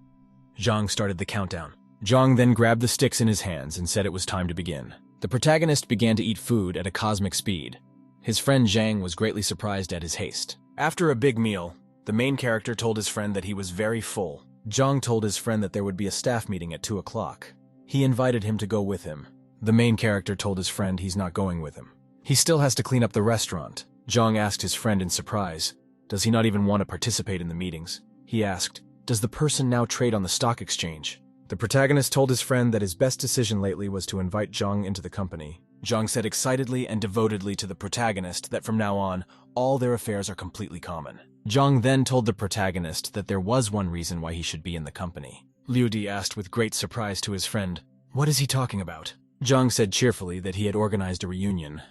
Zhang started the countdown. Zhang then grabbed the sticks in his hands and said it was time to begin. The protagonist began to eat food at a cosmic speed. His friend Zhang was greatly surprised at his haste. After a big meal, the main character told his friend that he was very full. Zhang told his friend that there would be a staff meeting at 2 o'clock. He invited him to go with him. The main character told his friend he's not going with him. He still has to clean up the restaurant. Zhang asked his friend in surprise, does he not even want to participate in the meetings? He asked, does the person now trade on the stock exchange? The protagonist told his friend that his best decision lately was to invite Zhang into the company. Zhang said excitedly and devotedly to the protagonist that from now on, all their affairs are completely common. Zhang then told the protagonist that there was one reason why he should be in the company. Liu Di asked with great surprise to his friend, what is he talking about? Zhang said cheerfully that he had organized a reunion.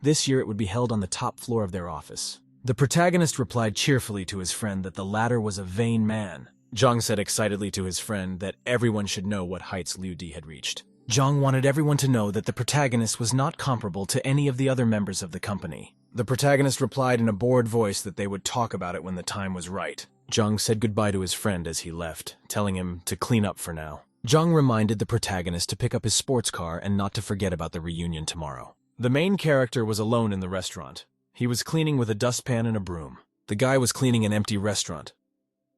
This year it would be held on the top floor of their office. The protagonist replied cheerfully to his friend that the latter was a vain man. Zhang said excitedly to his friend that everyone should know what heights Liu Di had reached. Zhang wanted everyone to know that the protagonist was not comparable to any of the other members of the company. The protagonist replied in a bored voice that they would talk about it when the time was right. Zhang said goodbye to his friend as he left, telling him to clean up for now. Zhang reminded the protagonist to pick up his sports car and not to forget about the reunion tomorrow. The main character was alone in the restaurant. He was cleaning with a dustpan and a broom. The guy was cleaning an empty restaurant.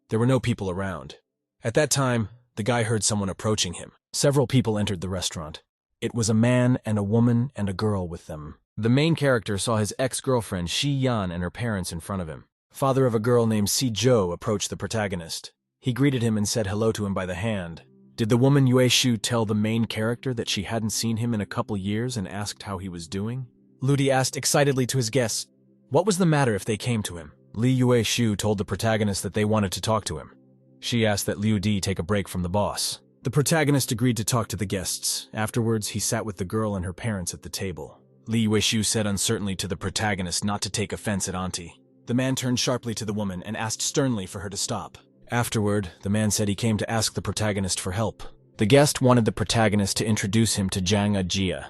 There were no people around. At that time, the guy heard someone approaching him. Several people entered the restaurant. It was a man and a woman and a girl with them. The main character saw his ex-girlfriend Shi Yan and her parents in front of him. Father of a girl named Si Zhou approached the protagonist. He greeted him and said hello to him by the hand. Did the woman Yue Shu tell the main character that she hadn't seen him in a couple years and asked how he was doing? Ludi asked excitedly to his guests, what was the matter if they came to him? Li Yue Shu told the protagonist that they wanted to talk to him. She asked that Liu Di take a break from the boss. The protagonist agreed to talk to the guests. Afterwards, he sat with the girl and her parents at the table. Li Yue Shu said uncertainly to the protagonist not to take offense at Auntie. The man turned sharply to the woman and asked sternly for her to stop. Afterward, the man said he came to ask the protagonist for help. The guest wanted the protagonist to introduce him to Zhang Ajia.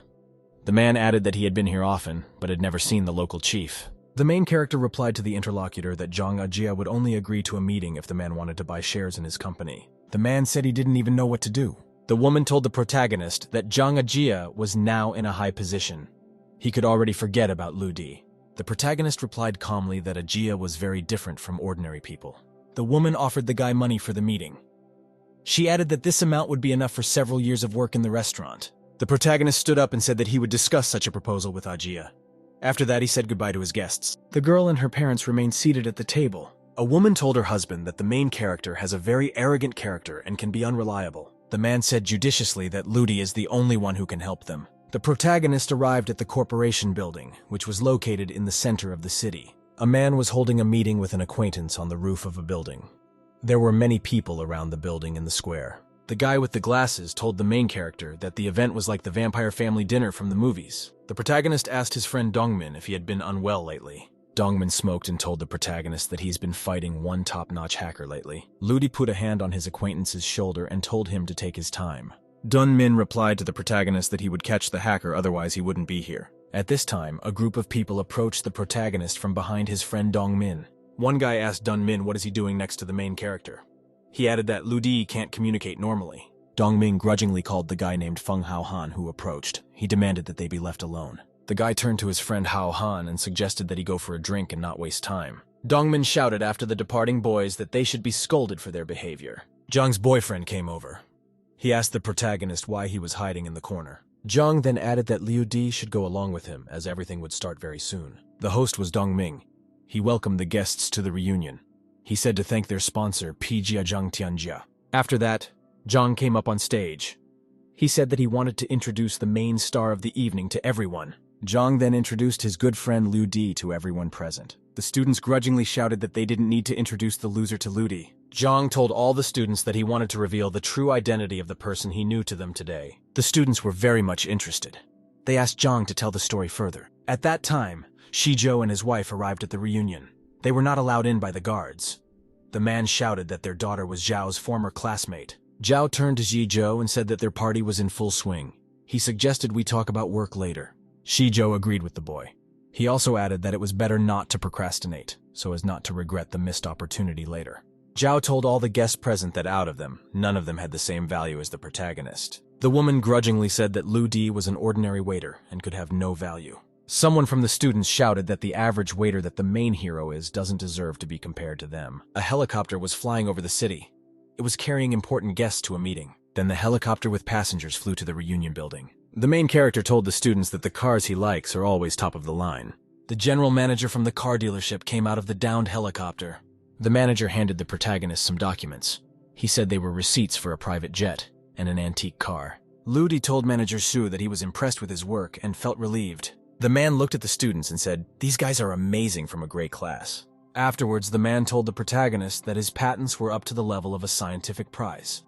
The man added that he had been here often, but had never seen the local chief. The main character replied to the interlocutor that Zhang Ajia would only agree to a meeting if the man wanted to buy shares in his company. The man said he didn't even know what to do. The woman told the protagonist that Zhang Ajia was now in a high position. He could already forget about Liu Di. The protagonist replied calmly that Ajia was very different from ordinary people. The woman offered the guy money for the meeting. She added that this amount would be enough for several years of work in the restaurant. The protagonist stood up and said that he would discuss such a proposal with Ajia. After that, he said goodbye to his guests. The girl and her parents remained seated at the table. A woman told her husband that the main character has a very arrogant character and can be unreliable. The man said judiciously that Ludi is the only one who can help them. The protagonist arrived at the corporation building, which was located in the center of the city. A man was holding a meeting with an acquaintance on the roof of a building. There were many people around the building in the square. The guy with the glasses told the main character that the event was like the vampire family dinner from the movies. The protagonist asked his friend Dongmin if he had been unwell lately. Dongmin smoked and told the protagonist that he's been fighting one top-notch hacker lately. Ludi put a hand on his acquaintance's shoulder and told him to take his time. Dongmin replied to the protagonist that he would catch the hacker, otherwise he wouldn't be here. At this time, a group of people approached the protagonist from behind his friend Dongmin. One guy asked Dongmin what is he doing next to the main character. He added that Ludi can't communicate normally. Dongmin grudgingly called the guy named Feng Haohan who approached. He demanded that they be left alone. The guy turned to his friend Haohan and suggested that he go for a drink and not waste time. Dongmin shouted after the departing boys that they should be scolded for their behavior. Zhang's boyfriend came over. He asked the protagonist why he was hiding in the corner. Zhang then added that Liu Di should go along with him, as everything would start very soon. The host was Dongming. He welcomed the guests to the reunion. He said to thank their sponsor, Pijia Zhang Tianjia. After that, Zhang came up on stage. He said that he wanted to introduce the main star of the evening to everyone. Zhang then introduced his good friend Liu Di to everyone present. The students grudgingly shouted that they didn't need to introduce the loser to Liu Di. Zhang told all the students that he wanted to reveal the true identity of the person he knew to them today. The students were very much interested. They asked Zhang to tell the story further. At that time, Shizhou and his wife arrived at the reunion. They were not allowed in by the guards. The man shouted that their daughter was Zhao's former classmate. Zhao turned to Shizhou and said that their party was in full swing. He suggested we talk about work later. Shizhou agreed with the boy. He also added that it was better not to procrastinate, so as not to regret the missed opportunity later. Zhao told all the guests present that out of them, none of them had the same value as the protagonist. The woman grudgingly said that Liu Di was an ordinary waiter and could have no value. Someone from the students shouted that the average waiter that the main hero is doesn't deserve to be compared to them. A helicopter was flying over the city. It was carrying important guests to a meeting. Then the helicopter with passengers flew to the reunion building. The main character told the students that the cars he likes are always top of the line. The general manager from the car dealership came out of the downed helicopter. The manager handed the protagonist some documents. He said they were receipts for a private jet and an antique car. Liu Di told manager Su that he was impressed with his work and felt relieved. The man looked at the students and said, "These guys are amazing from a great class." Afterwards, the man told the protagonist that his patents were up to the level of a scientific prize.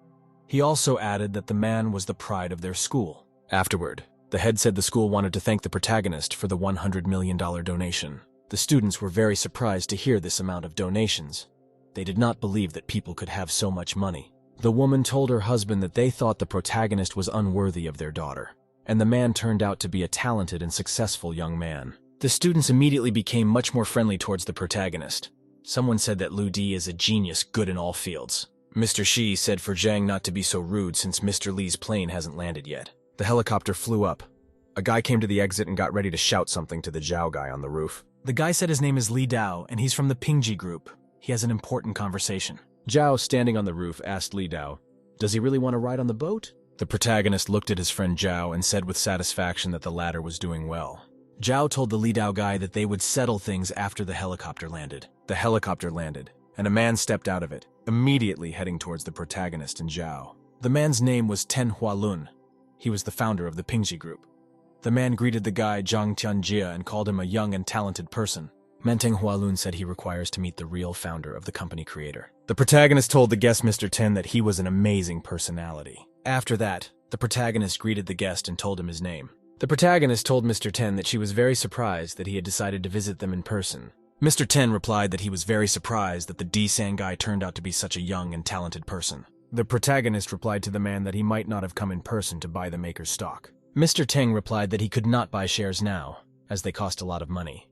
He also added that the man was the pride of their school. Afterward, the head said the school wanted to thank the protagonist for the $100 million donation. The students were very surprised to hear this amount of donations. They did not believe that people could have so much money. The woman told her husband that they thought the protagonist was unworthy of their daughter, and the man turned out to be a talented and successful young man. The students immediately became much more friendly towards the protagonist. Someone said that Liu Di is a genius good in all fields. Mr. Shi said for Zhang not to be so rude since Mr. Li's plane hasn't landed yet. The helicopter flew up. A guy came to the exit and got ready to shout something to the Zhao guy on the roof. The guy said his name is Li Dao and he's from the Pingji group. He has an important conversation. Zhao, standing on the roof, asked Li Dao, "Does he really want to ride on the boat?" The protagonist looked at his friend Zhao and said with satisfaction that the latter was doing well. Zhao told the Li Dao guy that they would settle things after the helicopter landed. The helicopter landed, and a man stepped out of it, immediately heading towards the protagonist and Zhao. The man's name was Ten Hualun. He was the founder of the Pingji group. The man greeted the guy Zhang Tianjia and called him a young and talented person. Menteng Hualun said he requires to meet the real founder of the company creator. The protagonist told the guest Mr. Ten that he was an amazing personality. After that, the protagonist greeted the guest and told him his name. The protagonist told Mr. Ten that she was very surprised that he had decided to visit them in person. Mr. Ten replied that he was very surprised that the D-San guy turned out to be such a young and talented person. The protagonist replied to the man that he might not have come in person to buy the maker's stock. Mr. Teng replied that he could not buy shares now, as they cost a lot of money.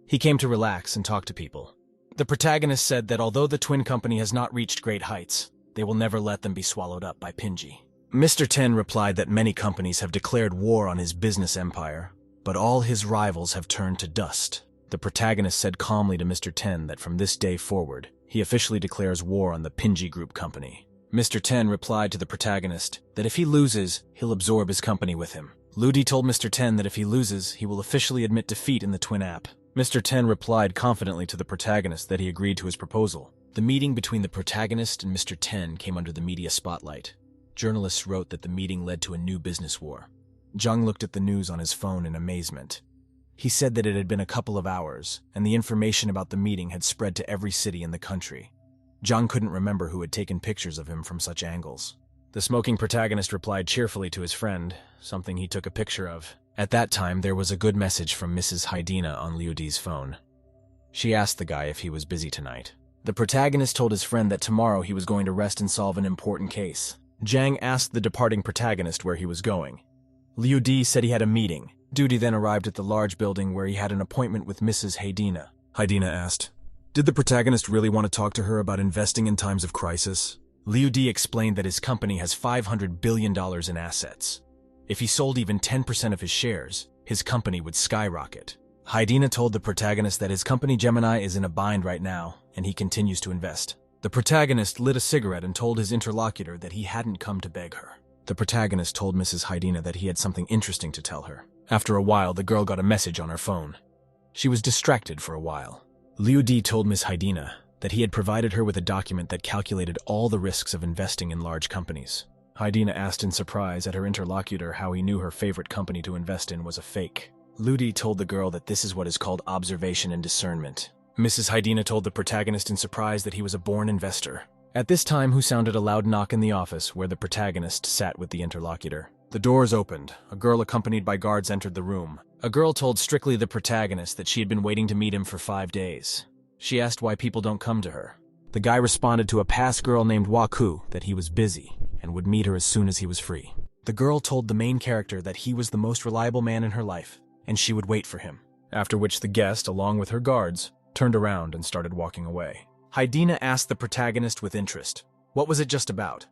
He came to relax and talk to people. The protagonist said that although the twin company has not reached great heights, they will never let them be swallowed up by Pinji. Mr. Ten replied that many companies have declared war on his business empire, but all his rivals have turned to dust. The protagonist said calmly to Mr. Ten that from this day forward, he officially declares war on the Pinji Group company. Mr. Ten replied to the protagonist that if he loses, he'll absorb his company with him. Ludi told Mr. Ten that if he loses, he will officially admit defeat in the twin app. Mr. Ten replied confidently to the protagonist that he agreed to his proposal. The meeting between the protagonist and Mr. Ten came under the media spotlight. Journalists wrote that the meeting led to a new business war. Jung looked at the news on his phone in amazement. He said that it had been a couple of hours, and the information about the meeting had spread to every city in the country. Jung couldn't remember who had taken pictures of him from such angles. The smoking protagonist replied cheerfully to his friend, something he took a picture of. At that time, there was a good message from Mrs. Haidina on Liu Di's phone. She asked the guy if he was busy tonight. The protagonist told his friend that tomorrow he was going to rest and solve an important case. Jang asked the departing protagonist where he was going. Liu Di said he had a meeting. Duty then arrived at the large building where he had an appointment with Mrs. Haidina. Haidina asked, "Did the protagonist really want to talk to her about investing in times of crisis?" Liu Di explained that his company has $500 billion in assets. If he sold even 10% of his shares, his company would skyrocket. Haidina told the protagonist that his company Gemini is in a bind right now, and he continues to invest. The protagonist lit a cigarette and told his interlocutor that he hadn't come to beg her. The protagonist told Mrs. Haidina that he had something interesting to tell her. After a while, the girl got a message on her phone. She was distracted for a while. Liu Di told Ms. Haidina that he had provided her with a document that calculated all the risks of investing in large companies. Haidina asked in surprise at her interlocutor how he knew her favorite company to invest in was a fake. Liu Di told the girl that this is what is called observation and discernment. Mrs. Haidina told the protagonist in surprise that he was a born investor. At this time, who sounded a loud knock in the office where the protagonist sat with the interlocutor. The doors opened. A girl accompanied by guards entered the room. A girl told strictly the protagonist that she had been waiting to meet him for 5 days. She asked why people don't come to her. The guy responded to a past girl named Waku that he was busy and would meet her as soon as he was free. The girl told the main character that he was the most reliable man in her life, and she would wait for him. After which the guest, along with her guards, turned around and started walking away. Haidina asked the protagonist with interest, what was it just about?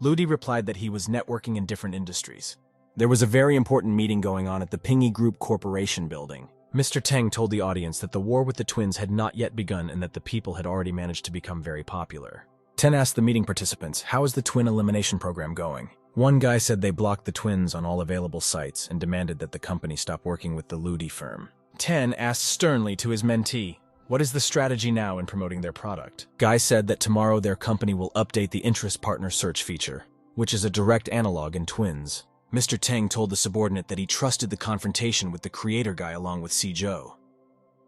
Ludi replied that he was networking in different industries. There was a very important meeting going on at the Pingi Group Corporation building. Mr. Teng told the audience that the war with the twins had not yet begun and that the people had already managed to become very popular. Ten asked the meeting participants, how is the twin elimination program going? One guy said they blocked the twins on all available sites and demanded that the company stop working with the Ludi firm. Ten asked sternly to his mentee, what is the strategy now in promoting their product? Guy said that tomorrow their company will update the interest partner search feature, which is a direct analog in twins. Mr. Teng told the subordinate that he trusted the confrontation with the creator guy along with Si Zhou.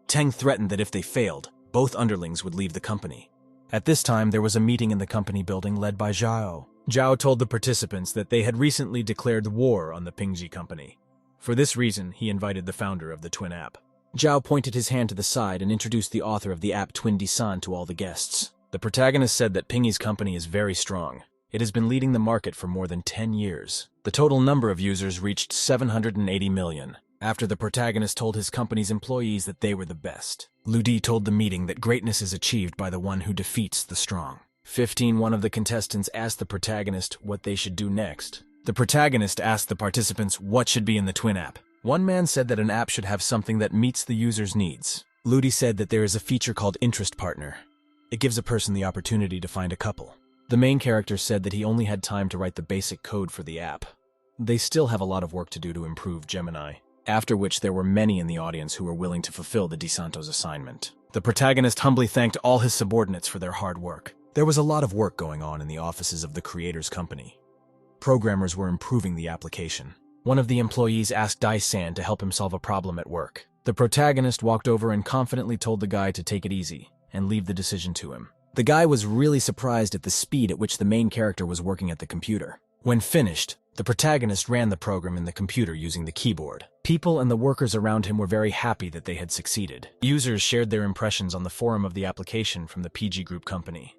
Teng threatened that if they failed, both underlings would leave the company. At this time, there was a meeting in the company building led by Zhao. Zhao told the participants that they had recently declared war on the Pingji company. For this reason, he invited the founder of the twin app. Zhao pointed his hand to the side and introduced the author of the app Twin Disan to all the guests. The protagonist said that Pingi's company is very strong. It has been leading the market for more than 10 years. The total number of users reached 780 million. After the protagonist told his company's employees that they were the best. Ludi told the meeting that greatness is achieved by the one who defeats the strong. 1 of the contestants asked the protagonist what they should do next. The protagonist asked the participants what should be in the twin app. One man said that an app should have something that meets the user's needs. Ludi said that there is a feature called Interest Partner. It gives a person the opportunity to find a couple. The main character said that he only had time to write the basic code for the app. They still have a lot of work to do to improve Gemini. After which there were many in the audience who were willing to fulfill the DeSanto's assignment. The protagonist humbly thanked all his subordinates for their hard work. There was a lot of work going on in the offices of the creator's company. Programmers were improving the application. One of the employees asked Dai-san to help him solve a problem at work. The protagonist walked over and confidently told the guy to take it easy and leave the decision to him. The guy was really surprised at the speed at which the main character was working at the computer. When finished, the protagonist ran the program in the computer using the keyboard. People and the workers around him were very happy that they had succeeded. Users shared their impressions on the forum of the application from the PG Group company.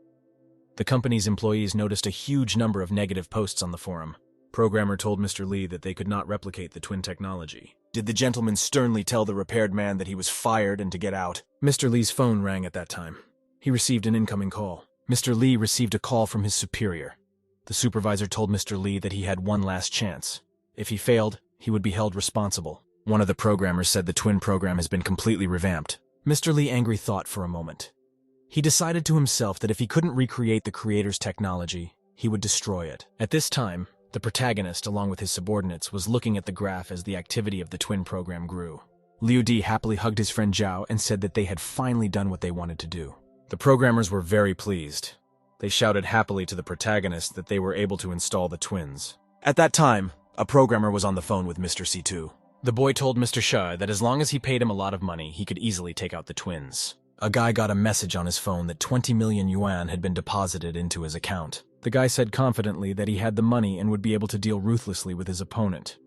The company's employees noticed a huge number of negative posts on the forum. Programmer told Mr. Lee that they could not replicate the twin technology. Did the gentleman sternly tell the repaired man that he was fired and to get out? Mr. Lee's phone rang at that time. He received an incoming call. Mr. Lee received a call from his superior. The supervisor told Mr. Lee that he had one last chance. If he failed, he would be held responsible. One of the programmers said the twin program has been completely revamped. Mr. Lee angry thought for a moment. He decided to himself that if he couldn't recreate the creator's technology, he would destroy it. At this time, the protagonist, along with his subordinates, was looking at the graph as the activity of the twin program grew. Liu Di happily hugged his friend Zhao and said that they had finally done what they wanted to do. The programmers were very pleased. They shouted happily to the protagonist that they were able to install the twins. At that time, a programmer was on the phone with Mr. C2. The boy told Mr. Shah that as long as he paid him a lot of money, he could easily take out the twins. A guy got a message on his phone that 20 million yuan had been deposited into his account. The guy said confidently that he had the money and would be able to deal ruthlessly with his opponent.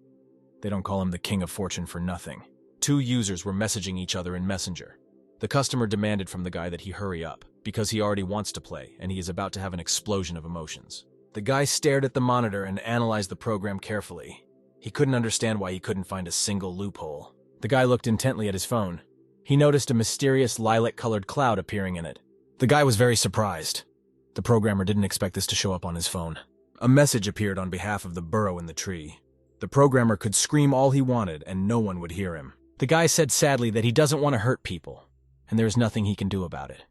They don't call him the King of Fortune for nothing. 2 users were messaging each other in Messenger. The customer demanded from the guy that he hurry up, because he already wants to play, and he is about to have an explosion of emotions. The guy stared at the monitor and analyzed the program carefully. He couldn't understand why he couldn't find a single loophole. The guy looked intently at his phone. He noticed a mysterious lilac-colored cloud appearing in it. The guy was very surprised. The programmer didn't expect this to show up on his phone. A message appeared on behalf of the burrow in the tree. The programmer could scream all he wanted and no one would hear him. The guy said sadly that he doesn't want to hurt people, and there is nothing he can do about it.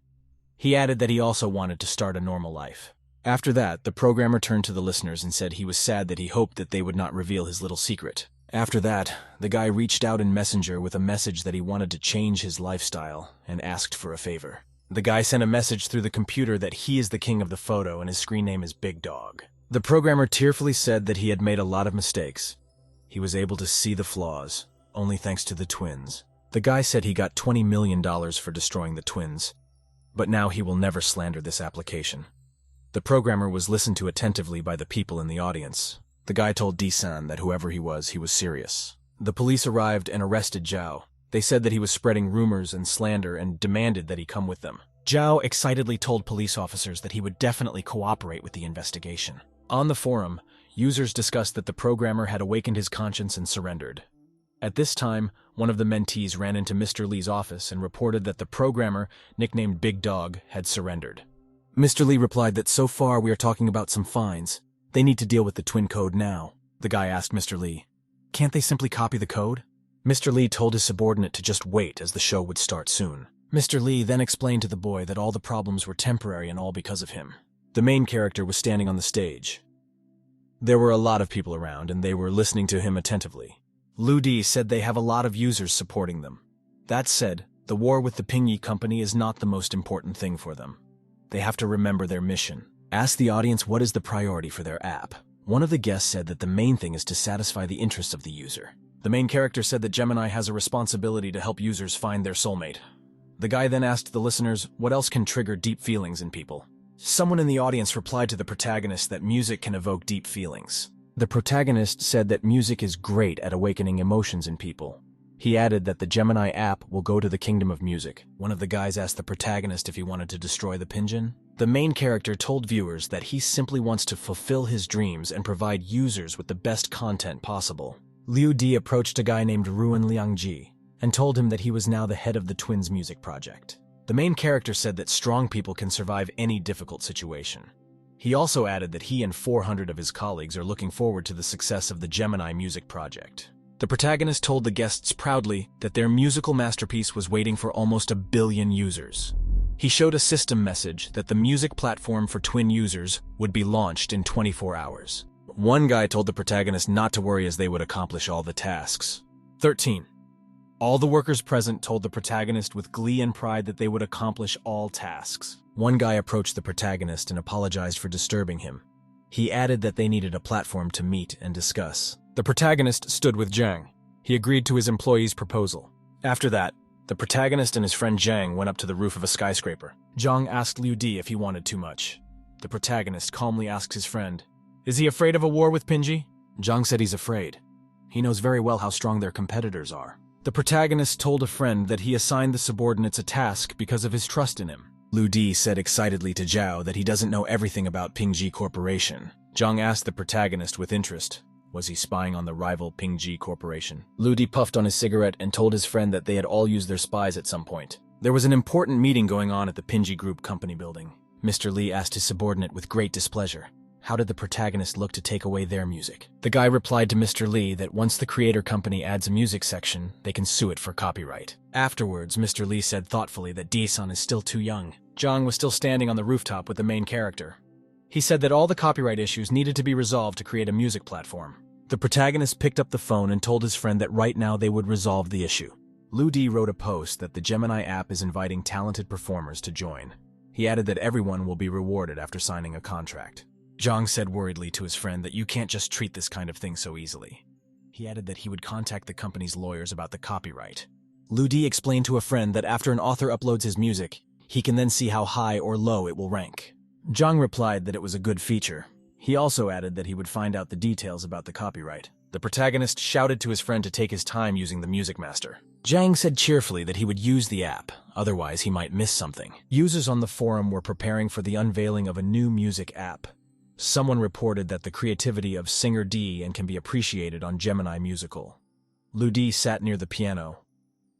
He added that he also wanted to start a normal life. After that, the programmer turned to the listeners and said he was sad that he hoped that they would not reveal his little secret. After that, the guy reached out in Messenger with a message that he wanted to change his lifestyle and asked for a favor. The guy sent a message through the computer that he is the king of the photo and his screen name is Big Dog. The programmer tearfully said that he had made a lot of mistakes. He was able to see the flaws, only thanks to the twins. The guy said he got $20 million for destroying the twins, but now he will never slander this application. The programmer was listened to attentively by the people in the audience. The guy told D-san that whoever he was serious. The police arrived and arrested Zhao. They said that he was spreading rumors and slander and demanded that he come with them. Zhao excitedly told police officers that he would definitely cooperate with the investigation. On the forum, users discussed that the programmer had awakened his conscience and surrendered. At this time, one of the mentees ran into Mr. Lee's office and reported that the programmer, nicknamed Big Dog, had surrendered. Mr. Lee replied that so far we are talking about some fines. They need to deal with the twin code now. The guy asked Mr. Lee, "Can't they simply copy the code?" Mr. Lee told his subordinate to just wait as the show would start soon. Mr. Lee then explained to the boy that all the problems were temporary and all because of him. The main character was standing on the stage. There were a lot of people around and they were listening to him attentively. Liu Di said they have a lot of users supporting them. That said, the war with the Pingyi company is not the most important thing for them. They have to remember their mission. Ask the audience what is the priority for their app. One of the guests said that the main thing is to satisfy the interests of the user. The main character said that Gemini has a responsibility to help users find their soulmate. The guy then asked the listeners what else can trigger deep feelings in people. Someone in the audience replied to the protagonist that music can evoke deep feelings. The protagonist said that music is great at awakening emotions in people. He added that the Gemini app will go to the kingdom of music. One of the guys asked the protagonist if he wanted to destroy the Pinjin. The main character told viewers that he simply wants to fulfill his dreams and provide users with the best content possible. Liu Di approached a guy named Ruan Liangji and told him that he was now the head of the twins' music project. The main character said that strong people can survive any difficult situation. He also added that he and 400 of his colleagues are looking forward to the success of the Gemini music project. The protagonist told the guests proudly that their musical masterpiece was waiting for almost 1 billion users. He showed a system message that the music platform for twin users would be launched in 24 hours. One guy told the protagonist not to worry as they would accomplish all the tasks. 13. All the workers present told the protagonist with glee and pride that they would accomplish all tasks. One guy approached the protagonist and apologized for disturbing him. He added that they needed a platform to meet and discuss. The protagonist stood with Zhang. He agreed to his employee's proposal. After that, the protagonist and his friend Zhang went up to the roof of a skyscraper. Zhang asked Liu Di if he wanted too much. The protagonist calmly asked his friend, "Is he afraid of a war with Pinji?" Zhang said he's afraid. He knows very well how strong their competitors are. The protagonist told a friend that he assigned the subordinates a task because of his trust in him. Liu Di said excitedly to Zhao that he doesn't know everything about Pingji Corporation. Zhang asked the protagonist with interest, was he spying on the rival Pingji Corporation? Liu Di puffed on his cigarette and told his friend that they had all used their spies at some point. There was an important meeting going on at the Pingji Group company building. Mr. Lee asked his subordinate with great displeasure, how did the protagonist look to take away their music? The guy replied to Mr. Lee that once the creator company adds a music section, they can sue it for copyright. Afterwards, Mr. Lee said thoughtfully that D-san is still too young. Jang was still standing on the rooftop with the main character. He said that all the copyright issues needed to be resolved to create a music platform. The protagonist picked up the phone and told his friend that right now they would resolve the issue. Lu Di wrote a post that the Gemini app is inviting talented performers to join. He added that everyone will be rewarded after signing a contract. Jang said worriedly to his friend that you can't just treat this kind of thing so easily. He added that he would contact the company's lawyers about the copyright. Lu Di explained to a friend that after an author uploads his music, he can then see how high or low it will rank. Jang replied that it was a good feature. He also added that he would find out the details about the copyright. The protagonist shouted to his friend to take his time using the Music Master. Jang said cheerfully that he would use the app, otherwise he might miss something. Users on the forum were preparing for the unveiling of a new music app. Someone reported that the creativity of singer D and can be appreciated on Gemini Musical. Lu Di sat near the piano.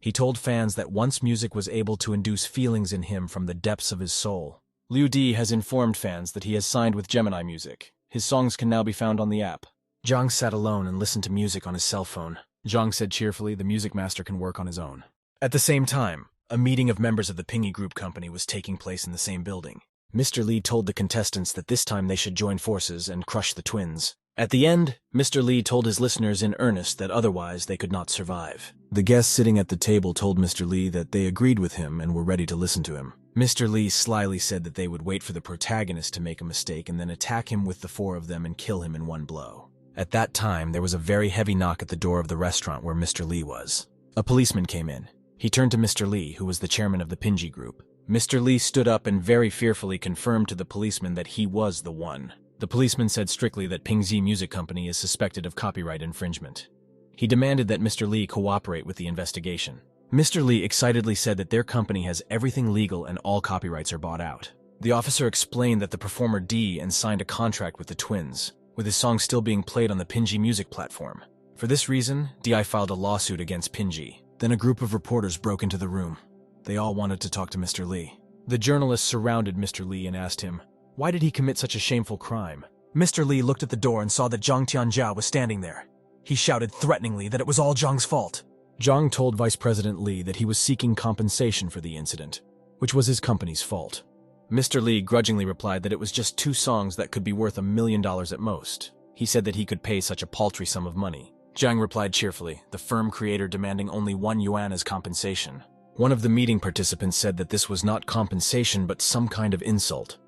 He told fans that once music was able to induce feelings in him from the depths of his soul. Lu Di has informed fans that he has signed with Gemini Music. His songs can now be found on the app. Jang sat alone and listened to music on his cell phone. Jang said cheerfully the Music Master can work on his own. At the same time, a meeting of members of the Pingy Group company was taking place in the same building. Mr. Lee told the contestants that this time they should join forces and crush the twins. At the end, Mr. Lee told his listeners in earnest that otherwise they could not survive. The guests sitting at the table told Mr. Lee that they agreed with him and were ready to listen to him. Mr. Lee slyly said that they would wait for the protagonist to make a mistake and then attack him with the four of them and kill him in one blow. At that time, there was a very heavy knock at the door of the restaurant where Mr. Lee was. A policeman came in. He turned to Mr. Lee, who was the chairman of the Pingy Group. Mr. Lee stood up and very fearfully confirmed to the policeman that he was the one. The policeman said strictly that Pingxi Music Company is suspected of copyright infringement. He demanded that Mr. Lee cooperate with the investigation. Mr. Lee excitedly said that their company has everything legal and all copyrights are bought out. The officer explained that the performer D and signed a contract with the twins, with his song still being played on the Pingy music platform. For this reason, DI filed a lawsuit against Pingy. Then a group of reporters broke into the room. They all wanted to talk to Mr. Lee. The journalists surrounded Mr. Lee and asked him, why did he commit such a shameful crime? Mr. Lee looked at the door and saw that Zhang Tianjiao was standing there. He shouted threateningly that it was all Zhang's fault. Zhang told Vice President Lee that he was seeking compensation for the incident, which was his company's fault. Mr. Lee grudgingly replied that it was just 2 songs that could be worth $1 million at most. He said that he could pay such a paltry sum of money. Zhang replied cheerfully, the firm creator demanding only 1 yuan as compensation. One of the meeting participants said that this was not compensation but some kind of insult.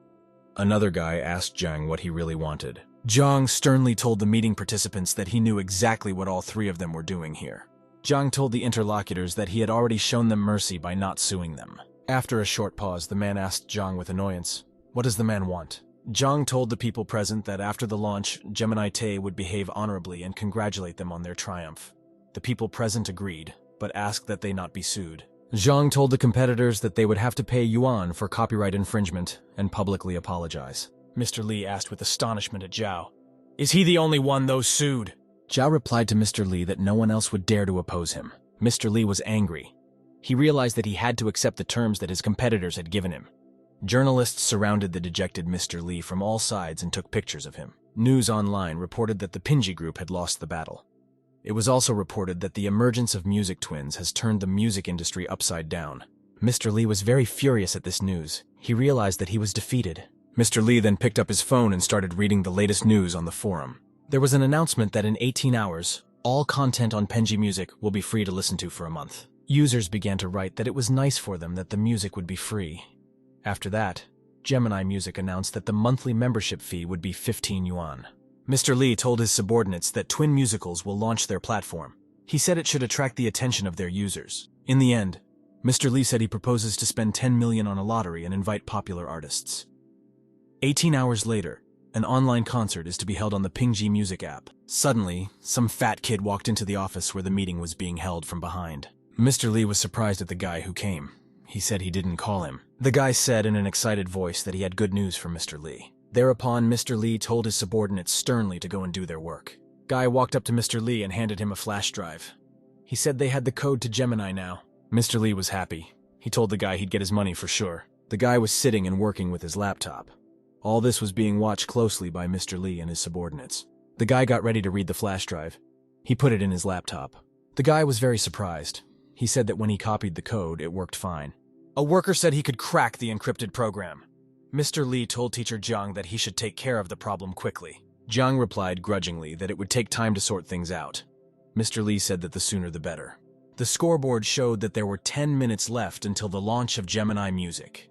Another guy asked Zhang what he really wanted. Zhang sternly told the meeting participants that he knew exactly what all 3 of them were doing here. Zhang told the interlocutors that he had already shown them mercy by not suing them. After a short pause, the man asked Zhang with annoyance, what does the man want? Zhang told the people present that after the launch, Gemini Tay would behave honorably and congratulate them on their triumph. The people present agreed, but asked that they not be sued. Zhang told the competitors that they would have to pay yuan for copyright infringement and publicly apologize. Mr. Lee asked with astonishment at Zhao, is he the only one those sued? Zhao replied to Mr. Lee that no one else would dare to oppose him. Mr. Lee was angry. He realized that he had to accept the terms that his competitors had given him. Journalists surrounded the dejected Mr. Lee from all sides and took pictures of him. News online reported that the Pingy Group had lost the battle. It was also reported that the emergence of music twins has turned the music industry upside down. Mr. Lee was very furious at this news. He realized that he was defeated. Mr. Lee then picked up his phone and started reading the latest news on the forum. There was an announcement that in 18 hours, all content on Pingy Music will be free to listen to for a month. Users began to write that it was nice for them that the music would be free. After that, Gemini Music announced that the monthly membership fee would be 15 yuan. Mr. Lee told his subordinates that Twin Musicals will launch their platform. He said it should attract the attention of their users. In the end, Mr. Lee said he proposes to spend 10 million on a lottery and invite popular artists. 18 hours later, an online concert is to be held on the Pingy Music app. Suddenly, some fat kid walked into the office where the meeting was being held from behind. Mr. Lee was surprised at the guy who came. He said he didn't call him. The guy said in an excited voice that he had good news for Mr. Lee. Thereupon, Mr. Lee told his subordinates sternly to go and do their work. Guy walked up to Mr. Lee and handed him a flash drive. He said they had the code to Gemini now. Mr. Lee was happy. He told the guy he'd get his money for sure. The guy was sitting and working with his laptop. All this was being watched closely by Mr. Lee and his subordinates. The guy got ready to read the flash drive. He put it in his laptop. The guy was very surprised. He said that when he copied the code, it worked fine. A worker said he could crack the encrypted program. Mr. Lee told teacher Jiang that he should take care of the problem quickly. Jiang replied grudgingly that it would take time to sort things out. Mr. Lee said that the sooner the better. The scoreboard showed that there were 10 minutes left until the launch of Gemini music.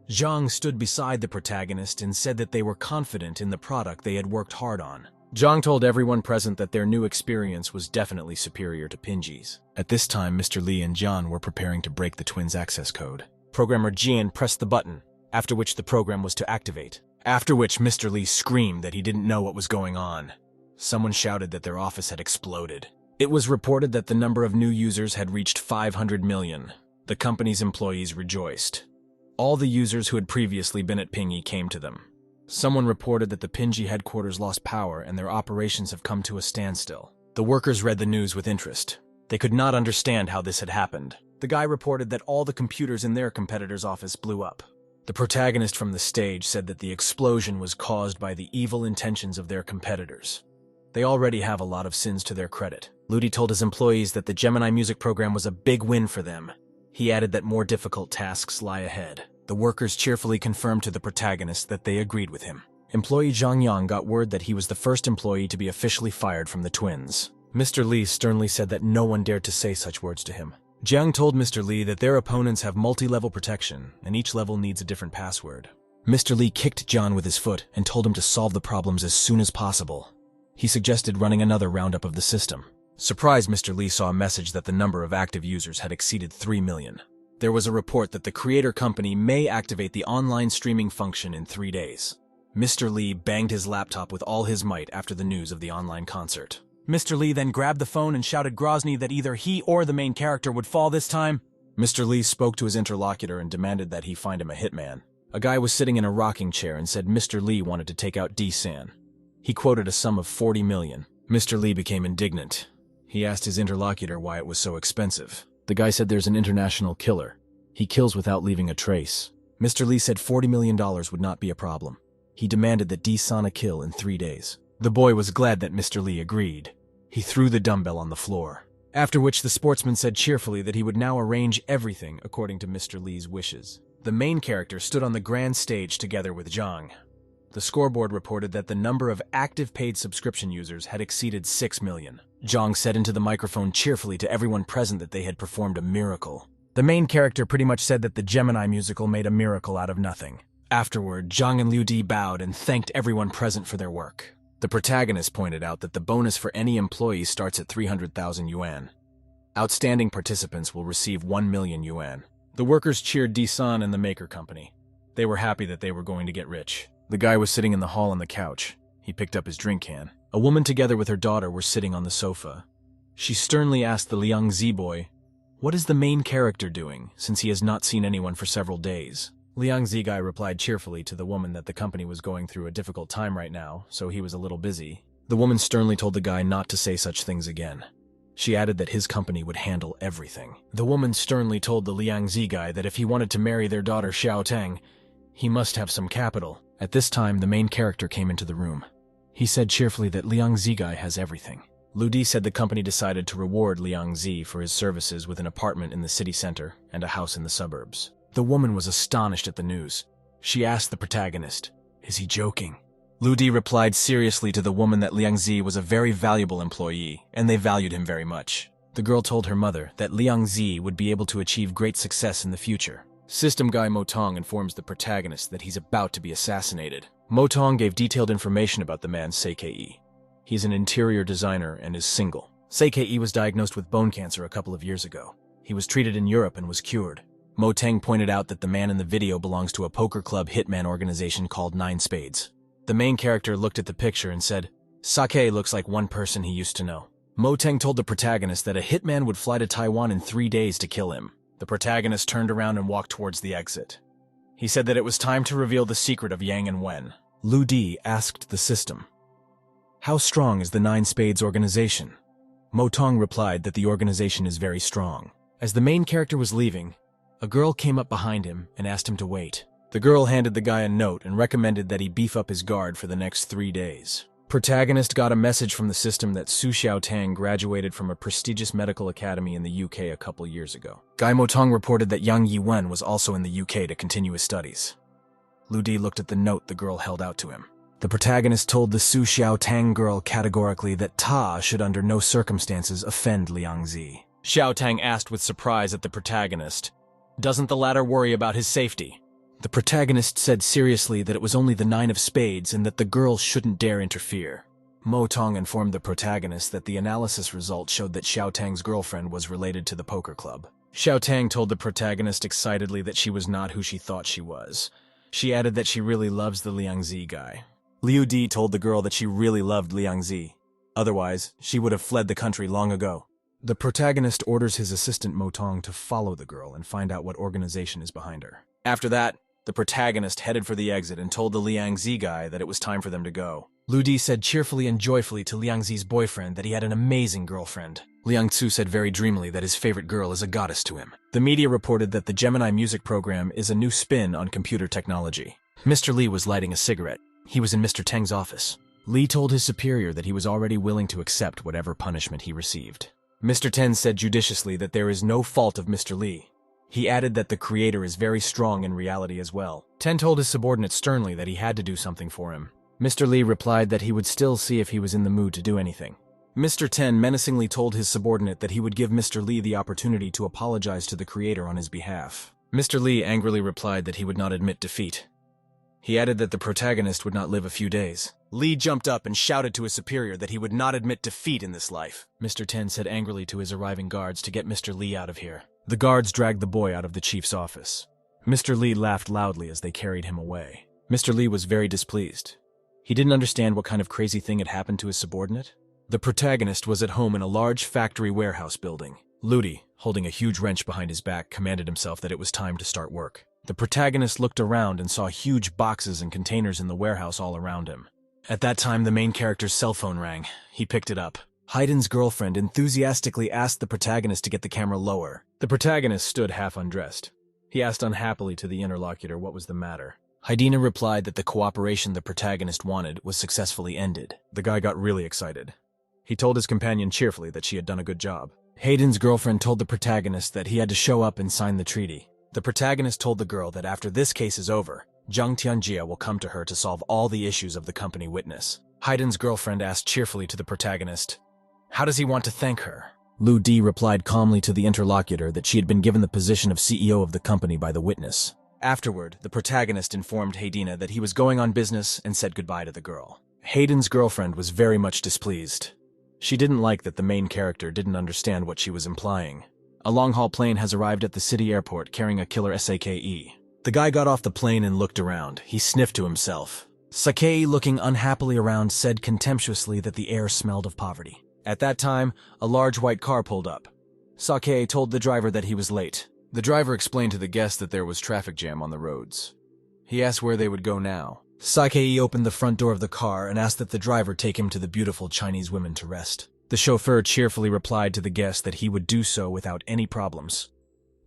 Jiang stood beside the protagonist and said that they were confident in the product they had worked hard on. Jiang told everyone present that their new experience was definitely superior to Pinji's. At this time, Mr. Lee and Jiang were preparing to break the twins' access code. Programmer Jian pressed the button, after which the program was to activate. After which Mr. Lee screamed that he didn't know what was going on. Someone shouted that their office had exploded. It was reported that the number of new users had reached 500 million. The company's employees rejoiced. All the users who had previously been at Pinyi came to them. Someone reported that the Pinji headquarters lost power and their operations have come to a standstill. The workers read the news with interest. They could not understand how this had happened. The guy reported that all the computers in their competitor's office blew up. The protagonist from the stage said that the explosion was caused by the evil intentions of their competitors. They already have a lot of sins to their credit. Ludi told his employees that the Gemini music program was a big win for them. He added that more difficult tasks lie ahead. The workers cheerfully confirmed to the protagonist that they agreed with him. Employee Zhang Yang got word that he was the first employee to be officially fired from the twins. Mr. Lee sternly said that no one dared to say such words to him. Jiang told Mr. Lee that their opponents have multi-level protection, and each level needs a different password. Mr. Lee kicked Jiang with his foot and told him to solve the problems as soon as possible. He suggested running another roundup of the system. Surprised, Mr. Lee saw a message that the number of active users had exceeded 3 million. There was a report that the creator company may activate the online streaming function in 3 days. Mr. Lee banged his laptop with all his might after the news of the online concert. Mr. Lee then grabbed the phone and shouted Grozny that either he or the main character would fall this time. Mr. Lee spoke to his interlocutor and demanded that he find him a hitman. A guy was sitting in a rocking chair and said Mr. Lee wanted to take out D-San. He quoted a sum of 40 million. Mr. Lee became indignant. He asked his interlocutor why it was so expensive. The guy said there's an international killer. He kills without leaving a trace. Mr. Lee said $40 million would not be a problem. He demanded that D-Sana kill in 3 days. The boy was glad that Mr. Lee agreed. He threw the dumbbell on the floor. After which the sportsman said cheerfully that he would now arrange everything according to Mr. Lee's wishes. The main character stood on the grand stage together with Zhang. The scoreboard reported that the number of active paid subscription users had exceeded 6 million. Zhang said into the microphone cheerfully to everyone present that they had performed a miracle. The main character pretty much said that the Gemini musical made a miracle out of nothing. Afterward, Zhang and Liu Di bowed and thanked everyone present for their work. The protagonist pointed out that the bonus for any employee starts at 300,000 yuan. Outstanding participants will receive 1 million yuan. The workers cheered D-San and the maker company. They were happy that they were going to get rich. The guy was sitting in the hall on the couch. He picked up his drink can. A woman together with her daughter were sitting on the sofa. She sternly asked the Liangzi boy, "What is the main character doing, since he has not seen anyone for several days?" Liangzi guy replied cheerfully to the woman that the company was going through a difficult time right now, so he was a little busy. The woman sternly told the guy not to say such things again. She added that his company would handle everything. The woman sternly told the Liangzi guy that if he wanted to marry their daughter Xiao Tang, he must have some capital. At this time, the main character came into the room. He said cheerfully that Liangzi guy has everything. Lu Di said the company decided to reward Liangzi for his services with an apartment in the city center and a house in the suburbs. The woman was astonished at the news. She asked the protagonist, "Is he joking?" Lu Di replied seriously to the woman that Liangzi was a very valuable employee, and they valued him very much. The girl told her mother that Liangzi would be able to achieve great success in the future. System guy Motong informs the protagonist that he's about to be assassinated. Motong gave detailed information about the man Seikei. He's an interior designer and is single. Seikei was diagnosed with bone cancer a couple of years ago. He was treated in Europe and was cured. Moteng pointed out that the man in the video belongs to a poker club hitman organization called 9 Spades. The main character looked at the picture and said, "Sake looks like one person he used to know." Moteng told the protagonist that a hitman would fly to Taiwan in 3 days to kill him. The protagonist turned around and walked towards the exit. He said that it was time to reveal the secret of Yang and Wen. Lu Di asked the system, "How strong is the 9 Spades organization?" Motong replied that the organization is very strong. As the main character was leaving, a girl came up behind him and asked him to wait. The girl handed the guy a note and recommended that he beef up his guard for the next 3 days. Protagonist got a message from the system that Su Xiaotang graduated from a prestigious medical academy in the UK a couple years ago. Guy Motong reported that Yang Yiwen was also in the UK to continue his studies. Lu Di looked at the note the girl held out to him. The protagonist told the Su Xiaotang girl categorically that Ta should under no circumstances offend Liang Zi. Xiaotang asked with surprise at the protagonist, "Doesn't the latter worry about his safety?" The protagonist said seriously that it was only the 9 of spades and that the girl shouldn't dare interfere. Mo Tong informed the protagonist that the analysis result showed that Xiaotang's girlfriend was related to the poker club. Xiaotang told the protagonist excitedly that she was not who she thought she was. She added that she really loves the Liang Zi guy. Liu Di told the girl that she really loved Liang Zi. Otherwise, she would have fled the country long ago. The protagonist orders his assistant Mo Tong to follow the girl and find out what organization is behind her. After that, the protagonist headed for the exit and told the Liang Zi guy that it was time for them to go. Lu Di said cheerfully and joyfully to Liang Zi's boyfriend that he had an amazing girlfriend. Liang Tzu said very dreamily that his favorite girl is a goddess to him. The media reported that the Gemini music program is a new spin on computer technology. Mr. Li was lighting a cigarette. He was in Mr. Teng's office. Li told his superior that he was already willing to accept whatever punishment he received. Mr. Ten said judiciously that there is no fault of Mr. Li. He added that the creator is very strong in reality as well. Ten told his subordinate sternly that he had to do something for him. Mr. Li replied that he would still see if he was in the mood to do anything. Mr. Ten menacingly told his subordinate that he would give Mr. Li the opportunity to apologize to the creator on his behalf. Mr. Li angrily replied that he would not admit defeat. He added that the protagonist would not live a few days. Li jumped up and shouted to his superior that he would not admit defeat in this life. Mr. Ten said angrily to his arriving guards to get Mr. Li out of here. The guards dragged the boy out of the chief's office. Mr. Li laughed loudly as they carried him away. Mr. Li was very displeased. He didn't understand what kind of crazy thing had happened to his subordinate. The protagonist was at home in a large factory warehouse building. Ludi, holding a huge wrench behind his back, commanded himself that it was time to start work. The protagonist looked around and saw huge boxes and containers in the warehouse all around him. At that time, the main character's cell phone rang. He picked it up. Haydn's girlfriend enthusiastically asked the protagonist to get the camera lower. The protagonist stood half undressed. He asked unhappily to the interlocutor what was the matter. Haydina replied that the cooperation the protagonist wanted was successfully ended. The guy got really excited. He told his companion cheerfully that she had done a good job. Haydn's girlfriend told the protagonist that he had to show up and sign the treaty. The protagonist told the girl that after this case is over, Zhang Tianjia will come to her to solve all the issues of the company witness. Haydn's girlfriend asked cheerfully to the protagonist, "How does he want to thank her?" Lu Di replied calmly to the interlocutor that she had been given the position of CEO of the company by the witness. Afterward, the protagonist informed Haydina that he was going on business and said goodbye to the girl. Haydn's girlfriend was very much displeased. She didn't like that the main character didn't understand what she was implying. A long-haul plane has arrived at the city airport carrying a killer Sake. The guy got off the plane and looked around. He sniffed to himself. Sake, looking unhappily around, said contemptuously that the air smelled of poverty. At that time, a large white car pulled up. Sake told the driver that he was late. The driver explained to the guest that there was traffic jam on the roads. He asked where they would go now. Sake opened the front door of the car and asked that the driver take him to the beautiful Chinese women to rest. The chauffeur cheerfully replied to the guest that he would do so without any problems.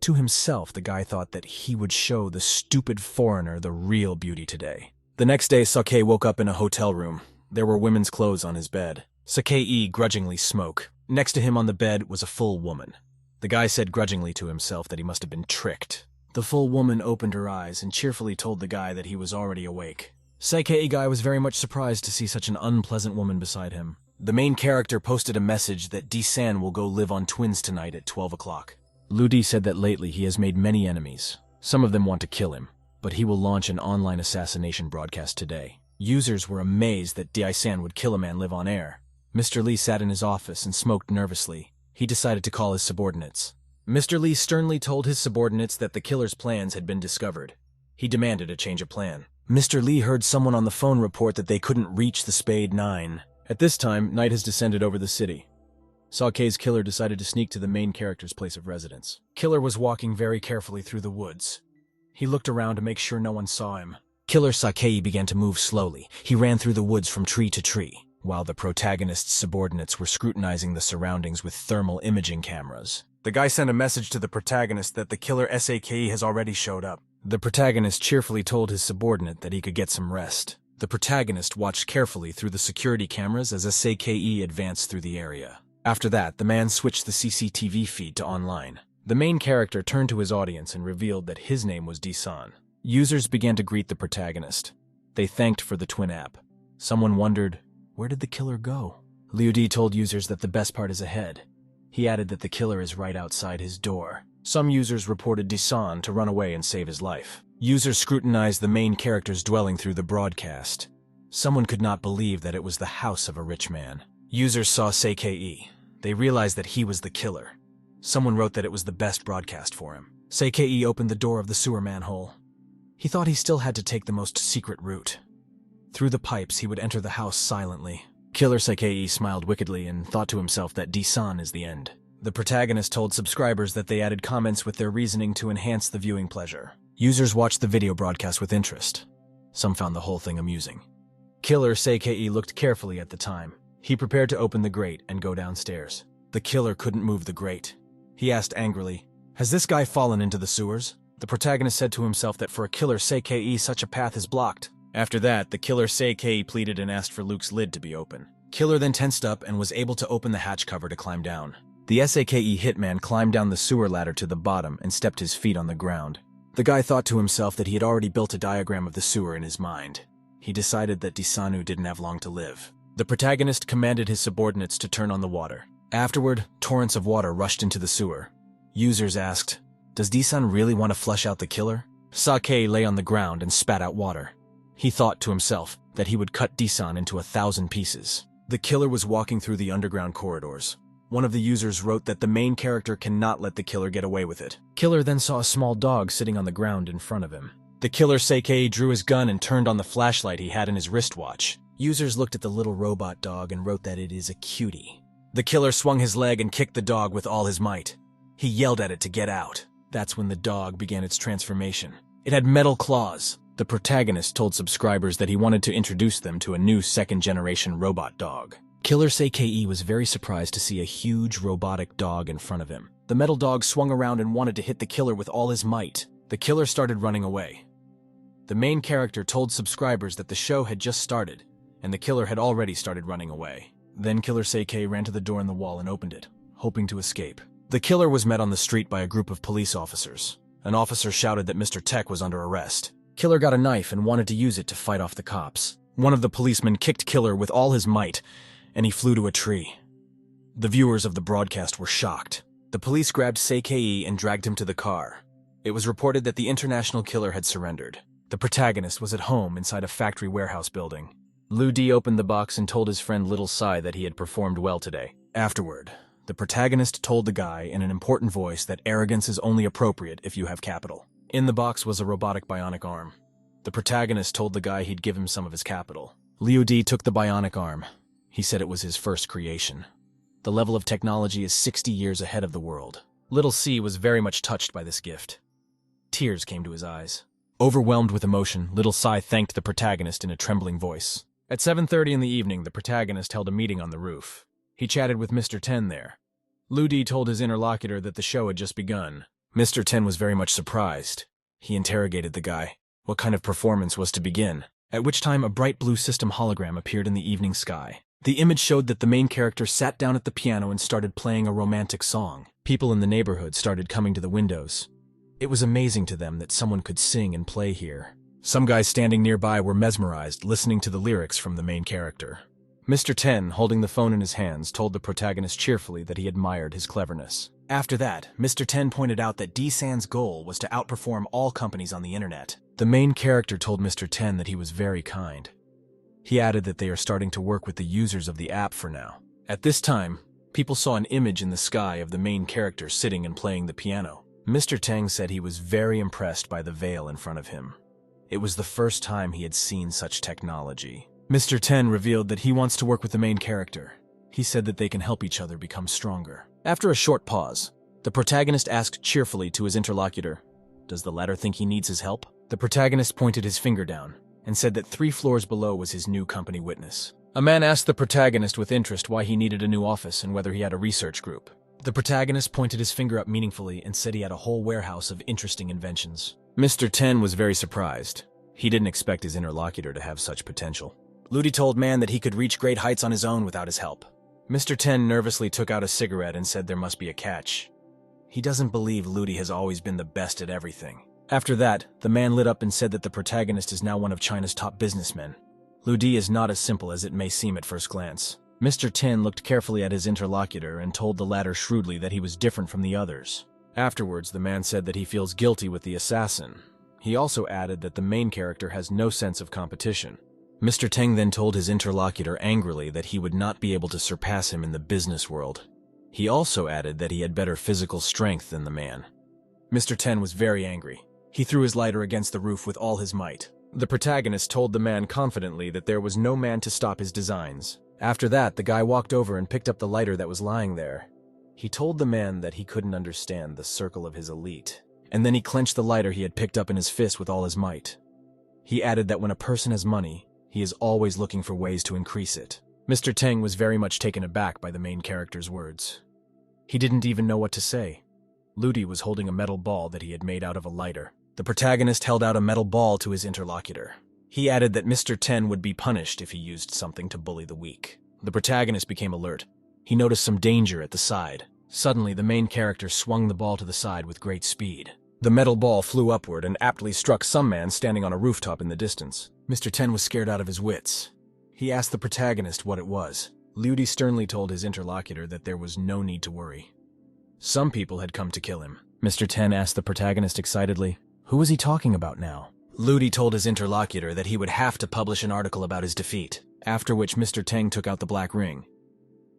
To himself, the guy thought that he would show the stupid foreigner the real beauty today. The next day, Sake woke up in a hotel room. There were women's clothes on his bed. Sake grudgingly smoked. Next to him on the bed was a full woman. The guy said grudgingly to himself that he must have been tricked. The full woman opened her eyes and cheerfully told the guy that he was already awake. Sake guy was very much surprised to see such an unpleasant woman beside him. The main character posted a message that D-San will go live on Twins tonight at 12 o'clock. Ludi said that lately he has made many enemies. Some of them want to kill him, but he will launch an online assassination broadcast today. Users were amazed that D-San would kill a man live on air. Mr. Li sat in his office and smoked nervously. He decided to call his subordinates. Mr. Li sternly told his subordinates that the killer's plans had been discovered. He demanded a change of plan. Mr. Li heard someone on the phone report that they couldn't reach the Spade 9. At this time, night has descended over the city. Sake's killer decided to sneak to the main character's place of residence. Killer was walking very carefully through the woods. He looked around to make sure no one saw him. Killer Sake began to move slowly. He ran through the woods from tree to tree, while the protagonist's subordinates were scrutinizing the surroundings with thermal imaging cameras. The guy sent a message to the protagonist that the killer Sake has already showed up. The protagonist cheerfully told his subordinate that he could get some rest. The protagonist watched carefully through the security cameras as SAKE advanced through the area. After that, the man switched the CCTV feed to online. The main character turned to his audience and revealed that his name was D-san. Users began to greet the protagonist. They thanked for the twin app. Someone wondered, where did the killer go? Liu D told users that the best part is ahead. He added that the killer is right outside his door. Some users reported D-san to run away and save his life. Users scrutinized the main character's dwelling through the broadcast. Someone could not believe that it was the house of a rich man. Users saw Seikei. They realized that he was the killer. Someone wrote that it was the best broadcast for him. Seikei opened the door of the sewer manhole. He thought he still had to take the most secret route. Through the pipes, he would enter the house silently. Killer Seikei smiled wickedly and thought to himself that D-san is the end. The protagonist told subscribers that they added comments with their reasoning to enhance the viewing pleasure. Users watched the video broadcast with interest. Some found the whole thing amusing. Killer Seikei looked carefully at the time. He prepared to open the grate and go downstairs. The killer couldn't move the grate. He asked angrily, "Has this guy fallen into the sewers?" The protagonist said to himself that for a killer Seikei, such a path is blocked. After that, the killer Seikei pleaded and asked for Luke's lid to be open. Killer then tensed up and was able to open the hatch cover to climb down. The Seikei hitman climbed down the sewer ladder to the bottom and stepped his feet on the ground. The guy thought to himself that he had already built a diagram of the sewer in his mind. He decided that Disanu didn't have long to live. The protagonist commanded his subordinates to turn on the water. Afterward, torrents of water rushed into the sewer. Users asked, "Does D-san really want to flush out the killer?" Sake lay on the ground and spat out water. He thought to himself that he would cut D-san into 1,000 pieces. The killer was walking through the underground corridors. One of the users wrote that the main character cannot let the killer get away with it. Killer then saw a small dog sitting on the ground in front of him. The killer Seikei drew his gun and turned on the flashlight he had in his wristwatch. Users looked at the little robot dog and wrote that it is a cutie. The killer swung his leg and kicked the dog with all his might. He yelled at it to get out. That's when the dog began its transformation. It had metal claws. The protagonist told subscribers that he wanted to introduce them to a new second-generation robot dog. Killer Seikei was very surprised to see a huge robotic dog in front of him. The metal dog swung around and wanted to hit the killer with all his might. The killer started running away. The main character told subscribers that the show had just started, and the killer had already started running away. Then Killer Seikei ran to the door in the wall and opened it, hoping to escape. The killer was met on the street by a group of police officers. An officer shouted that Mr. Tech was under arrest. Killer got a knife and wanted to use it to fight off the cops. One of the policemen kicked Killer with all his might, and he flew to a tree. The viewers of the broadcast were shocked. The police grabbed Seikei and dragged him to the car. It was reported that the international killer had surrendered. The protagonist was at home inside a factory warehouse building. Liu D opened the box and told his friend Little Sai that he had performed well today. Afterward, the protagonist told the guy in an important voice that arrogance is only appropriate if you have capital. In the box was a robotic bionic arm. The protagonist told the guy he'd give him some of his capital. Liu D took the bionic arm. He said it was his first creation. The level of technology is 60 years ahead of the world. Little C was very much touched by this gift. Tears came to his eyes. Overwhelmed with emotion, Little Sai thanked the protagonist in a trembling voice. At 7:30 in the evening, the protagonist held a meeting on the roof. He chatted with Mr. Ten there. Liu D told his interlocutor that the show had just begun. Mr. Ten was very much surprised. He interrogated the guy. What kind of performance was to begin? At which time a bright blue system hologram appeared in the evening sky. The image showed that the main character sat down at the piano and started playing a romantic song. People in the neighborhood started coming to the windows. It was amazing to them that someone could sing and play here. Some guys standing nearby were mesmerized, listening to the lyrics from the main character. Mr. Ten, holding the phone in his hands, told the protagonist cheerfully that he admired his cleverness. After that, Mr. Ten pointed out that D-San's goal was to outperform all companies on the internet. The main character told Mr. Ten that he was very kind. He added that they are starting to work with the users of the app for now. At this time, people saw an image in the sky of the main character sitting and playing the piano. Mr. Teng said he was very impressed by the veil in front of him. It was the first time he had seen such technology. Mr. Ten revealed that he wants to work with the main character. He said that they can help each other become stronger. After a short pause, the protagonist asked cheerfully to his interlocutor, "Does the latter think he needs his help?" The protagonist pointed his finger down and said that 3 floors below was his new company witness. A man asked the protagonist with interest why he needed a new office and whether he had a research group. The protagonist pointed his finger up meaningfully and said he had a whole warehouse of interesting inventions. Mr. Ten was very surprised. He didn't expect his interlocutor to have such potential. Ludi told Man that he could reach great heights on his own without his help. Mr. Ten nervously took out a cigarette and said there must be a catch. He doesn't believe Ludi has always been the best at everything. After that, the man lit up and said that the protagonist is now one of China's top businessmen. Ludi is not as simple as it may seem at first glance. Mr. Ten looked carefully at his interlocutor and told the latter shrewdly that he was different from the others. Afterwards, the man said that he feels guilty with the assassin. He also added that the main character has no sense of competition. Mr. Teng then told his interlocutor angrily that he would not be able to surpass him in the business world. He also added that he had better physical strength than the man. Mr. Ten was very angry. He threw his lighter against the roof with all his might. The protagonist told the man confidently that there was no man to stop his designs. After that, the guy walked over and picked up the lighter that was lying there. He told the man that he couldn't understand the circle of his elite, and then he clenched the lighter he had picked up in his fist with all his might. He added that when a person has money, he is always looking for ways to increase it. Mr. Teng was very much taken aback by the main character's words. He didn't even know what to say. Ludi was holding a metal ball that he had made out of a lighter. The protagonist held out a metal ball to his interlocutor. He added that Mr. Ten would be punished if he used something to bully the weak. The protagonist became alert. He noticed some danger at the side. Suddenly, the main character swung the ball to the side with great speed. The metal ball flew upward and aptly struck some man standing on a rooftop in the distance. Mr. Ten was scared out of his wits. He asked the protagonist what it was. Ludi sternly told his interlocutor that there was no need to worry. Some people had come to kill him. Mr. Ten asked the protagonist excitedly, who was he talking about now? Ludi told his interlocutor that he would have to publish an article about his defeat, after which Mr. Teng took out the black ring.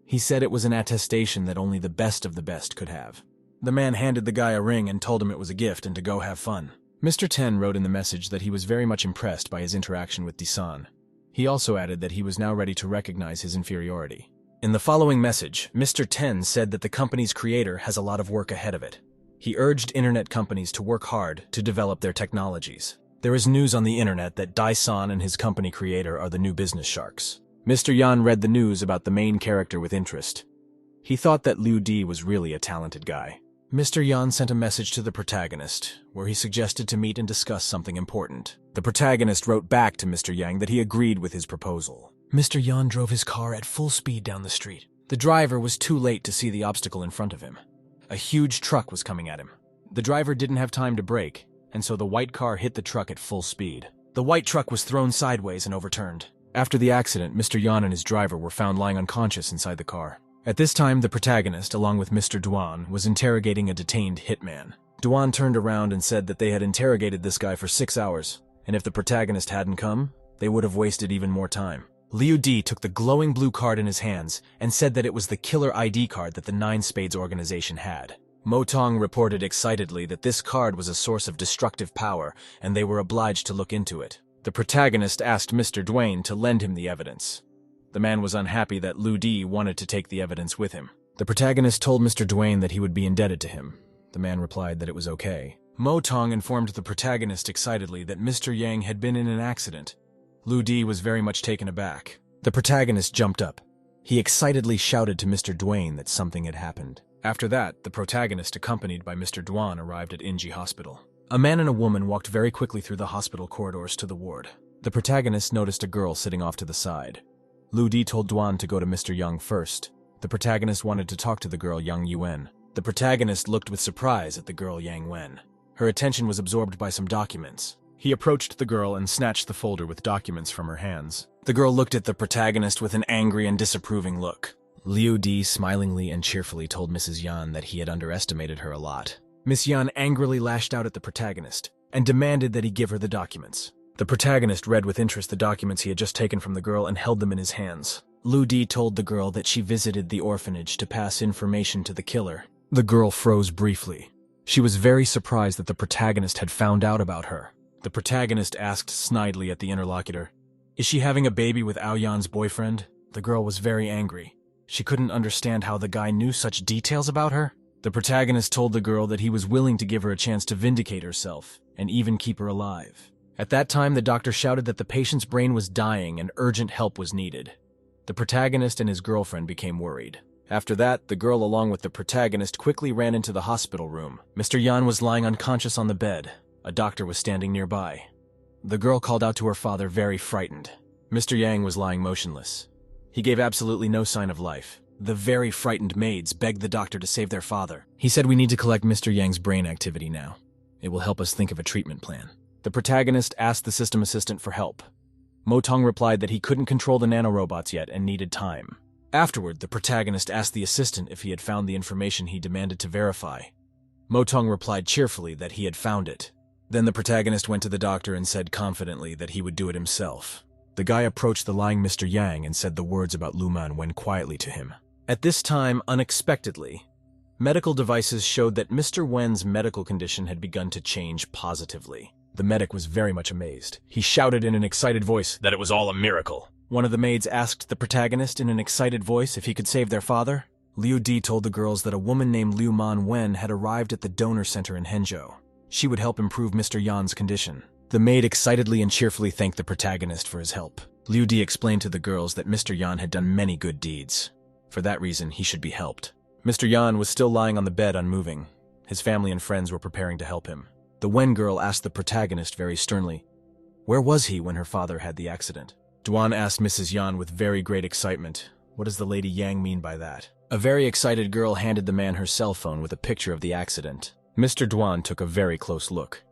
He said it was an attestation that only the best of the best could have. The man handed the guy a ring and told him it was a gift and to go have fun. Mr. Ten wrote in the message that he was very much impressed by his interaction with Disan. He also added that he was now ready to recognize his inferiority. In the following message, Mr. Ten said that the company's creator has a lot of work ahead of it. He urged internet companies to work hard to develop their technologies. There is news on the internet that Dai-san and his company creator are the new business sharks. Mr. Yan read the news about the main character with interest. He thought that Liu Di was really a talented guy. Mr. Yan sent a message to the protagonist, where he suggested to meet and discuss something important. The protagonist wrote back to Mr. Yang that he agreed with his proposal. Mr. Yan drove his car at full speed down the street. The driver was too late to see the obstacle in front of him. A huge truck was coming at him. The driver didn't have time to brake, and so the white car hit the truck at full speed. The white truck was thrown sideways and overturned. After the accident, Mr. Yan and his driver were found lying unconscious inside the car. At this time, the protagonist, along with Mr. Duan, was interrogating a detained hitman. Duan turned around and said that they had interrogated this guy for 6 hours, and if the protagonist hadn't come, they would have wasted even more time. Liu Di took the glowing blue card in his hands and said that it was the killer ID card that the Nine Spades organization had. Mo Tong reported excitedly that this card was a source of destructive power, and they were obliged to look into it. The protagonist asked Mr. Duane to lend him the evidence. The man was unhappy that Liu Di wanted to take the evidence with him. The protagonist told Mr. Duane that he would be indebted to him. The man replied that it was okay. Mo Tong informed the protagonist excitedly that Mr. Yang had been in an accident. Liu Di was very much taken aback. The protagonist jumped up. He excitedly shouted to Mr. Duane that something had happened. After that, the protagonist, accompanied by Mr. Duan, arrived at Inji Hospital. A man and a woman walked very quickly through the hospital corridors to the ward. The protagonist noticed a girl sitting off to the side. Liu Di told Duan to go to Mr. Yang first. The protagonist wanted to talk to the girl Yang Yuan. The protagonist looked with surprise at the girl Yang Wen. Her attention was absorbed by some documents. He approached the girl and snatched the folder with documents from her hands. The girl looked at the protagonist with an angry and disapproving look. Liu Di smilingly and cheerfully told Mrs. Yan that he had underestimated her a lot. Miss Yan angrily lashed out at the protagonist and demanded that he give her the documents. The protagonist read with interest the documents he had just taken from the girl and held them in his hands. Liu Di told the girl that she visited the orphanage to pass information to the killer. The girl froze briefly. She was very surprised that the protagonist had found out about her. The protagonist asked snidely at the interlocutor, "Is she having a baby with Ao Yan's boyfriend?" The girl was very angry. She couldn't understand how the guy knew such details about her. The protagonist told the girl that he was willing to give her a chance to vindicate herself, and even keep her alive. At that time, the doctor shouted that the patient's brain was dying and urgent help was needed. The protagonist and his girlfriend became worried. After that, the girl along with the protagonist quickly ran into the hospital room. Mr. Yan was lying unconscious on the bed. A doctor was standing nearby. The girl called out to her father, very frightened. Mr. Yang was lying motionless. He gave absolutely no sign of life. The very frightened maids begged the doctor to save their father. He said, "We need to collect Mr. Yang's brain activity now. It will help us think of a treatment plan." The protagonist asked the system assistant for help. Motong replied that he couldn't control the nanorobots yet and needed time. Afterward, the protagonist asked the assistant if he had found the information he demanded to verify. Motong replied cheerfully that he had found it. Then the protagonist went to the doctor and said confidently that he would do it himself. The guy approached the lying Mr. Yang and said the words about Luman Wen quietly to him. At this time, unexpectedly, medical devices showed that Mr. Wen's medical condition had begun to change positively. The medic was very much amazed. He shouted in an excited voice that it was all a miracle. One of the maids asked the protagonist in an excited voice if he could save their father. Liu Di told the girls that a woman named Liu Man Wen had arrived at the donor center in Henzhou. She would help improve Mr. Yan's condition. The maid excitedly and cheerfully thanked the protagonist for his help. Liu Di explained to the girls that Mr. Yan had done many good deeds. For that reason, he should be helped. Mr. Yan was still lying on the bed unmoving. His family and friends were preparing to help him. The Wen girl asked the protagonist very sternly, where was he when her father had the accident? Duan asked Mrs. Yan with very great excitement, what does the Lady Yang mean by that? A very excited girl handed the man her cell phone with a picture of the accident. Mr. Duan took a very close look.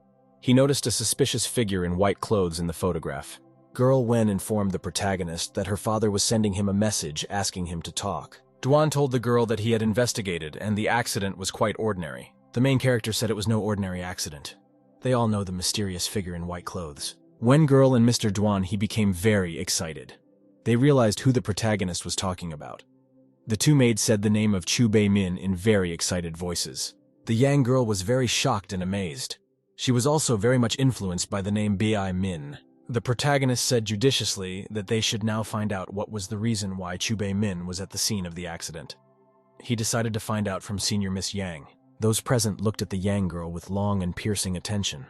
He noticed a suspicious figure in white clothes in the photograph. Girl Wen informed the protagonist that her father was sending him a message asking him to talk. Duan told the girl that he had investigated and the accident was quite ordinary. The main character said it was no ordinary accident. They all know the mysterious figure in white clothes. Wen girl and Mr. Duan, he became very excited. They realized who the protagonist was talking about. The two maids said the name of Chu Bei Min in very excited voices. The Yang girl was very shocked and amazed. She was also very much influenced by the name Bi Min. The protagonist said judiciously that they should now find out what was the reason why Chu Bei Min was at the scene of the accident. He decided to find out from Senior Miss Yang. Those present looked at the Yang girl with long and piercing attention.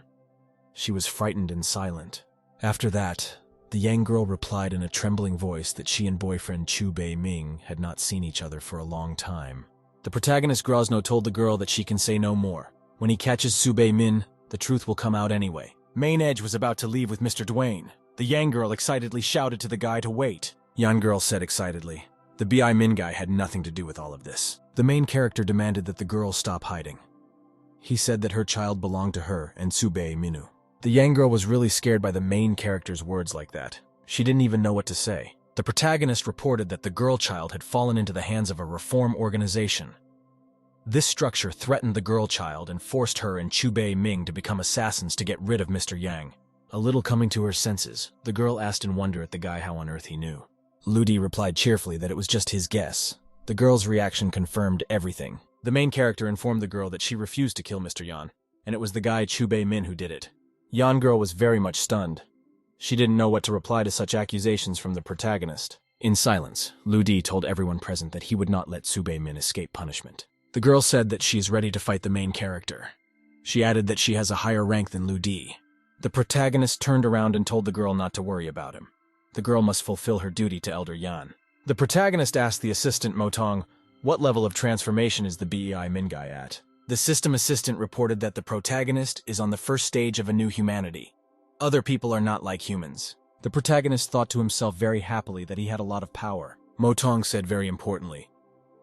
She was frightened and silent. After that, the Yang girl replied in a trembling voice that she and boyfriend Chu Bei Ming had not seen each other for a long time. The protagonist Grozno told the girl that she can say no more. When he catches Su Bei Min, the truth will come out anyway. Main Edge was about to leave with Mr. Duane. The Yang girl excitedly shouted to the guy to wait. Yan girl said excitedly. The Bi Min guy had nothing to do with all of this. The main character demanded that the girl stop hiding. He said that her child belonged to her and Tsubei Minu. The Yang girl was really scared by the main character's words like that. She didn't even know what to say. The protagonist reported that the girl child had fallen into the hands of a reform organization. This structure threatened the girl child and forced her and Chu Bei Ming to become assassins to get rid of Mr. Yang. A little coming to her senses, the girl asked in wonder at the guy how on earth he knew. Ludi replied cheerfully that it was just his guess. The girl's reaction confirmed everything. The main character informed the girl that she refused to kill Mr. Yan, and it was the guy Chu Bei Min who did it. Yan girl was very much stunned. She didn't know what to reply to such accusations from the protagonist. In silence, Lu Di told everyone present that he would not let Su Bei Min escape punishment. The girl said that she is ready to fight the main character. She added that she has a higher rank than Lu Di. The protagonist turned around and told the girl not to worry about him. The girl must fulfill her duty to Elder Yan. The protagonist asked the assistant Motong, what level of transformation is the Bei Min guy at? The system assistant reported that the protagonist is on the first stage of a new humanity. Other people are not like humans. The protagonist thought to himself very happily that he had a lot of power. Motong said very importantly,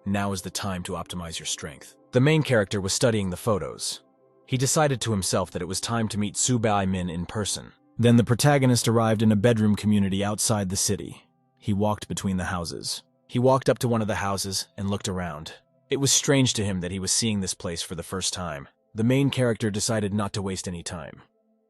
now is the time to optimize your strength. The main character was studying the photos. He decided to himself that it was time to meet Su Bei Min in person. Then the protagonist arrived in a bedroom community outside the city. He walked between the houses. He walked up to one of the houses and looked around. It was strange to him that he was seeing this place for the first time. The main character decided not to waste any time.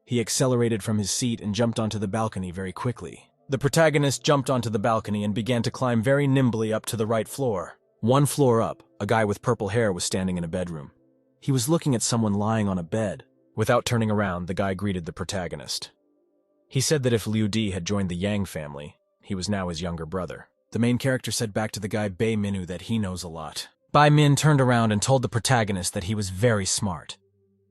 He accelerated from his seat and jumped onto the balcony very quickly. The protagonist jumped onto the balcony and began to climb very nimbly up to the right floor. One floor up, a guy with purple hair was standing in a bedroom. He was looking at someone lying on a bed. Without turning around, the guy greeted the protagonist. He said that if Liu Di had joined the Yang family, he was now his younger brother. The main character said back to the guy Bei Minu that he knows a lot. Bai Min turned around and told the protagonist that he was very smart.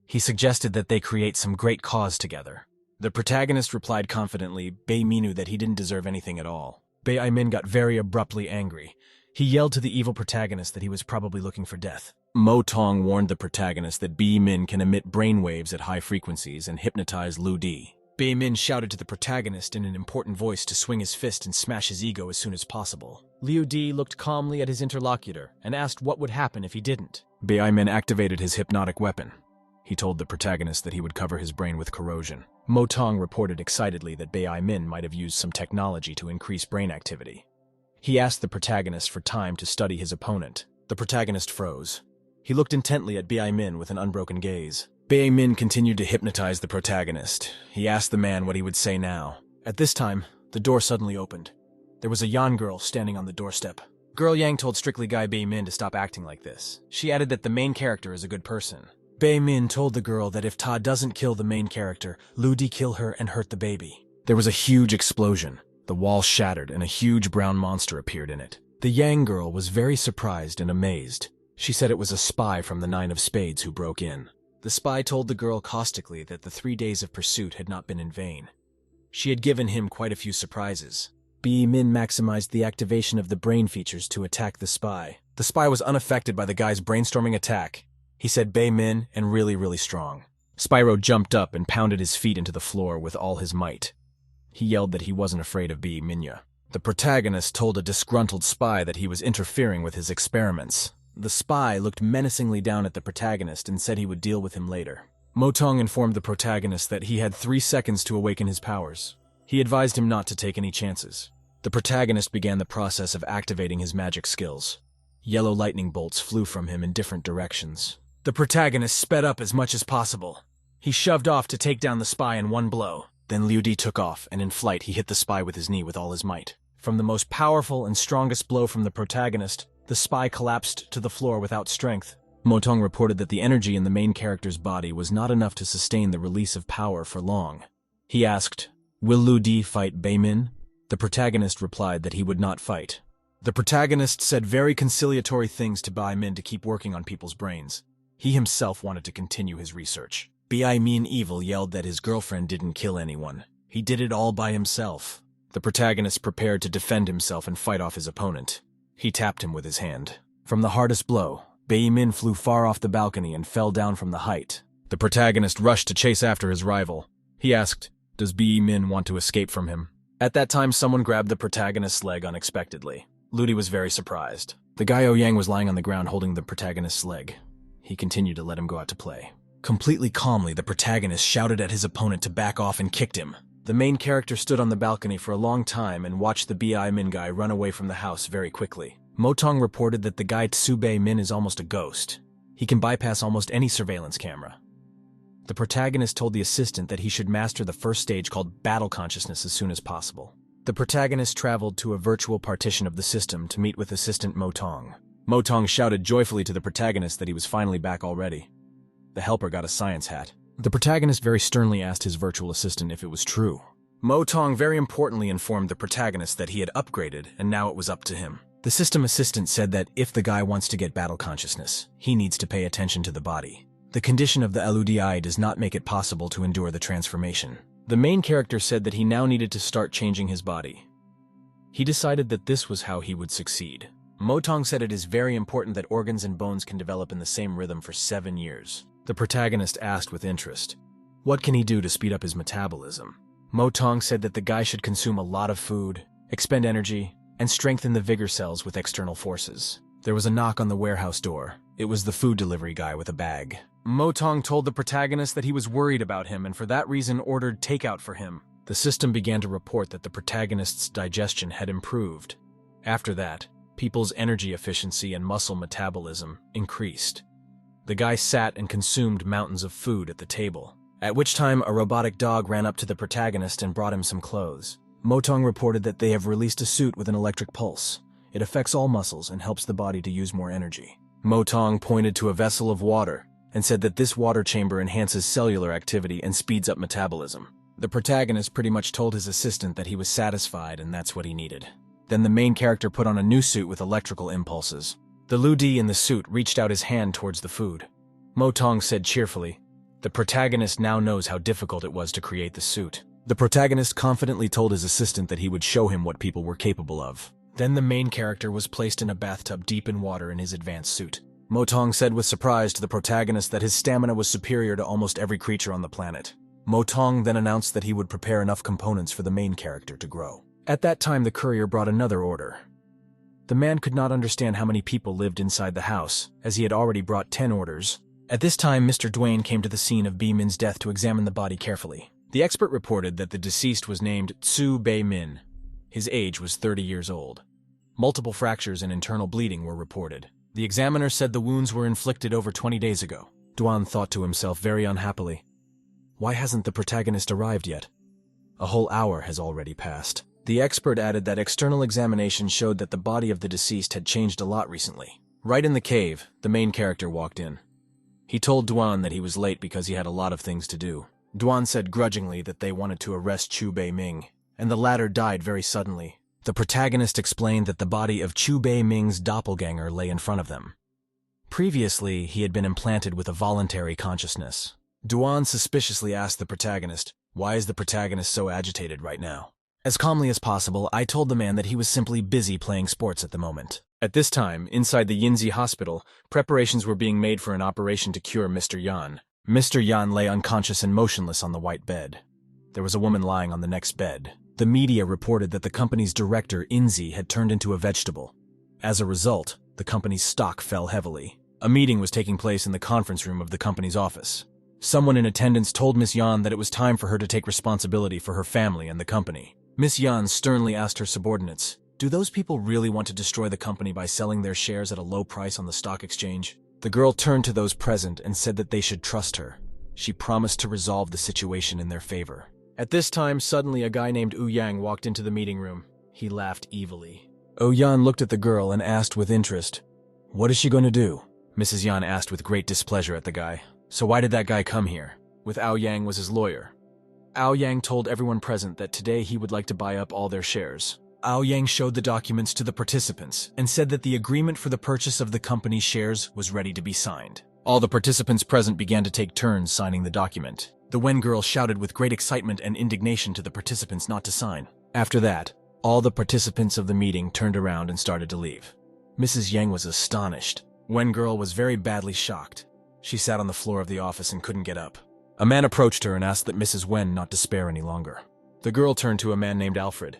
He suggested that they create some great cause together. The protagonist replied confidently, Bei Minu, that he didn't deserve anything at all. Bei Min got very abruptly angry. He yelled to the evil protagonist that he was probably looking for death. Mo Tong warned the protagonist that Bi Min can emit brainwaves at high frequencies and hypnotize Lu Di. Bei Min shouted to the protagonist in an important voice to swing his fist and smash his ego as soon as possible. Liu Di looked calmly at his interlocutor and asked what would happen if he didn't. Bei Min activated his hypnotic weapon. He told the protagonist that he would cover his brain with corrosion. Mo Tong reported excitedly that Bei Min might have used some technology to increase brain activity. He asked the protagonist for time to study his opponent. The protagonist froze. He looked intently at Bei Min with an unbroken gaze. Bei Min continued to hypnotize the protagonist. He asked the man what he would say now. At this time, the door suddenly opened. There was a Yan girl standing on the doorstep. Girl Yang told Strictly Guy Bei Min to stop acting like this. She added that the main character is a good person. Bei Min told the girl that if Ta doesn't kill the main character, Lu Di kill her and hurt the baby. There was a huge explosion. The wall shattered and a huge brown monster appeared in it. The Yang girl was very surprised and amazed. She said it was a spy from the Nine of Spades who broke in. The spy told the girl caustically that the 3 days of pursuit had not been in vain. She had given him quite a few surprises. Bei Min maximized the activation of the brain features to attack the spy. The spy was unaffected by the guy's brainstorming attack. He said Bei Min and really strong. Spyro jumped up and pounded his feet into the floor with all his might. He yelled that he wasn't afraid of Bei Minya. The protagonist told a disgruntled spy that he was interfering with his experiments. The spy looked menacingly down at the protagonist and said he would deal with him later. Mo Tong informed the protagonist that he had 3 seconds to awaken his powers. He advised him not to take any chances. The protagonist began the process of activating his magic skills. Yellow lightning bolts flew from him in different directions. The protagonist sped up as much as possible. He shoved off to take down the spy in one blow. Then Liu Di took off, and in flight he hit the spy with his knee with all his might. From the most powerful and strongest blow from the protagonist, the spy collapsed to the floor without strength. Mo Tong reported that the energy in the main character's body was not enough to sustain the release of power for long. He asked, "Will Lu Di fight Bei Min?" The protagonist replied that he would not fight. The protagonist said very conciliatory things to Bei Min to keep working on people's brains. He himself wanted to continue his research. Bei Min Evil yelled that his girlfriend didn't kill anyone. He did it all by himself. The protagonist prepared to defend himself and fight off his opponent. He tapped him with his hand. From the hardest blow, Bei Min flew far off the balcony and fell down from the height. The protagonist rushed to chase after his rival. He asked, "Does Bei Min want to escape from him?" At that time, someone grabbed the protagonist's leg unexpectedly. Lu Di was very surprised. The guy Yang was lying on the ground holding the protagonist's leg. He continued to let him go out to play. Completely calmly, the protagonist shouted at his opponent to back off and kicked him. The main character stood on the balcony for a long time and watched the Bei Min guy run away from the house very quickly. Mo Tong reported that the guy Tsu Bei Min is almost a ghost. He can bypass almost any surveillance camera. The protagonist told the assistant that he should master the first stage called Battle Consciousness as soon as possible. The protagonist traveled to a virtual partition of the system to meet with assistant Mo Tong. Mo Tong shouted joyfully to the protagonist that he was finally back already. The helper got a science hat. The protagonist very sternly asked his virtual assistant if it was true. Mo Tong very importantly informed the protagonist that he had upgraded and now it was up to him. The system assistant said that if the guy wants to get battle consciousness, he needs to pay attention to the body. The condition of the LUDI does not make it possible to endure the transformation. The main character said that he now needed to start changing his body. He decided that this was how he would succeed. Mo Tong said it is very important that organs and bones can develop in the same rhythm for 7 years. The protagonist asked with interest, what can he do to speed up his metabolism? Mo Tong said that the guy should consume a lot of food, expend energy, and strengthen the vigor cells with external forces. There was a knock on the warehouse door. It was the food delivery guy with a bag. Mo Tong told the protagonist that he was worried about him and for that reason ordered takeout for him. The system began to report that the protagonist's digestion had improved. After that, people's energy efficiency and muscle metabolism increased. The guy sat and consumed mountains of food at the table, at which time a robotic dog ran up to the protagonist and brought him some clothes. Mo Tong reported that they have released a suit with an electric pulse. It affects all muscles and helps the body to use more energy. Mo Tong pointed to a vessel of water and said that this water chamber enhances cellular activity and speeds up metabolism. The protagonist pretty much told his assistant that he was satisfied and that's what he needed. Then the main character put on a new suit with electrical impulses. The Ludi in the suit reached out his hand towards the food. Mo Tong said cheerfully, the protagonist now knows how difficult it was to create the suit. The protagonist confidently told his assistant that he would show him what people were capable of. Then the main character was placed in a bathtub deep in water in his advanced suit. Motong said with surprise to the protagonist that his stamina was superior to almost every creature on the planet. Motong then announced that he would prepare enough components for the main character to grow. At that time, the courier brought another order. The man could not understand how many people lived inside the house, as he had already brought 10 orders. At this time, Mr. Duane came to the scene of B. Min's death to examine the body carefully. The expert reported that the deceased was named Tsu Bei Min. His age was 30 years old. Multiple fractures and internal bleeding were reported. The examiner said the wounds were inflicted over 20 days ago. Duan thought to himself very unhappily, why hasn't the protagonist arrived yet? A whole hour has already passed. The expert added that external examination showed that the body of the deceased had changed a lot recently. Right in the cave, the main character walked in. He told Duan that he was late because he had a lot of things to do. Duan said grudgingly that they wanted to arrest Chu Bei Ming, and the latter died very suddenly. The protagonist explained that the body of Chu Bei Ming's doppelganger lay in front of them. Previously, he had been implanted with a voluntary consciousness. Duan suspiciously asked the protagonist, why is the protagonist so agitated right now? As calmly as possible, I told the man that he was simply busy playing sports at the moment. At this time, inside the Yinzi hospital, preparations were being made for an operation to cure Mr. Yan. Mr. Yan lay unconscious and motionless on the white bed. There was a woman lying on the next bed. The media reported that the company's director, Inzi, had turned into a vegetable. As a result, the company's stock fell heavily. A meeting was taking place in the conference room of the company's office. Someone in attendance told Miss Yan that it was time for her to take responsibility for her family and the company. Miss Yan sternly asked her subordinates, do those people really want to destroy the company by selling their shares at a low price on the stock exchange? The girl turned to those present and said that they should trust her. She promised to resolve the situation in their favor. At this time, suddenly a guy named Yang walked into the meeting room. He laughed evilly. Yan looked at the girl and asked with interest, what is she going to do? Mrs. Yan asked with great displeasure at the guy. So why did that guy come here? With Yang was his lawyer. Yang told everyone present that today he would like to buy up all their shares. Yang showed the documents to the participants and said that the agreement for the purchase of the company's shares was ready to be signed. All the participants present began to take turns signing the document. The Wen girl shouted with great excitement and indignation to the participants not to sign. After that, all the participants of the meeting turned around and started to leave. Mrs. Yang was astonished. Wen girl was very badly shocked. She sat on the floor of the office and couldn't get up. A man approached her and asked that Mrs. Wen not despair any longer. The girl turned to a man named Alfred.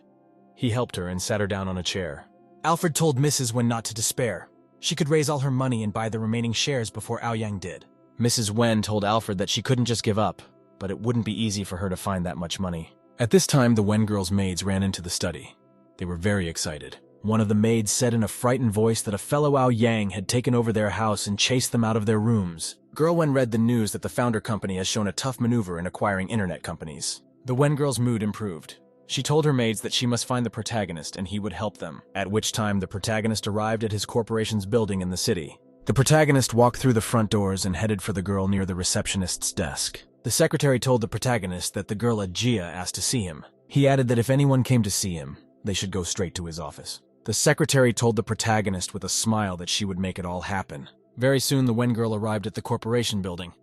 He helped her and sat her down on a chair. Alfred told Mrs. Wen not to despair. She could raise all her money and buy the remaining shares before Yang did. Mrs. Wen told Alfred that she couldn't just give up, but it wouldn't be easy for her to find that much money. At this time, the Wen girl's maids ran into the study. They were very excited. One of the maids said in a frightened voice that a fellow Yang had taken over their house and chased them out of their rooms. Girl Wen read the news that the founder company has shown a tough maneuver in acquiring internet companies. The Wen girl's mood improved. She told her maids that she must find the protagonist and he would help them, at which time the protagonist arrived at his corporation's building in the city. The protagonist walked through the front doors and headed for the girl near the receptionist's desk. The secretary told the protagonist that the girl Ajia asked to see him. He added that if anyone came to see him, they should go straight to his office. The secretary told the protagonist with a smile that she would make it all happen. Very soon, the Wen girl arrived at the corporation building,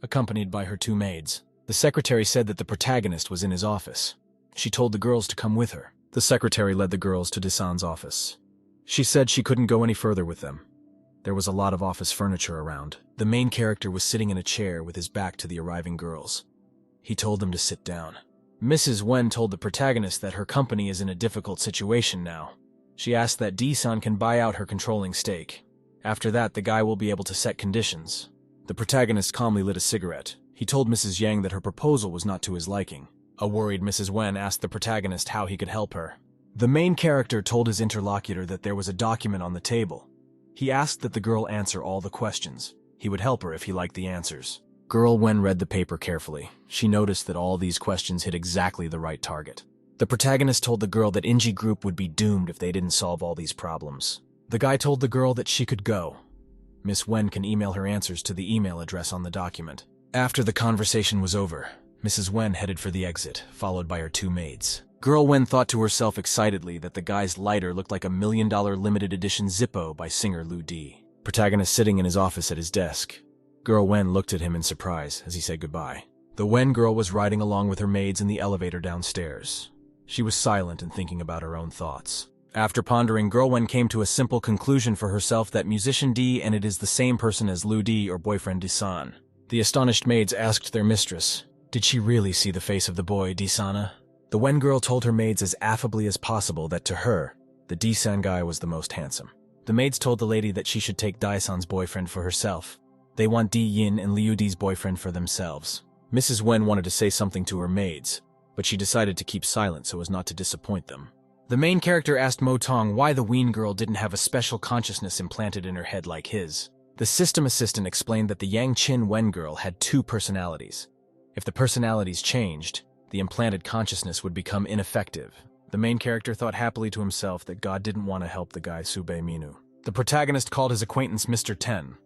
accompanied by her 2 maids. The secretary said that the protagonist was in his office. She told the girls to come with her. The secretary led the girls to Desan's office. She said she couldn't go any further with them. There was a lot of office furniture around. The main character was sitting in a chair with his back to the arriving girls. He told them to sit down. Mrs. Wen told the protagonist that her company is in a difficult situation now. She asked that Desan can buy out her controlling stake. After that, the guy will be able to set conditions. The protagonist calmly lit a cigarette. He told Mrs. Yang that her proposal was not to his liking. A worried Mrs. Wen asked the protagonist how he could help her. The main character told his interlocutor that there was a document on the table. He asked that the girl answer all the questions. He would help her if he liked the answers. Girl Wen read the paper carefully. She noticed that all these questions hit exactly the right target. The protagonist told the girl that Inji Group would be doomed if they didn't solve all these problems. The guy told the girl that she could go. Miss Wen can email her answers to the email address on the document. After the conversation was over, Mrs. Wen headed for the exit, followed by her 2 maids. Girl Wen thought to herself excitedly that the guy's lighter looked like a $1 million limited edition Zippo by singer Lou D. Protagonist sitting in his office at his desk. Girl Wen looked at him in surprise as he said goodbye. The Wen girl was riding along with her maids in the elevator downstairs. She was silent and thinking about her own thoughts. After pondering, Girl Wen came to a simple conclusion for herself that musician D and it is the same person as Lu D or boyfriend D-san. The astonished maids asked their mistress, did she really see the face of the boy D-sana? The Wen girl told her maids as affably as possible that to her, the D-san guy was the most handsome. The maids told the lady that she should take Dai-san's boyfriend for herself. They want D-yin and Liu Di's boyfriend for themselves. Mrs. Wen wanted to say something to her maids, but she decided to keep silent so as not to disappoint them. The main character asked Mo Tong why the Ween girl didn't have a special consciousness implanted in her head like his. The system assistant explained that the Yang Chin Wen girl had two personalities. If the personalities changed, the implanted consciousness would become ineffective. The main character thought happily to himself that God didn't want to help the guy Sube Minu. The protagonist called his acquaintance Mr. Ten.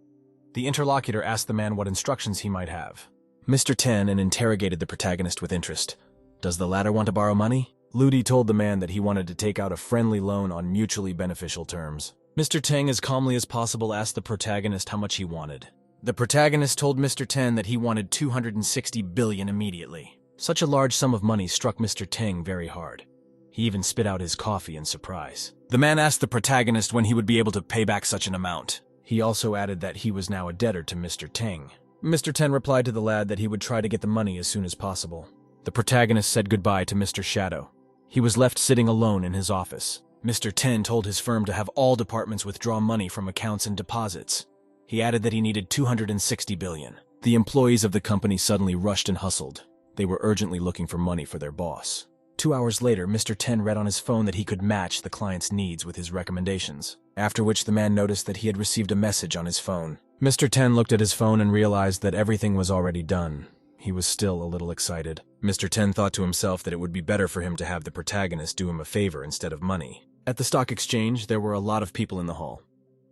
The interlocutor asked the man what instructions he might have. Mr. Ten interrogated the protagonist with interest. Does the latter want to borrow money? Ludi told the man that he wanted to take out a friendly loan on mutually beneficial terms. Mr. Teng, as calmly as possible, asked the protagonist how much he wanted. The protagonist told Mr. Ten that he wanted 260 billion immediately. Such a large sum of money struck Mr. Teng very hard. He even spit out his coffee in surprise. The man asked the protagonist when he would be able to pay back such an amount. He also added that he was now a debtor to Mr. Teng. Mr. Ten replied to the lad that he would try to get the money as soon as possible. The protagonist said goodbye to Mr. Shadow. He was left sitting alone in his office. Mr. Ten told his firm to have all departments withdraw money from accounts and deposits. He added that he needed 260 billion. The employees of the company suddenly rushed and hustled. They were urgently looking for money for their boss. 2 hours later, Mr. Ten read on his phone that he could match the client's needs with his recommendations, after which the man noticed that he had received a message on his phone. Mr. Ten looked at his phone and realized that everything was already done. He was still a little excited. Mr. Ten thought to himself that it would be better for him to have the protagonist do him a favor instead of money. At the stock exchange, there were a lot of people in the hall.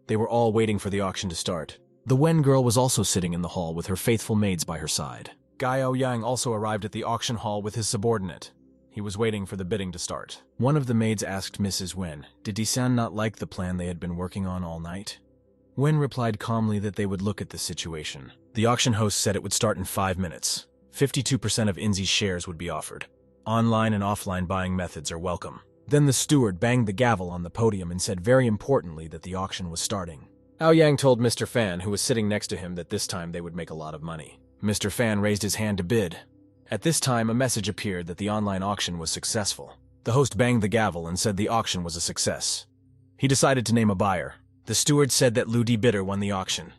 They were all waiting for the auction to start. The Wen girl was also sitting in the hall with her faithful maids by her side. Gaiao Yang also arrived at the auction hall with his subordinate. He was waiting for the bidding to start. One of the maids asked Mrs. Wen, did Disan not like the plan they had been working on all night? Wen replied calmly that they would look at the situation. The auction host said it would start in 5 minutes. 52% of Inzi's shares would be offered. Online and offline buying methods are welcome. Then the steward banged the gavel on the podium and said very importantly that the auction was starting. Ao Yang told Mr. Fan, who was sitting next to him, that this time they would make a lot of money. Mr. Fan raised his hand to bid. At this time, a message appeared that the online auction was successful. The host banged the gavel and said the auction was a success. He decided to name a buyer. The steward said that Ludi Bidder won the auction.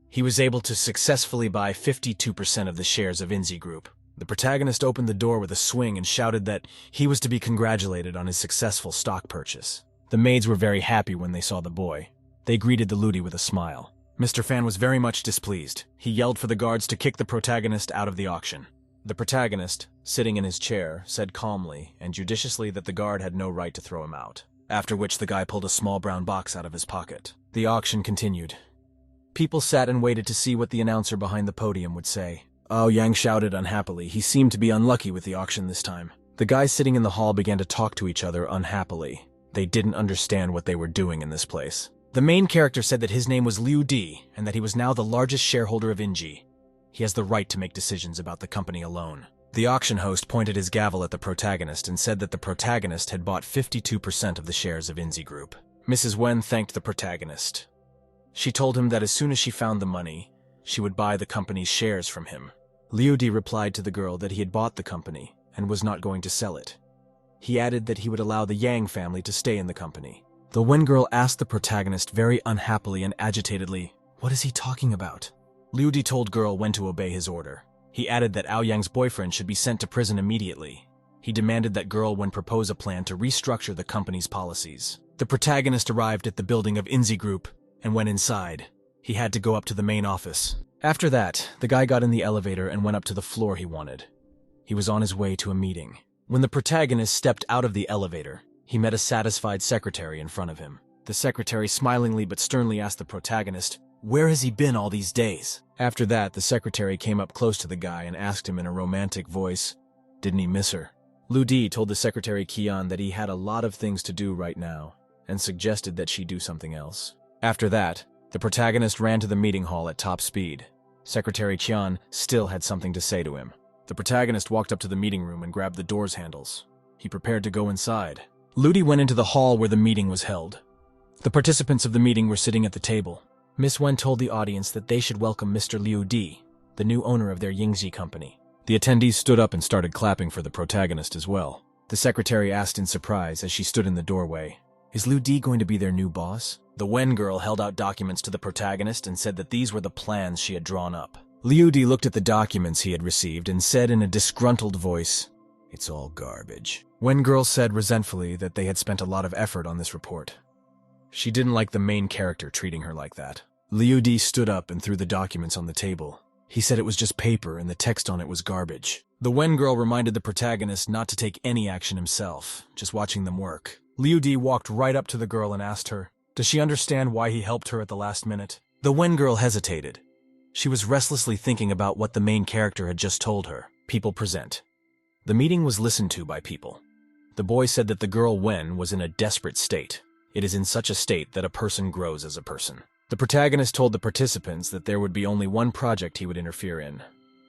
He was able to successfully buy 52% of the shares of Inzi Group. The protagonist opened the door with a swing and shouted that he was to be congratulated on his successful stock purchase. The maids were very happy when they saw the boy. They greeted the Ludi with a smile. Mr. Fan was very much displeased. He yelled for the guards to kick the protagonist out of the auction. The protagonist, sitting in his chair, said calmly and judiciously that the guard had no right to throw him out, after which the guy pulled a small brown box out of his pocket. The auction continued. People sat and waited to see what the announcer behind the podium would say. Oh, Yang shouted unhappily. He seemed to be unlucky with the auction this time. The guys sitting in the hall began to talk to each other unhappily. They didn't understand what they were doing in this place. The main character said that his name was Liu Di and that he was now the largest shareholder of Inji. He has the right to make decisions about the company alone. The auction host pointed his gavel at the protagonist and said that the protagonist had bought 52% of the shares of Inzi Group. Mrs. Wen thanked the protagonist. She told him that as soon as she found the money, she would buy the company's shares from him. Liu Di replied to the girl that he had bought the company and was not going to sell it. He added that he would allow the Yang family to stay in the company. The Wen girl asked the protagonist very unhappily and agitatedly, "What is he talking about?" Liu Di told girl when to obey his order. He added that Ao Yang's boyfriend should be sent to prison immediately. He demanded that girl Wen propose a plan to restructure the company's policies. The protagonist arrived at the building of Inzi Group and went inside. He had to go up to the main office. After that, the guy got in the elevator and went up to the floor he wanted. He was on his way to a meeting. When the protagonist stepped out of the elevator, he met a satisfied secretary in front of him. The secretary smilingly but sternly asked the protagonist, "Where has he been all these days?" After that, the secretary came up close to the guy and asked him in a romantic voice, "Didn't he miss her?" Lu Di told the secretary Kian that he had a lot of things to do right now and suggested that she do something else. After that, the protagonist ran to the meeting hall at top speed. Secretary Qian still had something to say to him. The protagonist walked up to the meeting room and grabbed the door's handles. He prepared to go inside. Ludi went into the hall where the meeting was held. The participants of the meeting were sitting at the table. Miss Wen told the audience that they should welcome Mr. Liu Di, the new owner of their Yingzi company. The attendees stood up and started clapping for the protagonist as well. The secretary asked in surprise as she stood in the doorway, "Is Liu Di going to be their new boss?" The Wen girl held out documents to the protagonist and said that these were the plans she had drawn up. Liu Di looked at the documents he had received and said in a disgruntled voice, "It's all garbage." Wen girl said resentfully that they had spent a lot of effort on this report. She didn't like the main character treating her like that. Liu Di stood up and threw the documents on the table. He said it was just paper and the text on it was garbage. The Wen girl reminded the protagonist not to take any action himself, just watching them work. Liu Di walked right up to the girl and asked her, does she understand why he helped her at the last minute? The Wen girl hesitated. She was restlessly thinking about what the main character had just told her. People present. The meeting was listened to by people. The boy said that the girl Wen was in a desperate state. It is in such a state that a person grows as a person. The protagonist told the participants that there would be only one project he would interfere in.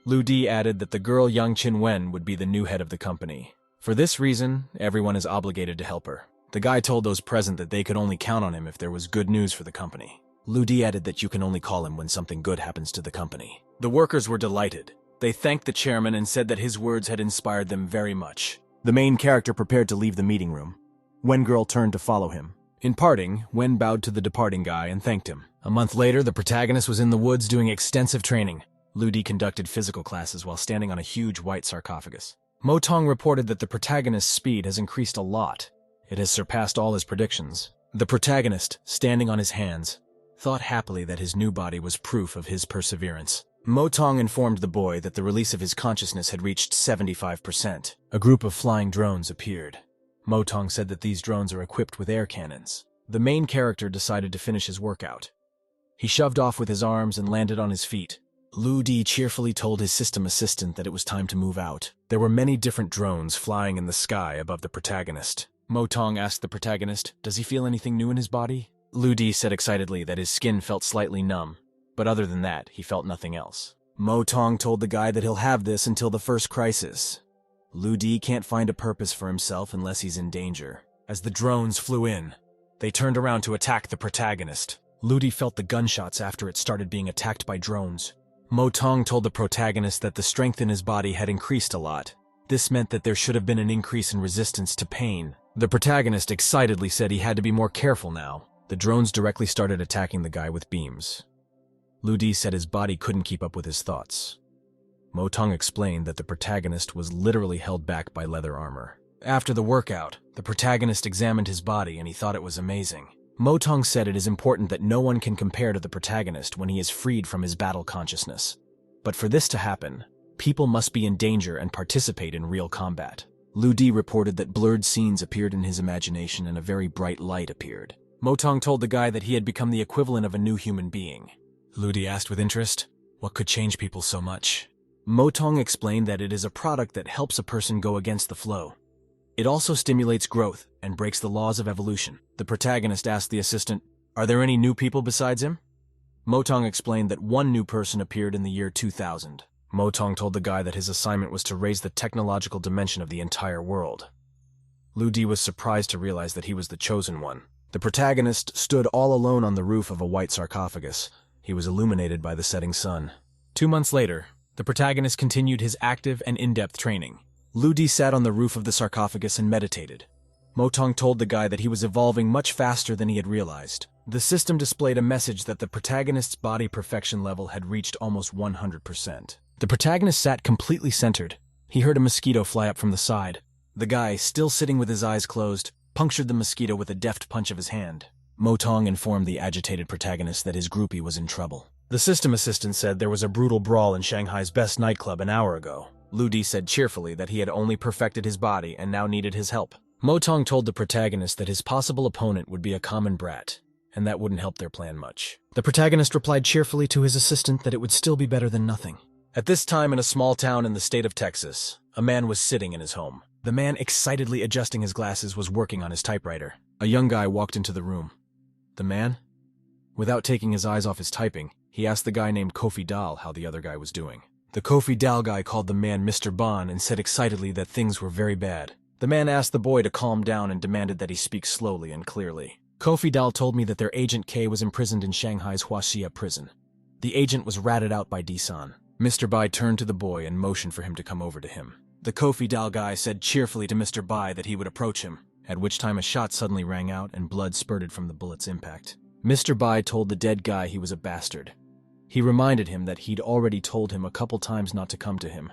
Liu Di added that the girl Yang Qin Wen would be the new head of the company. For this reason, everyone is obligated to help her. The guy told those present that they could only count on him if there was good news for the company. Liu Di added that you can only call him when something good happens to the company. The workers were delighted. They thanked the chairman and said that his words had inspired them very much. The main character prepared to leave the meeting room. Wen girl turned to follow him. In parting, Wen bowed to the departing guy and thanked him. A month later, the protagonist was in the woods doing extensive training. Liu Di conducted physical classes while standing on a huge white sarcophagus. Mo Tong reported that the protagonist's speed has increased a lot. It has surpassed all his predictions. The protagonist, standing on his hands, thought happily that his new body was proof of his perseverance. Mo Tong informed the boy that the release of his consciousness had reached 75%. A group of flying drones appeared. Mo Tong said that these drones are equipped with air cannons. The main character decided to finish his workout. He shoved off with his arms and landed on his feet. Liu Di cheerfully told his system assistant that it was time to move out. There were many different drones flying in the sky above the protagonist. Mo Tong asked the protagonist, does he feel anything new in his body? Liu Di said excitedly that his skin felt slightly numb, but other than that, he felt nothing else. Mo Tong told the guy that he'll have this until the first crisis. Liu Di can't find a purpose for himself unless he's in danger. As the drones flew in, they turned around to attack the protagonist. Liu Di felt the gunshots after it started being attacked by drones. Mo Tong told the protagonist that the strength in his body had increased a lot. This meant that there should have been an increase in resistance to pain. The protagonist excitedly said he had to be more careful now. The drones directly started attacking the guy with beams. Liu Di said his body couldn't keep up with his thoughts. Mo Tong explained that the protagonist was literally held back by leather armor. After the workout, the protagonist examined his body and he thought it was amazing. Mo Tong said it is important that no one can compare to the protagonist when he is freed from his battle consciousness. But for this to happen, people must be in danger and participate in real combat. Liu Di reported that blurred scenes appeared in his imagination and a very bright light appeared. Mo Tong told the guy that he had become the equivalent of a new human being. Liu Di asked with interest, what could change people so much? Mo Tong explained that it is a product that helps a person go against the flow. It also stimulates growth and breaks the laws of evolution. The protagonist asked the assistant, are there any new people besides him? Mo Tong explained that one new person appeared in the year 2000. Mo Tong told the guy that his assignment was to raise the technological dimension of the entire world. Liu Di was surprised to realize that he was the chosen one. The protagonist stood all alone on the roof of a white sarcophagus. He was illuminated by the setting sun. 2 months later, the protagonist continued his active and in-depth training. Liu Di sat on the roof of the sarcophagus and meditated. Mo Tong told the guy that he was evolving much faster than he had realized. The system displayed a message that the protagonist's body perfection level had reached almost 100%. The protagonist sat completely centered. He heard a mosquito fly up from the side. The guy, still sitting with his eyes closed, punctured the mosquito with a deft punch of his hand. Mo Tong informed the agitated protagonist that his groupie was in trouble. The system assistant said there was a brutal brawl in Shanghai's best nightclub an hour ago. Liu Di said cheerfully that he had only perfected his body and now needed his help. Mo Tong told the protagonist that his possible opponent would be a common brat, and that wouldn't help their plan much. The protagonist replied cheerfully to his assistant that it would still be better than nothing. At this time in a small town in the state of Texas, a man was sitting in his home. The man, excitedly adjusting his glasses, was working on his typewriter. A young guy walked into the room. The man? Without taking his eyes off his typing, he asked the guy named Kofi Dahl how the other guy was doing. The Kofi Dahl guy called the man Mr. Bon and said excitedly that things were very bad. The man asked the boy to calm down and demanded that he speak slowly and clearly. Kofi Dal told me that their agent K was imprisoned in Shanghai's Huaxia prison. The agent was ratted out by D-san. Mr. Bai turned to the boy and motioned for him to come over to him. The Kofi Dal guy said cheerfully to Mr. Bai that he would approach him, at which time a shot suddenly rang out and blood spurted from the bullet's impact. Mr. Bai told the dead guy he was a bastard. He reminded him that he'd already told him a couple times not to come to him.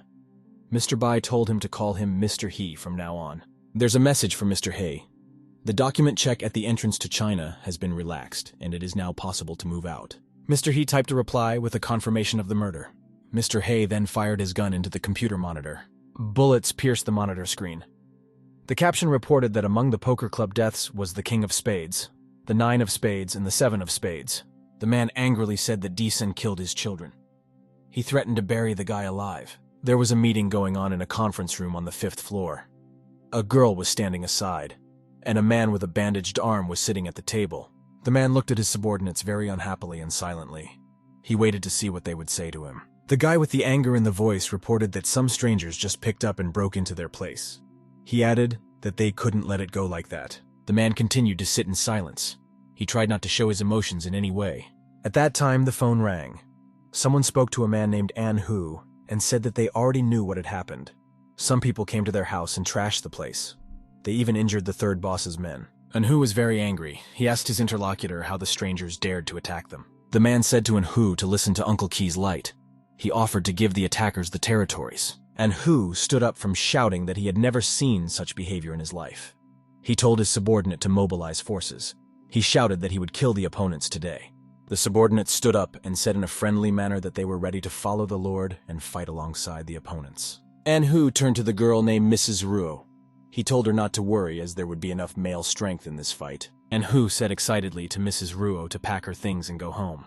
Mr. Bai told him to call him Mr. He from now on. There's a message from Mr. He. The document check at the entrance to China has been relaxed, and it is now possible to move out. Mr. He typed a reply with a confirmation of the murder. Mr. He then fired his gun into the computer monitor. Bullets pierced the monitor screen. The caption reported that among the poker club deaths was the King of Spades, the 9 of Spades, and the 7 of Spades. The man angrily said that D-san killed his children. He threatened to bury the guy alive. There was a meeting going on in a conference room on the 5th floor. A girl was standing aside, and a man with a bandaged arm was sitting at the table. The man looked at his subordinates very unhappily and silently. He waited to see what they would say to him. The guy with the anger in the voice reported that some strangers just picked up and broke into their place. He added that they couldn't let it go like that. The man continued to sit in silence. He tried not to show his emotions in any way. At that time, the phone rang. Someone spoke to a man named An Hu and said that they already knew what had happened. Some people came to their house and trashed the place. They even injured the third boss's men. An Hu was very angry. He asked his interlocutor how the strangers dared to attack them. The man said to An Hu to listen to Uncle Key's light. He offered to give the attackers the territories. An Hu stood up from shouting that he had never seen such behavior in his life. He told his subordinate to mobilize forces. He shouted that he would kill the opponents today. The subordinate stood up and said in a friendly manner that they were ready to follow the Lord and fight alongside the opponents. An Hu turned to the girl named Mrs. Ruo. He told her not to worry as there would be enough male strength in this fight. An Hu said excitedly to Mrs. Ruo to pack her things and go home.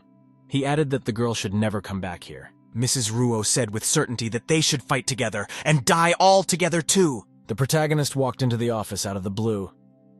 He added that the girl should never come back here. Mrs. Ruo said with certainty that they should fight together and die all together too. The protagonist walked into the office out of the blue.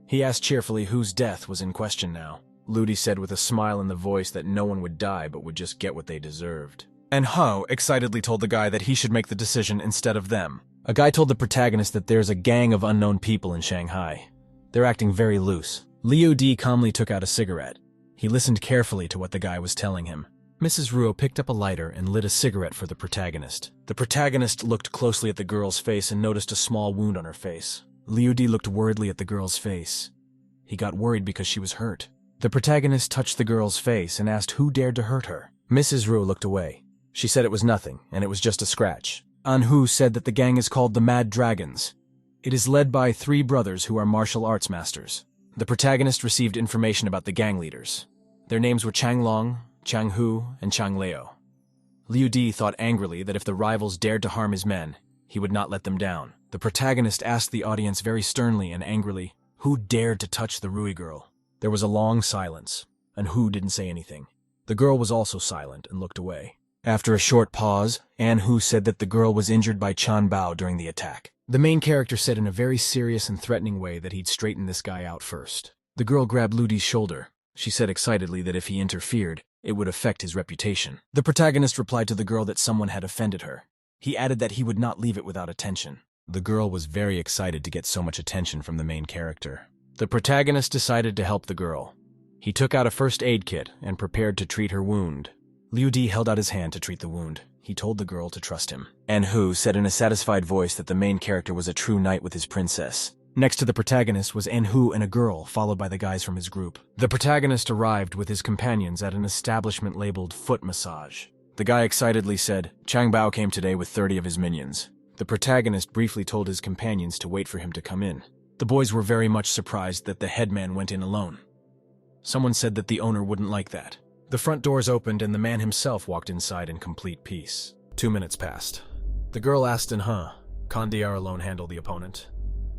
He asked cheerfully whose death was in question now. Ludi said with a smile in the voice that no one would die but would just get what they deserved. And Ho excitedly told the guy that he should make the decision instead of them. A guy told the protagonist that there's a gang of unknown people in Shanghai. They're acting very loose. Liu D calmly took out a cigarette. He listened carefully to what the guy was telling him. Mrs. Ruo picked up a lighter and lit a cigarette for the protagonist. The protagonist looked closely at the girl's face and noticed a small wound on her face. Liu D looked worriedly at the girl's face. He got worried because she was hurt. The protagonist touched the girl's face and asked who dared to hurt her. Mrs. Ruo looked away. She said it was nothing, and it was just a scratch. An Hu said that the gang is called the Mad Dragons. It is led by 3 brothers who are martial arts masters. The protagonist received information about the gang leaders. Their names were Chang Long, Chang Hu, and Chang Leo. Liu Di thought angrily that if the rivals dared to harm his men, he would not let them down. The protagonist asked the audience very sternly and angrily, who dared to touch the Rui girl? There was a long silence, and Hu didn't say anything. The girl was also silent and looked away. After a short pause, An Hu said that the girl was injured by Chan Bao during the attack. The main character said in a very serious and threatening way that he'd straighten this guy out first. The girl grabbed Ludi's shoulder. She said excitedly that if he interfered, it would affect his reputation. The protagonist replied to the girl that someone had offended her. He added that he would not leave it without attention. The girl was very excited to get so much attention from the main character. The protagonist decided to help the girl. He took out a first aid kit and prepared to treat her wound. Liu Di held out his hand to treat the wound. He told the girl to trust him. An Hu said in a satisfied voice that the main character was a true knight with his princess. Next to the protagonist was An Hu and a girl, followed by the guys from his group. The protagonist arrived with his companions at an establishment labeled Foot Massage. The guy excitedly said, Chang Bao came today with 30 of his minions. The protagonist briefly told his companions to wait for him to come in. The boys were very much surprised that the headman went in alone. Someone said that the owner wouldn't like that. The front doors opened and the man himself walked inside in complete peace. 2 minutes passed. The girl asked An Hu, can DR alone handle the opponent?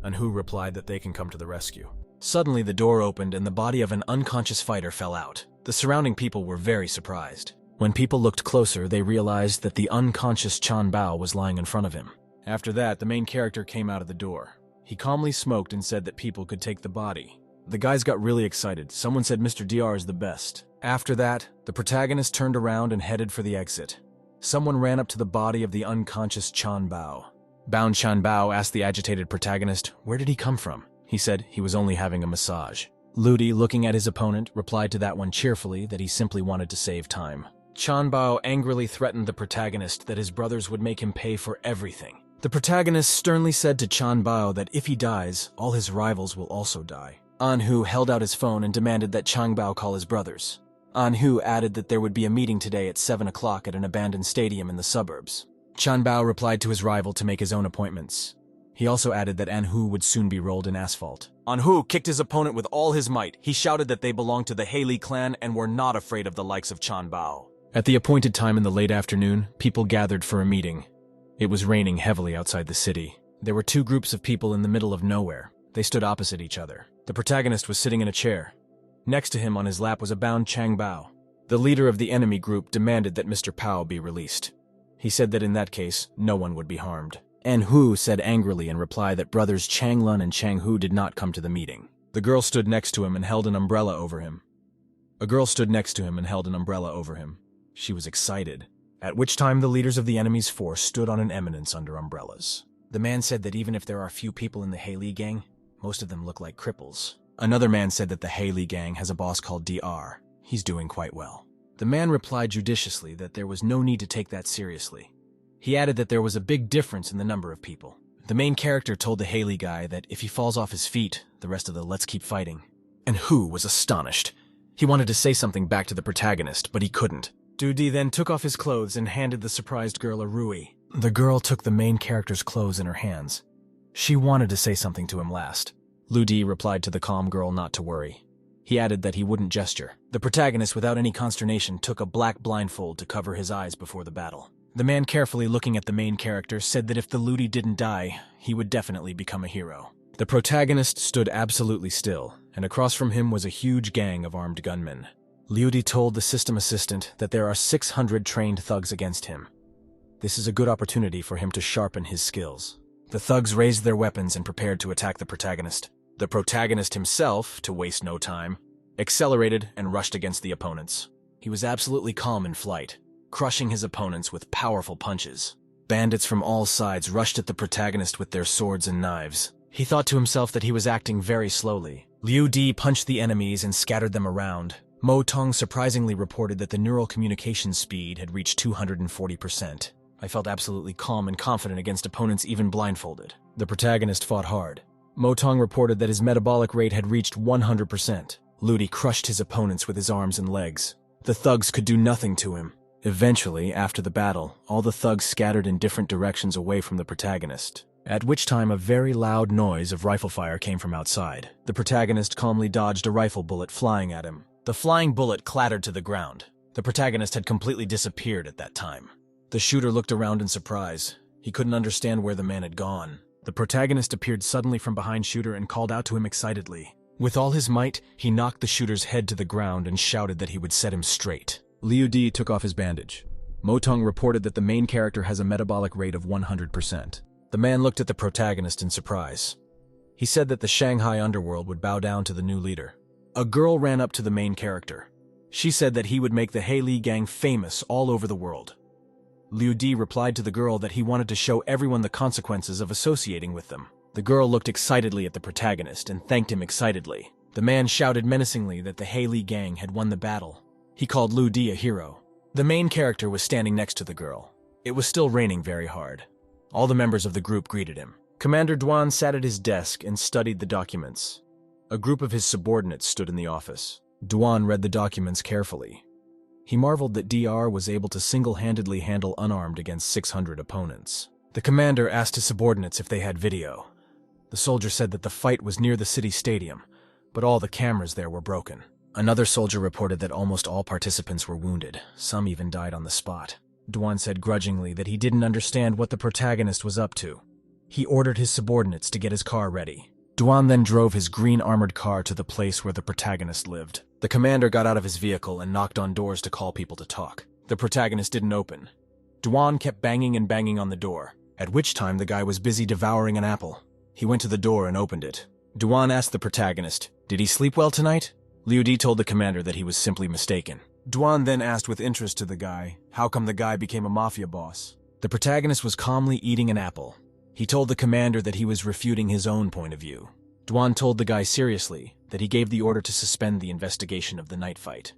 An Hu replied that they can come to the rescue. Suddenly the door opened and the body of an unconscious fighter fell out. The surrounding people were very surprised. When people looked closer, they realized that the unconscious Chan Bao was lying in front of him. After that, the main character came out of the door. He calmly smoked and said that people could take the body. The guys got really excited. Someone said Mr. DR is the best. After that, the protagonist turned around and headed for the exit. Someone ran up to the body of the unconscious Chan Bao. Bound Chanbao asked the agitated protagonist, where did he come from? He said he was only having a massage. Ludi, looking at his opponent, replied to that one cheerfully that he simply wanted to save time. Chanbao angrily threatened the protagonist that his brothers would make him pay for everything. The protagonist sternly said to Chanbao that if he dies, all his rivals will also die. Anhu held out his phone and demanded that Chanbao call his brothers. Anhu added that there would be a meeting today at 7 o'clock at an abandoned stadium in the suburbs. Chanbao replied to his rival to make his own appointments. He also added that Anhu would soon be rolled in asphalt. Anhu kicked his opponent with all his might. He shouted that they belonged to the Haley clan and were not afraid of the likes of Chanbao. At the appointed time in the late afternoon, people gathered for a meeting. It was raining heavily outside the city. There were two groups of people in the middle of nowhere. They stood opposite each other. The protagonist was sitting in a chair. Next to him on his lap was a bound Changbao. The leader of the enemy group demanded that Mr. Pao be released. He said that in that case, no one would be harmed. Anhu said angrily in reply that brothers Changlun and Changhu did not come to the meeting. The girl stood next to him and held an umbrella over him. She was excited, at which time the leaders of the enemy's force stood on an eminence under umbrellas. The man said that even if there are few people in the Haley gang, most of them look like cripples. Another man said that the Haley gang has a boss called DR. He's doing quite well. The man replied judiciously that there was no need to take that seriously. He added that there was a big difference in the number of people. The main character told the Haley guy that if he falls off his feet, the rest of the let's keep fighting. And Hu was astonished. He wanted to say something back to the protagonist, but he couldn't. Dudi then took off his clothes and handed the surprised girl a rui. The girl took the main character's clothes in her hands. She wanted to say something to him last. Ludi replied to the calm girl not to worry. He added that he wouldn't gesture. The protagonist, without any consternation, took a black blindfold to cover his eyes before the battle. The man, carefully looking at the main character, said that if the Ludi didn't die, he would definitely become a hero. The protagonist stood absolutely still, and across from him was a huge gang of armed gunmen. Ludi told the system assistant that there are 600 trained thugs against him. This is a good opportunity for him to sharpen his skills. The thugs raised their weapons and prepared to attack the protagonist. The protagonist himself, to waste no time, accelerated and rushed against the opponents. He was absolutely calm in flight, crushing his opponents with powerful punches. Bandits from all sides rushed at the protagonist with their swords and knives. He thought to himself that he was acting very slowly. Liu Di punched the enemies and scattered them around. Mo Tong surprisingly reported that the neural communication speed had reached 240%. I felt absolutely calm and confident against opponents even blindfolded. The protagonist fought hard. Mo Tong reported that his metabolic rate had reached 100%. Ludi crushed his opponents with his arms and legs. The thugs could do nothing to him. Eventually, after the battle, all the thugs scattered in different directions away from the protagonist, at which time a very loud noise of rifle fire came from outside. The protagonist calmly dodged a rifle bullet flying at him. The flying bullet clattered to the ground. The protagonist had completely disappeared at that time. The shooter looked around in surprise. He couldn't understand where the man had gone. The protagonist appeared suddenly from behind shooter and called out to him excitedly. With all his might, he knocked the shooter's head to the ground and shouted that he would set him straight. Liu Di took off his bandage. Mo Tong reported that the main character has a metabolic rate of 100%. The man looked at the protagonist in surprise. He said that the Shanghai underworld would bow down to the new leader. A girl ran up to the main character. She said that he would make the Haley gang famous all over the world. Liu Di replied to the girl that he wanted to show everyone the consequences of associating with them. The girl looked excitedly at the protagonist and thanked him excitedly. The man shouted menacingly that the Haley gang had won the battle. He called Liu Di a hero. The main character was standing next to the girl. It was still raining very hard. All the members of the group greeted him. Commander Duan sat at his desk and studied the documents. A group of his subordinates stood in the office. Duan read the documents carefully. He marveled that DR was able to single-handedly handle unarmed against 600 opponents. The commander asked his subordinates if they had video. The soldier said that the fight was near the city stadium, but all the cameras there were broken. Another soldier reported that almost all participants were wounded. Some even died on the spot. Duan said grudgingly that he didn't understand what the protagonist was up to. He ordered his subordinates to get his car ready. Duan then drove his green armored car to the place where the protagonist lived. The commander got out of his vehicle and knocked on doors to call people to talk. The protagonist didn't open. Duan kept banging and banging on the door, at which time the guy was busy devouring an apple. He went to the door and opened it. Duan asked the protagonist, "Did he sleep well tonight?" Liu Di told the commander that he was simply mistaken. Duan then asked with interest to the guy, how come the guy became a mafia boss? The protagonist was calmly eating an apple. He told the commander that he was refuting his own point of view. Duan told the guy seriously that he gave the order to suspend the investigation of the night fight.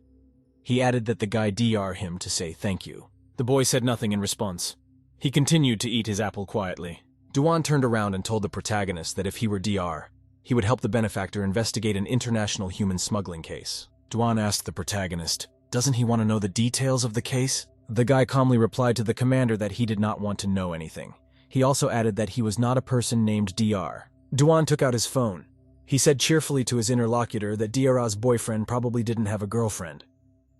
He added that the guy DR him to say thank you. The boy said nothing in response. He continued to eat his apple quietly. Duan turned around and told the protagonist that if he were DR, he would help the benefactor investigate an international human smuggling case. Duan asked the protagonist, doesn't he want to know the details of the case? The guy calmly replied to the commander that he did not want to know anything. He also added that he was not a person named DR. Duan took out his phone. He said cheerfully to his interlocutor that DR's boyfriend probably didn't have a girlfriend.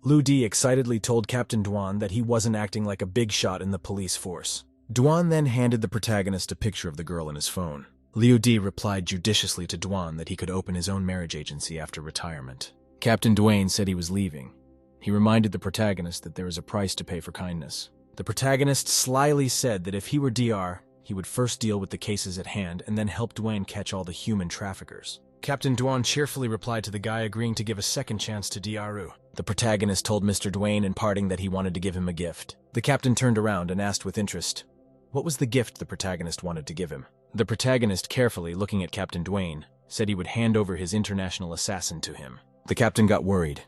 Liu Di excitedly told Captain Duan that he wasn't acting like a big shot in the police force. Duan then handed the protagonist a picture of the girl in his phone. Liu Di replied judiciously to Duan that he could open his own marriage agency after retirement. Captain Duane said he was leaving. He reminded the protagonist that there is a price to pay for kindness. The protagonist slyly said that if he were DR, he would first deal with the cases at hand and then help Duane catch all the human traffickers. Captain Duan cheerfully replied to the guy, agreeing to give a second chance to DRU. The protagonist told Mr. Duane in parting that he wanted to give him a gift. The captain turned around and asked with interest, what was the gift the protagonist wanted to give him? The protagonist, carefully looking at Captain Duane, said he would hand over his international assassin to him. The captain got worried.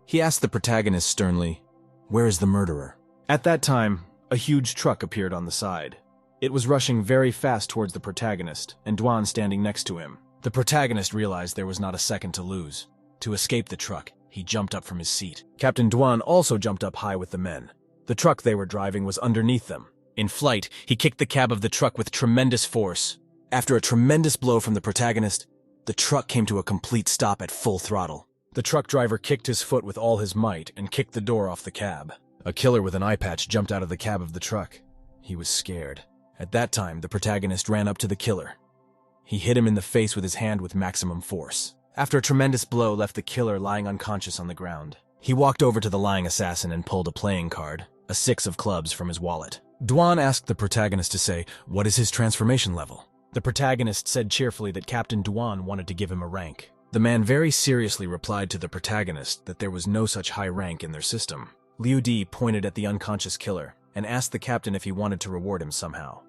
He asked the protagonist sternly, where is the murderer? At that time, a huge truck appeared on the side. It was rushing very fast towards the protagonist, and Duan standing next to him. The protagonist realized there was not a second to lose. To escape the truck, he jumped up from his seat. Captain Duan also jumped up high with the men. The truck they were driving was underneath them. In flight, he kicked the cab of the truck with tremendous force. After a tremendous blow from the protagonist, the truck came to a complete stop at full throttle. The truck driver kicked his foot with all his might and kicked the door off the cab. A killer with an eye patch jumped out of the cab of the truck. He was scared. At that time, the protagonist ran up to the killer. He hit him in the face with his hand with maximum force. After a tremendous blow left the killer lying unconscious on the ground, he walked over to the lying assassin and pulled a playing card, a 6 of clubs, from his wallet. Duan asked the protagonist to say, what is his transformation level? The protagonist said cheerfully that Captain Duan wanted to give him a rank. The man very seriously replied to the protagonist that there was no such high rank in their system. Liu Di pointed at the unconscious killer and asked the captain if he wanted to reward him somehow.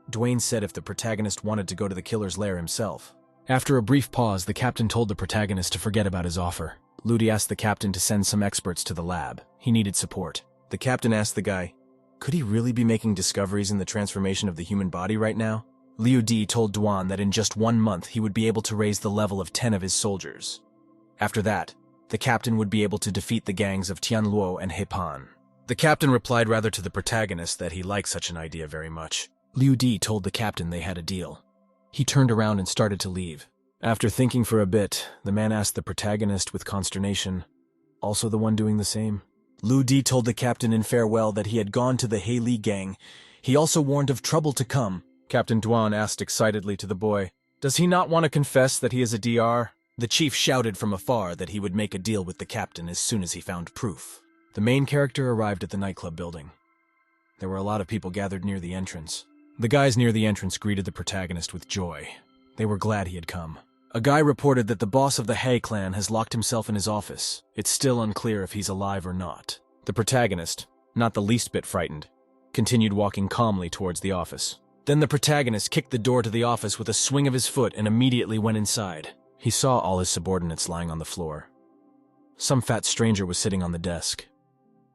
Duane said if the protagonist wanted to go to the killer's lair himself. After a brief pause, the captain told the protagonist to forget about his offer. Liu Di asked the captain to send some experts to the lab. He needed support. The captain asked the guy, could he really be making discoveries in the transformation of the human body right now? Liu Di told Duan that in just 1 month he would be able to raise the level of 10 of his soldiers. After that, the captain would be able to defeat the gangs of Tianluo and Heipan. The captain replied rather to the protagonist that he liked such an idea very much. Liu Di told the captain they had a deal. He turned around and started to leave. After thinking for a bit, the man asked the protagonist with consternation, also the one doing the same? Liu Di told the captain in farewell that he had gone to the He Li gang. He also warned of trouble to come. Captain Duan asked excitedly to the boy, does he not want to confess that he is a DR? The chief shouted from afar that he would make a deal with the captain as soon as he found proof. The main character arrived at the nightclub building. There were a lot of people gathered near the entrance. The guys near the entrance greeted the protagonist with joy. They were glad he had come. A guy reported that the boss of the He clan has locked himself in his office. It's still unclear if he's alive or not. The protagonist, not the least bit frightened, continued walking calmly towards the office. Then the protagonist kicked the door to the office with a swing of his foot and immediately went inside. He saw all his subordinates lying on the floor. Some fat stranger was sitting on the desk.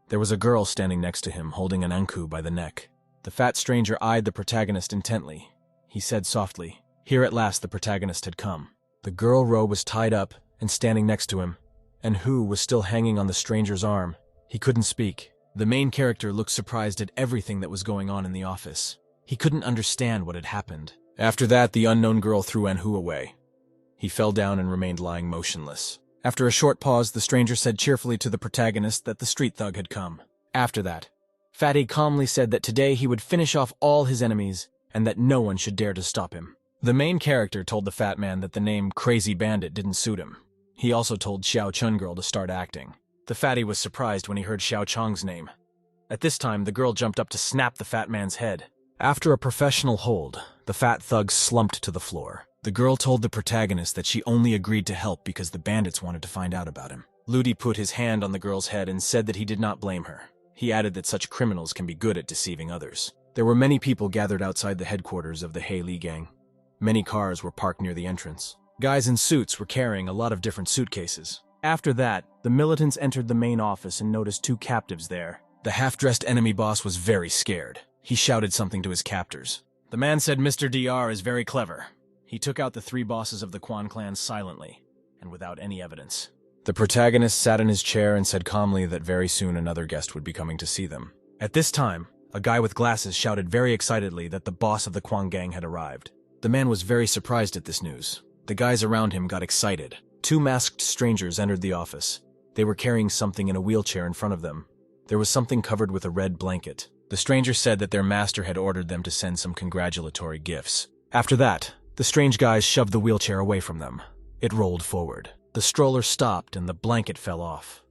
There was a girl standing next to him, holding an anku by the neck. The fat stranger eyed the protagonist intently. He said softly, here at last the protagonist had come. The girl Ro was tied up and standing next to him, and Hu was still hanging on the stranger's arm. He couldn't speak. The main character looked surprised at everything that was going on in the office. He couldn't understand what had happened. After that, the unknown girl threw Anhu away. He fell down and remained lying motionless. After a short pause, the stranger said cheerfully to the protagonist that the street thug had come. After that, Fatty calmly said that today he would finish off all his enemies and that no one should dare to stop him. The main character told the fat man that the name Crazy Bandit didn't suit him. He also told Xiao Chun girl to start acting. The fatty was surprised when he heard Xiao Chong's name. At this time, the girl jumped up to snap the fat man's head. After a professional hold, the fat thug slumped to the floor. The girl told the protagonist that she only agreed to help because the bandits wanted to find out about him. Ludi put his hand on the girl's head and said that he did not blame her. He added that such criminals can be good at deceiving others. There were many people gathered outside the headquarters of the Haley gang. Many cars were parked near the entrance. Guys in suits were carrying a lot of different suitcases. After that, the militants entered the main office and noticed 2 captives there. The half-dressed enemy boss was very scared. He shouted something to his captors. The man said Mr. DR is very clever. He took out the 3 bosses of the Quan clan silently, and without any evidence. The protagonist sat in his chair and said calmly that very soon another guest would be coming to see them. At this time, a guy with glasses shouted very excitedly that the boss of the Quan gang had arrived. The man was very surprised at this news. The guys around him got excited. 2 masked strangers entered the office. They were carrying something in a wheelchair in front of them. There was something covered with a red blanket. The stranger said that their master had ordered them to send some congratulatory gifts. After that, the strange guys shoved the wheelchair away from them. It rolled forward. The stroller stopped and the blanket fell off.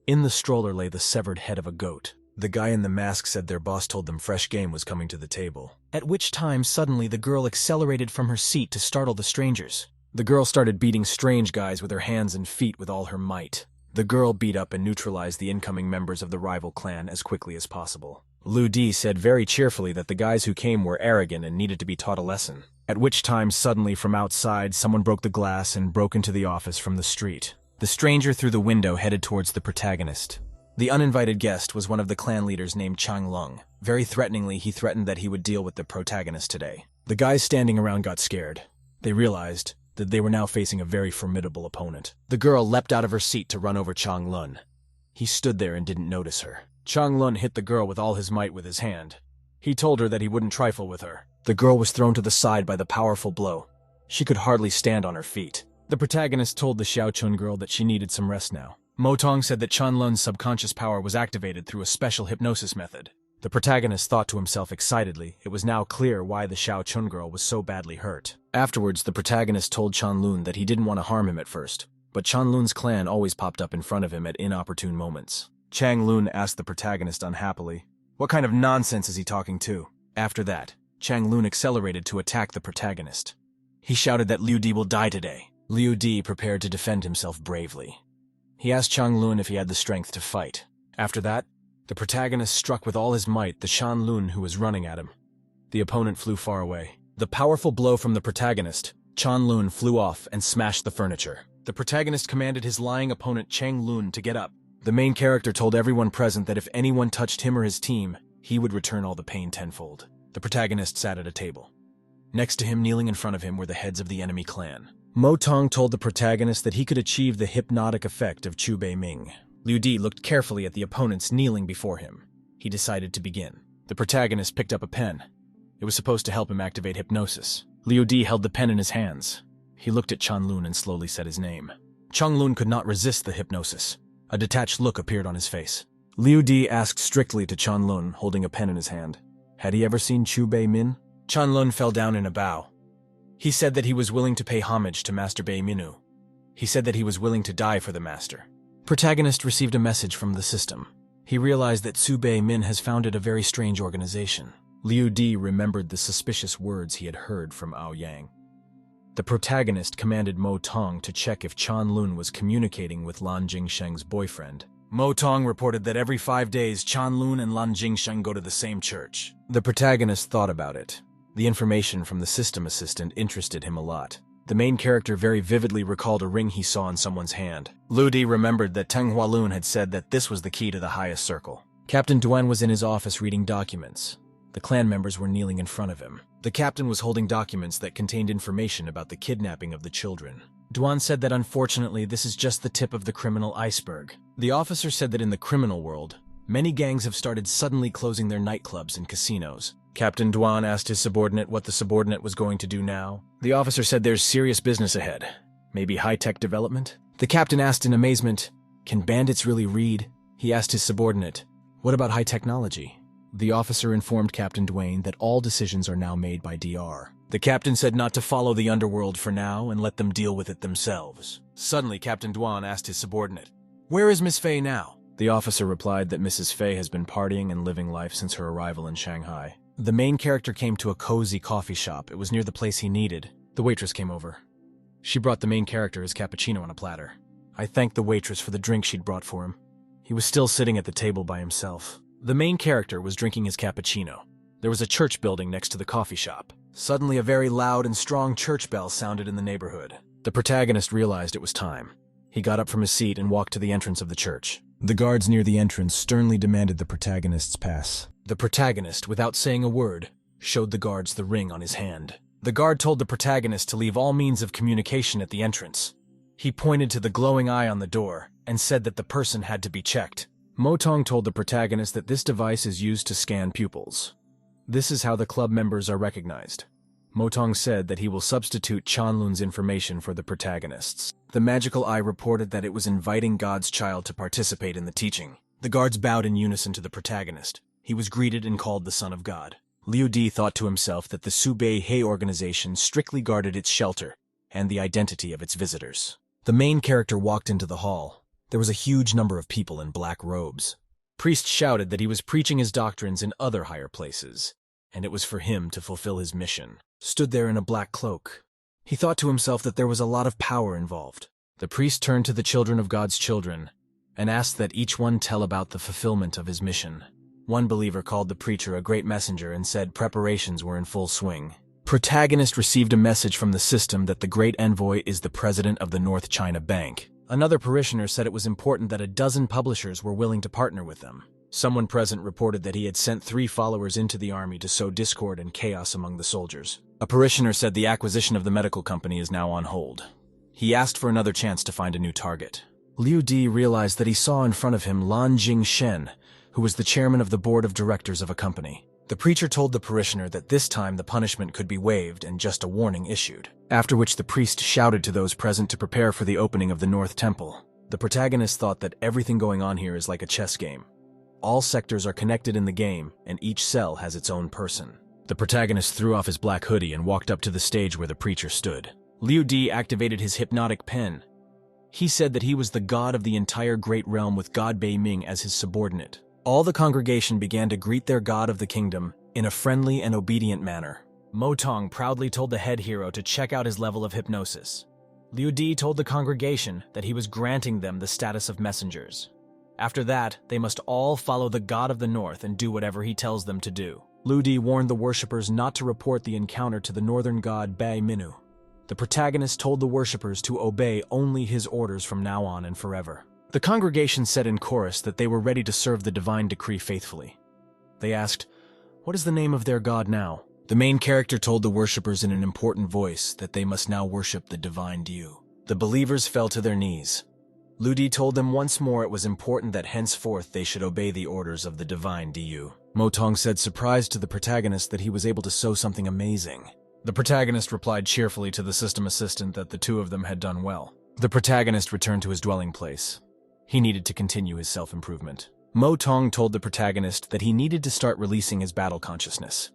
In the stroller lay the severed head of a goat. The guy in the mask said their boss told them fresh game was coming to the table. At which time suddenly the girl accelerated from her seat to startle the strangers. The girl started beating strange guys with her hands and feet with all her might. The girl beat up and neutralized the incoming members of the rival clan as quickly as possible. Liu Di said very cheerfully that the guys who came were arrogant and needed to be taught a lesson. At which time suddenly from outside someone broke the glass and broke into the office from the street. The stranger through the window headed towards the protagonist. The uninvited guest was one of the clan leaders named Chang Lung. Very threateningly, he threatened that he would deal with the protagonist today. The guys standing around got scared. They realized that they were now facing a very formidable opponent. The girl leapt out of her seat to run over Chang Lun. He stood there and didn't notice her. Chang Lun hit the girl with all his might with his hand. He told her that he wouldn't trifle with her. The girl was thrown to the side by the powerful blow. She could hardly stand on her feet. The protagonist told the Xiaochun girl that she needed some rest now. Mo Tong said that Chan Lun's subconscious power was activated through a special hypnosis method. The protagonist thought to himself excitedly. It was now clear why the Xiaochun girl was so badly hurt. Afterwards, the protagonist told Chan Lun that he didn't want to harm him at first, but Chan Lun's clan always popped up in front of him at inopportune moments. Chang Lun asked the protagonist unhappily, "What kind of nonsense is he talking to?" After that, Chang Lun accelerated to attack the protagonist. He shouted that Liu Di will die today. Liu Di prepared to defend himself bravely. He asked Chang Lun if he had the strength to fight. After that, the protagonist struck with all his might the Chan Lun who was running at him. The opponent flew far away. The powerful blow from the protagonist, Chan Lun flew off and smashed the furniture. The protagonist commanded his lying opponent Chang Lun to get up. The main character told everyone present that if anyone touched him or his team, he would return all the pain tenfold. The protagonist sat at a table. Next to him, kneeling in front of him, were the heads of the enemy clan. Mo Tong told the protagonist that he could achieve the hypnotic effect of Chu Bei Ming. Liu Di looked carefully at the opponents kneeling before him. He decided to begin. The protagonist picked up a pen. It was supposed to help him activate hypnosis. Liu Di held the pen in his hands. He looked at Chan Lun and slowly said his name. Chang Lun could not resist the hypnosis. A detached look appeared on his face. Liu Di asked strictly to Chan Lun, holding a pen in his hand. Had he ever seen Chu Bei Min? Chan Lun fell down in a bow. He said that he was willing to pay homage to Master Bei Minu. He said that he was willing to die for the master. Protagonist received a message from the system. He realized that Su Bei Min has founded a very strange organization. Liu Di remembered the suspicious words he had heard from Ao Yang. The protagonist commanded Mo Tong to check if Chan Lun was communicating with Lan Jingsheng's boyfriend. Mo Tong reported that every 5 days Chan Lun and Lan Jingsheng go to the same church. The protagonist thought about it. The information from the system assistant interested him a lot. The main character very vividly recalled a ring he saw in someone's hand. Liu Di remembered that Teng Hualun had said that this was the key to the highest circle. Captain Duan was in his office reading documents. The clan members were kneeling in front of him. The captain was holding documents that contained information about the kidnapping of the children. Duan said that unfortunately this is just the tip of the criminal iceberg. The officer said that in the criminal world, many gangs have started suddenly closing their nightclubs and casinos. Captain Duan asked his subordinate what the subordinate was going to do now. The officer said there's serious business ahead. Maybe high-tech development? The captain asked in amazement, "Can bandits really read?" He asked his subordinate, "What about high technology?" The officer informed Captain Duane that all decisions are now made by DR. The captain said not to follow the underworld for now and let them deal with it themselves. Suddenly, Captain Duan asked his subordinate, "Where is Miss Fei now?" The officer replied that Mrs. Fei has been partying and living life since her arrival in Shanghai. The main character came to a cozy coffee shop. It was near the place he needed. The waitress came over. She brought the main character his cappuccino on a platter. I thanked the waitress for the drink she'd brought for him. He was still sitting at the table by himself. The main character was drinking his cappuccino. There was a church building next to the coffee shop. Suddenly, a very loud and strong church bell sounded in the neighborhood. The protagonist realized it was time. He got up from his seat and walked to the entrance of the church. The guards near the entrance sternly demanded the protagonist's pass. The protagonist, without saying a word, showed the guards the ring on his hand. The guard told the protagonist to leave all means of communication at the entrance. He pointed to the glowing eye on the door and said that the person had to be checked. Motong told the protagonist that this device is used to scan pupils. This is how the club members are recognized. Motong said that he will substitute Chanlun's information for the protagonist's. The magical eye reported that it was inviting God's child to participate in the teaching. The guards bowed in unison to the protagonist. He was greeted and called the Son of God. Liu Di thought to himself that the Subei Hei organization strictly guarded its shelter and the identity of its visitors. The main character walked into the hall. There was a huge number of people in black robes. Priest shouted that he was preaching his doctrines in other higher places, and it was for him to fulfill his mission. Stood there in a black cloak. He thought to himself that there was a lot of power involved. The priest turned to the children of God's children and asked that each one tell about the fulfillment of his mission. One believer called the preacher a great messenger and said preparations were in full swing. Protagonist received a message from the system that the great envoy is the president of the North China Bank. Another parishioner said it was important that a dozen publishers were willing to partner with them. Someone present reported that he had sent 3 followers into the army to sow discord and chaos among the soldiers. A parishioner said the acquisition of the medical company is now on hold. He asked for another chance to find a new target. Liu Di realized that he saw in front of him Lan Jingshen, who was the chairman of the board of directors of a company. The preacher told the parishioner that this time the punishment could be waived and just a warning issued, after which the priest shouted to those present to prepare for the opening of the North Temple. The protagonist thought that everything going on here is like a chess game. All sectors are connected in the game, and each cell has its own person. The protagonist threw off his black hoodie and walked up to the stage where the preacher stood. Liu Di activated his hypnotic pen. He said that he was the god of the entire great realm with God Bei Ming as his subordinate. All the congregation began to greet their god of the kingdom in a friendly and obedient manner. Motong proudly told the head hero to check out his level of hypnosis. Liu Di told the congregation that he was granting them the status of messengers. After that, they must all follow the god of the north and do whatever he tells them to do. Liu Di warned the worshippers not to report the encounter to the northern god Bai Minu. The protagonist told the worshippers to obey only his orders from now on and forever. The congregation said in chorus that they were ready to serve the divine decree faithfully. They asked, "What is the name of their god now?" The main character told the worshippers in an important voice that they must now worship the divine Dieu. The believers fell to their knees. Liu Di told them once more it was important that henceforth they should obey the orders of the divine Dieu. Motong said, surprised to the protagonist, that he was able to sow something amazing. The protagonist replied cheerfully to the system assistant that the two of them had done well. The protagonist returned to his dwelling place. He needed to continue his self-improvement. Motong told the protagonist that he needed to start releasing his battle consciousness.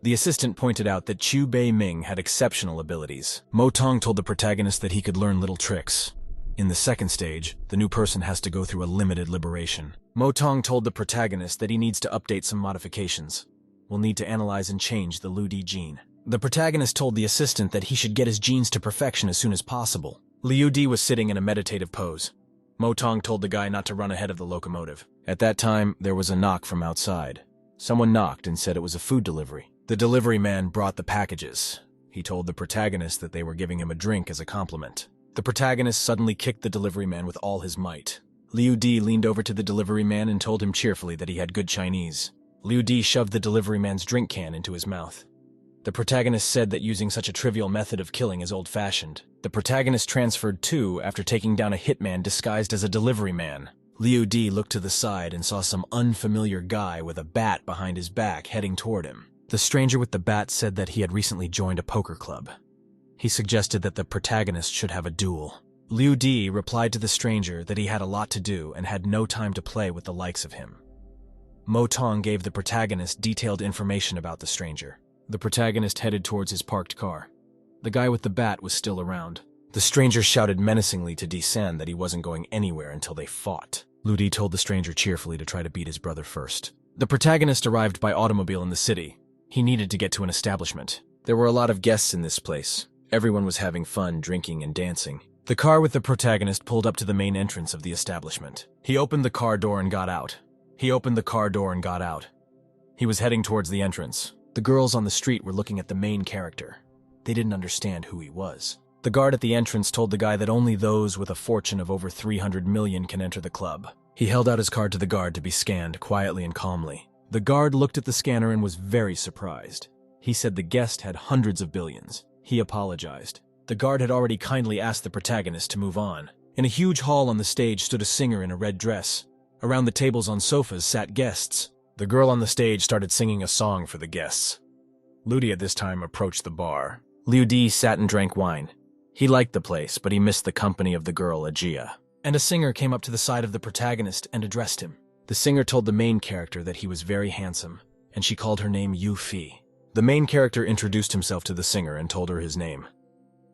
The assistant pointed out that Chu Bei Ming had exceptional abilities. Motong told the protagonist that he could learn little tricks. In the second stage, the new person has to go through a limited liberation. Motong told the protagonist that he needs to update some modifications. We'll need to analyze and change the Liu Di gene. The protagonist told the assistant that he should get his genes to perfection as soon as possible. Liu Di was sitting in a meditative pose. Motong told the guy not to run ahead of the locomotive. At that time, there was a knock from outside. Someone knocked and said it was a food delivery. The delivery man brought the packages. He told the protagonist that they were giving him a drink as a compliment. The protagonist suddenly kicked the delivery man with all his might. Liu Di leaned over to the delivery man and told him cheerfully that he had good Chinese. Liu Di shoved the delivery man's drink can into his mouth. The protagonist said that using such a trivial method of killing is old-fashioned. The protagonist transferred too after taking down a hitman disguised as a delivery man. Liu Di looked to the side and saw some unfamiliar guy with a bat behind his back heading toward him. The stranger with the bat said that he had recently joined a poker club. He suggested that the protagonist should have a duel. Liu Di replied to the stranger that he had a lot to do and had no time to play with the likes of him. Motong gave the protagonist detailed information about the stranger. The protagonist headed towards his parked car. The guy with the bat was still around. The stranger shouted menacingly to Di-san that he wasn't going anywhere until they fought. Liu Di told the stranger cheerfully to try to beat his brother first. The protagonist arrived by automobile in the city. He needed to get to an establishment. There were a lot of guests in this place. Everyone was having fun, drinking and dancing. The car with the protagonist pulled up to the main entrance of the establishment. He opened the car door and got out. He opened the car door and got out. He was heading towards the entrance. The girls on the street were looking at the main character. They didn't understand who he was. The guard at the entrance told the guy that only those with a fortune of over 300 million can enter the club. He held out his card to the guard to be scanned quietly and calmly. The guard looked at the scanner and was very surprised. He said the guest had hundreds of billions. He apologized. The guard had already kindly asked the protagonist to move on. In a huge hall on the stage stood a singer in a red dress. Around the tables on sofas sat guests. The girl on the stage started singing a song for the guests. Ludi at this time approached the bar. Liu Di sat and drank wine. He liked the place, but he missed the company of the girl Ajia. And a singer came up to the side of the protagonist and addressed him. The singer told the main character that he was very handsome, and she called her name Yu Fi. The main character introduced himself to the singer and told her his name.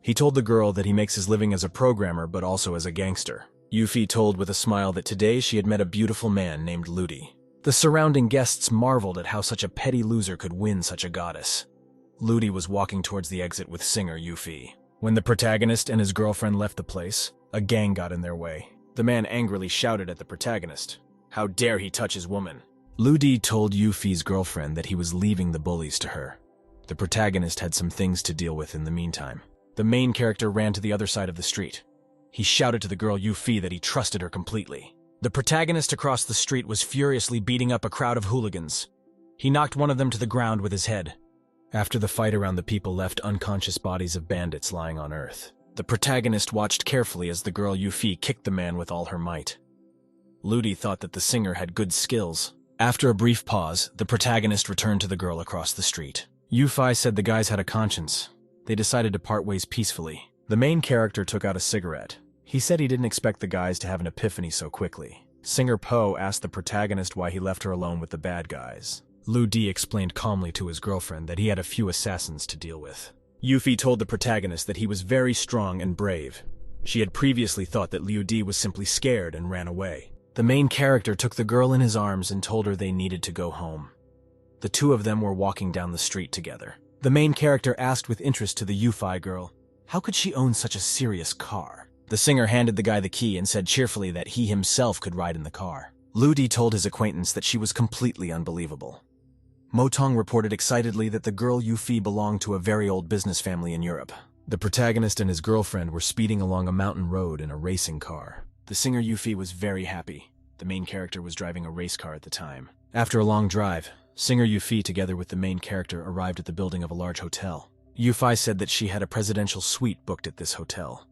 He told the girl that he makes his living as a programmer but also as a gangster. Yu Fi told with a smile that today she had met a beautiful man named Ludi. The surrounding guests marveled at how such a petty loser could win such a goddess. Ludi was walking towards the exit with singer Yu Fi. When the protagonist and his girlfriend left the place, a gang got in their way. The man angrily shouted at the protagonist. How dare he touch his woman? Ludi told Yu Fi's girlfriend that he was leaving the bullies to her. The protagonist had some things to deal with in the meantime. The main character ran to the other side of the street. He shouted to the girl Yu Fi that he trusted her completely. The protagonist across the street was furiously beating up a crowd of hooligans. He knocked one of them to the ground with his head. After the fight around, the people left unconscious bodies of bandits lying on earth. The protagonist watched carefully as the girl Yu Fi kicked the man with all her might. Ludi thought that the singer had good skills. After a brief pause, the protagonist returned to the girl across the street. Yu Fi said the guys had a conscience. They decided to part ways peacefully. The main character took out a cigarette. He said he didn't expect the guys to have an epiphany so quickly. Singer Po asked the protagonist why he left her alone with the bad guys. Liu Di explained calmly to his girlfriend that he had a few assassins to deal with. Yu Fi told the protagonist that he was very strong and brave. She had previously thought that Liu Di was simply scared and ran away. The main character took the girl in his arms and told her they needed to go home. The two of them were walking down the street together. The main character asked with interest to the Yu Fi girl, how could she own such a serious car? The singer handed the guy the key and said cheerfully that he himself could ride in the car. Liu Di told his acquaintance that she was completely unbelievable. Mo Tong reported excitedly that the girl Yu Fi belonged to a very old business family in Europe. The protagonist and his girlfriend were speeding along a mountain road in a racing car. The singer Yu Fi was very happy. The main character was driving a race car at the time. After a long drive, singer Yu Fi together with the main character arrived at the building of a large hotel. Yu Fi said that she had a presidential suite booked at this hotel.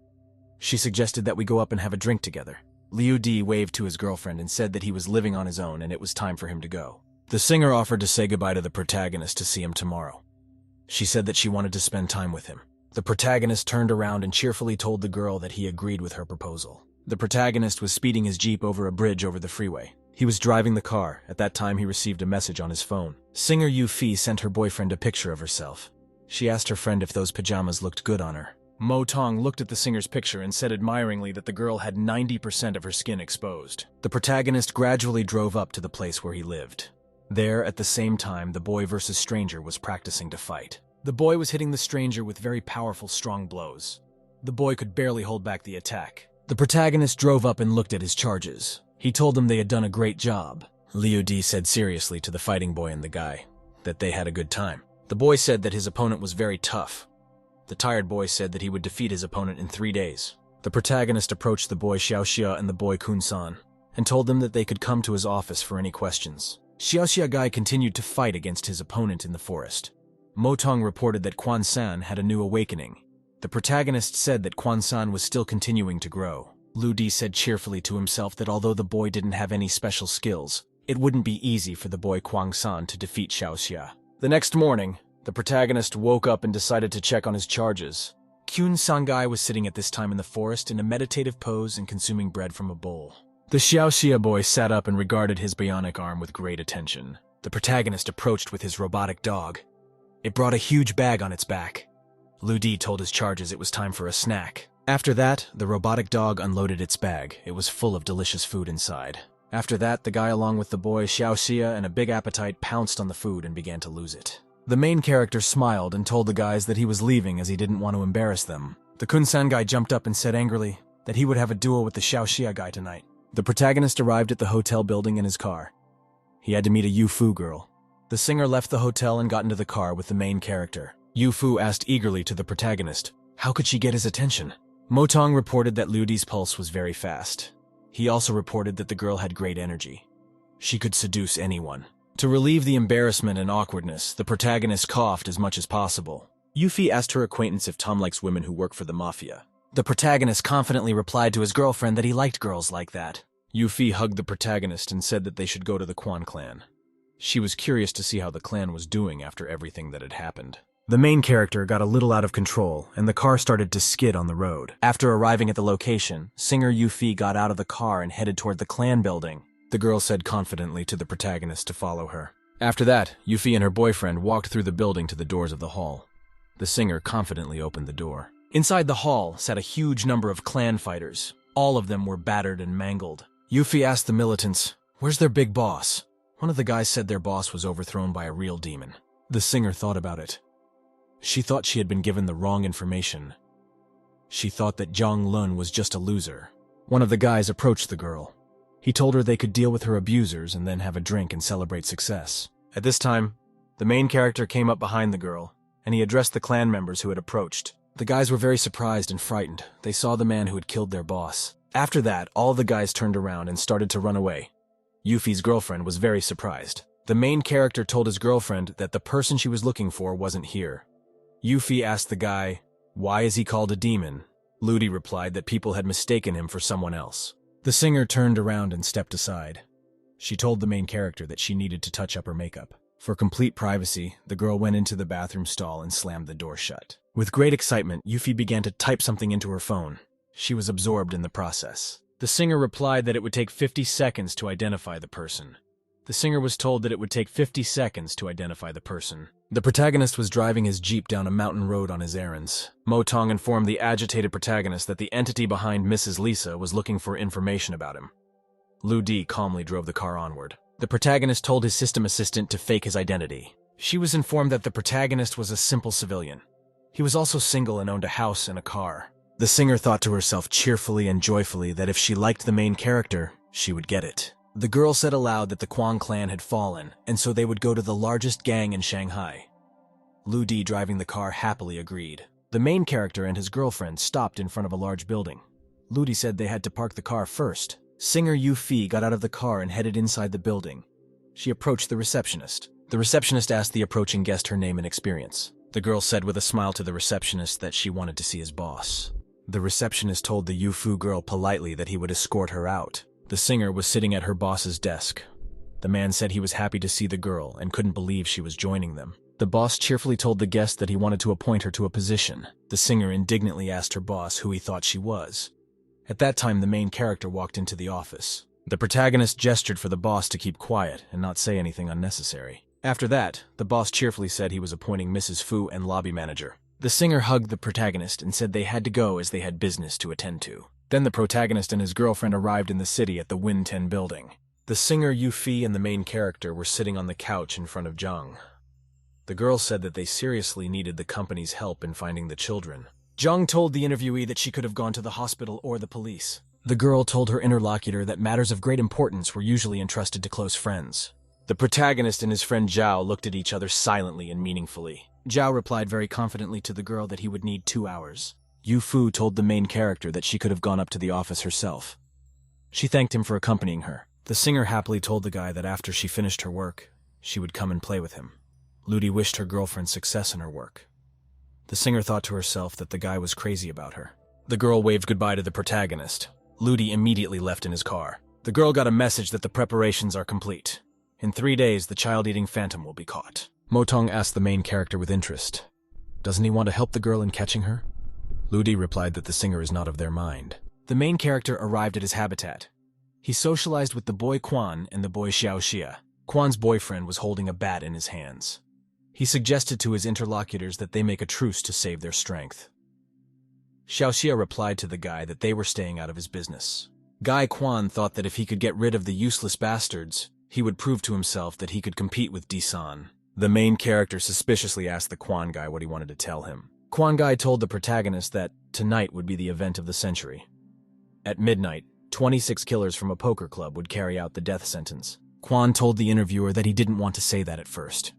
She suggested that we go up and have a drink together. Liu Di waved to his girlfriend and said that he was living on his own and it was time for him to go. The singer offered to say goodbye to the protagonist to see him tomorrow. She said that she wanted to spend time with him. The protagonist turned around and cheerfully told the girl that he agreed with her proposal. The protagonist was speeding his jeep over a bridge over the freeway. He was driving the car. At that time, he received a message on his phone. Singer Yu Fi sent her boyfriend a picture of herself. She asked her friend if those pajamas looked good on her. Mo Tong looked at the singer's picture and said admiringly that the girl had 90% of her skin exposed. The protagonist gradually drove up to the place where he lived. There, at the same time, the boy versus stranger was practicing to fight. The boy was hitting the stranger with very powerful, strong blows. The boy could barely hold back the attack. The protagonist drove up and looked at his charges. He told them they had done a great job. Liu Di said seriously to the fighting boy and the guy that they had a good time. The boy said that his opponent was very tough. The tired boy said that he would defeat his opponent in 3 days. The protagonist approached the boy Xiaoxia and the boy Kun-san and told them that they could come to his office for any questions. Xiaoxia guy continued to fight against his opponent in the forest. Mo Tong reported that Quan-san had a new awakening. The protagonist said that Quan-san was still continuing to grow. Liu Di said cheerfully to himself that although the boy didn't have any special skills, it wouldn't be easy for the boy Kwang-san to defeat Xiaoxia. The next morning, the protagonist woke up and decided to check on his charges. Kyun Sangai was sitting at this time in the forest in a meditative pose and consuming bread from a bowl. The Xiaoxia boy sat up and regarded his bionic arm with great attention. The protagonist approached with his robotic dog. It brought a huge bag on its back. Liu Di told his charges it was time for a snack. After that, the robotic dog unloaded its bag. It was full of delicious food inside. After that, the guy along with the boy Xiaoxia and a big appetite pounced on the food and began to lose it. The main character smiled and told the guys that he was leaving as he didn't want to embarrass them. The Kun-san guy jumped up and said angrily that he would have a duel with the Xiaoxia guy tonight. The protagonist arrived at the hotel building in his car. He had to meet a Yu Fu girl. The singer left the hotel and got into the car with the main character. Yu-Fu asked eagerly to the protagonist, how could she get his attention? Motong reported that Ludi's pulse was very fast. He also reported that the girl had great energy. She could seduce anyone. To relieve the embarrassment and awkwardness, the protagonist coughed as much as possible. Yuffie asked her acquaintance if Tom likes women who work for the mafia. The protagonist confidently replied to his girlfriend that he liked girls like that. Yuffie hugged the protagonist and said that they should go to the Quan clan. She was curious to see how the clan was doing after everything that had happened. The main character got a little out of control, and the car started to skid on the road. After arriving at the location, singer Yuffie got out of the car and headed toward the clan building. The girl said confidently to the protagonist to follow her. After that, Yuffie and her boyfriend walked through the building to the doors of the hall. The singer confidently opened the door. Inside the hall sat a huge number of clan fighters. All of them were battered and mangled. Yuffie asked the militants, "Where's their big boss?" One of the guys said their boss was overthrown by a real demon. The singer thought about it. She thought she had been given the wrong information. She thought that Zhang Lun was just a loser. One of the guys approached the girl. He told her they could deal with her abusers and then have a drink and celebrate success. At this time, the main character came up behind the girl, and he addressed the clan members who had approached. The guys were very surprised and frightened. They saw the man who had killed their boss. After that, all the guys turned around and started to run away. Yuffie's girlfriend was very surprised. The main character told his girlfriend that the person she was looking for wasn't here. Yuffie asked the guy, "Why is he called a demon?" Ludi replied that people had mistaken him for someone else. The singer turned around and stepped aside. She told the main character that she needed to touch up her makeup. For complete privacy, the girl went into the bathroom stall and slammed the door shut. With great excitement, Yuffie began to type something into her phone. She was absorbed in the process. The singer replied that it would take 50 seconds to identify the person. The singer was told that it would take 50 seconds to identify the person. The protagonist was driving his jeep down a mountain road on his errands. Motong informed the agitated protagonist that the entity behind Mrs. Lisa was looking for information about him. Lu Di calmly drove the car onward. The protagonist told his system assistant to fake his identity. She was informed that the protagonist was a simple civilian. He was also single and owned a house and a car. The singer thought to herself cheerfully and joyfully that if she liked the main character, she would get it. The girl said aloud that the Quan clan had fallen, and so they would go to the largest gang in Shanghai. Lu Di, driving the car, happily agreed. The main character and his girlfriend stopped in front of a large building. Lu Di said they had to park the car first. Singer Yuffie got out of the car and headed inside the building. She approached the receptionist. The receptionist asked the approaching guest her name and experience. The girl said with a smile to the receptionist that she wanted to see his boss. The receptionist told the Yufu girl politely that he would escort her out. The singer was sitting at her boss's desk. The man said he was happy to see the girl and couldn't believe she was joining them. The boss cheerfully told the guest that he wanted to appoint her to a position. The singer indignantly asked her boss who he thought she was. At that time, the main character walked into the office. The protagonist gestured for the boss to keep quiet and not say anything unnecessary. After that, the boss cheerfully said he was appointing Mrs. Fu and lobby manager. The singer hugged the protagonist and said they had to go as they had business to attend to. Then the protagonist and his girlfriend arrived in the city at the Win 10 building. The singer Yuffie and the main character were sitting on the couch in front of Zhang. The girl said that they seriously needed the company's help in finding the children. Zhang told the interviewee that she could have gone to the hospital or the police. The girl told her interlocutor that matters of great importance were usually entrusted to close friends. The protagonist and his friend Zhao looked at each other silently and meaningfully. Zhao replied very confidently to the girl that he would need 2 hours. Yu Fu told the main character that she could have gone up to the office herself. She thanked him for accompanying her. The singer happily told the guy that after she finished her work, she would come and play with him. Ludi wished her girlfriend success in her work. The singer thought to herself that the guy was crazy about her. The girl waved goodbye to the protagonist. Ludi immediately left in his car. The girl got a message that the preparations are complete. In 3 days, the child-eating phantom will be caught. Motong asked the main character with interest, "Doesn't he want to help the girl in catching her?" Ludi replied that the singer is not of their mind. The main character arrived at his habitat. He socialized with the boy Quan and the boy Xiaoxia. Quan's boyfriend was holding a bat in his hands. He suggested to his interlocutors that they make a truce to save their strength. Xiaoxia replied to the guy that they were staying out of his business. Guy Quan thought that if he could get rid of the useless bastards, he would prove to himself that he could compete with Disan. The main character suspiciously asked the Quan guy what he wanted to tell him. Quan guy told the protagonist that tonight would be the event of the century. At midnight, 26 killers from a poker club would carry out the death sentence. Quan told the interviewer that he didn't want to say that at first.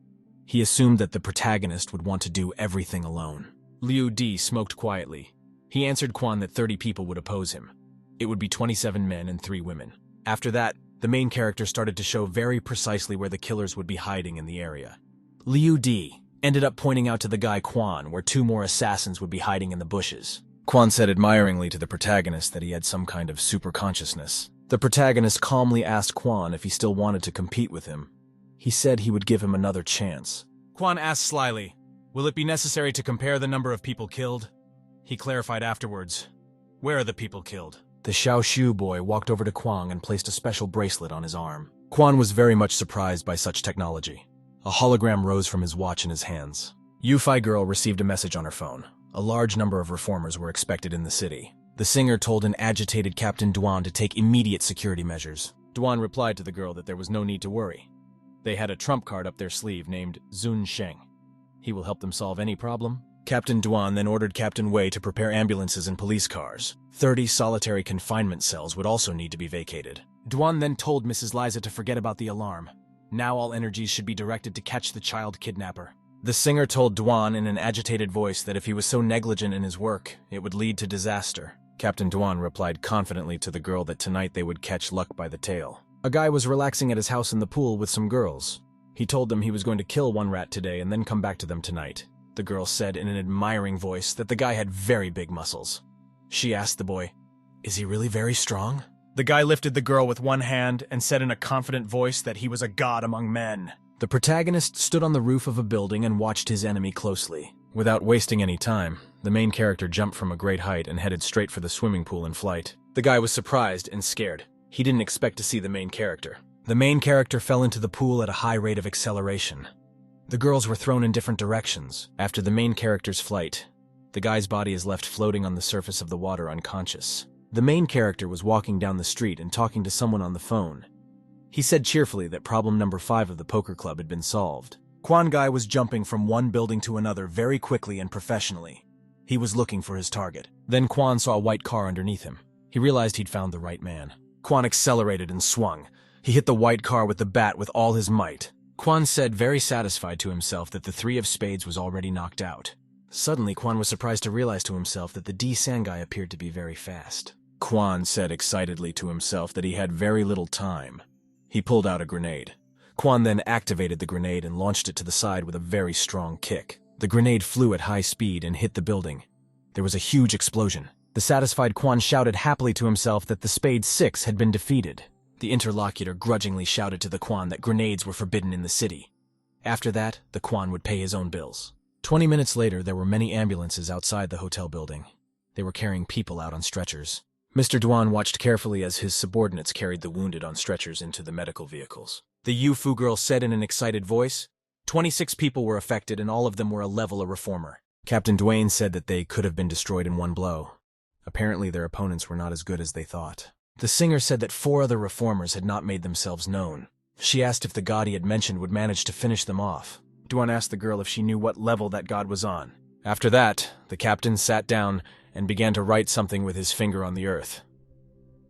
He assumed that the protagonist would want to do everything alone. Liu Di smoked quietly. He answered Quan that 30 people would oppose him. It would be 27 men and 3 women. After that, the main character started to show very precisely where the killers would be hiding in the area. Liu Di ended up pointing out to the guy Quan where 2 more assassins would be hiding in the bushes. Quan said admiringly to the protagonist that he had some kind of super consciousness. The protagonist calmly asked Quan if he still wanted to compete with him. He said he would give him another chance. Quan asked slyly, "Will it be necessary to compare the number of people killed?" He clarified afterwards, "Where are the people killed?" The Xiaoshu boy walked over to Quan and placed a special bracelet on his arm. Quan was very much surprised by such technology. A hologram rose from his watch in his hands. Yufei girl received a message on her phone. A large number of reformers were expected in the city. The singer told an agitated Captain Duan to take immediate security measures. Duan replied to the girl that there was no need to worry. They had a trump card up their sleeve named Zun Sheng. He will help them solve any problem. Captain Duan then ordered Captain Wei to prepare ambulances and police cars. 30 solitary confinement cells would also need to be vacated. Duan then told Mrs. Liza to forget about the alarm. Now all energies should be directed to catch the child kidnapper. The singer told Duan in an agitated voice that if he was so negligent in his work, it would lead to disaster. Captain Duan replied confidently to the girl that tonight they would catch luck by the tail. A guy was relaxing at his house in the pool with some girls. He told them he was going to kill one rat today and then come back to them tonight. The girl said in an admiring voice that the guy had very big muscles. She asked the boy, "Is he really very strong?" The guy lifted the girl with one hand and said in a confident voice that he was a god among men. The protagonist stood on the roof of a building and watched his enemy closely. Without wasting any time, the main character jumped from a great height and headed straight for the swimming pool in flight. The guy was surprised and scared. He didn't expect to see the main character. The main character fell into the pool at a high rate of acceleration. The girls were thrown in different directions. After the main character's flight, the guy's body is left floating on the surface of the water unconscious. The main character was walking down the street and talking to someone on the phone. He said cheerfully that problem number 5 of the poker club had been solved. Quan Guy was jumping from one building to another very quickly and professionally. He was looking for his target. Then Quan saw a white car underneath him. He realized he'd found the right man. Quan accelerated and swung. He hit the white car with the bat with all his might. Quan said, very satisfied to himself, that the 3 of spades was already knocked out. Suddenly, Quan was surprised to realize to himself that the D-San guy appeared to be very fast. Quan said excitedly to himself that he had very little time. He pulled out a grenade. Quan then activated the grenade and launched it to the side with a very strong kick. The grenade flew at high speed and hit the building. There was a huge explosion. The satisfied Quan shouted happily to himself that the spade 6 had been defeated. The interlocutor grudgingly shouted to the Quan that grenades were forbidden in the city. After that, the Quan would pay his own bills. 20 minutes later, there were many ambulances outside the hotel building. They were carrying people out on stretchers. Mr. Duan watched carefully as his subordinates carried the wounded on stretchers into the medical vehicles. The Yufu girl said in an excited voice, 26 people were affected and all of them were a level a reformer. Captain Duane said that they could have been destroyed in one blow. Apparently their opponents were not as good as they thought. The singer said that 4 other reformers had not made themselves known. She asked if the god he had mentioned would manage to finish them off. Duan asked the girl if she knew what level that god was on. After that, the captain sat down and began to write something with his finger on the earth.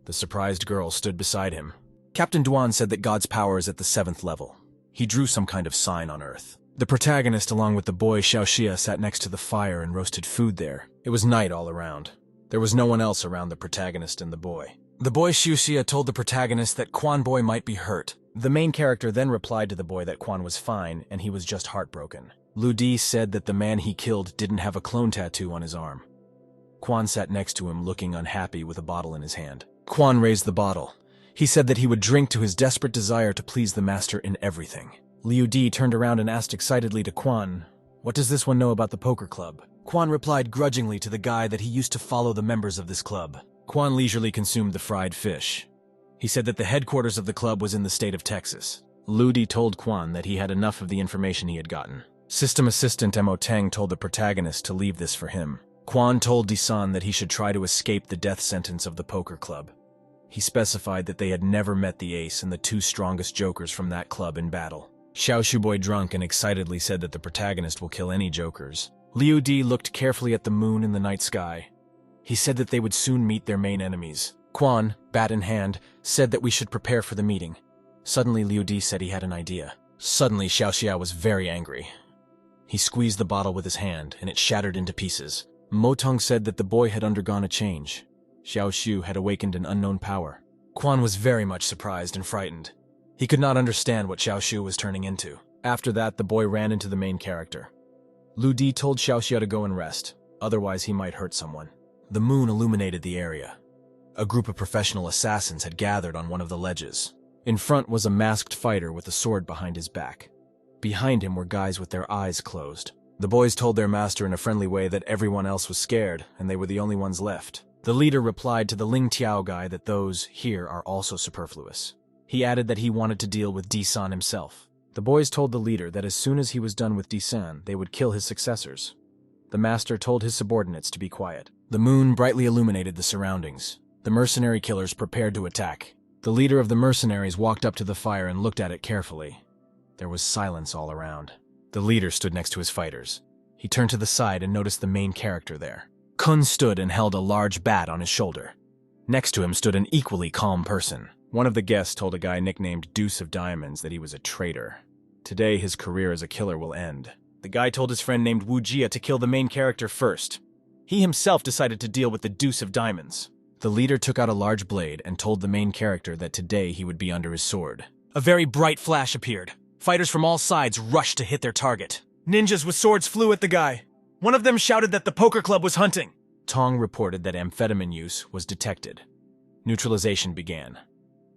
The surprised girl stood beside him. Captain Duan said that God's power is at the 7th level. He drew some kind of sign on earth. The protagonist, along with the boy Xiaoxia, sat next to the fire and roasted food there. It was night all around. There was no one else around the protagonist and the boy. The boy Xiaoxia told the protagonist that Quan boy might be hurt. The main character then replied to the boy that Quan was fine and he was just heartbroken. Lu Di said that the man he killed didn't have a clone tattoo on his arm. Quan sat next to him looking unhappy with a bottle in his hand. Quan raised the bottle. He said that he would drink to his desperate desire to please the master in everything. Liu Di turned around and asked excitedly to Quan, "What does this one know about the poker club?" Quan replied grudgingly to the guy that he used to follow the members of this club. Quan leisurely consumed the fried fish. He said that the headquarters of the club was in the state of Texas. Liu Di told Quan that he had enough of the information he had gotten. System assistant Mo Teng told the protagonist to leave this for him. Quan told Disan that he should try to escape the death sentence of the poker club. He specified that they had never met the ace and the 2 strongest jokers from that club in battle. Xiao Boy drunk and excitedly said that the protagonist will kill any jokers. Liu Di looked carefully at the moon in the night sky. He said that they would soon meet their main enemies. Quan, bat in hand, said that we should prepare for the meeting. Suddenly, Liu Di said he had an idea. Suddenly, Xiao was very angry. He squeezed the bottle with his hand, and it shattered into pieces. Motong said that the boy had undergone a change. Xiao Shu had awakened an unknown power. Quan was very much surprised and frightened. He could not understand what Xiao Shu was turning into. After that, the boy ran into the main character. Liu Di told Xiao to go and rest, otherwise he might hurt someone. The moon illuminated the area. A group of professional assassins had gathered on one of the ledges. In front was a masked fighter with a sword behind his back. Behind him were guys with their eyes closed. The boys told their master in a friendly way that everyone else was scared and they were the only ones left. The leader replied to the Ling Tiao guy that those here are also superfluous. He added that he wanted to deal with Di-san himself. The boys told the leader that as soon as he was done with Di-san, they would kill his successors. The master told his subordinates to be quiet. The moon brightly illuminated the surroundings. The mercenary killers prepared to attack. The leader of the mercenaries walked up to the fire and looked at it carefully. There was silence all around. The leader stood next to his fighters. He turned to the side and noticed the main character there. Kun stood and held a large bat on his shoulder. Next to him stood an equally calm person. One of the guests told a guy nicknamed Deuce of Diamonds that he was a traitor. Today, his career as a killer will end. The guy told his friend named Wu Jia to kill the main character first. He himself decided to deal with the Deuce of Diamonds. The leader took out a large blade and told the main character that today he would be under his sword. A very bright flash appeared. Fighters from all sides rushed to hit their target. Ninjas with swords flew at the guy. One of them shouted that the poker club was hunting. Tong reported that amphetamine use was detected. Neutralization began.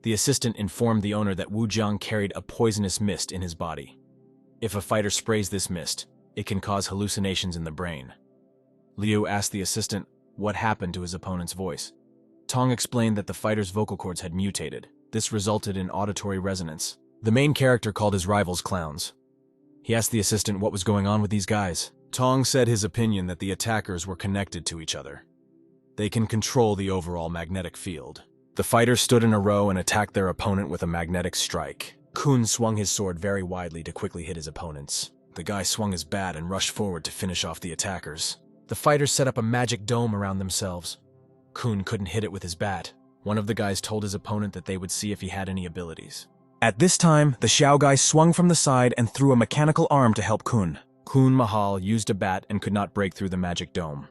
The assistant informed the owner that Wu Jiang carried a poisonous mist in his body. If a fighter sprays this mist, it can cause hallucinations in the brain. Liu asked the assistant what happened to his opponent's voice. Tong explained that the fighter's vocal cords had mutated. This resulted in auditory resonance. The main character called his rivals clowns. He asked the assistant what was going on with these guys. Tong said his opinion that the attackers were connected to each other. They can control the overall magnetic field. The fighters stood in a row and attacked their opponent with a magnetic strike. Kun swung his sword very widely to quickly hit his opponents. The guy swung his bat and rushed forward to finish off the attackers. The fighters set up a magic dome around themselves. Kun couldn't hit it with his bat. One of the guys told his opponent that they would see if he had any abilities. At this time, the Xiao guy swung from the side and threw a mechanical arm to help Kun. Kun Mahal used a bat and could not break through the magic dome.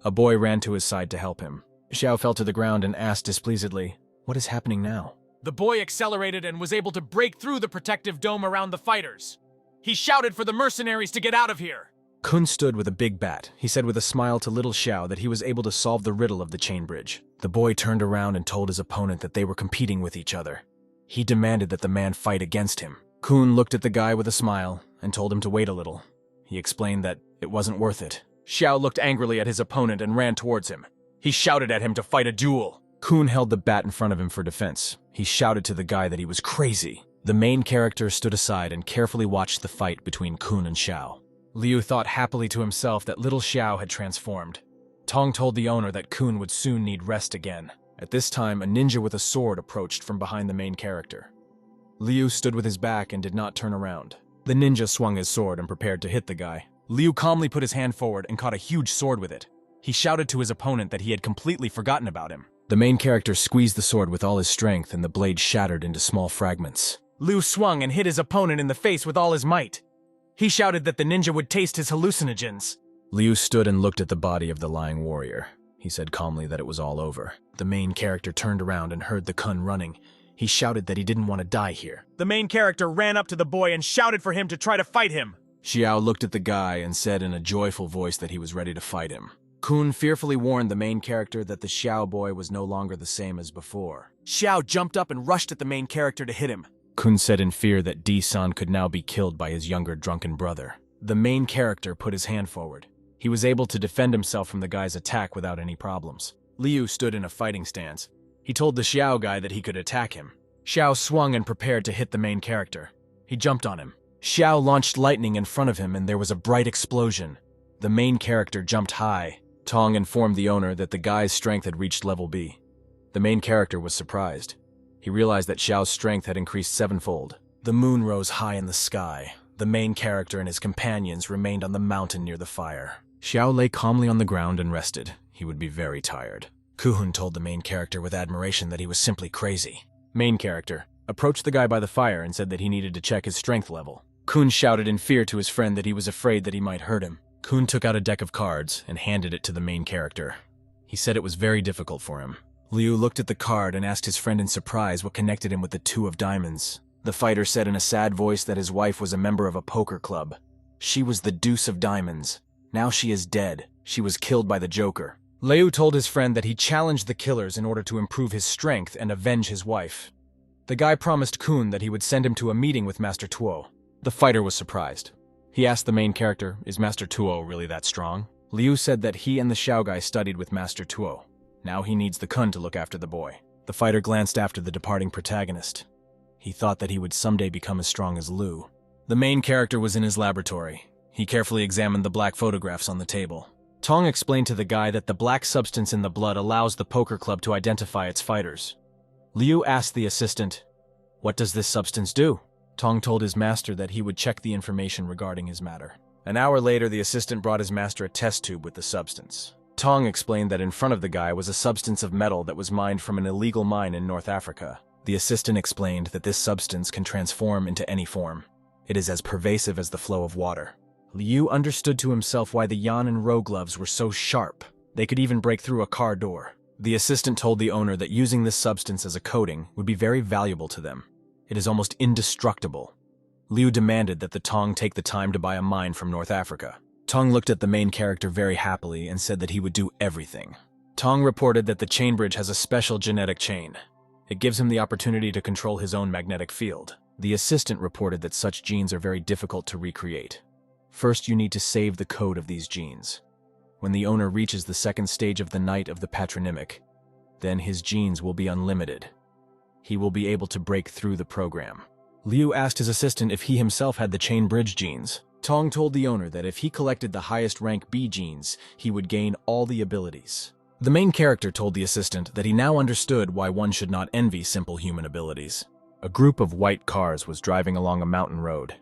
A boy ran to his side to help him. Xiao fell to the ground and asked displeasedly, "What is happening now?" The boy accelerated and was able to break through the protective dome around the fighters. He shouted for the mercenaries to get out of here. Kun stood with a big bat. He said with a smile to little Xiao that he was able to solve the riddle of the chain bridge. The boy turned around and told his opponent that they were competing with each other. He demanded that the man fight against him. Kun looked at the guy with a smile and told him to wait a little. He explained that it wasn't worth it. Xiao looked angrily at his opponent and ran towards him. He shouted at him to fight a duel. Kun held the bat in front of him for defense. He shouted to the guy that he was crazy. The main character stood aside and carefully watched the fight between Kun and Xiao. Liu thought happily to himself that little Xiao had transformed. Tong told the owner that Kun would soon need rest again. At this time, a ninja with a sword approached from behind the main character. Liu stood with his back and did not turn around. The ninja swung his sword and prepared to hit the guy. Liu calmly put his hand forward and caught a huge sword with it. He shouted to his opponent that he had completely forgotten about him. The main character squeezed the sword with all his strength and the blade shattered into small fragments. Liu swung and hit his opponent in the face with all his might. He shouted that the ninja would taste his hallucinogens. Liu stood and looked at the body of the lying warrior. He said calmly that it was all over. The main character turned around and heard the Kun running. He shouted that he didn't want to die here. The main character ran up to the boy and shouted for him to try to fight him. Xiao looked at the guy and said in a joyful voice that he was ready to fight him. Kun fearfully warned the main character that the Xiao boy was no longer the same as before. Xiao jumped up and rushed at the main character to hit him. Kun said in fear that Di-san could now be killed by his younger drunken brother. The main character put his hand forward. He was able to defend himself from the guy's attack without any problems. Liu stood in a fighting stance. He told the Xiao guy that he could attack him. Xiao swung and prepared to hit the main character. He jumped on him. Xiao launched lightning in front of him and there was a bright explosion. The main character jumped high. Tong informed the owner that the guy's strength had reached level B. The main character was surprised. He realized that Xiao's strength had increased sevenfold. The moon rose high in the sky. The main character and his companions remained on the mountain near the fire. Xiao lay calmly on the ground and rested. He would be very tired. Kuhun told the main character with admiration that he was simply crazy. Main character, approached the guy by the fire and said that he needed to check his strength level. Kun shouted in fear to his friend that he was afraid that he might hurt him. Kun took out a deck of cards and handed it to the main character. He said it was very difficult for him. Liu looked at the card and asked his friend in surprise what connected him with the two of diamonds. The fighter said in a sad voice that his wife was a member of a poker club. She was the deuce of diamonds. Now she is dead. She was killed by the Joker. Liu told his friend that he challenged the killers in order to improve his strength and avenge his wife. The guy promised Kun that he would send him to a meeting with Master Tuo. The fighter was surprised. He asked the main character, is Master Tuo really that strong? Liu said that he and the Xiao guy studied with Master Tuo. Now he needs the Kun to look after the boy. The fighter glanced after the departing protagonist. He thought that he would someday become as strong as Liu. The main character was in his laboratory. He carefully examined the black photographs on the table. Tong explained to the guy that the black substance in the blood allows the poker club to identify its fighters. Liu asked the assistant, "What does this substance do?" Tong told his master that he would check the information regarding his matter. An hour later, the assistant brought his master a test tube with the substance. Tong explained that in front of the guy was a substance of metal that was mined from an illegal mine in North Africa. The assistant explained that this substance can transform into any form. It is as pervasive as the flow of water. Liu understood to himself why the Yan and Ro gloves were so sharp. They could even break through a car door. The assistant told the owner that using this substance as a coating would be very valuable to them. It is almost indestructible. Liu demanded that the Tong take the time to buy a mine from North Africa. Tong looked at the main character very happily and said that he would do everything. Tong reported that the chain bridge has a special genetic chain. It gives him the opportunity to control his own magnetic field. The assistant reported that such genes are very difficult to recreate. First, you need to save the code of these genes. When the owner reaches the second stage of the Night of the Patronymic, then his genes will be unlimited. He will be able to break through the program. Liu asked his assistant if he himself had the chain bridge genes. Tong told the owner that if he collected the highest rank B genes, he would gain all the abilities. The main character told the assistant that he now understood why one should not envy simple human abilities. A group of white cars was driving along a mountain road.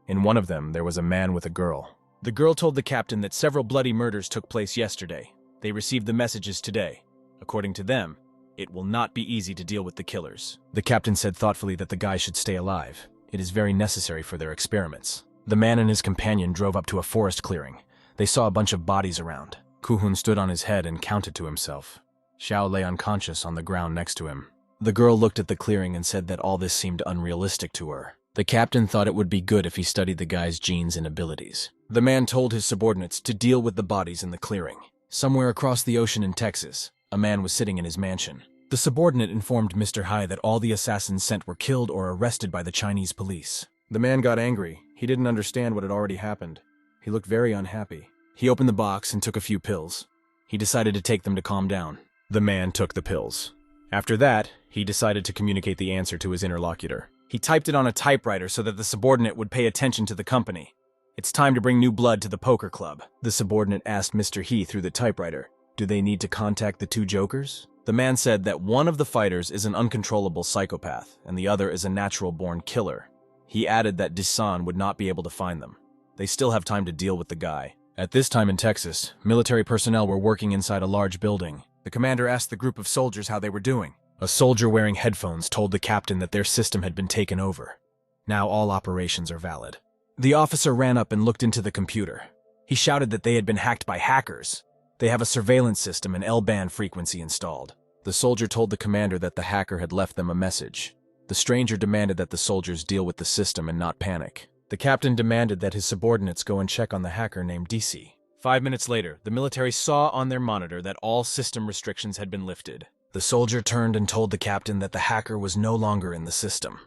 In one of them, there was a man with a girl. The girl told the captain that several bloody murders took place yesterday. They received the messages today. According to them, it will not be easy to deal with the killers. The captain said thoughtfully that the guy should stay alive. It is very necessary for their experiments. The man and his companion drove up to a forest clearing. They saw a bunch of bodies around. Kuhun stood on his head and counted to himself. Xiao lay unconscious on the ground next to him. The girl looked at the clearing and said that all this seemed unrealistic to her. The captain thought it would be good if he studied the guy's genes and abilities. The man told his subordinates to deal with the bodies in the clearing. Somewhere across the ocean in Texas, a man was sitting in his mansion. The subordinate informed Mr. Hai that all the assassins sent were killed or arrested by the Chinese police. The man got angry. He didn't understand what had already happened. He looked very unhappy. He opened the box and took a few pills. He decided to take them to calm down. The man took the pills. After that, he decided to communicate the answer to his interlocutor. He typed it on a typewriter so that the subordinate would pay attention to the company. It's time to bring new blood to the poker club. The subordinate asked Mr. He through the typewriter, do they need to contact the two jokers? The man said that one of the fighters is an uncontrollable psychopath, and the other is a natural-born killer. He added that Disan would not be able to find them. They still have time to deal with the guy. At this time in Texas, military personnel were working inside a large building. The commander asked the group of soldiers how they were doing. A soldier wearing headphones told the captain that their system had been taken over. Now all operations are valid. The officer ran up and looked into the computer. He shouted that they had been hacked by hackers. They have a surveillance system and L-band frequency installed. The soldier told the commander that the hacker had left them a message. The stranger demanded that the soldiers deal with the system and not panic. The captain demanded that his subordinates go and check on the hacker named DC. 5 minutes later, the military saw on their monitor that all system restrictions had been lifted. The soldier turned and told the captain that the hacker was no longer in the system.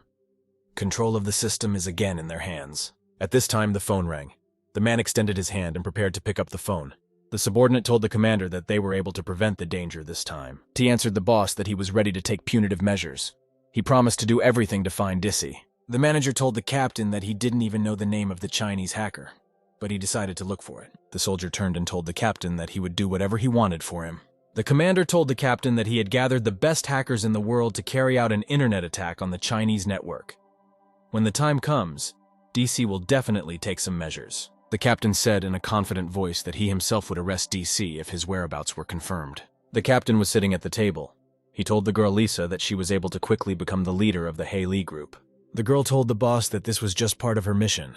Control of the system is again in their hands. At this time, the phone rang. The man extended his hand and prepared to pick up the phone. The subordinate told the commander that they were able to prevent the danger this time. He answered the boss that he was ready to take punitive measures. He promised to do everything to find Dissy. The manager told the captain that he didn't even know the name of the Chinese hacker, but he decided to look for it. The soldier turned and told the captain that he would do whatever he wanted for him. The commander told the captain that he had gathered the best hackers in the world to carry out an internet attack on the Chinese network. When the time comes, DC will definitely take some measures. The captain said in a confident voice that he himself would arrest DC if his whereabouts were confirmed. The captain was sitting at the table. He told the girl Lisa that she was able to quickly become the leader of the Haley group. The girl told the boss that this was just part of her mission.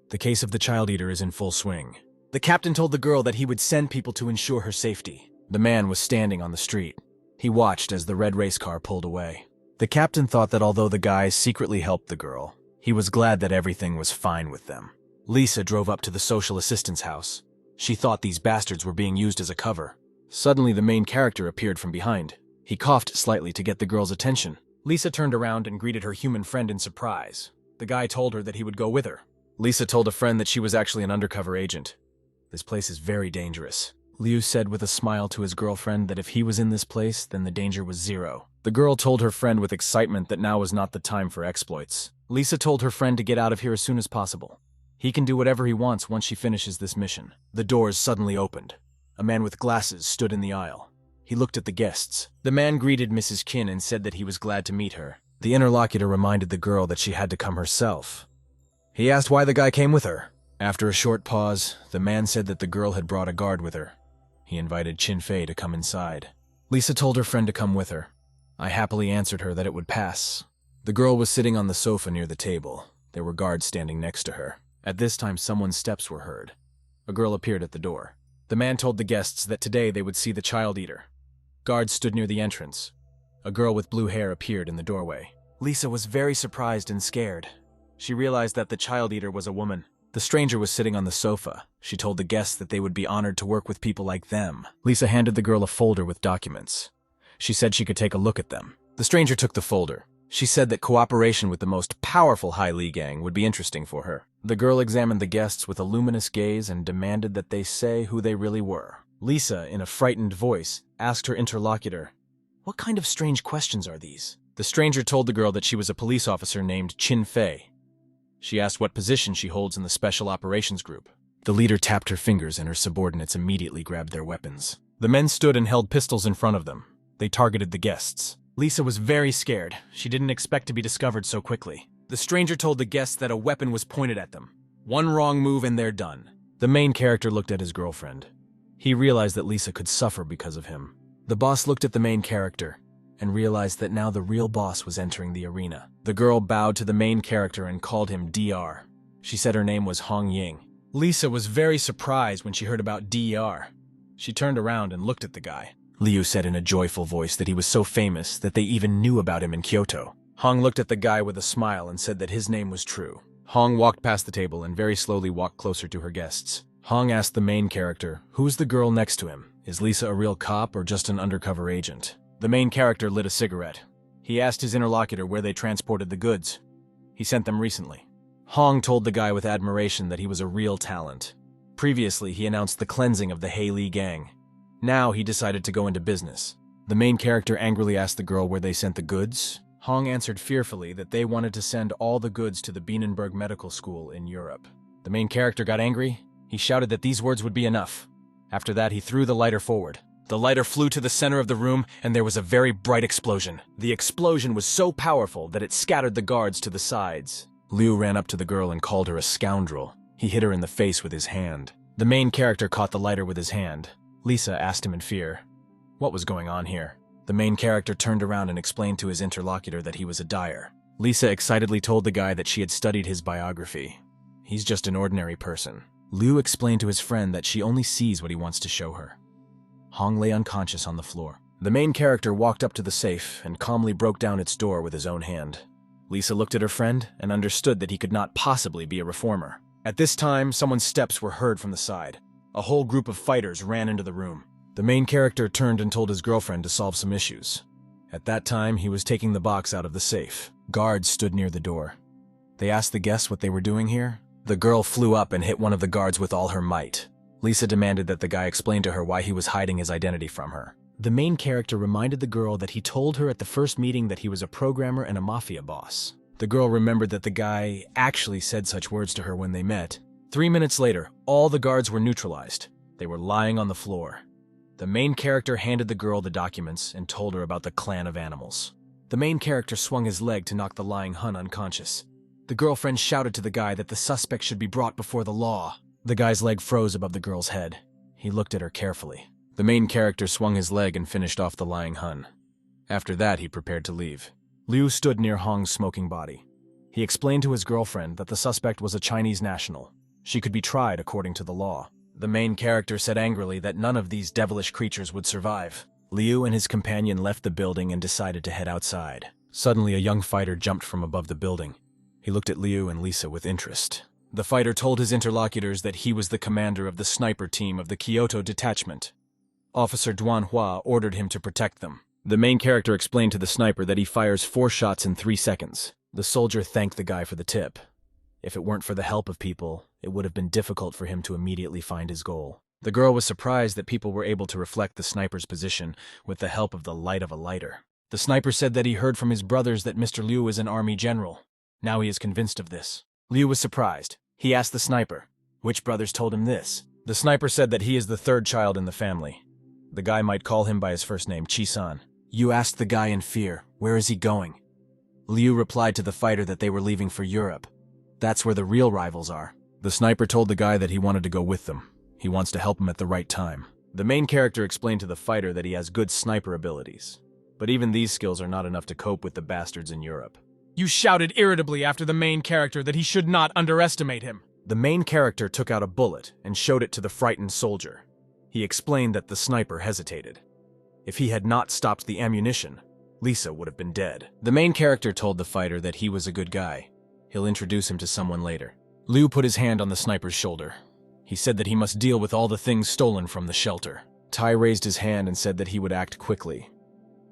The case of the child eater is in full swing. The captain told the girl that he would send people to ensure her safety. The man was standing on the street. He watched as the red race car pulled away. The captain thought that although the guys secretly helped the girl, he was glad that everything was fine with them. Lisa drove up to the social assistance house. She thought these bastards were being used as a cover. Suddenly, the main character appeared from behind. He coughed slightly to get the girl's attention. Lisa turned around and greeted her human friend in surprise. The guy told her that he would go with her. Lisa told a friend that she was actually an undercover agent. "This place is very dangerous." Liu said with a smile to his girlfriend that if he was in this place, then the danger was zero. The girl told her friend with excitement that now was not the time for exploits. Lisa told her friend to get out of here as soon as possible. He can do whatever he wants once she finishes this mission. The doors suddenly opened. A man with glasses stood in the aisle. He looked at the guests. The man greeted Mrs. Qin and said that he was glad to meet her. The interlocutor reminded the girl that she had to come herself. He asked why the guy came with her. After a short pause, the man said that the girl had brought a guard with her. He invited Qin Fei to come inside. Lisa told her friend to come with her. I happily answered her that it would pass. The girl was sitting on the sofa near the table. There were guards standing next to her. At this time, someone's steps were heard. A girl appeared at the door. The man told the guests that today they would see the child eater. Guards stood near the entrance. A girl with blue hair appeared in the doorway. Lisa was very surprised and scared. She realized that the child eater was a woman. The stranger was sitting on the sofa. She told the guests that they would be honored to work with people like them. Lisa handed the girl a folder with documents. She said she could take a look at them. The stranger took the folder. She said that cooperation with the most powerful Hai Li gang would be interesting for her. The girl examined the guests with a luminous gaze and demanded that they say who they really were. Lisa, in a frightened voice, asked her interlocutor, "What kind of strange questions are these?" The stranger told the girl that she was a police officer named Qin Fei. She asked what position she holds in the Special Operations Group. The leader tapped her fingers and her subordinates immediately grabbed their weapons. The men stood and held pistols in front of them. They targeted the guests. Lisa was very scared. She didn't expect to be discovered so quickly. The stranger told the guests that a weapon was pointed at them. One wrong move and they're done. The main character looked at his girlfriend. He realized that Lisa could suffer because of him. The boss looked at the main character and realized that now the real boss was entering the arena. The girl bowed to the main character and called him DR. She said her name was Hong Ying. Lisa was very surprised when she heard about DR. She turned around and looked at the guy. Liu said in a joyful voice that he was so famous that they even knew about him in Kyoto. Hong looked at the guy with a smile and said that his name was true. Hong walked past the table and very slowly walked closer to her guests. Hong asked the main character, "Who's the girl next to him? Is Lisa a real cop or just an undercover agent?" The main character lit a cigarette. He asked his interlocutor where they transported the goods. He sent them recently. Hong told the guy with admiration that he was a real talent. Previously, he announced the cleansing of the Hai Li gang. Now he decided to go into business. The main character angrily asked the girl where they sent the goods. Hong answered fearfully that they wanted to send all the goods to the Bienenberg Medical School in Europe. The main character got angry. He shouted that these words would be enough. After that, he threw the lighter forward. The lighter flew to the center of the room, and there was a very bright explosion. The explosion was so powerful that it scattered the guards to the sides. Liu ran up to the girl and called her a scoundrel. He hit her in the face with his hand. The main character caught the lighter with his hand. Lisa asked him in fear, what was going on here? The main character turned around and explained to his interlocutor that he was a dyer. Lisa excitedly told the guy that she had studied his biography. He's just an ordinary person. Liu explained to his friend that she only sees what he wants to show her. Hong lay unconscious on the floor. The main character walked up to the safe and calmly broke down its door with his own hand. Lisa looked at her friend and understood that he could not possibly be a reformer. At this time, someone's steps were heard from the side. A whole group of fighters ran into the room. The main character turned and told his girlfriend to solve some issues. At that time, he was taking the box out of the safe. Guards stood near the door. They asked the guests what they were doing here. The girl flew up and hit one of the guards with all her might. Lisa demanded that the guy explain to her why he was hiding his identity from her. The main character reminded the girl that he told her at the first meeting that he was a programmer and a mafia boss. The girl remembered that the guy actually said such words to her when they met. 3 minutes later, all the guards were neutralized. They were lying on the floor. The main character handed the girl the documents and told her about the clan of animals. The main character swung his leg to knock the lying Hun unconscious. The girlfriend shouted to the guy that the suspect should be brought before the law. The guy's leg froze above the girl's head. He looked at her carefully. The main character swung his leg and finished off the lying Hun. After that, he prepared to leave. Liu stood near Hong's smoking body. He explained to his girlfriend that the suspect was a Chinese national. She could be tried according to the law. The main character said angrily that none of these devilish creatures would survive. Liu and his companion left the building and decided to head outside. Suddenly, a young fighter jumped from above the building. He looked at Liu and Lisa with interest. The fighter told his interlocutors that he was the commander of the sniper team of the Kyoto detachment. Officer Duan Hua ordered him to protect them. The main character explained to the sniper that he fires 4 shots in 3 seconds. The soldier thanked the guy for the tip. If it weren't for the help of people, it would have been difficult for him to immediately find his goal. The girl was surprised that people were able to reflect the sniper's position with the help of the light of a lighter. The sniper said that he heard from his brothers that Mr. Liu is an army general. Now he is convinced of this. Liu was surprised. He asked the sniper, which brothers told him this? The sniper said that he is the 3rd child in the family. The guy might call him by his first name, Chi-san. Yu asked the guy in fear, where is he going? Liu replied to the fighter that they were leaving for Europe. That's where the real rivals are. The sniper told the guy that he wanted to go with them. He wants to help him at the right time. The main character explained to the fighter that he has good sniper abilities. But even these skills are not enough to cope with the bastards in Europe. You shouted irritably after the main character that he should not underestimate him. The main character took out a bullet and showed it to the frightened soldier. He explained that the sniper hesitated. If he had not stopped the ammunition, Lisa would have been dead. The main character told the fighter that he was a good guy. He'll introduce him to someone later. Liu put his hand on the sniper's shoulder. He said that he must deal with all the things stolen from the shelter. Tai raised his hand and said that he would act quickly.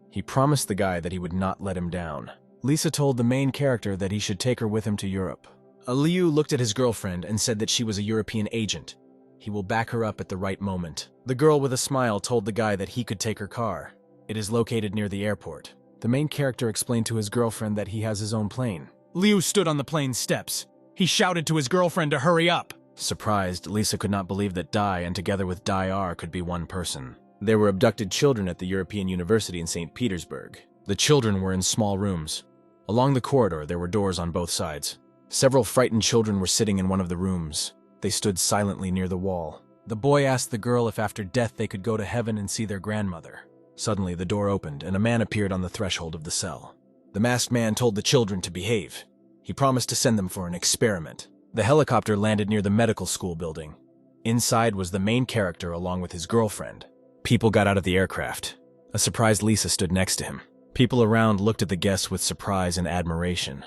He promised the guy that he would not let him down. Lisa told the main character that he should take her with him to Europe. Liu looked at his girlfriend and said that she was a European agent. He will back her up at the right moment. The girl with a smile told the guy that he could take her car. It is located near the airport. The main character explained to his girlfriend that he has his own plane. Liu stood on the plane's steps. He shouted to his girlfriend to hurry up. Surprised, Lisa could not believe that Dai and together with Dai R could be one person. There were abducted children at the European University in St. Petersburg. The children were in small rooms. Along the corridor, there were doors on both sides. Several frightened children were sitting in one of the rooms. They stood silently near the wall. The boy asked the girl if after death they could go to heaven and see their grandmother. Suddenly, the door opened and a man appeared on the threshold of the cell. The masked man told the children to behave. He promised to send them for an experiment. The helicopter landed near the medical school building. Inside was the main character along with his girlfriend. People got out of the aircraft. A surprised Lisa stood next to him. People around looked at the guests with surprise and admiration.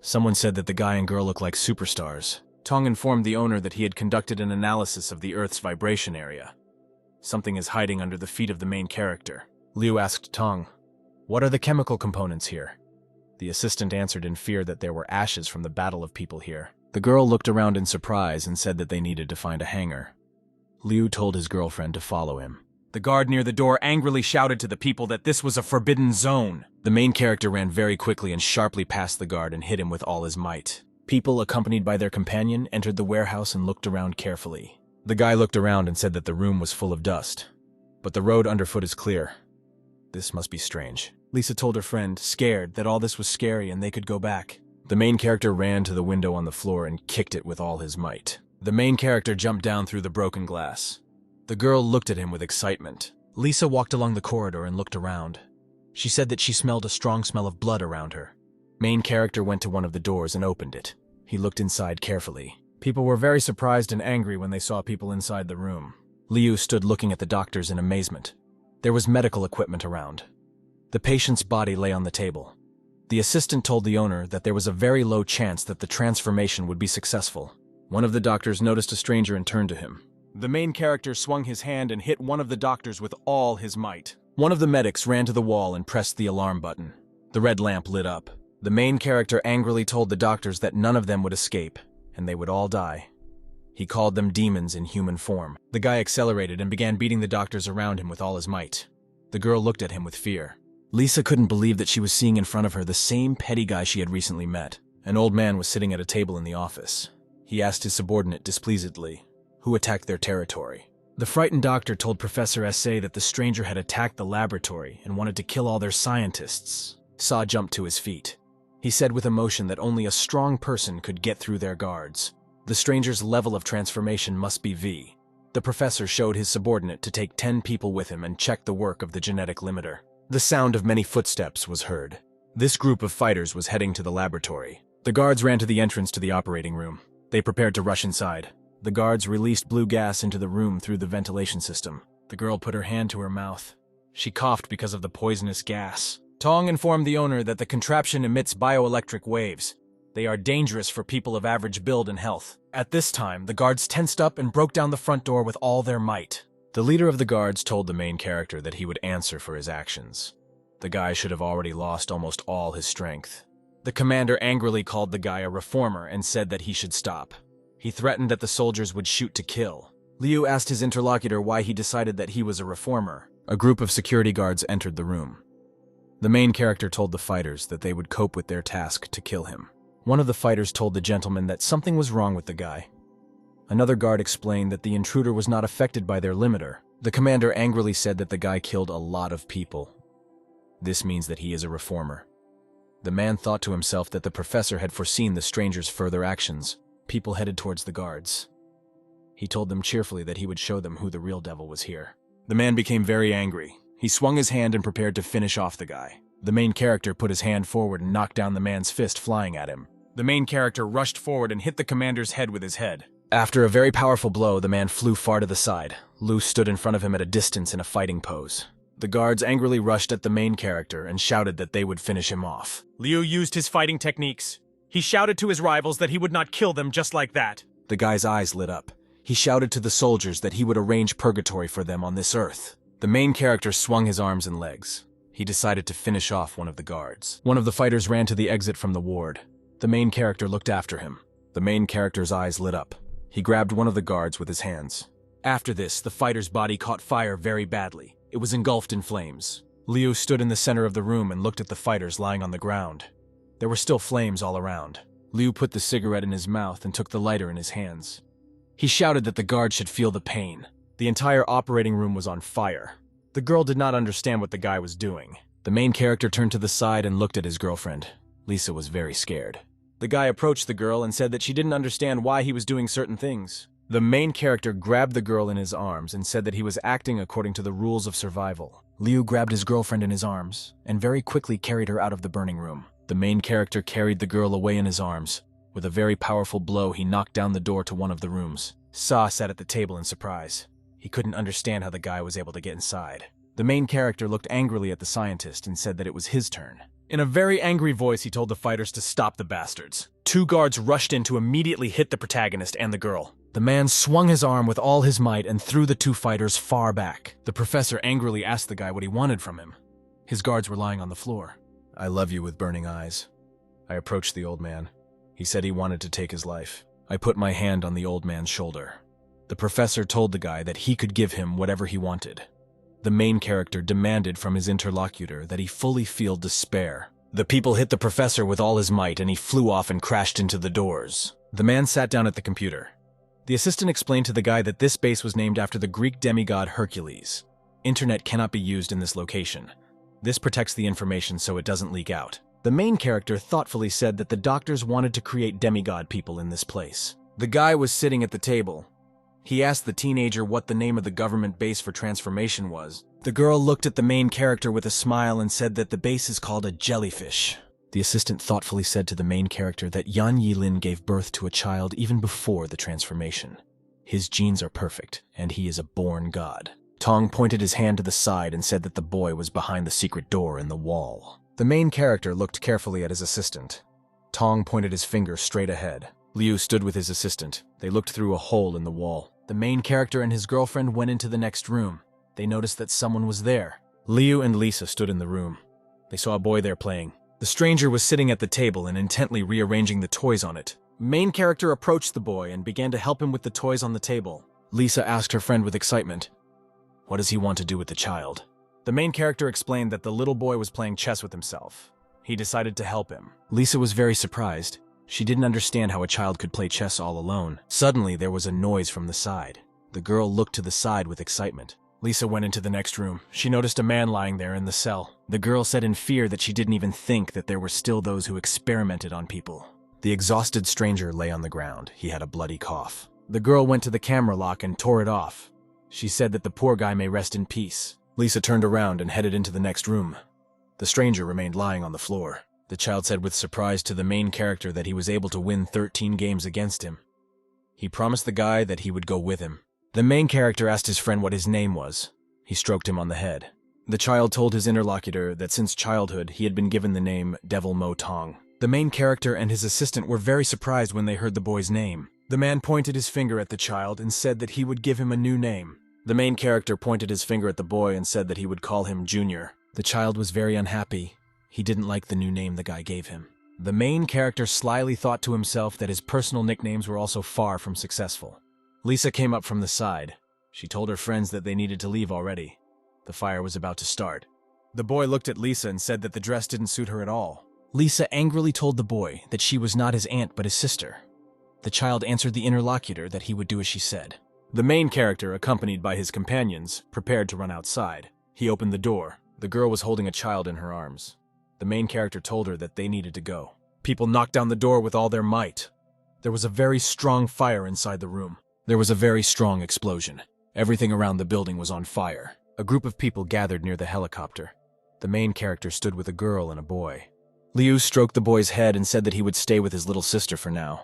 Someone said that the guy and girl looked like superstars. Tong informed the owner that he had conducted an analysis of the Earth's vibration area. Something is hiding under the feet of the main character. Liu asked Tong, "What are the chemical components here?" The assistant answered in fear that there were ashes from the battle of people here. The girl looked around in surprise and said that they needed to find a hangar. Liu told his girlfriend to follow him. The guard near the door angrily shouted to the people that this was a forbidden zone. The main character ran very quickly and sharply past the guard and hit him with all his might. People, accompanied by their companion, entered the warehouse and looked around carefully. The guy looked around and said that the room was full of dust. But the road underfoot is clear. This must be strange. Lisa told her friend, scared, that all this was scary and they could go back. The main character ran to the window on the floor and kicked it with all his might. The main character jumped down through the broken glass. The girl looked at him with excitement. Lisa walked along the corridor and looked around. She said that she smelled a strong smell of blood around her. Main character went to one of the doors and opened it. He looked inside carefully. People were very surprised and angry when they saw people inside the room. Liu stood looking at the doctors in amazement. There was medical equipment around. The patient's body lay on the table. The assistant told the owner that there was a very low chance that the transformation would be successful. One of the doctors noticed a stranger and turned to him. The main character swung his hand and hit one of the doctors with all his might. One of the medics ran to the wall and pressed the alarm button. The red lamp lit up. The main character angrily told the doctors that none of them would escape, and they would all die. He called them demons in human form. The guy accelerated and began beating the doctors around him with all his might. The girl looked at him with fear. Lisa couldn't believe that she was seeing in front of her the same petty guy she had recently met. An old man was sitting at a table in the office. He asked his subordinate displeasedly, who attacked their territory. The frightened doctor told Professor S.A. that the stranger had attacked the laboratory and wanted to kill all their scientists. Sa jumped to his feet. He said with emotion that only a strong person could get through their guards. The stranger's level of transformation must be V. The professor showed his subordinate to take 10 people with him and check the work of the genetic limiter. The sound of many footsteps was heard. This group of fighters was heading to the laboratory. The guards ran to the entrance to the operating room. They prepared to rush inside. The guards released blue gas into the room through the ventilation system. The girl put her hand to her mouth. She coughed because of the poisonous gas. Tong informed the owner that the contraption emits bioelectric waves. They are dangerous for people of average build and health. At this time, the guards tensed up and broke down the front door with all their might. The leader of the guards told the main character that he would answer for his actions. The guy should have already lost almost all his strength. The commander angrily called the guy a reformer and said that he should stop. He threatened that the soldiers would shoot to kill. Liu asked his interlocutor why he decided that he was a reformer. A group of security guards entered the room. The main character told the fighters that they would cope with their task to kill him. One of the fighters told the gentleman that something was wrong with the guy. Another guard explained that the intruder was not affected by their limiter. The commander angrily said that the guy killed a lot of people. This means that he is a reformer. The man thought to himself that the professor had foreseen the stranger's further actions. People headed towards the guards. He told them cheerfully that he would show them who the real devil was here. The man became very angry. He swung his hand and prepared to finish off the guy. The main character put his hand forward and knocked down the man's fist, flying at him. The main character rushed forward and hit the commander's head with his head. After a very powerful blow, the man flew far to the side. Liu stood in front of him at a distance in a fighting pose. The guards angrily rushed at the main character and shouted that they would finish him off. Liu used his fighting techniques. He shouted to his rivals that he would not kill them just like that. The guy's eyes lit up. He shouted to the soldiers that he would arrange purgatory for them on this earth. The main character swung his arms and legs. He decided to finish off one of the guards. One of the fighters ran to the exit from the ward. The main character looked after him. The main character's eyes lit up. He grabbed one of the guards with his hands. After this, the fighter's body caught fire very badly. It was engulfed in flames. Liu stood in the center of the room and looked at the fighters lying on the ground. There were still flames all around. Liu put the cigarette in his mouth and took the lighter in his hands. He shouted that the guard should feel the pain. The entire operating room was on fire. The girl did not understand what the guy was doing. The main character turned to the side and looked at his girlfriend. Lisa was very scared. The guy approached the girl and said that she didn't understand why he was doing certain things. The main character grabbed the girl in his arms and said that he was acting according to the rules of survival. Liu grabbed his girlfriend in his arms and very quickly carried her out of the burning room. The main character carried the girl away in his arms. With a very powerful blow, he knocked down the door to one of the rooms. Sa sat at the table in surprise. He couldn't understand how the guy was able to get inside. The main character looked angrily at the scientist and said that it was his turn. In a very angry voice, he told the fighters to stop the bastards. Two guards rushed in to immediately hit the protagonist and the girl. The man swung his arm with all his might and threw the two fighters far back. The professor angrily asked the guy what he wanted from him. His guards were lying on the floor. "I love you," with burning eyes. I approached the old man. He said he wanted to take his life. I put my hand on the old man's shoulder. The professor told the guy that he could give him whatever he wanted. The main character demanded from his interlocutor that he fully feel despair. The people hit the professor with all his might and he flew off and crashed into the doors. The man sat down at the computer. The assistant explained to the guy that this base was named after the Greek demigod Hercules. Internet cannot be used in this location. This protects the information so it doesn't leak out. The main character thoughtfully said that the doctors wanted to create demigod people in this place. The guy was sitting at the table. He asked the teenager what the name of the government base for transformation was. The girl looked at the main character with a smile and said that the base is called a jellyfish. The assistant thoughtfully said to the main character that Yan Yilin gave birth to a child even before the transformation. His genes are perfect, and he is a born god. Tong pointed his hand to the side and said that the boy was behind the secret door in the wall. The main character looked carefully at his assistant. Tong pointed his finger straight ahead. Liu stood with his assistant. They looked through a hole in the wall. The main character and his girlfriend went into the next room. They noticed that someone was there. Liu and Lisa stood in the room. They saw a boy there playing. The stranger was sitting at the table and intently rearranging the toys on it. Main character approached the boy and began to help him with the toys on the table. Lisa asked her friend with excitement, "What does he want to do with the child?" The main character explained that the little boy was playing chess with himself. He decided to help him. Lisa was very surprised. She didn't understand how a child could play chess all alone. Suddenly, there was a noise from the side. The girl looked to the side with excitement. Lisa went into the next room. She noticed a man lying there in the cell. The girl said in fear that she didn't even think that there were still those who experimented on people. The exhausted stranger lay on the ground. He had a bloody cough. The girl went to the camera lock and tore it off. She said that the poor guy may rest in peace. Lisa turned around and headed into the next room. The stranger remained lying on the floor. The child said with surprise to the main character that he was able to win 13 games against him. He promised the guy that he would go with him. The main character asked his friend what his name was. He stroked him on the head. The child told his interlocutor that since childhood he had been given the name Devil Mo Tong. The main character and his assistant were very surprised when they heard the boy's name. The man pointed his finger at the child and said that he would give him a new name. The main character pointed his finger at the boy and said that he would call him Junior. The child was very unhappy. He didn't like the new name the guy gave him. The main character slyly thought to himself that his personal nicknames were also far from successful. Lisa came up from the side. She told her friends that they needed to leave already. The fire was about to start. The boy looked at Lisa and said that the dress didn't suit her at all. Lisa angrily told the boy that she was not his aunt but his sister. The child answered the interlocutor that he would do as she said. The main character, accompanied by his companions, prepared to run outside. He opened the door. The girl was holding a child in her arms. The main character told her that they needed to go. People knocked down the door with all their might. There was a very strong fire inside the room. There was a very strong explosion. Everything around the building was on fire. A group of people gathered near the helicopter. The main character stood with a girl and a boy. Liu stroked the boy's head and said that he would stay with his little sister for now.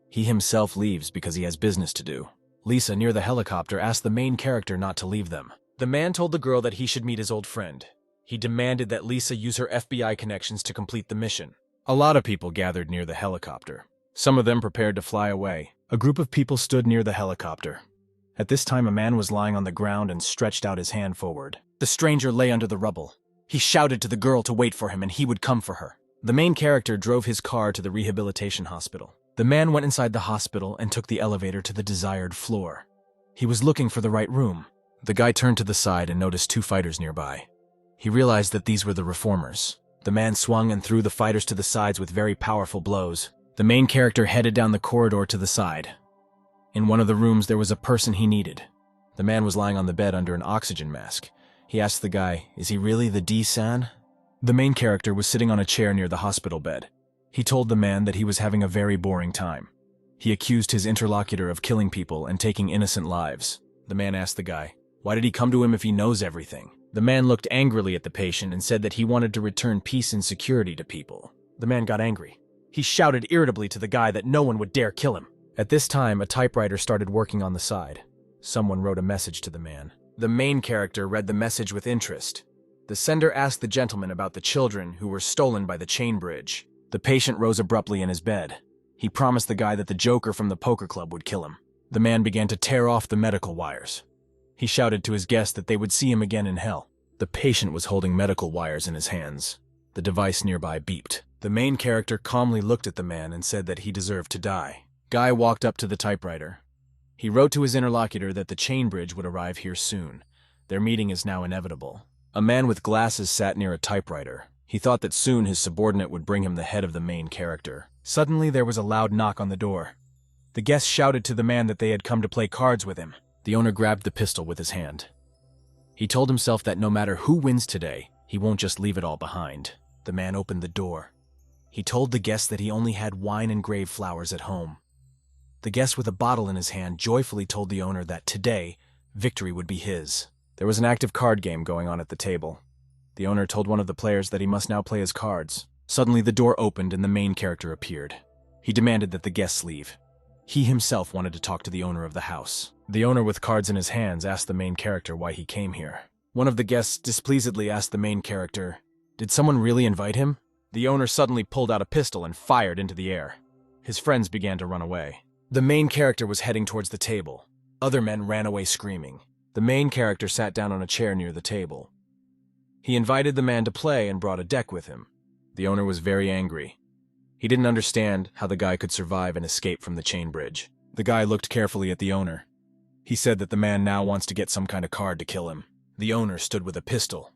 He himself leaves because he has business to do. Lisa, near the helicopter, asked the main character not to leave them. The man told the girl that he should meet his old friend. He demanded that Lisa use her FBI connections to complete the mission. A lot of people gathered near the helicopter. Some of them prepared to fly away. A group of people stood near the helicopter. At this time, a man was lying on the ground and stretched out his hand forward. The stranger lay under the rubble. He shouted to the girl to wait for him and he would come for her. The main character drove his car to the rehabilitation hospital. The man went inside the hospital and took the elevator to the desired floor. He was looking for the right room. The guy turned to the side and noticed two fighters nearby. He realized that these were the reformers. The man swung and threw the fighters to the sides with very powerful blows. The main character headed down the corridor to the side. In one of the rooms, there was a person he needed. The man was lying on the bed under an oxygen mask. He asked the guy, "Is he really the D-san?" The main character was sitting on a chair near the hospital bed. He told the man that he was having a very boring time. He accused his interlocutor of killing people and taking innocent lives. The man asked the guy, "Why did he come to him if he knows everything?" The man looked angrily at the patient and said that he wanted to return peace and security to people. The man got angry. He shouted irritably to the guy that no one would dare kill him. At this time, a typewriter started working on the side. Someone wrote a message to the man. The main character read the message with interest. The sender asked the gentleman about the children who were stolen by the chain bridge. The patient rose abruptly in his bed. He promised the guy that the Joker from the poker club would kill him. The man began to tear off the medical wires. He shouted to his guests that they would see him again in hell. The patient was holding medical wires in his hands. The device nearby beeped. The main character calmly looked at the man and said that he deserved to die. Guy walked up to the typewriter. He wrote to his interlocutor that the chain bridge would arrive here soon. Their meeting is now inevitable. A man with glasses sat near a typewriter. He thought that soon his subordinate would bring him the head of the main character. Suddenly there was a loud knock on the door. The guests shouted to the man that they had come to play cards with him. The owner grabbed the pistol with his hand. He told himself that no matter who wins today, he won't just leave it all behind. The man opened the door. He told the guests that he only had wine and grave flowers at home. The guest with a bottle in his hand joyfully told the owner that today, victory would be his. There was an active card game going on at the table. The owner told one of the players that he must now play his cards. Suddenly the door opened and the main character appeared. He demanded that the guests leave. He himself wanted to talk to the owner of the house. The owner with cards in his hands asked the main character why he came here. One of the guests displeasedly asked the main character, "Did someone really invite him?" The owner suddenly pulled out a pistol and fired into the air. His friends began to run away. The main character was heading towards the table. Other men ran away screaming. The main character sat down on a chair near the table. He invited the man to play and brought a deck with him. The owner was very angry. He didn't understand how the guy could survive and escape from the chain bridge. The guy looked carefully at the owner. He said that the man now wants to get some kind of card to kill him. The owner stood with a pistol.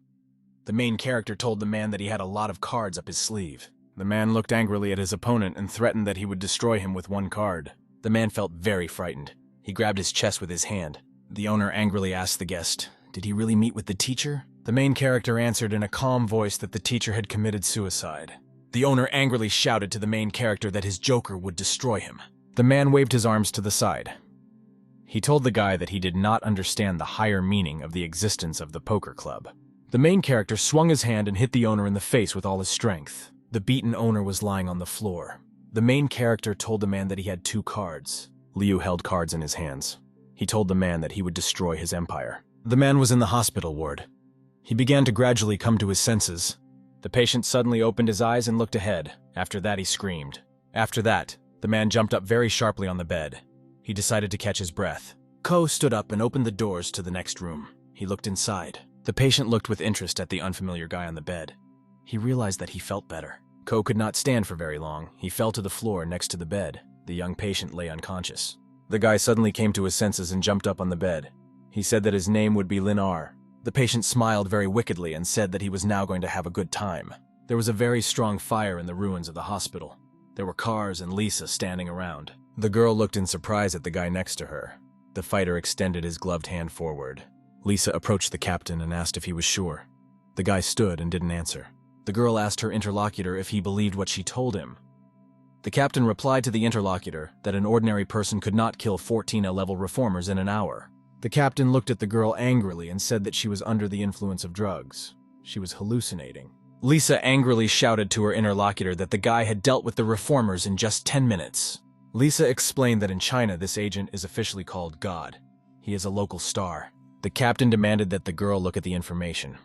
The main character told the man that he had a lot of cards up his sleeve. The man looked angrily at his opponent and threatened that he would destroy him with one card. The man felt very frightened. He grabbed his chest with his hand. The owner angrily asked the guest, "Did he really meet with the teacher?" The main character answered in a calm voice that the teacher had committed suicide. The owner angrily shouted to the main character that his Joker would destroy him. The man waved his arms to the side. He told the guy that he did not understand the higher meaning of the existence of the poker club. The main character swung his hand and hit the owner in the face with all his strength. The beaten owner was lying on the floor. The main character told the man that he had 2 cards. Liu held cards in his hands. He told the man that he would destroy his empire. The man was in the hospital ward. He began to gradually come to his senses. The patient suddenly opened his eyes and looked ahead. After that, he screamed. After that, the man jumped up very sharply on the bed. He decided to catch his breath. Ko stood up and opened the doors to the next room. He looked inside. The patient looked with interest at the unfamiliar guy on the bed. He realized that he felt better. Ko could not stand for very long. He fell to the floor next to the bed. The young patient lay unconscious. The guy suddenly came to his senses and jumped up on the bed. He said that his name would be Linar. The patient smiled very wickedly and said that he was now going to have a good time. There was a very strong fire in the ruins of the hospital. There were cars and Lisa standing around. The girl looked in surprise at the guy next to her. The fighter extended his gloved hand forward. Lisa approached the captain and asked if he was sure. The guy stood and didn't answer. The girl asked her interlocutor if he believed what she told him. The captain replied to the interlocutor that an ordinary person could not kill 14 A-level reformers in an hour. The captain looked at the girl angrily and said that she was under the influence of drugs. She was hallucinating. Lisa angrily shouted to her interlocutor that the guy had dealt with the reformers in just 10 minutes. Lisa explained that in China this agent is officially called God. He is a local star. The captain demanded that the girl look at the information.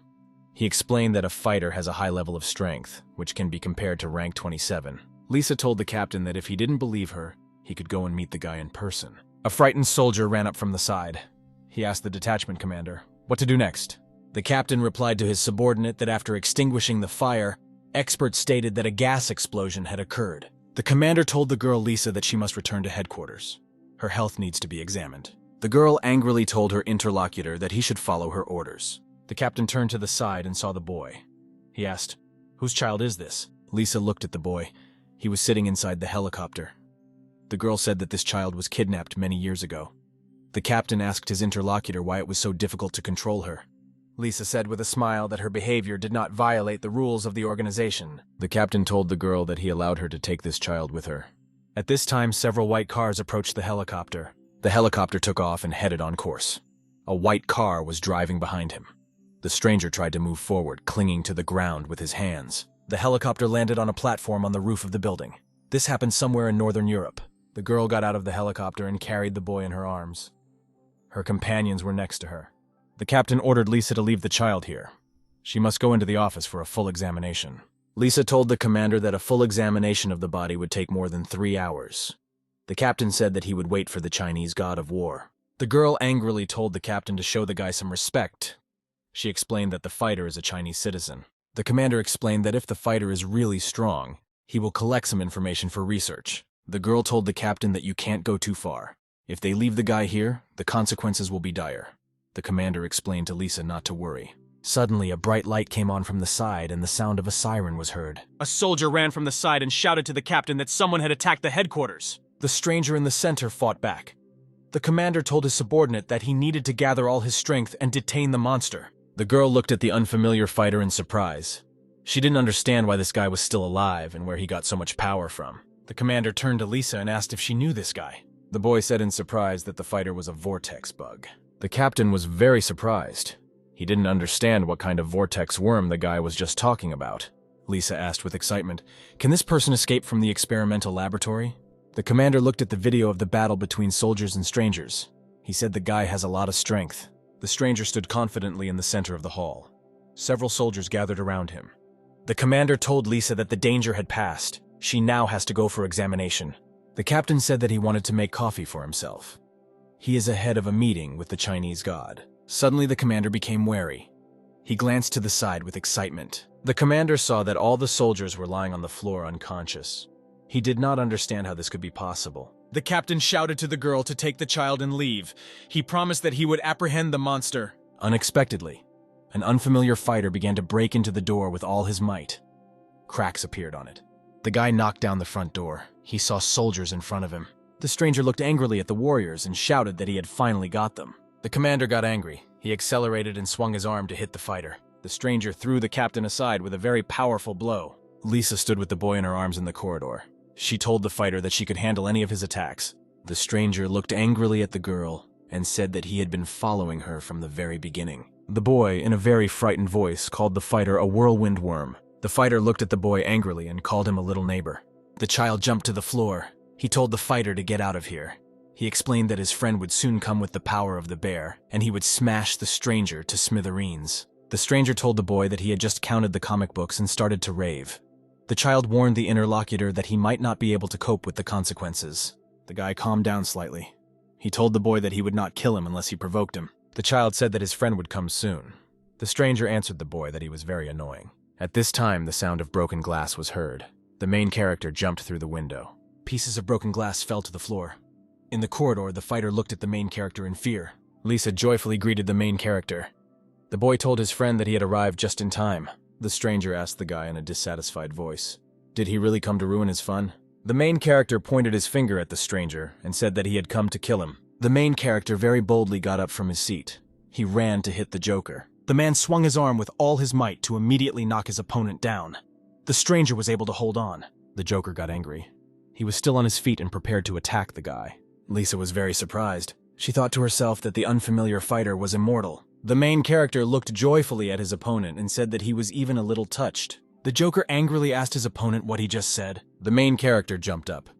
He explained that a fighter has a high level of strength, which can be compared to rank 27. Lisa told the captain that if he didn't believe her, he could go and meet the guy in person. A frightened soldier ran up from the side. He asked the detachment commander what to do next. The captain replied to his subordinate that after extinguishing the fire, experts stated that a gas explosion had occurred. The commander told the girl Lisa that she must return to headquarters. Her health needs to be examined. The girl angrily told her interlocutor that he should follow her orders. The captain turned to the side and saw the boy. He asked, "Whose child is this?" Lisa looked at the boy. He was sitting inside the helicopter. The girl said that this child was kidnapped many years ago. The captain asked his interlocutor why it was so difficult to control her. Lisa said with a smile that her behavior did not violate the rules of the organization. The captain told the girl that he allowed her to take this child with her. At this time, several white cars approached the helicopter. The helicopter took off and headed on course. A white car was driving behind him. The stranger tried to move forward, clinging to the ground with his hands. The helicopter landed on a platform on the roof of the building. This happened somewhere in Northern Europe. The girl got out of the helicopter and carried the boy in her arms. Her companions were next to her. The captain ordered Lisa to leave the child here. She must go into the office for a full examination. Lisa told the commander that a full examination of the body would take more than 3 hours. The captain said that he would wait for the Chinese god of war. The girl angrily told the captain to show the guy some respect. She explained that the fighter is a Chinese citizen. The commander explained that if the fighter is really strong, he will collect some information for research. The girl told the captain that you can't go too far. If they leave the guy here, the consequences will be dire. The commander explained to Lisa not to worry. Suddenly, a bright light came on from the side and the sound of a siren was heard. A soldier ran from the side and shouted to the captain that someone had attacked the headquarters. The stranger in the center fought back. The commander told his subordinate that he needed to gather all his strength and detain the monster. The girl looked at the unfamiliar fighter in surprise. She didn't understand why this guy was still alive and where he got so much power from. The commander turned to Lisa and asked if she knew this guy. The boy said in surprise that the fighter was a vortex bug. The captain was very surprised. He didn't understand what kind of vortex worm the guy was just talking about. Lisa asked with excitement, "Can this person escape from the experimental laboratory?" The commander looked at the video of the battle between soldiers and strangers. He said the guy has a lot of strength. The stranger stood confidently in the center of the hall. Several soldiers gathered around him. The commander told Lisa that the danger had passed. She now has to go for examination. The captain said that he wanted to make coffee for himself. He is ahead of a meeting with the Chinese god. Suddenly the commander became wary. He glanced to the side with excitement. The commander saw that all the soldiers were lying on the floor unconscious. He did not understand how this could be possible. The captain shouted to the girl to take the child and leave. He promised that he would apprehend the monster. Unexpectedly, an unfamiliar fighter began to break into the door with all his might. Cracks appeared on it. The guy knocked down the front door. He saw soldiers in front of him. The stranger looked angrily at the warriors and shouted that he had finally got them. The commander got angry. He accelerated and swung his arm to hit the fighter. The stranger threw the captain aside with a very powerful blow. Lisa stood with the boy in her arms in the corridor. She told the fighter that she could handle any of his attacks. The stranger looked angrily at the girl. and said that he had been following her from the very beginning. The boy, in a very frightened voice, called the fighter a whirlwind worm. The fighter looked at the boy angrily and called him a little neighbor. The child jumped to the floor. He told the fighter to get out of here. He explained that his friend would soon come with the power of the bear, and he would smash the stranger to smithereens. The stranger told the boy that he had just counted the comic books and started to rave. The child warned the interlocutor that he might not be able to cope with the consequences. The guy calmed down slightly. He told the boy that he would not kill him unless he provoked him. The child said that his friend would come soon. The stranger answered the boy that he was very annoying. At this time, the sound of broken glass was heard. The main character jumped through the window. Pieces of broken glass fell to the floor. In the corridor, the fighter looked at the main character in fear. Lisa joyfully greeted the main character. The boy told his friend that he had arrived just in time. The stranger asked the guy in a dissatisfied voice, "Did he really come to ruin his fun?" The main character pointed his finger at the stranger and said that he had come to kill him. The main character very boldly got up from his seat. He ran to hit the Joker. The man swung his arm with all his might to immediately knock his opponent down. The stranger was able to hold on. The Joker got angry. He was still on his feet and prepared to attack the guy. Lisa was very surprised. She thought to herself that the unfamiliar fighter was immortal. The main character looked joyfully at his opponent and said that he was even a little touched. The Joker angrily asked his opponent what he just said. The main character jumped up.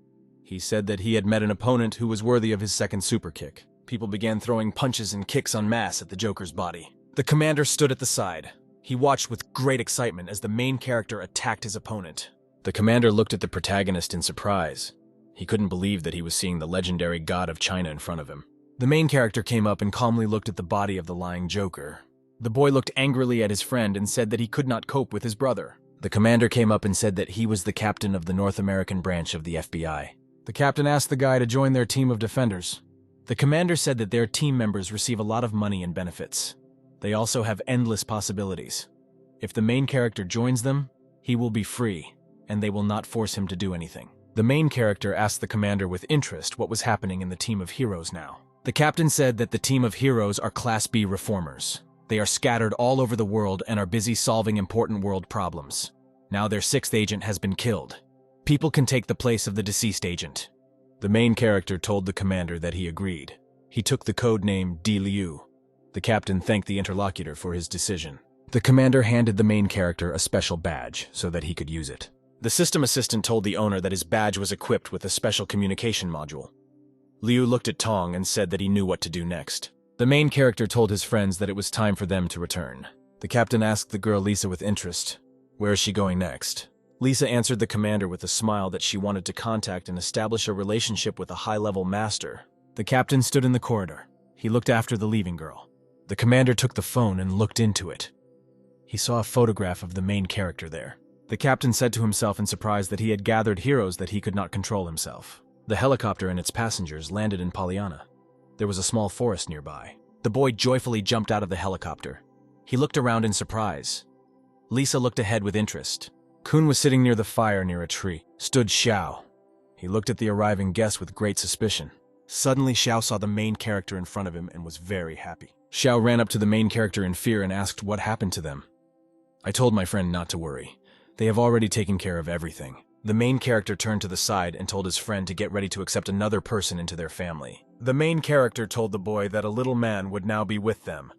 He said that he had met an opponent who was worthy of his second super kick. People began throwing punches and kicks en masse at the Joker's body. The commander stood at the side. He watched with great excitement as the main character attacked his opponent. The commander looked at the protagonist in surprise. He couldn't believe that he was seeing the legendary god of China in front of him. The main character came up and calmly looked at the body of the lying Joker. The boy looked angrily at his friend and said that he could not cope with his brother. The commander came up and said that he was the captain of the North American branch of the FBI. The captain asked the guy to join their team of defenders. The commander said that their team members receive a lot of money and benefits. They also have endless possibilities. If the main character joins them, he will be free, and they will not force him to do anything. The main character asked the commander with interest what was happening in the team of heroes now. The captain said that the team of heroes are Class B reformers. They are scattered all over the world and are busy solving important world problems. Now their sixth agent has been killed. People can take the place of the deceased agent. The main character told the commander that he agreed. He took the code name D. Liu. The captain thanked the interlocutor for his decision. The commander handed the main character a special badge so that he could use it. The system assistant told the owner that his badge was equipped with a special communication module. Liu looked at Tong and said that he knew what to do next. The main character told his friends that it was time for them to return. The captain asked the girl Lisa with interest, "Where is she going next?" Lisa answered the commander with a smile that she wanted to contact and establish a relationship with a high-level master. The captain stood in the corridor. He looked after the leaving girl. The commander took the phone and looked into it. He saw a photograph of the main character there. The captain said to himself in surprise that he had gathered heroes that he could not control himself. The helicopter and its passengers landed in Pollyanna. There was a small forest nearby. The boy joyfully jumped out of the helicopter. He looked around in surprise. Lisa looked ahead with interest. Kun was sitting near the fire near a tree. Stood Xiao. He looked at the arriving guests with great suspicion. Suddenly, Xiao saw the main character in front of him and was very happy. Xiao ran up to the main character in fear and asked what happened to them. "I told my friend not to worry. They have already taken care of everything." The main character turned to the side and told his friend to get ready to accept another person into their family. The main character told the boy that a little man would now be with them.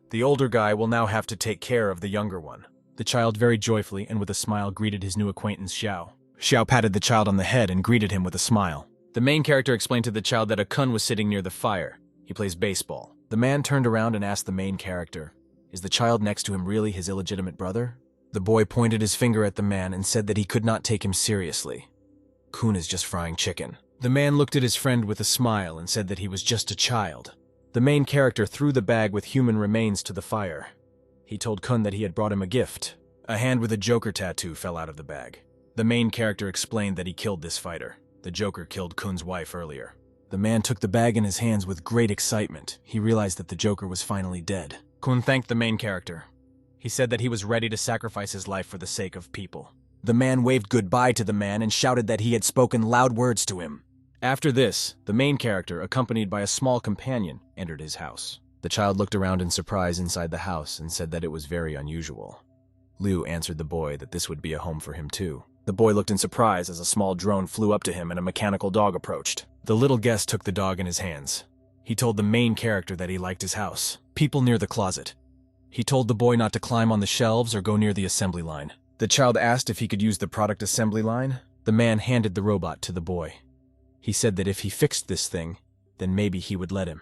The older guy will now have to take care of the younger one. The child very joyfully and with a smile greeted his new acquaintance Xiao. Xiao patted the child on the head and greeted him with a smile. The main character explained to the child that a Kun was sitting near the fire. He plays baseball. The man turned around and asked the main character, "Is the child next to him really his illegitimate brother?" The boy pointed his finger at the man and said that he could not take him seriously. "Kun is just frying chicken." The man looked at his friend with a smile and said that he was just a child. The main character threw the bag with human remains to the fire. He told Kun that he had brought him a gift. A hand with a Joker tattoo fell out of the bag. The main character explained that he killed this fighter. The Joker killed Kun's wife earlier. The man took the bag in his hands with great excitement. He realized that the Joker was finally dead. Kun thanked the main character. He said that he was ready to sacrifice his life for the sake of people. The man waved goodbye to the man and shouted that he had spoken loud words to him. After this, the main character, accompanied by a small companion, entered his house. The child looked around in surprise inside the house and said that it was very unusual. Liu answered the boy that this would be a home for him too. The boy looked in surprise as a small drone flew up to him and a mechanical dog approached. The little guest took the dog in his hands. He told the main character that he liked his house. People near the closet. He told the boy not to climb on the shelves or go near the assembly line. The child asked if he could use the product assembly line. The man handed the robot to the boy. He said that if he fixed this thing, then maybe he would let him.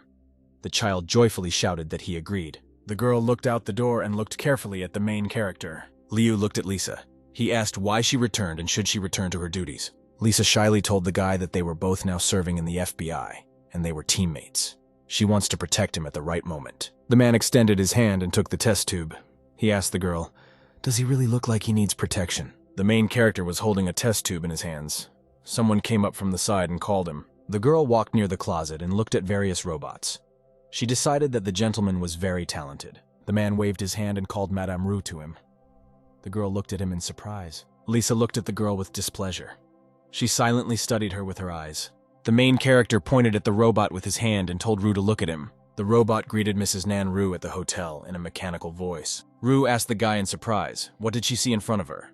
The child joyfully shouted that he agreed. The girl looked out the door and looked carefully at the main character. Liu looked at Lisa. He asked why she returned and should she return to her duties. Lisa shyly told the guy that they were both now serving in the FBI, and they were teammates. She wants to protect him at the right moment. The man extended his hand and took the test tube. He asked the girl, "Does he really look like he needs protection?" The main character was holding a test tube in his hands. Someone came up from the side and called him. The girl walked near the closet and looked at various robots. She decided that the gentleman was very talented. The man waved his hand and called Madame Rue to him. The girl looked at him in surprise. Lisa looked at the girl with displeasure. She silently studied her with her eyes. The main character pointed at the robot with his hand and told Rue to look at him. The robot greeted Mrs. Nan Rue at the hotel in a mechanical voice. Rue asked the guy in surprise, what did she see in front of her?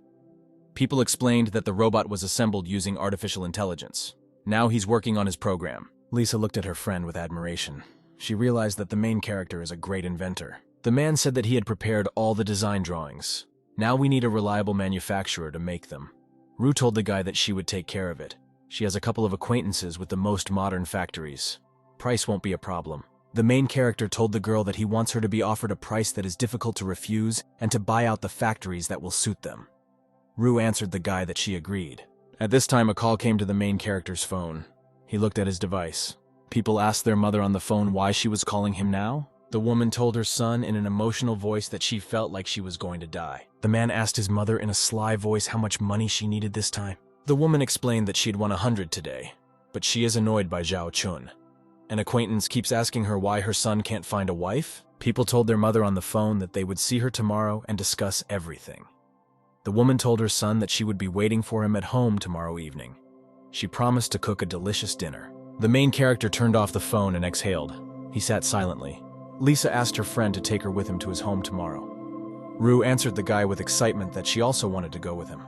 People explained that the robot was assembled using artificial intelligence. Now he's working on his program. Lisa looked at her friend with admiration. She realized that the main character is a great inventor. The man said that he had prepared all the design drawings. Now we need a reliable manufacturer to make them. Rue told the guy that she would take care of it. She has a couple of acquaintances with the most modern factories. Price won't be a problem. The main character told the girl that he wants her to be offered a price that is difficult to refuse and to buy out the factories that will suit them. Rue answered the guy that she agreed. At this time, a call came to the main character's phone. He looked at his device. People asked their mother on the phone why she was calling him now. The woman told her son in an emotional voice that she felt like she was going to die. The man asked his mother in a sly voice how much money she needed this time. The woman explained that she'd won 100 today, but she is annoyed by Zhao Chun. An acquaintance keeps asking her why her son can't find a wife. People told their mother on the phone that they would see her tomorrow and discuss everything. The woman told her son that she would be waiting for him at home tomorrow evening. She promised to cook a delicious dinner. The main character turned off the phone and exhaled. He sat silently. Lisa asked her friend to take her with him to his home tomorrow. Rue answered the guy with excitement that she also wanted to go with him.